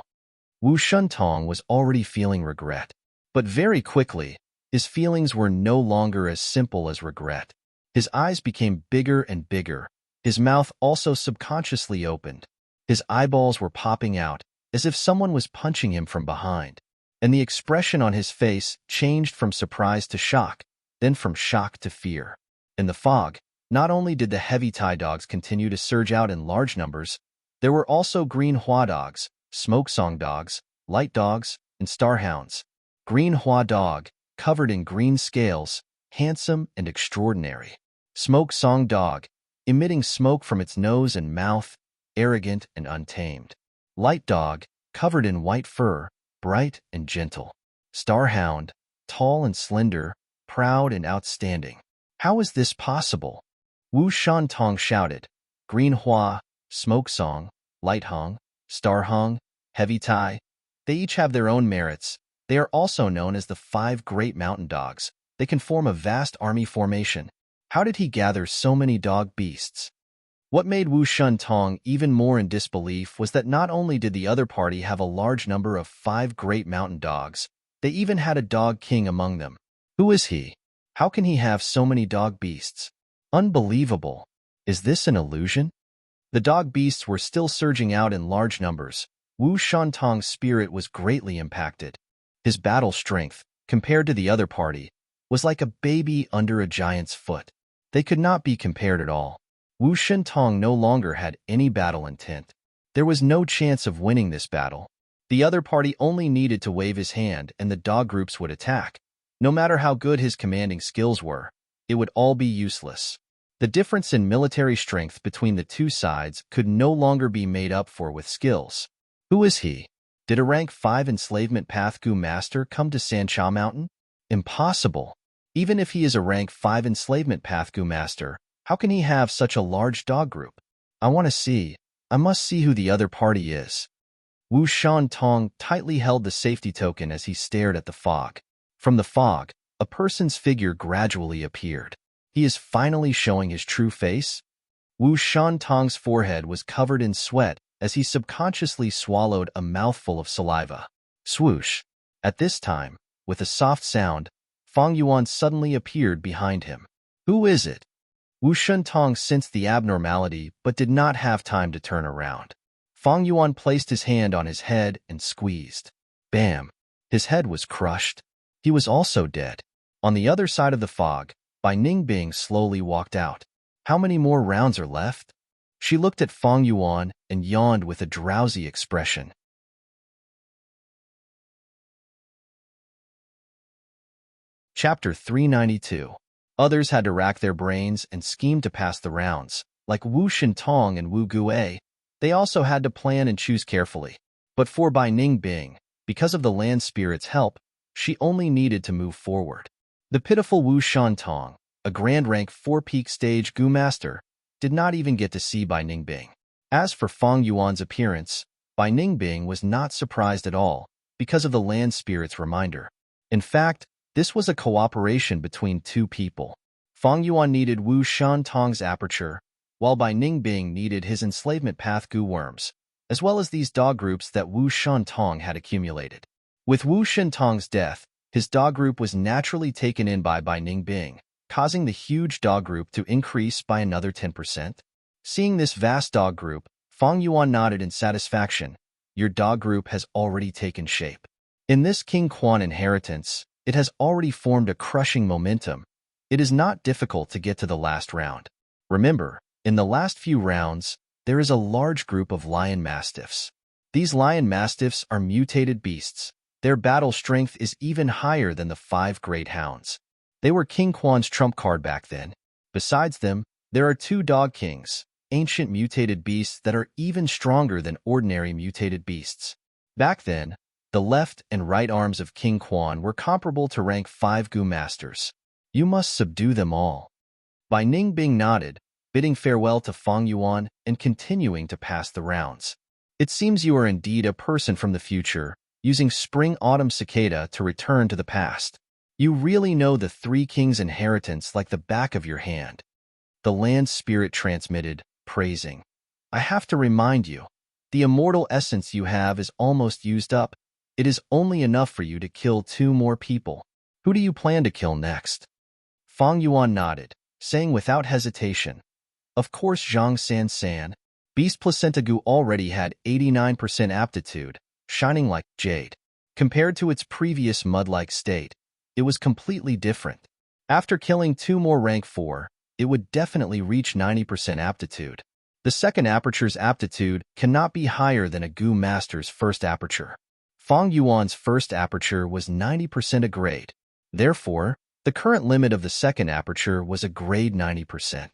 Wu Shantong was already feeling regret. But very quickly, his feelings were no longer as simple as regret. His eyes became bigger and bigger. His mouth also subconsciously opened. His eyeballs were popping out, as if someone was punching him from behind. And the expression on his face changed from surprise to shock, then from shock to fear. In the fog, not only did the heavy tie dogs continue to surge out in large numbers, there were also green hua dogs, smoke song dogs, light dogs, and starhounds. Green hua dog, covered in green scales, handsome and extraordinary. Smoke song dog, emitting smoke from its nose and mouth, arrogant and untamed. Light dog, covered in white fur, bright and gentle. Starhound, tall and slender, proud and outstanding. How is this possible? Wu Shantong shouted. Green hua, smoke song, light hung, star hung, heavy tie. They each have their own merits. They are also known as the 5 great mountain dogs. They can form a vast army formation. How did he gather so many dog beasts? What made Wu Shantong even more in disbelief was that not only did the other party have a large number of 5 great mountain dogs, they even had a dog king among them. Who is he? How can he have so many dog beasts? Unbelievable. Is this an illusion? The dog beasts were still surging out in large numbers. Wu Shantong's spirit was greatly impacted. His battle strength, compared to the other party, was like a baby under a giant's foot. They could not be compared at all. Wu Shantong no longer had any battle intent. There was no chance of winning this battle. The other party only needed to wave his hand and the dog groups would attack. No matter how good his commanding skills were, it would all be useless. The difference in military strength between the two sides could no longer be made up for with skills. Who is he? Did a rank 5 enslavement path Gu master come to Sancha Mountain? Impossible. Even if he is a rank 5 enslavement path Gu master, how can he have such a large dog group? I must see who the other party is. Wu Shantong tightly held the safety token as he stared at the fog. From the fog, a person's figure gradually appeared. He is finally showing his true face? Wu Shantong's forehead was covered in sweat as he subconsciously swallowed a mouthful of saliva. Swoosh! At this time, with a soft sound, Fang Yuan suddenly appeared behind him. Who is it? Wu Shuntong sensed the abnormality but did not have time to turn around. Fang Yuan placed his hand on his head and squeezed. Bam! His head was crushed. He was also dead. On the other side of the fog, Bai Ningbing slowly walked out. How many more rounds are left? She looked at Fang Yuan and yawned with a drowsy expression. Chapter 392. Others had to rack their brains and scheme to pass the rounds. Like Wu Shintong and Wu Guei, they also had to plan and choose carefully. But for Bai Ningbing, because of the land spirit's help, she only needed to move forward. The pitiful Wu Shantong, a grand rank 4-peak stage Gu master, did not even get to see Bai Ningbing. As for Fang Yuan's appearance, Bai Ningbing was not surprised at all because of the land spirit's reminder. In fact, this was a cooperation between two people. Fang Yuan needed Wu Shantong's aperture, while Bai Ningbing needed his enslavement path Gu worms, as well as these dog groups that Wu Shantong had accumulated. With Wu Shantong's death, his dog group was naturally taken in by Bai Ningbing, causing the huge dog group to increase by another 10%. Seeing this vast dog group, Fang Yuan nodded in satisfaction. Your dog group has already taken shape. In this King Quan inheritance, it has already formed a crushing momentum. It is not difficult to get to the last round. Remember, in the last few rounds, there is a large group of lion mastiffs. These lion mastiffs are mutated beasts. Their battle strength is even higher than the 5 great hounds. They were King Quan's trump card back then. Besides them, there are 2 dog kings, ancient mutated beasts that are even stronger than ordinary mutated beasts. Back then, the left and right arms of King Quan were comparable to rank 5 Gu masters. You must subdue them all. Bai Ningbing nodded, bidding farewell to Fang Yuan and continuing to pass the rounds. It seems you are indeed a person from the future, using spring-autumn cicada to return to the past. You really know the 3 kings' inheritance like the back of your hand. The land spirit transmitted, praising. I have to remind you, the immortal essence you have is almost used up. It is only enough for you to kill 2 more people. Who do you plan to kill next? Fang Yuan nodded, saying without hesitation. Of course Zhang San. Beast Placenta Gu already had 89% aptitude, shining like jade. Compared to its previous mud-like state, it was completely different. After killing 2 more rank 4, it would definitely reach 90% aptitude. The second aperture's aptitude cannot be higher than a Gu master's first aperture. Fang Yuan's first aperture was 90% a grade. Therefore, the current limit of the second aperture was a grade 90%.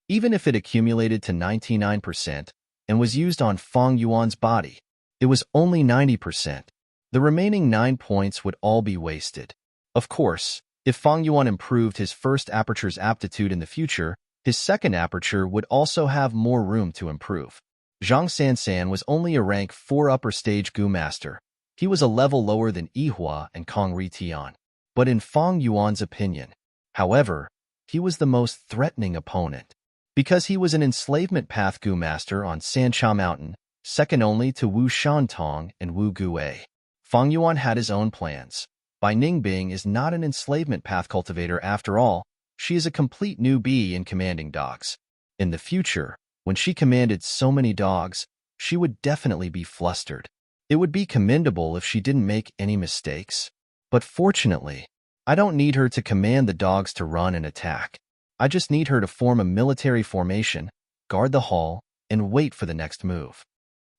Even if it accumulated to 99% and was used on Fang Yuan's body, it was only 90%. The remaining 9 points would all be wasted. Of course, if Fang Yuan improved his first aperture's aptitude in the future, his second aperture would also have more room to improve. Zhang San was only a rank 4 upper stage Gu master. He was a level lower than Yihua and Kong Ritian. But in Fang Yuan's opinion, however, he was the most threatening opponent. Because he was an enslavement path Gu master on Sancha Mountain, second only to Wu Shantong and Wu Guei. Fang Yuan had his own plans. Bai Ningbing is not an enslavement path cultivator after all. She is a complete newbie in commanding dogs. In the future, when she commanded so many dogs, she would definitely be flustered. It would be commendable if she didn't make any mistakes. But fortunately, I don't need her to command the dogs to run and attack. I just need her to form a military formation, guard the hall, and wait for the next move.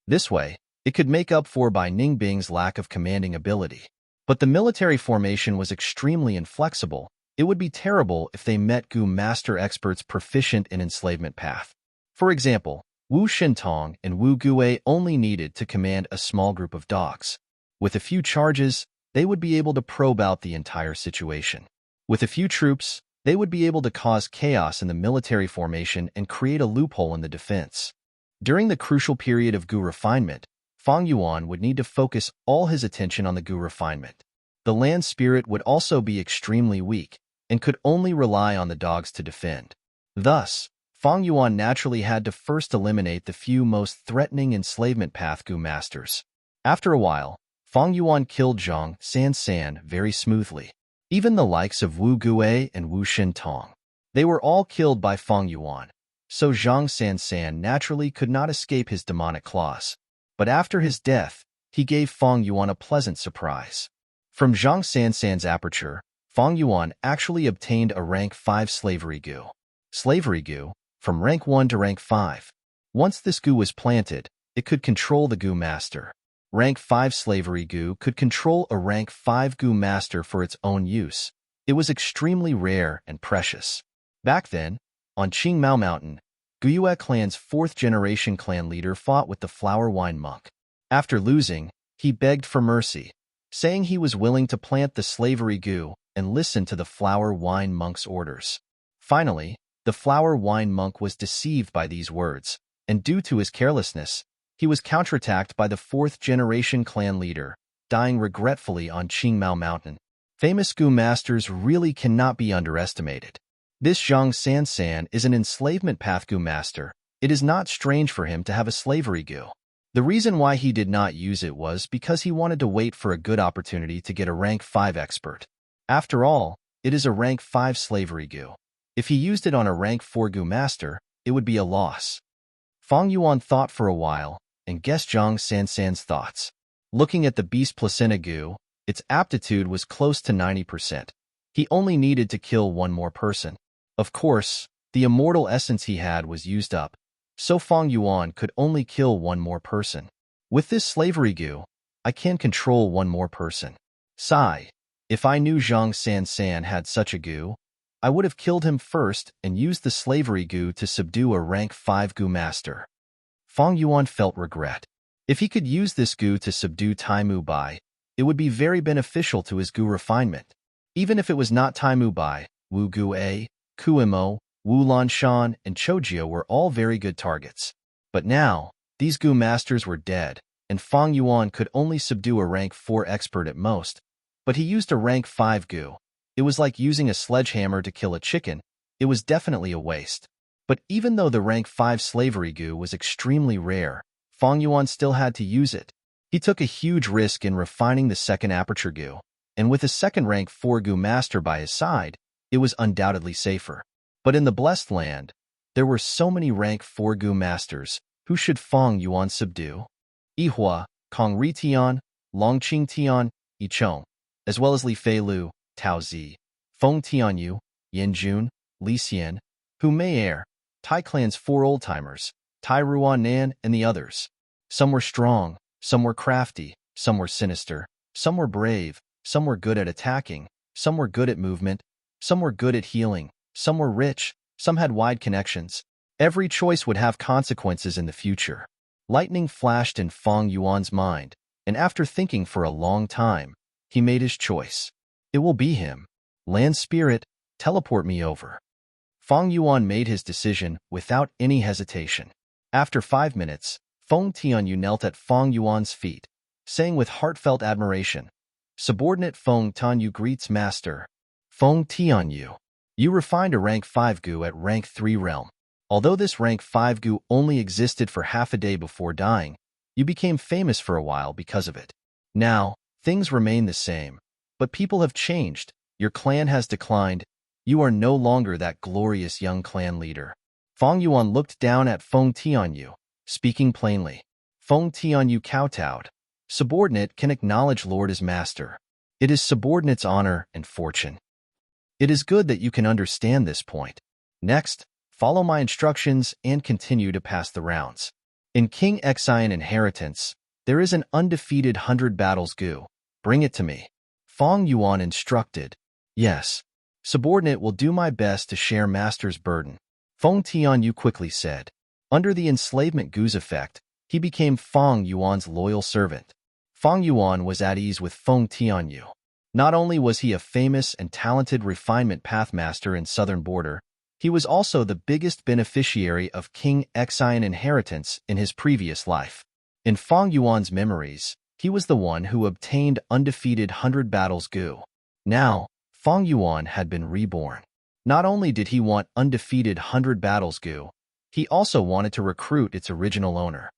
This way, it could make up for Bai Ningbing's lack of commanding ability. But the military formation was extremely inflexible. It would be terrible if they met Gu master experts proficient in enslavement path. For example, Wu Shintong and Wu Guei only needed to command a small group of dogs. With a few charges, they would be able to probe out the entire situation. With a few troops, they would be able to cause chaos in the military formation and create a loophole in the defense. During the crucial period of Gu refinement, Fang Yuan would need to focus all his attention on the Gu refinement. The land spirit would also be extremely weak and could only rely on the dogs to defend. Thus, Fang Yuan naturally had to first eliminate the few most threatening enslavement path Gu masters. After a while, Fang Yuan killed Zhang San very smoothly. Even the likes of Wu Guei and Wu Shintong. They were all killed by Feng Yuan, so Zhang Sansan naturally could not escape his demonic claws. But after his death, he gave Feng Yuan a pleasant surprise. From Zhang Sansan's aperture, Feng Yuan actually obtained a rank 5 slavery goo. Slavery goo, from rank 1 to rank 5. Once this goo was planted, it could control the goo master. Rank 5 slavery goo could control a rank 5 goo master for its own use. It was extremely rare and precious. Back then, on Qingmao Mountain, Guyue clan's 4th generation clan leader fought with the flower wine monk. After losing, he begged for mercy, saying he was willing to plant the slavery goo and listen to the flower wine monk's orders. Finally, the flower wine monk was deceived by these words, and due to his carelessness, he was counterattacked by the 4th generation clan leader, dying regretfully on Qingmao Mountain. Famous goo masters really cannot be underestimated. This Zhang Sansan is an enslavement path goo master. It is not strange for him to have a slavery goo. The reason why he did not use it was because he wanted to wait for a good opportunity to get a rank 5 expert. After all, it is a rank 5 slavery goo. If he used it on a rank 4 goo master, it would be a loss. Feng Yuan thought for a while and guessed Zhang Sansan's thoughts. Looking at the beast placenta goo, its aptitude was close to 90%. He only needed to kill one more person. Of course, the immortal essence he had was used up, so Feng Yuan could only kill one more person. With this slavery goo, I can control one more person. Sigh. If I knew Zhang Sansan had such a goo, I would have killed him first and used the slavery goo to subdue a rank 5 goo master. Feng Yuan felt regret. If he could use this goo to subdue Taimu Bai, it would be very beneficial to his goo refinement. Even if it was not Taimu Bai, Wu Gu A, Kuimo, Wu Lanshan, and Chojio were all very good targets. But now, these goo masters were dead, and Feng Yuan could only subdue a rank 4 expert at most. But he used a rank 5 goo. It was like using a sledgehammer to kill a chicken. It was definitely a waste. But even though the rank 5 slavery goo was extremely rare, Feng Yuan still had to use it. He took a huge risk in refining the second aperture goo, and with a second rank 4 goo master by his side, it was undoubtedly safer. But in the Blessed Land, there were so many rank 4 goo masters. Who should Feng Yuan subdue? Yihua, Kong Ri Tian, Longqing Tian, Yichong, as well as Li Fei Lu, Tao Zi, Feng Tianyu, Yin Jun, Li Xian, Hu Mei Er, Tai Clan's 4 old-timers, Tai Ruan Nan, and the others. Some were strong, some were crafty, some were sinister, some were brave, some were good at attacking, some were good at movement, some were good at healing, some were rich, some had wide connections. Every choice would have consequences in the future. Lightning flashed in Feng Yuan's mind, and after thinking for a long time, he made his choice. It will be him. Land Spirit, teleport me over. Feng Yuan made his decision without any hesitation. After 5 minutes, Feng Tianyu knelt at Feng Yuan's feet, saying with heartfelt admiration, "Subordinate Feng Tianyu greets Master. Feng Tianyu, you refined a rank 5 goo at rank 3 realm. Although this rank 5 goo only existed for half a day before dying, you became famous for a while because of it. Now, things remain the same, but people have changed. Your clan has declined. You are no longer that glorious young clan leader." Feng Yuan looked down at Feng Tianyu, speaking plainly. Feng Tianyu kowtowed. Subordinate can acknowledge Lord as master. It is subordinate's honor and fortune. It is good that you can understand this point. Next, follow my instructions and continue to pass the rounds. In King Xian Inheritance, there is an undefeated 100 battles goo. Bring it to me. Feng Yuan instructed. Yes. Subordinate will do my best to share master's burden. Feng Tianyu quickly said. Under the enslavement goo's effect, he became Feng Yuan's loyal servant. Feng Yuan was at ease with Feng Tianyu. Not only was he a famous and talented refinement pathmaster in southern border, he was also the biggest beneficiary of King Xian Inheritance in his previous life. In Feng Yuan's memories, he was the one who obtained undefeated 100 battles goo. Now, Feng Yuan had been reborn. Not only did he want undefeated 100 battles goo, he also wanted to recruit its original owner.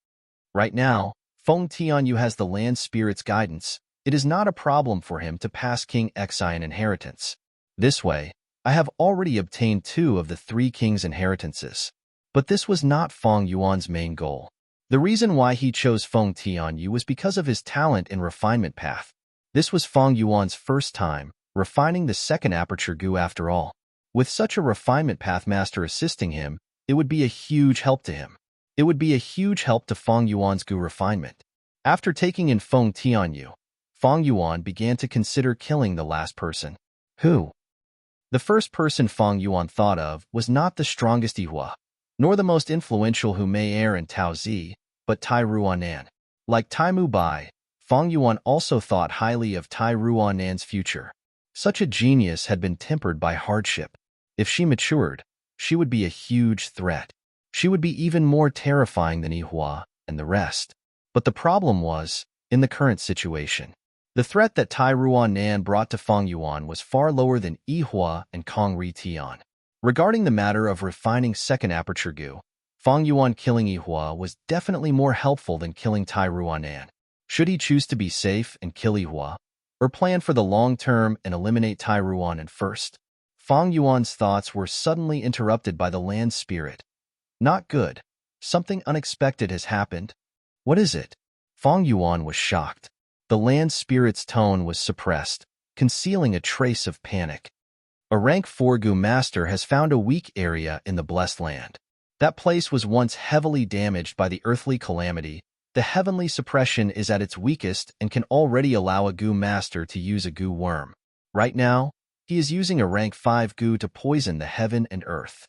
Right now, Feng Tianyu has the land spirit's guidance. It is not a problem for him to pass King Xian Inheritance. This way, I have already obtained 2 of the 3 kings' inheritances. But this was not Feng Yuan's main goal. The reason why he chose Feng Tianyu was because of his talent in refinement path. This was Feng Yuan's first time refining the second aperture Gu after all. With such a refinement path master assisting him, it would be a huge help to him. It would be a huge help to Feng Yuan's Gu refinement. After taking in Feng Tianyu, Feng Yuan began to consider killing the last person. Who? The first person Feng Yuan thought of was not the strongest Yihua, nor the most influential Hu Mei and Tao Zi, but Tai Ruanan. Like Tai Mu Bai, Feng Yuan also thought highly of Tai Ruanan's future. Such a genius had been tempered by hardship. If she matured, she would be a huge threat. She would be even more terrifying than Yihua and the rest. But the problem was, in the current situation, the threat that Tai Ruanan brought to Feng Yuan was far lower than Yihua and Kong Ri Tian. Regarding the matter of refining second aperture Gu, Feng Yuan killing Yihua was definitely more helpful than killing Tai Ruanan. Should he choose to be safe and kill Yihua, or plan for the long term and eliminate Tai Ruanan first? Feng Yuan's thoughts were suddenly interrupted by the land spirit. Not good. Something unexpected has happened. What is it? Feng Yuan was shocked. The land spirit's tone was suppressed, concealing a trace of panic. A rank 4 Gu master has found a weak area in the blessed land. That place was once heavily damaged by the earthly calamity. The heavenly suppression is at its weakest and can already allow a Gu master to use a Gu worm. Right now, he is using a rank 5 Gu to poison the heaven and earth.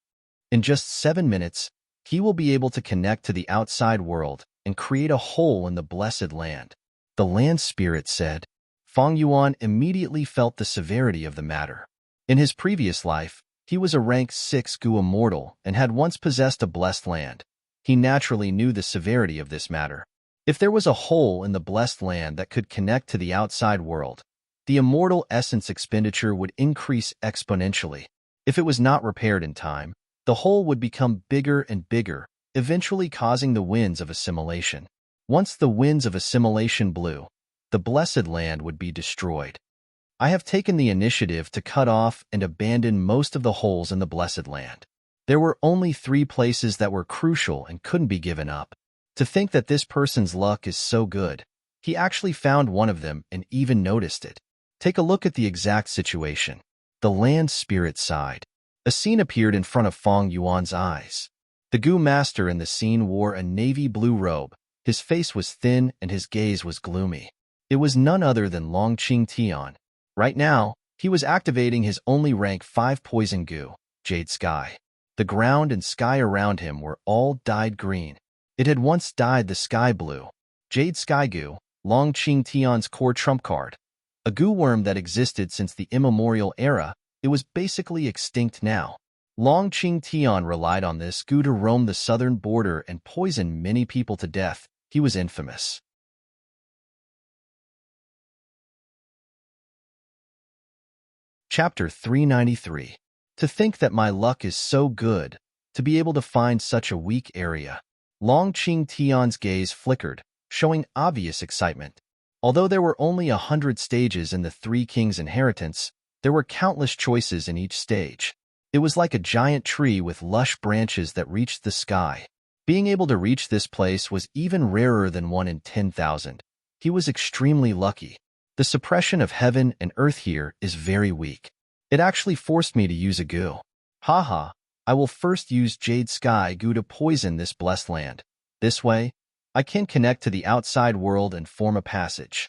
In just 7 minutes, he will be able to connect to the outside world and create a hole in the blessed land. The land spirit said. Feng Yuan immediately felt the severity of the matter. In his previous life, he was a rank 6 Gu immortal and had once possessed a blessed land. He naturally knew the severity of this matter. If there was a hole in the blessed land that could connect to the outside world, the immortal essence expenditure would increase exponentially. If it was not repaired in time, the hole would become bigger and bigger, eventually causing the winds of assimilation. Once the winds of assimilation blew, the blessed land would be destroyed. I have taken the initiative to cut off and abandon most of the holes in the blessed land. There were only 3 places that were crucial and couldn't be given up. To think that this person's luck is so good, he actually found one of them and even noticed it. Take a look at the exact situation. The land spirit sighed. A scene appeared in front of Feng Yuan's eyes. The Gu master in the scene wore a navy blue robe. His face was thin and his gaze was gloomy. It was none other than Longqing Tian. Right now, he was activating his only rank 5 poison Gu, Jade Sky. The ground and sky around him were all dyed green. It had once dyed the sky blue. Jade Sky Gu, Longqing Tian's core trump card. A Gu worm that existed since the immemorial era, it was basically extinct now. Longqing Tian relied on this Gu to roam the southern border and poison many people to death. He was infamous. Chapter 393. To think that my luck is so good, to be able to find such a weak area. Longqing Tian's gaze flickered, showing obvious excitement. Although there were only 100 stages in the 3 Kings' inheritance, there were countless choices in each stage. It was like a giant tree with lush branches that reached the sky. Being able to reach this place was even rarer than 1 in 10,000. He was extremely lucky. The suppression of heaven and earth here is very weak. It actually forced me to use a Gu. Haha, I will first use Jade Sky Gu to poison this blessed land. This way, I can connect to the outside world and form a passage.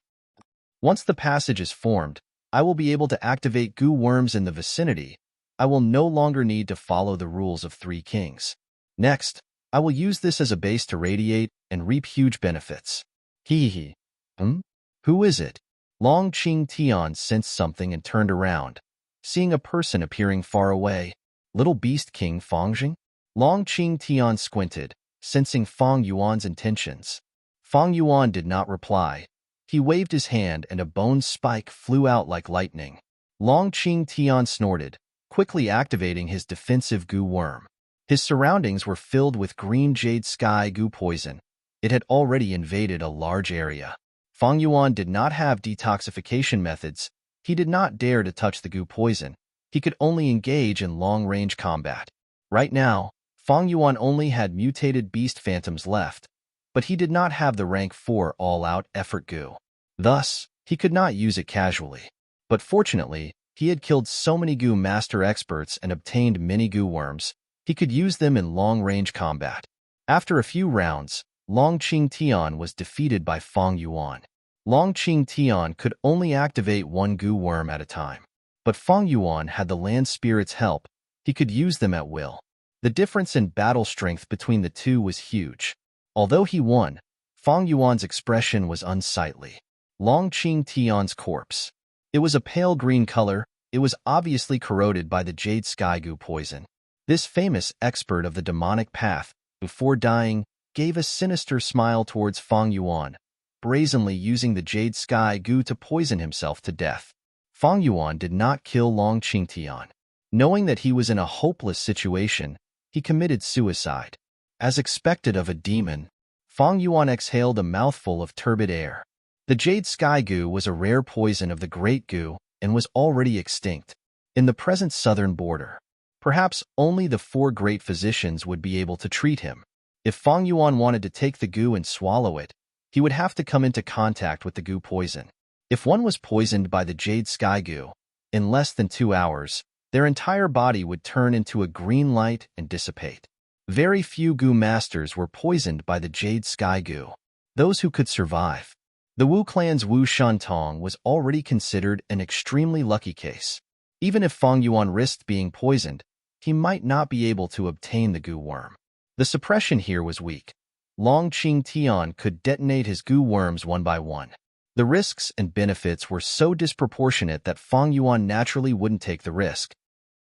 Once the passage is formed, I will be able to activate Gu worms in the vicinity. I will no longer need to follow the rules of 3 Kings. Next, I will use this as a base to radiate and reap huge benefits. Hee. Who is it? Longqing Tian sensed something and turned around, seeing a person appearing far away. Little Beast King Fengjing? Longqing Tian squinted, sensing Feng Yuan's intentions. Feng Yuan did not reply. He waved his hand and a bone spike flew out like lightning. Longqing Tian snorted, quickly activating his defensive Gu worm. His surroundings were filled with green Jade Sky Gu poison. It had already invaded a large area. Feng Yuan did not have detoxification methods. He did not dare to touch the Gu poison. he could only engage in long-range combat. Right now, Fang Yuan only had mutated beast phantoms left, but he did not have the rank 4 all-out effort goo. Thus, he could not use it casually. But fortunately, he had killed so many goo master experts and obtained many goo worms, he could use them in long-range combat. After a few rounds, Long Qing Tian was defeated by Fang Yuan. Long Qing Tian could only activate one goo worm at a time. But Fang Yuan had the land spirit's help, he could use them at will. The difference in battle strength between the two was huge. Although he won, Fang Yuan's expression was unsightly. Long Qing Tian's corpse. It was a pale green color, it was obviously corroded by the Jade Sky Goo poison. This famous expert of the demonic path, before dying, gave a sinister smile towards Fang Yuan, brazenly using the Jade Sky Goo to poison himself to death. Fang Yuan did not kill Long Qing Tian. Knowing that he was in a hopeless situation, he committed suicide. As expected of a demon, Fang Yuan exhaled a mouthful of turbid air. The Jade Sky Goo was a rare poison of the Great Goo and was already extinct. In the present southern border, perhaps only the 4 great physicians would be able to treat him. If Fang Yuan wanted to take the goo and swallow it, he would have to come into contact with the goo poison. If one was poisoned by the Jade Sky Goo, in less than 2 hours, their entire body would turn into a green light and dissipate. Very few goo masters were poisoned by the Jade Sky Goo. Those who could survive. The Wu clan's Wu Shantong was already considered an extremely lucky case. Even if Fang Yuan risked being poisoned, he might not be able to obtain the goo worm. The suppression here was weak. Long Qing Tian could detonate his goo worms one by one. The risks and benefits were so disproportionate that Fang Yuan naturally wouldn't take the risk.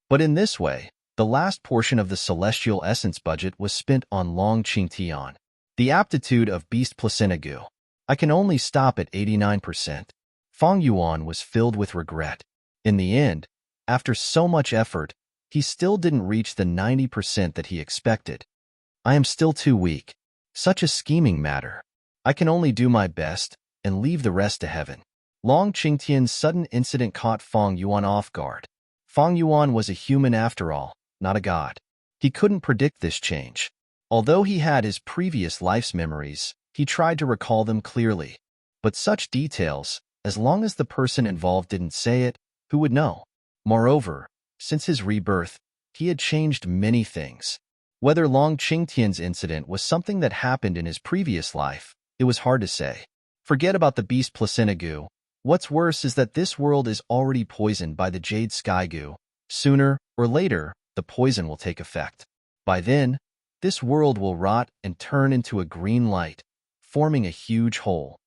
But in this way, the last portion of the celestial essence budget was spent on Long Qing Tian. The aptitude of beast placenta goo. I can only stop at 89%. Fang Yuan was filled with regret. In the end, after so much effort, he still didn't reach the 90% that he expected. I am still too weak. Such a scheming matter. I can only do my best and leave the rest to heaven. Long Qingtian's sudden incident caught Fang Yuan off guard. Fang Yuan was a human after all, not a god. He couldn't predict this change. Although he had his previous life's memories, he tried to recall them clearly. But such details, as long as the person involved didn't say it, who would know? Moreover, since his rebirth, he had changed many things. Whether Long Qingtian's incident was something that happened in his previous life, it was hard to say. Forget about the beast placenta goo. What's worse is that this world is already poisoned by the Jade Sky Goo. Sooner or later, the poison will take effect. By then, this world will rot and turn into a green light, forming a huge hole.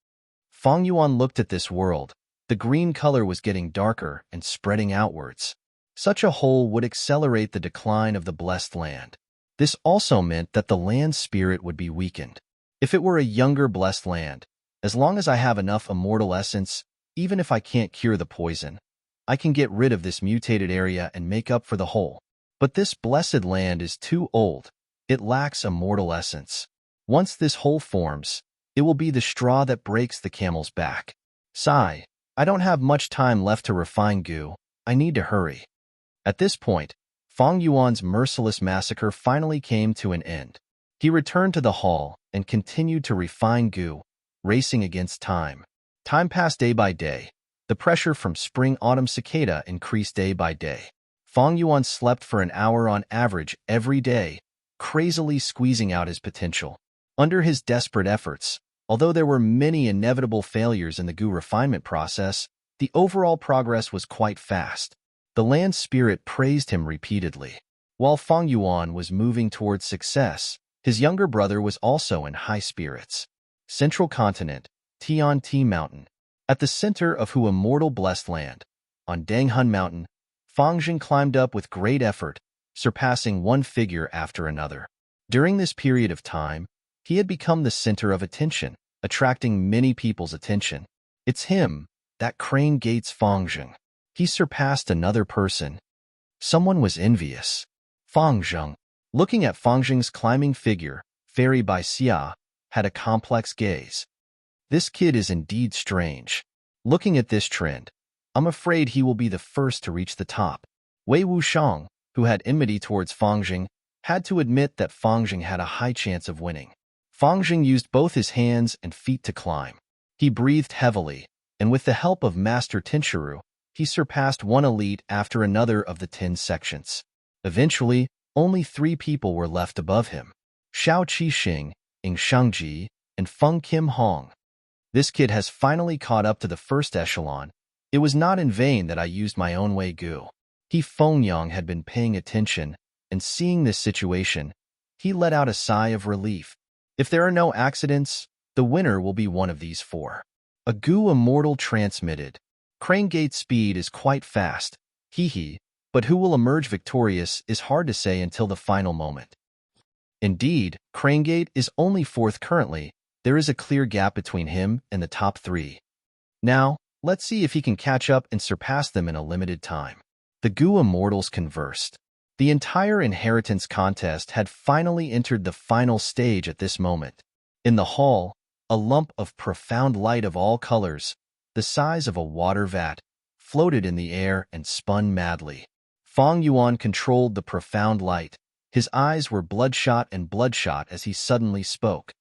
Fang Yuan looked at this world. The green color was getting darker and spreading outwards. Such a hole would accelerate the decline of the blessed land. This also meant that the land spirit would be weakened. If it were a younger blessed land, as long as I have enough immortal essence, even if I can't cure the poison, I can get rid of this mutated area and make up for the hole. But this blessed land is too old. It lacks immortal essence. Once this hole forms, it will be the straw that breaks the camel's back. Sigh. I don't have much time left to refine goo. I need to hurry. At this point, Fang Yuan's merciless massacre finally came to an end. He returned to the hall and continued to refine goo, racing against time. Time passed day by day. The pressure from spring-autumn cicada increased day by day. Fang Yuan slept for an hour on average every day, crazily squeezing out his potential. Under his desperate efforts, although there were many inevitable failures in the goo refinement process, the overall progress was quite fast. The land spirit praised him repeatedly. While Fang Yuan was moving towards success, his younger brother was also in high spirits. Central Continent, Tian Ti Mountain. At the center of Hu immortal blessed land, on Danghun Mountain, Fang Jing climbed up with great effort, surpassing one figure after another. During this period of time, he had become the center of attention, attracting many people's attention. It's him, that Crane Gates Fang Jing. He surpassed another person. Someone was envious. Fang Jing, looking at Fang Jing's climbing figure, Fairy by Xia, had a complex gaze. This kid is indeed strange. Looking at this trend, I'm afraid he will be the first to reach the top. Wei Wuxiang, who had enmity towards Fangjing, had to admit that Fangjing had a high chance of winning. Fangjing used both his hands and feet to climb. He breathed heavily, and with the help of Master Tinshiru, he surpassed one elite after another of the 10 sections. Eventually, only 3 people were left above him: Xiao Qixing, Ing Shangji, and Feng Kim Hong. This kid has finally caught up to the first echelon. It was not in vain that I used my own Wei Gu. Fengyang had been paying attention, and seeing this situation, he let out a sigh of relief. If there are no accidents, the winner will be one of these 4. A Gu Immortal transmitted. Crane Gate speed is quite fast, but who will emerge victorious is hard to say until the final moment. Indeed, Crane Gate is only 4th currently. There is a clear gap between him and the top 3. Now, let's see if he can catch up and surpass them in a limited time. The Gu Immortals conversed. The entire inheritance contest had finally entered the final stage at this moment. In the hall, a lump of profound light of all colors, the size of a water vat, floated in the air and spun madly. Fang Yuan controlled the profound light. His eyes were bloodshot as he suddenly spoke.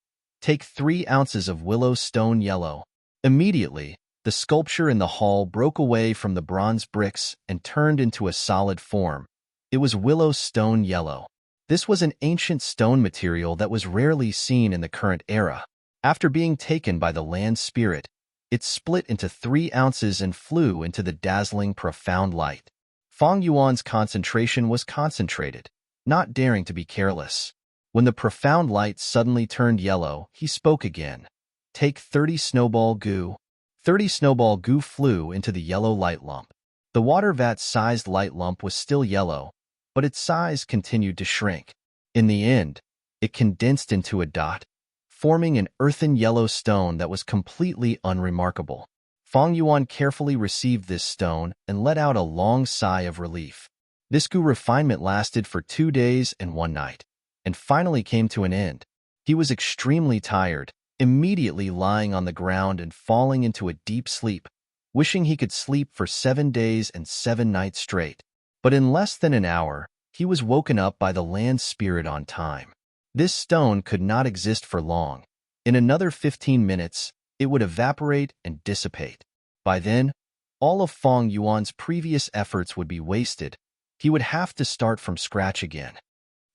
Take 3 ounces of willow stone yellow. Immediately, the sculpture in the hall broke away from the bronze bricks and turned into a solid form. It was willow stone yellow. This was an ancient stone material that was rarely seen in the current era. After being taken by the land spirit, it split into 3 ounces and flew into the dazzling profound light. Fang Yuan's concentration was concentrated, not daring to be careless. When the profound light suddenly turned yellow, he spoke again. Take 30 snowball goo. 30 snowball goo flew into the yellow light lump. The water vat-sized light lump was still yellow, but its size continued to shrink. In the end, it condensed into a dot, forming an earthen yellow stone that was completely unremarkable. Fang Yuan carefully received this stone and let out a long sigh of relief. This Gu refinement lasted for 2 days and 1 night, and finally came to an end. He was extremely tired, immediately lying on the ground and falling into a deep sleep, wishing he could sleep for 7 days and 7 nights straight. But in less than an hour, he was woken up by the land spirit on time. This stone could not exist for long. In another 15 minutes, it would evaporate and dissipate. By then, all of Fang Yuan's previous efforts would be wasted. He would have to start from scratch again.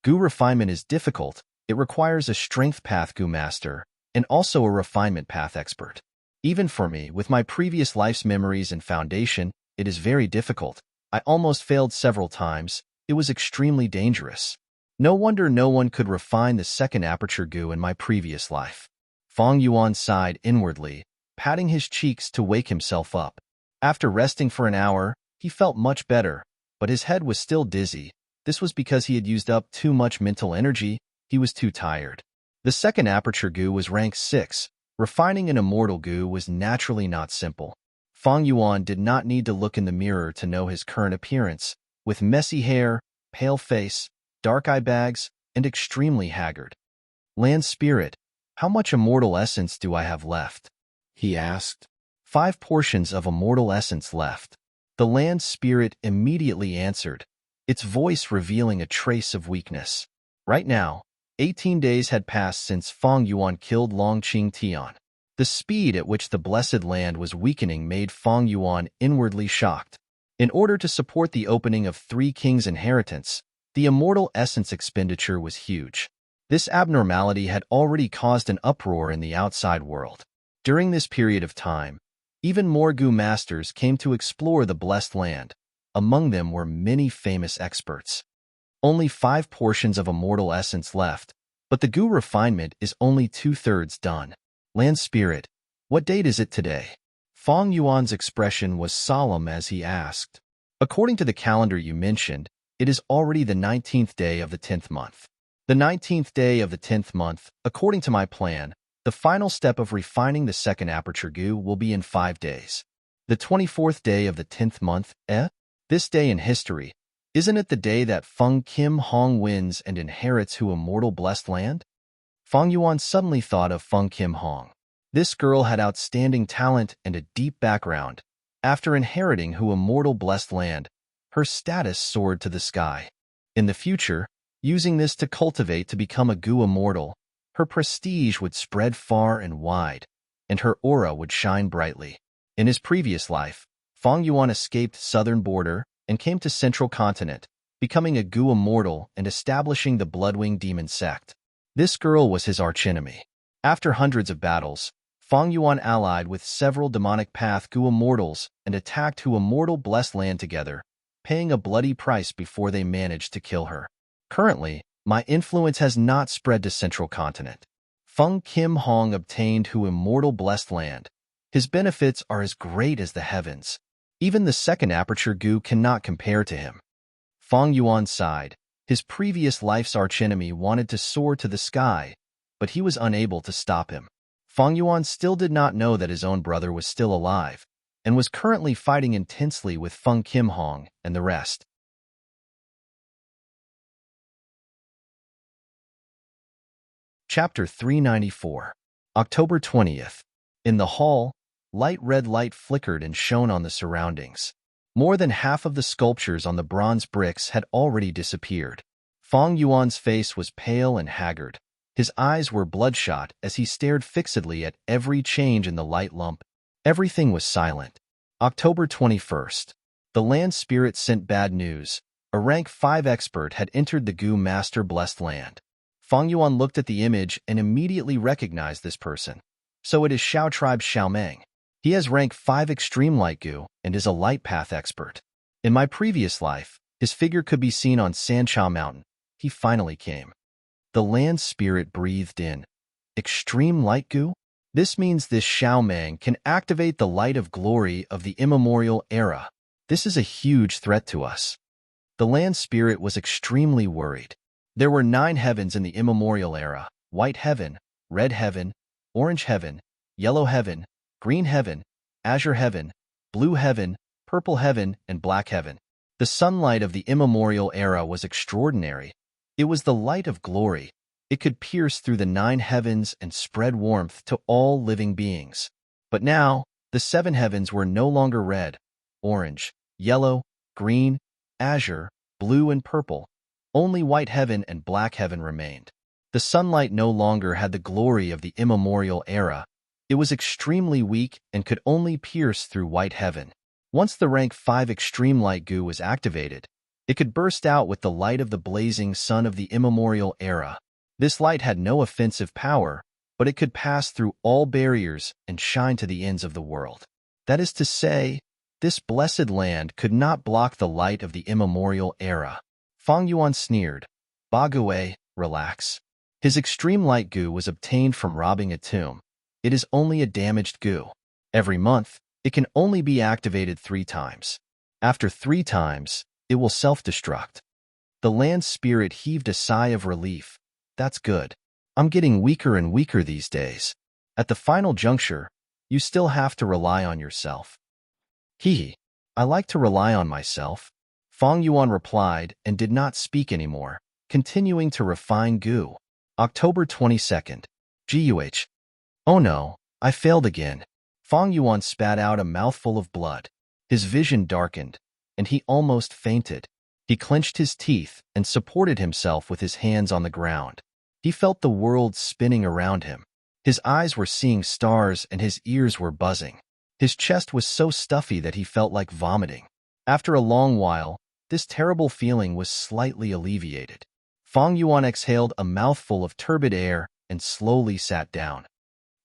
Gu refinement is difficult. It requires a strength path Gu master, and also a refinement path expert. Even for me, with my previous life's memories and foundation, it is very difficult. I almost failed several times. It was extremely dangerous. No wonder no one could refine the second aperture Gu in my previous life. Fang Yuan sighed inwardly, patting his cheeks to wake himself up. After resting for an hour, he felt much better, but his head was still dizzy. This was because he had used up too much mental energy. He was too tired. The second aperture Gu was rank 6. Refining an immortal Gu was naturally not simple. Fang Yuan did not need to look in the mirror to know his current appearance, with messy hair, pale face, dark eye bags, and extremely haggard. Land spirit, how much immortal essence do I have left? He asked. 5 portions of immortal essence left. The land spirit immediately answered, its voice revealing a trace of weakness. Right now, 18 days had passed since Fang Yuan killed Long Qing Tian. The speed at which the blessed land was weakening made Fang Yuan inwardly shocked. In order to support the opening of 3 kings' inheritance, the immortal essence expenditure was huge. This abnormality had already caused an uproar in the outside world. During this period of time, even more Gu masters came to explore the blessed land. Among them were many famous experts. Only 5 portions of immortal essence left, but the Gu refinement is only 2/3 done. Land spirit, what date is it today? Fang Yuan's expression was solemn as he asked. According to the calendar you mentioned, it is already the 19th day of the 10th month. The 19th day of the 10th month, according to my plan, the final step of refining the second aperture Gu will be in 5 days. The 24th day of the 10th month, This day in history, isn't it the day that Feng Kim Hong wins and inherits Hu immortal blessed land? Fang Yuan suddenly thought of Feng Kim Hong. This girl had outstanding talent and a deep background. After inheriting Hu immortal blessed land, her status soared to the sky. In the future, using this to cultivate to become a goo immortal, her prestige would spread far and wide, and her aura would shine brightly. In his previous life, Feng Yuan escaped southern border and came to central continent, becoming a goo immortal and establishing the Bloodwing demon sect. This girl was his archenemy. After hundreds of battles, Feng Yuan allied with several demonic path goo immortals and attacked Hu immortal blessed land together, paying a bloody price before they managed to kill her. Currently, my influence has not spread to central continent. Feng Kim Hong obtained Hu immortal blessed land. His benefits are as great as the heavens. Even the second aperture goo cannot compare to him. Feng Yuan sighed. His previous life's archenemy wanted to soar to the sky, but he was unable to stop him. Feng Yuan still did not know that his own brother was still alive, and was currently fighting intensely with Feng Kim Hong and the rest. Chapter 394. October 20th. In the hall, light red light flickered and shone on the surroundings. More than half of the sculptures on the bronze bricks had already disappeared. Feng Yuan's face was pale and haggard. His eyes were bloodshot as he stared fixedly at every change in the light lump. Everything was silent. October 21st. The land spirit sent bad news. A rank 5 expert had entered the Goo Master Blessed Land. Feng Yuan looked at the image and immediately recognized this person. So it is Shao Tribe's Xiao Meng. He has rank 5 Extreme Light Goo and is a Light Path expert. In my previous life, his figure could be seen on Sancha Mountain. He finally came. The land spirit breathed in. Extreme Light Goo? This means this Xiao Meng can activate the light of glory of the immemorial era. This is a huge threat to us. The land spirit was extremely worried. There were 9 heavens in the immemorial era: white heaven, red heaven, orange heaven, yellow heaven, green heaven, azure heaven, blue heaven, purple heaven, and black heaven. The sunlight of the immemorial era was extraordinary. It was the light of glory. It could pierce through the 9 heavens and spread warmth to all living beings. But now, the 7 heavens were no longer red, orange, yellow, green, azure, blue, and purple. Only white heaven and black heaven remained. The sunlight no longer had the glory of the immemorial era. It was extremely weak and could only pierce through white heaven. Once the rank 5 Extreme Light Goo was activated, it could burst out with the light of the blazing sun of the immemorial era. This light had no offensive power, but it could pass through all barriers and shine to the ends of the world. That is to say, this blessed land could not block the light of the immemorial era. Feng Yuan sneered. Bague, relax. His Extreme Light Goo was obtained from robbing a tomb. It is only a damaged goo. Every month, it can only be activated 3 times. After 3 times, it will self-destruct. The land spirit heaved a sigh of relief. That's good. I'm getting weaker and weaker these days. At the final juncture, you still have to rely on yourself. I like to rely on myself. Feng Yuan replied and did not speak anymore, continuing to refine goo. October 22nd. Guh. Oh no, I failed again. Feng Yuan spat out a mouthful of blood. His vision darkened, and he almost fainted. He clenched his teeth and supported himself with his hands on the ground. He felt the world spinning around him. His eyes were seeing stars and his ears were buzzing. His chest was so stuffy that he felt like vomiting. After a long while, this terrible feeling was slightly alleviated. Feng Yuan exhaled a mouthful of turbid air and slowly sat down.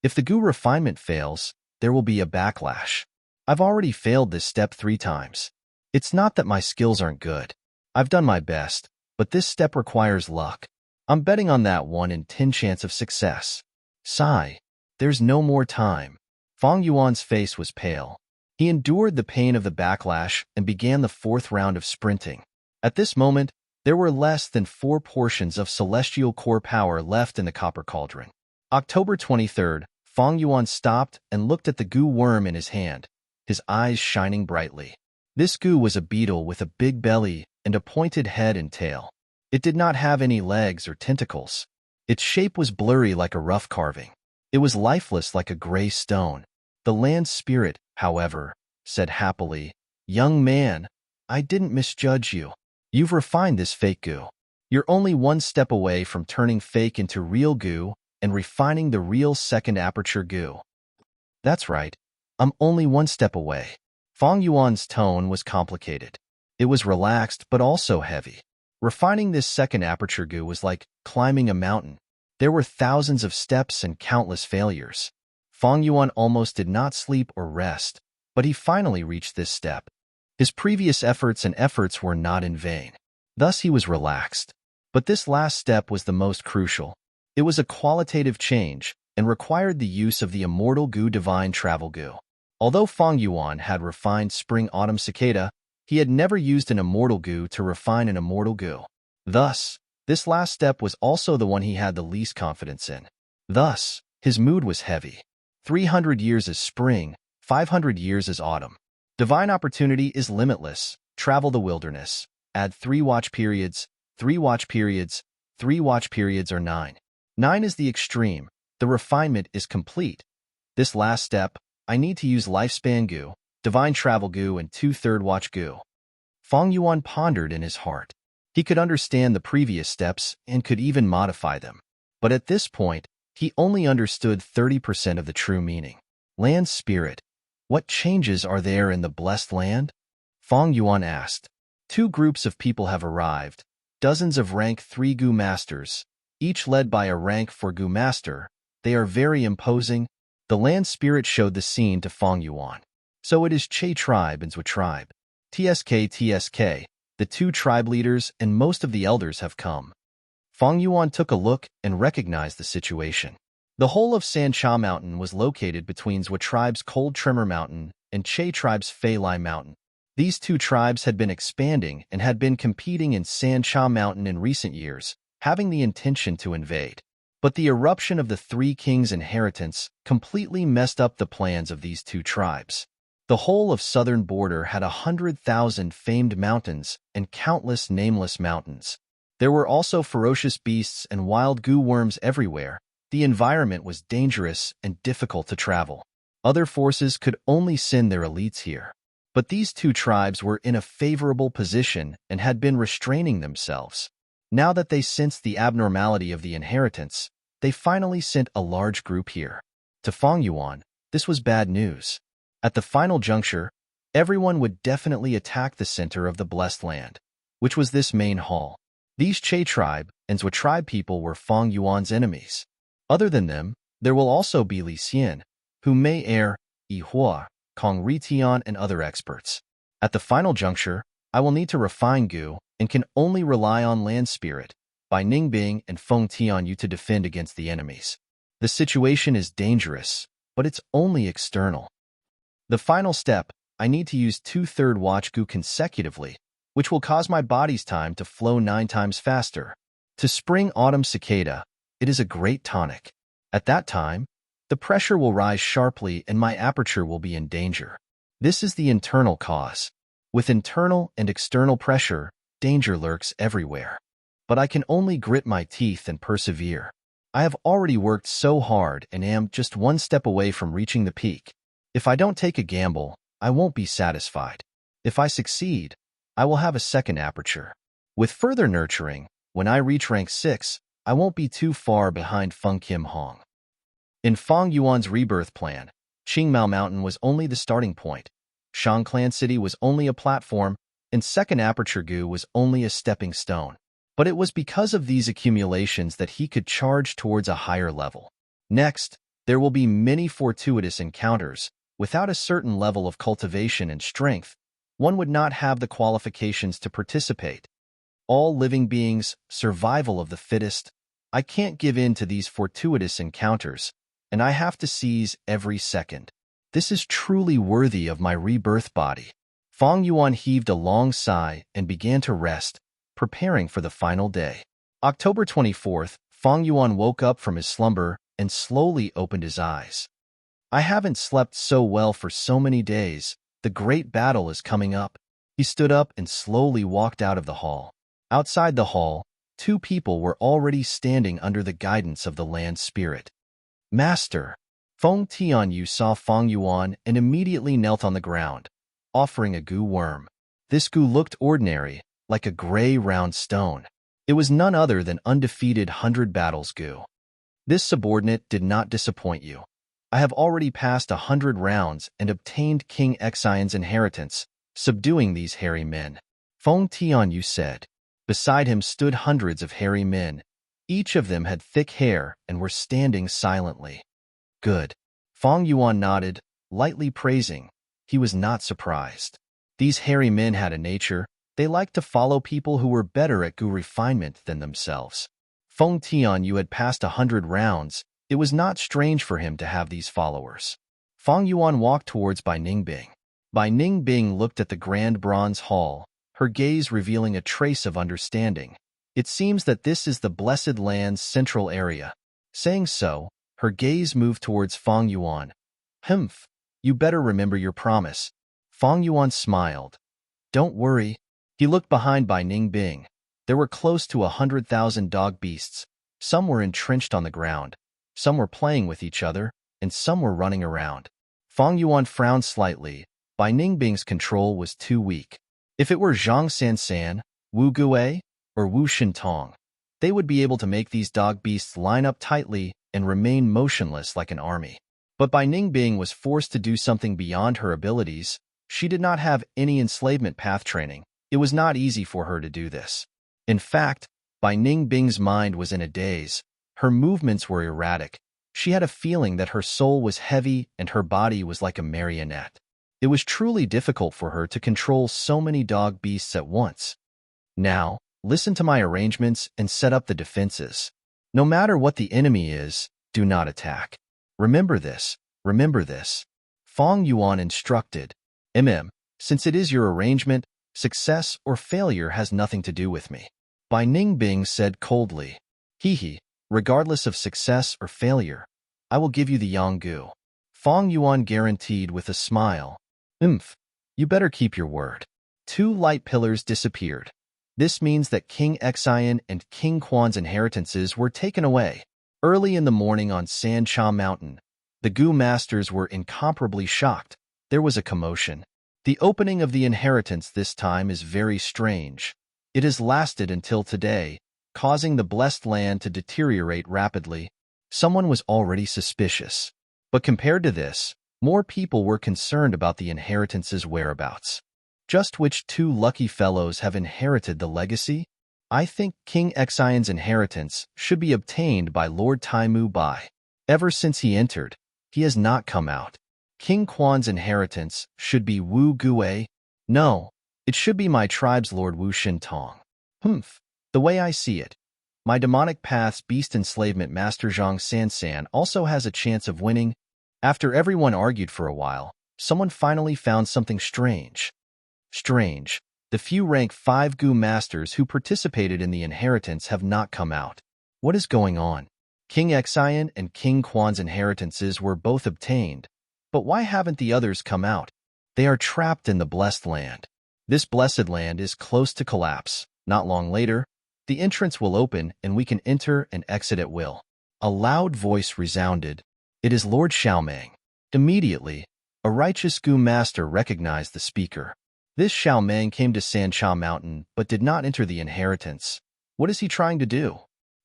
If the goo refinement fails, there will be a backlash. I've already failed this step 3 times. It's not that my skills aren't good. I've done my best, but this step requires luck. I'm betting on that 1 in 10 chance of success. Sigh. There's no more time. Feng Yuan's face was pale. He endured the pain of the backlash and began the 4th round of sprinting. At this moment, there were less than 4 portions of celestial core power left in the copper cauldron. October 23rd, Feng Yuan stopped and looked at the goo worm in his hand, his eyes shining brightly. This goo was a beetle with a big belly and a pointed head and tail. It did not have any legs or tentacles. Its shape was blurry like a rough carving. It was lifeless like a gray stone. The land spirit, however, said happily, "Young man, I didn't misjudge you. You've refined this fake goo. You're only one step away from turning fake into real goo and refining the real second aperture goo. That's right. I'm only one step away. Feng Yuan's tone was complicated. It was relaxed but also heavy. Refining this second aperture goo was like climbing a mountain. There were thousands of steps and countless failures. Feng Yuan almost did not sleep or rest, but he finally reached this step. His previous efforts were not in vain. Thus he was relaxed. But this last step was the most crucial. It was a qualitative change and required the use of the immortal goo divine travel goo. Although Feng Yuan had refined spring-autumn cicada, he had never used an immortal goo to refine an immortal goo. Thus, this last step was also the one he had the least confidence in. Thus, his mood was heavy. 300 years is spring, 500 years is autumn. Divine opportunity is limitless. Travel the wilderness. Add 3 watch periods, 3 watch periods, 3 watch periods are 9. 9 is the extreme. The refinement is complete. This last step, I need to use lifespan goo, divine travel goo, and 2/3 watch goo. Feng Yuan pondered in his heart. He could understand the previous steps and could even modify them. But at this point, he only understood 30% of the true meaning. Land spirit. What changes are there in the blessed land? Feng Yuan asked. 2 groups of people have arrived, dozens of rank 3 goo masters, each led by a rank 4 goo master. They are very imposing. The land spirit showed the scene to Feng Yuan. So it is Che tribe and Zhou tribe. TSK, the 2 tribe leaders and most of the elders have come. Feng Yuan took a look and recognized the situation. The whole of Sancha Mountain was located between Zhou tribe's Cold Tremor Mountain and Che tribe's Fei Lai Mountain. These 2 tribes had been expanding and had been competing in Sancha Mountain in recent years, having the intention to invade. But the eruption of the 3 kings' inheritance completely messed up the plans of these 2 tribes. The whole of southern border had 100,000 famed mountains and countless nameless mountains. There were also ferocious beasts and wild goo worms everywhere. The environment was dangerous and difficult to travel. Other forces could only send their elites here. But these 2 tribes were in a favorable position and had been restraining themselves. Now that they sensed the abnormality of the inheritance, they finally sent a large group here. To Feng Yuan, this was bad news. At the final juncture, everyone would definitely attack the center of the blessed land, which was this main hall. These Che tribe and Zhou tribe people were Feng Yuan's enemies. Other than them, there will also be Li Xian, Hu Mei Er, Yi Hua, Kong Ritian, and other experts. At the final juncture, I will need to refine goo and can only rely on land spirit, by Ningbing and Feng Tianyu to defend against the enemies. The situation is dangerous, but it's only external. The final step, I need to use 2/3 watch goo consecutively, which will cause my body's time to flow 9 times faster. To spring-autumn cicada, it is a great tonic. At that time, the pressure will rise sharply and my aperture will be in danger. This is the internal cause. With internal and external pressure, danger lurks everywhere. But I can only grit my teeth and persevere. I have already worked so hard and am just one step away from reaching the peak. If I don't take a gamble, I won't be satisfied. If I succeed, I will have a second aperture. With further nurturing, when I reach rank 6, I won't be too far behind Feng Kim Hong. In Feng Yuan's rebirth plan, Qingmao Mountain was only the starting point. Shangclan City was only a platform, and second aperture goo was only a stepping stone. But it was because of these accumulations that he could charge towards a higher level. Next, there will be many fortuitous encounters. Without a certain level of cultivation and strength, one would not have the qualifications to participate. All living beings, survival of the fittest. I can't give in to these fortuitous encounters, and I have to seize every second. This is truly worthy of my rebirth body. Feng Yuan heaved a long sigh and began to rest, preparing for the final day. October 24th, Feng Yuan woke up from his slumber and slowly opened his eyes. I haven't slept so well for so many days. The great battle is coming up. He stood up and slowly walked out of the hall. Outside the hall, 2 people were already standing under the guidance of the land spirit. Master! Feng Tianyu saw Feng Yuan and immediately knelt on the ground, offering a goo worm. This goo looked ordinary, like a gray round stone. It was none other than undefeated 100 battles goo. This subordinate did not disappoint you. I have already passed 100 rounds and obtained King Xion's inheritance, subduing these hairy men. Feng Tianyu said. Beside him stood hundreds of hairy men. Each of them had thick hair and were standing silently. Good. Feng Yuan nodded, lightly praising. He was not surprised. These hairy men had a nature. They liked to follow people who were better at goo refinement than themselves. Feng Tianyu had passed 100 rounds. It was not strange for him to have these followers. Feng Yuan walked towards Bai Ningbing. Bai Ningbing looked at the grand bronze hall, her gaze revealing a trace of understanding. It seems that this is the Blessed Land's central area. Saying so, her gaze moved towards Feng Yuan. Humph, you better remember your promise. Feng Yuan smiled. Don't worry. He looked behind Bai Ningbing. There were close to 100,000 dog beasts. Some were entrenched on the ground. Some were playing with each other, and some were running around. Feng Yuan frowned slightly. Bai Ningbing's control was too weak. If it were Zhang Sansan, Wu Gui, or Wu Shintong, they would be able to make these dog beasts line up tightly and remain motionless like an army. But Bai Ningbing was forced to do something beyond her abilities. She did not have any enslavement path training. It was not easy for her to do this. In fact, Bai Ningbing's mind was in a daze. Her movements were erratic. She had a feeling that her soul was heavy and her body was like a marionette. It was truly difficult for her to control so many dog beasts at once. Now, listen to my arrangements and set up the defenses. No matter what the enemy is, do not attack. Remember this. Remember this. Feng Yuan instructed. Since it is your arrangement, success or failure has nothing to do with me. Bai Ningbing said coldly. Regardless of success or failure, I will give you the Yanggu. Feng Yuan guaranteed with a smile. You better keep your word. 2 light pillars disappeared. This means that King Xian and King Quan's inheritances were taken away. Early in the morning on Sancha Mountain, the Gu masters were incomparably shocked. There was a commotion. The opening of the inheritance this time is very strange. It has lasted until today, causing the blessed land to deteriorate rapidly. Someone was already suspicious. But compared to this, more people were concerned about the inheritance's whereabouts. Just which 2 lucky fellows have inherited the legacy? I think King Xion's inheritance should be obtained by Lord Taimu Bai. Ever since he entered, he has not come out. King Quan's inheritance should be Wu Gui. No, it should be my tribe's Lord Wu Shintong. The way I see it, my demonic path's beast enslavement master Zhang Sansan also has a chance of winning. After everyone argued for a while, someone finally found something strange. The few rank 5 Gu masters who participated in the inheritance have not come out. What is going on? King Xian and King Quan's inheritances were both obtained, but why haven't the others come out? They are trapped in the blessed land. This blessed land is close to collapse. Not long later, the entrance will open and we can enter and exit at will. A loud voice resounded. It is Lord Xiaomeng. Immediately, a righteous Gu master recognized the speaker. This Xiaomeng came to Sancha Mountain but did not enter the inheritance. What is he trying to do?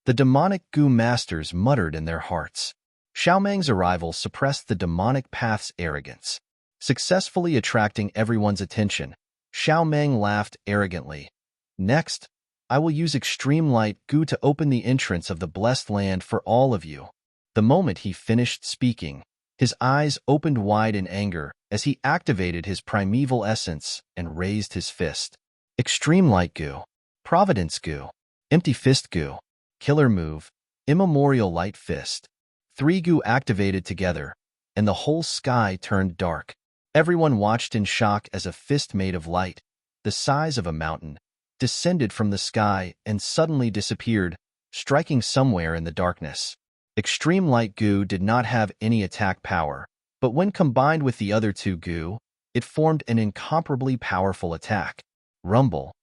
The demonic Gu masters muttered in their hearts. Xiaomeng's arrival suppressed the demonic path's arrogance. Successfully attracting everyone's attention, Xiaomeng laughed arrogantly. Next, I will use extreme light Gu to open the entrance of the blessed land for all of you. The moment he finished speaking, his eyes opened wide in anger as he activated his primeval essence and raised his fist. Extreme light Gu, Providence Gu, Empty Fist Gu, Killer Move, Immemorial Light Fist. 3 Gu activated together, and the whole sky turned dark. Everyone watched in shock as a fist made of light, the size of a mountain, descended from the sky and suddenly disappeared, striking somewhere in the darkness. Extreme Light Gu did not have any attack power, but when combined with the other 2 Gu, it formed an incomparably powerful attack. Rumble.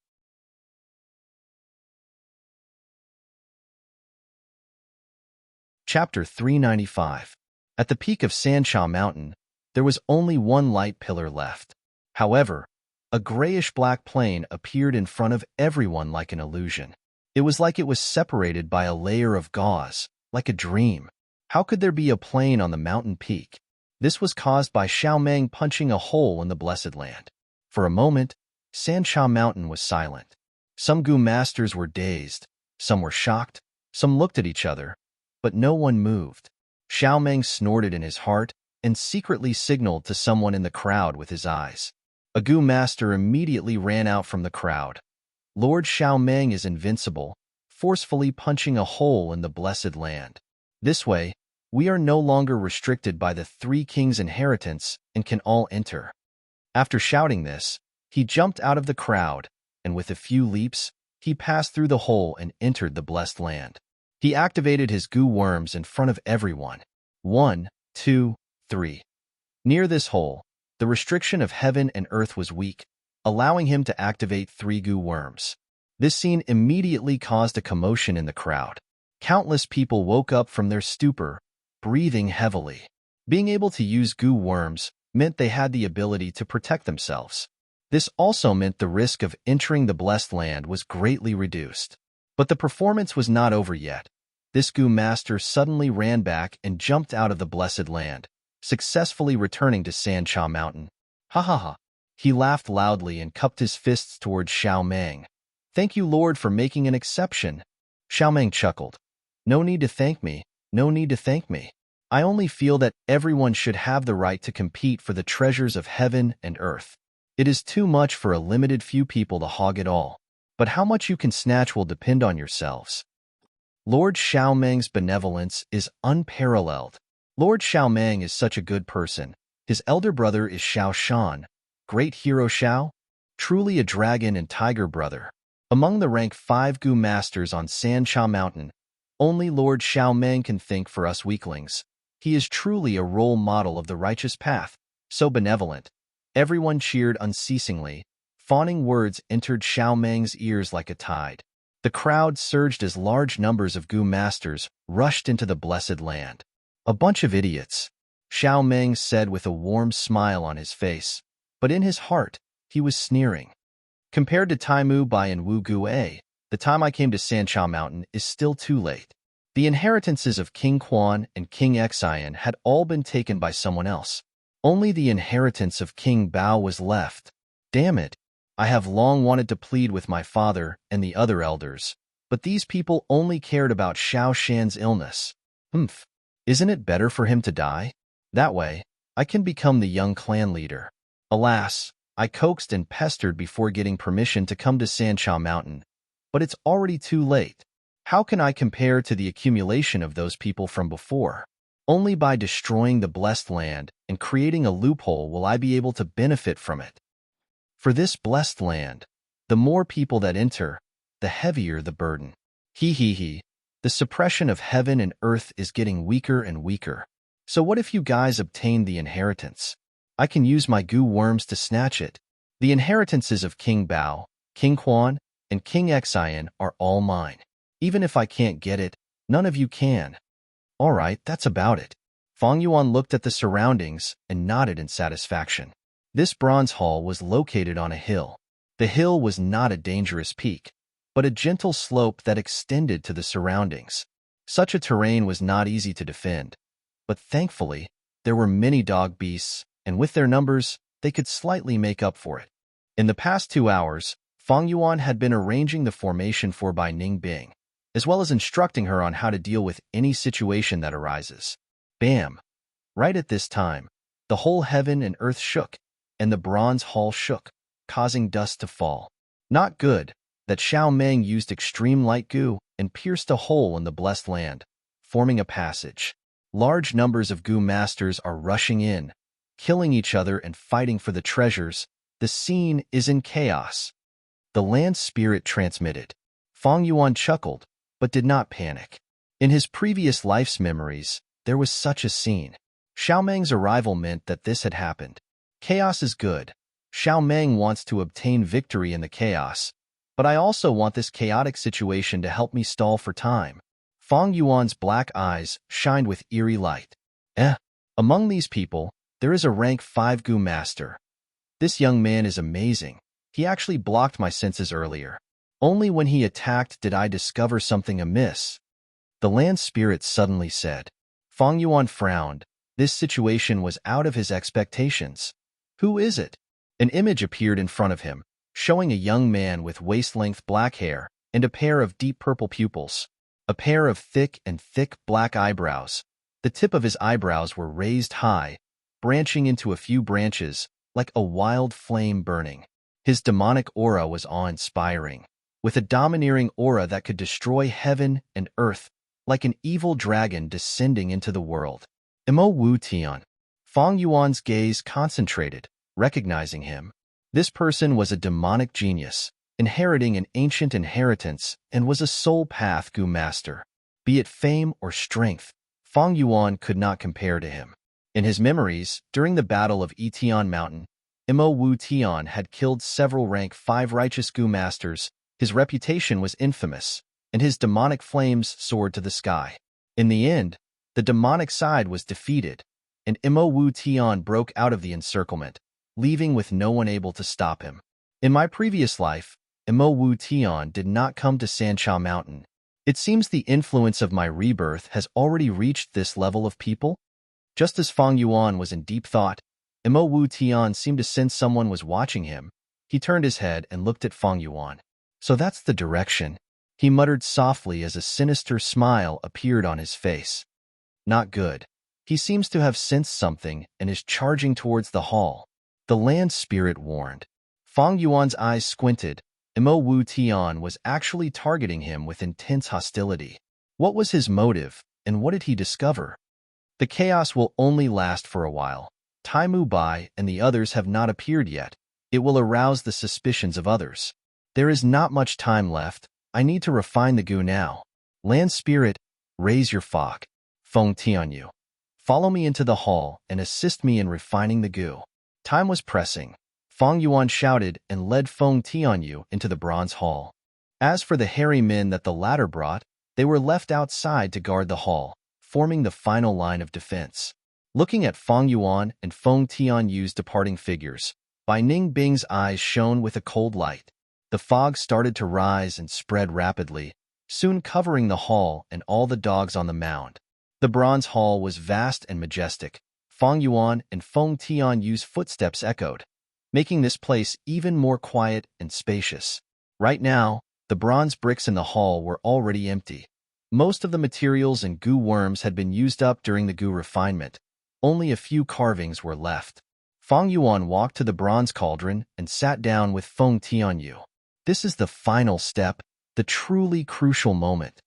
Chapter 395. At the peak of Sancha Mountain, there was only 1 light pillar left. However, A grayish-black plane appeared in front of everyone like an illusion. It was like it was separated by a layer of gauze, like a dream. How could there be a plane on the mountain peak? This was caused by Xiaomeng punching a hole in the Blessed Land. For a moment, Sancha Mountain was silent. Some Gu masters were dazed, some were shocked, some looked at each other, but no one moved. Xiaomeng snorted in his heart and secretly signaled to someone in the crowd with his eyes. A Gu master immediately ran out from the crowd. Lord Xiaomeng is invincible, forcefully punching a hole in the Blessed Land. This way, we are no longer restricted by the three kings' inheritance and can all enter. After shouting this, he jumped out of the crowd, and with a few leaps, he passed through the hole and entered the Blessed Land. He activated his Gu worms in front of everyone. 1, 2, 3. Near this hole, the restriction of heaven and earth was weak, allowing him to activate 3 Gu worms. This scene immediately caused a commotion in the crowd. Countless people woke up from their stupor, breathing heavily. Being able to use Gu worms meant they had the ability to protect themselves. This also meant the risk of entering the Blessed Land was greatly reduced. But the performance was not over yet. This Gu master suddenly ran back and jumped out of the Blessed Land, successfully returning to Sancha Mountain. Ha ha ha. He laughed loudly and cupped his fists towards Xiaomeng. Thank you, Lord, for making an exception. Xiaomeng chuckled. No need to thank me, no need to thank me. I only feel that everyone should have the right to compete for the treasures of heaven and earth. It is too much for a limited few people to hog it all. But how much you can snatch will depend on yourselves. Lord Xiaomeng's benevolence is unparalleled. Lord Xiaomeng is such a good person. His elder brother is Xiao Shan, great hero Xiao, truly a dragon and tiger brother. Among the rank 5 Gu masters on Sancha Mountain, only Lord Xiaomeng can think for us weaklings. He is truly a role model of the righteous path, so benevolent. Everyone cheered unceasingly. Fawning words entered Xiaomeng's ears like a tide. The crowd surged as large numbers of Gu masters rushed into the Blessed Land. A bunch of idiots, Xiaomeng said with a warm smile on his face, but in his heart, he was sneering. Compared to Taimu Bai and Wu Gue, the time I came to Sancha Mountain is still too late. The inheritances of King Quan and King Xian had all been taken by someone else. Only the inheritance of King Bao was left. Damn it. I have long wanted to plead with my father and the other elders, but these people only cared about Xiao Shan's illness. Isn't it better for him to die? That way, I can become the young clan leader. Alas, I coaxed and pestered before getting permission to come to Sancha Mountain, but it's already too late. How can I compare to the accumulation of those people from before? Only by destroying the Blessed Land and creating a loophole will I be able to benefit from it. For this Blessed Land, the more people that enter, the heavier the burden. The suppression of heaven and earth is getting weaker and weaker. So what if you guys obtain the inheritance? I can use my Gu worms to snatch it. The inheritances of King Bao, King Quan, and King Xian are all mine. Even if I can't get it, none of you can. All right, that's about it. Fang Yuan looked at the surroundings and nodded in satisfaction. This bronze hall was located on a hill. The hill was not a dangerous peak, but a gentle slope that extended to the surroundings. Such a terrain was not easy to defend, but thankfully, there were many dog beasts, and with their numbers, they could slightly make up for it. In the past 2 hours, Fang Yuan had been arranging the formation for Bai Ningbing, as well as instructing her on how to deal with any situation that arises. Bam! Right at this time, the whole heaven and earth shook, and the bronze hall shook, causing dust to fall. Not good that Xiaomeng used extreme light Gu and pierced a hole in the Blessed Land, forming a passage. Large numbers of Gu masters are rushing in, killing each other and fighting for the treasures. The scene is in chaos. The land spirit transmitted. Fang Yuan chuckled, but did not panic. In his previous life's memories, there was such a scene. Xiaomeng's arrival meant that this had happened. Chaos is good. Xiaomeng wants to obtain victory in the chaos, but I also want this chaotic situation to help me stall for time. Fang Yuan's black eyes shined with eerie light. Among these people, there is a rank 5 Gu master. This young man is amazing. He actually blocked my senses earlier. Only when he attacked did I discover something amiss. The land spirit suddenly said. Feng Yuan frowned. This situation was out of his expectations. Who is it? An image appeared in front of him, showing a young man with waist-length black hair and a pair of deep purple pupils, a pair of thick black eyebrows. The tip of his eyebrows were raised high, branching into a few branches, like a wild flame burning. His demonic aura was awe-inspiring, with a domineering aura that could destroy heaven and earth, like an evil dragon descending into the world. Imo Wu Tian. Feng Yuan's gaze concentrated, recognizing him. This person was a demonic genius, inheriting an ancient inheritance, and was a soul path Gu master. Be it fame or strength, Feng Yuan could not compare to him. In his memories, during the Battle of Etian Mountain, Imo Wu Tian had killed several rank 5 righteous Gu masters. His reputation was infamous, and his demonic flames soared to the sky. In the end, the demonic side was defeated, and Imo Wu Tian broke out of the encirclement, leaving with no one able to stop him. In my previous life, Imo Wu Tian did not come to Sancha Mountain. It seems the influence of my rebirth has already reached this level of people. Just as Feng Yuan was in deep thought, Imo Wu Tian seemed to sense someone was watching him. He turned his head and looked at Feng Yuan. So that's the direction, he muttered softly as a sinister smile appeared on his face. Not good. He seems to have sensed something and is charging towards the hall. The land spirit warned. Feng Yuan's eyes squinted. Imo Wu Tian was actually targeting him with intense hostility. What was his motive, and what did he discover? The chaos will only last for a while. Taimu Bai and the others have not appeared yet. It will arouse the suspicions of others. There is not much time left. I need to refine the Gu now. Land spirit, raise your fog. Feng Tianyu. Follow me into the hall and assist me in refining the Gu. Time was pressing. Feng Yuan shouted and led Feng Tianyu into the bronze hall. As for the hairy men that the latter brought, they were left outside to guard the hall, forming the final line of defense. Looking at Feng Yuan and Feng Tianyu's departing figures, Bai Ningbing's eyes shone with a cold light. The fog started to rise and spread rapidly, soon covering the hall and all the dogs on the mound. The bronze hall was vast and majestic. Feng Yuan and Feng Tianyu's footsteps echoed, making this place even more quiet and spacious. Right now, the bronze bricks in the hall were already empty. Most of the materials and Gu worms had been used up during the Gu refinement. Only a few carvings were left. Feng Yuan walked to the bronze cauldron and sat down with Feng Tianyu. This is the final step, the truly crucial moment.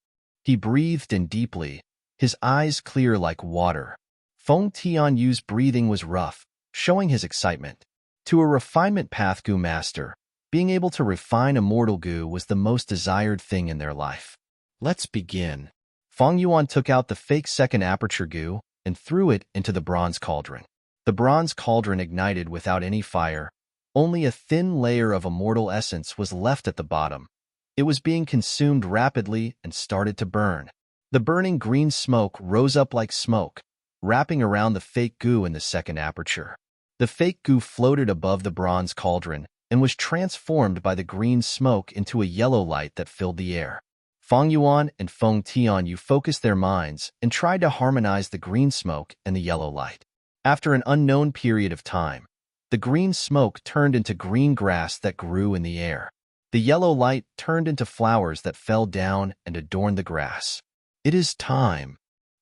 He breathed in deeply, his eyes clear like water. Feng Tianyu's breathing was rough, showing his excitement. To a refinement path Gu master, being able to refine a mortal Gu was the most desired thing in their life. Let's begin. Feng Yuan took out the fake second aperture Gu and threw it into the bronze cauldron. The bronze cauldron ignited without any fire. Only a thin layer of immortal essence was left at the bottom. It was being consumed rapidly and started to burn. The burning green smoke rose up like smoke, wrapping around the fake Gu in the second aperture. The fake Gu floated above the bronze cauldron and was transformed by the green smoke into a yellow light that filled the air. Feng Yuan and Feng Tianyu focused their minds and tried to harmonize the green smoke and the yellow light. After an unknown period of time, the green smoke turned into green grass that grew in the air. The yellow light turned into flowers that fell down and adorned the grass. It is time.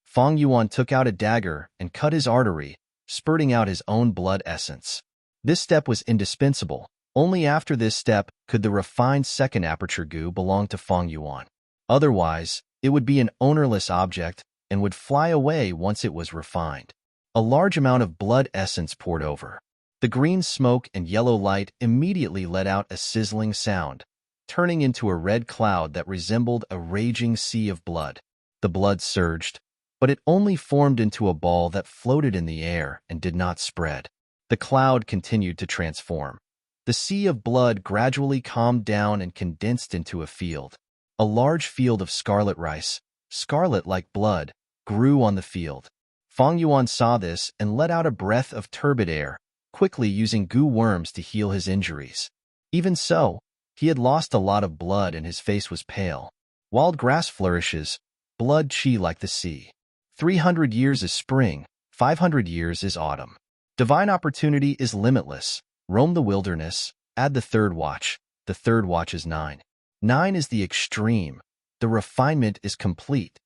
Feng Yuan took out a dagger and cut his artery, spurting out his own blood essence. This step was indispensable. Only after this step could the refined second aperture Gu belong to Feng Yuan. Otherwise, it would be an ownerless object and would fly away once it was refined. A large amount of blood essence poured over. The green smoke and yellow light immediately let out a sizzling sound, turning into a red cloud that resembled a raging sea of blood. The blood surged, but it only formed into a ball that floated in the air and did not spread. The cloud continued to transform. The sea of blood gradually calmed down and condensed into a field. A large field of scarlet rice, scarlet like blood, grew on the field. Feng Yuan saw this and let out a breath of turbid air, quickly using Gu worms to heal his injuries. Even so, he had lost a lot of blood and his face was pale. Wild grass flourishes, blood chi like the sea. 300 years is spring, 500 years is autumn. Divine opportunity is limitless. Roam the wilderness, add the third watch. The third watch is 9. 9 is the extreme. The refinement is complete.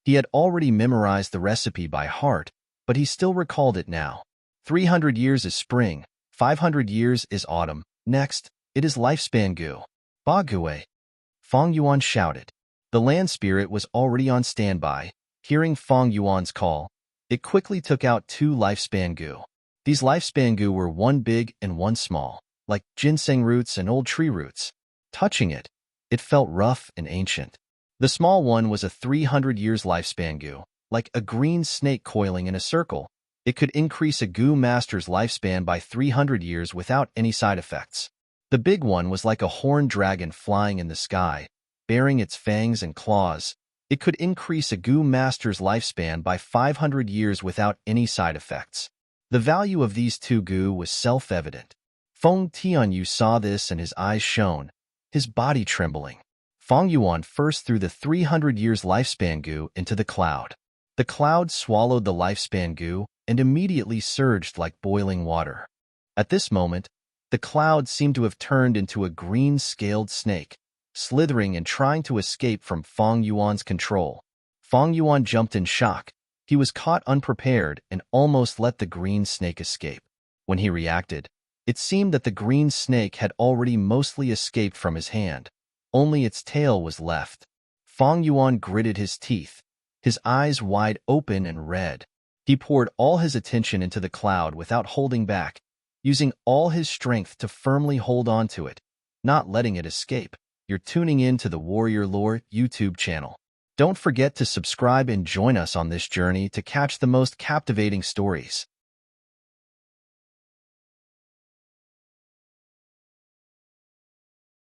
He had already memorized the recipe by heart, but he still recalled it now. 300 years is spring, 500 years is autumn. Next, it is lifespan gu. Ba Gue. Fong Yuan shouted. The land spirit was already on standby. Hearing Fong Yuan's call, it quickly took out 2 lifespan gu. These lifespan gu were one big and one small, like ginseng roots and old tree roots. Touching it, it felt rough and ancient. The small one was a 300 years lifespan gu, like a green snake coiling in a circle. It could increase a gu master's lifespan by 300 years without any side effects. The big one was like a horned dragon flying in the sky, bearing its fangs and claws. It could increase a gu master's lifespan by 500 years without any side effects. The value of these 2 gu was self-evident. Feng Tianyu saw this and his eyes shone, his body trembling. Fong Yuan first threw the 300 years lifespan gu into the cloud. The cloud swallowed the lifespan gu and immediately surged like boiling water. At this moment, the cloud seemed to have turned into a green-scaled snake, slithering and trying to escape from Fong Yuan's control. Fong Yuan jumped in shock. He was caught unprepared and almost let the green snake escape. When he reacted, it seemed that the green snake had already mostly escaped from his hand. Only its tail was left. Fong Yuan gritted his teeth, his eyes wide open and red. He poured all his attention into the cloud without holding back, using all his strength to firmly hold on to it, not letting it escape. You're tuning in to the Warrior Lore YouTube channel. Don't forget to subscribe and join us on this journey to catch the most captivating stories.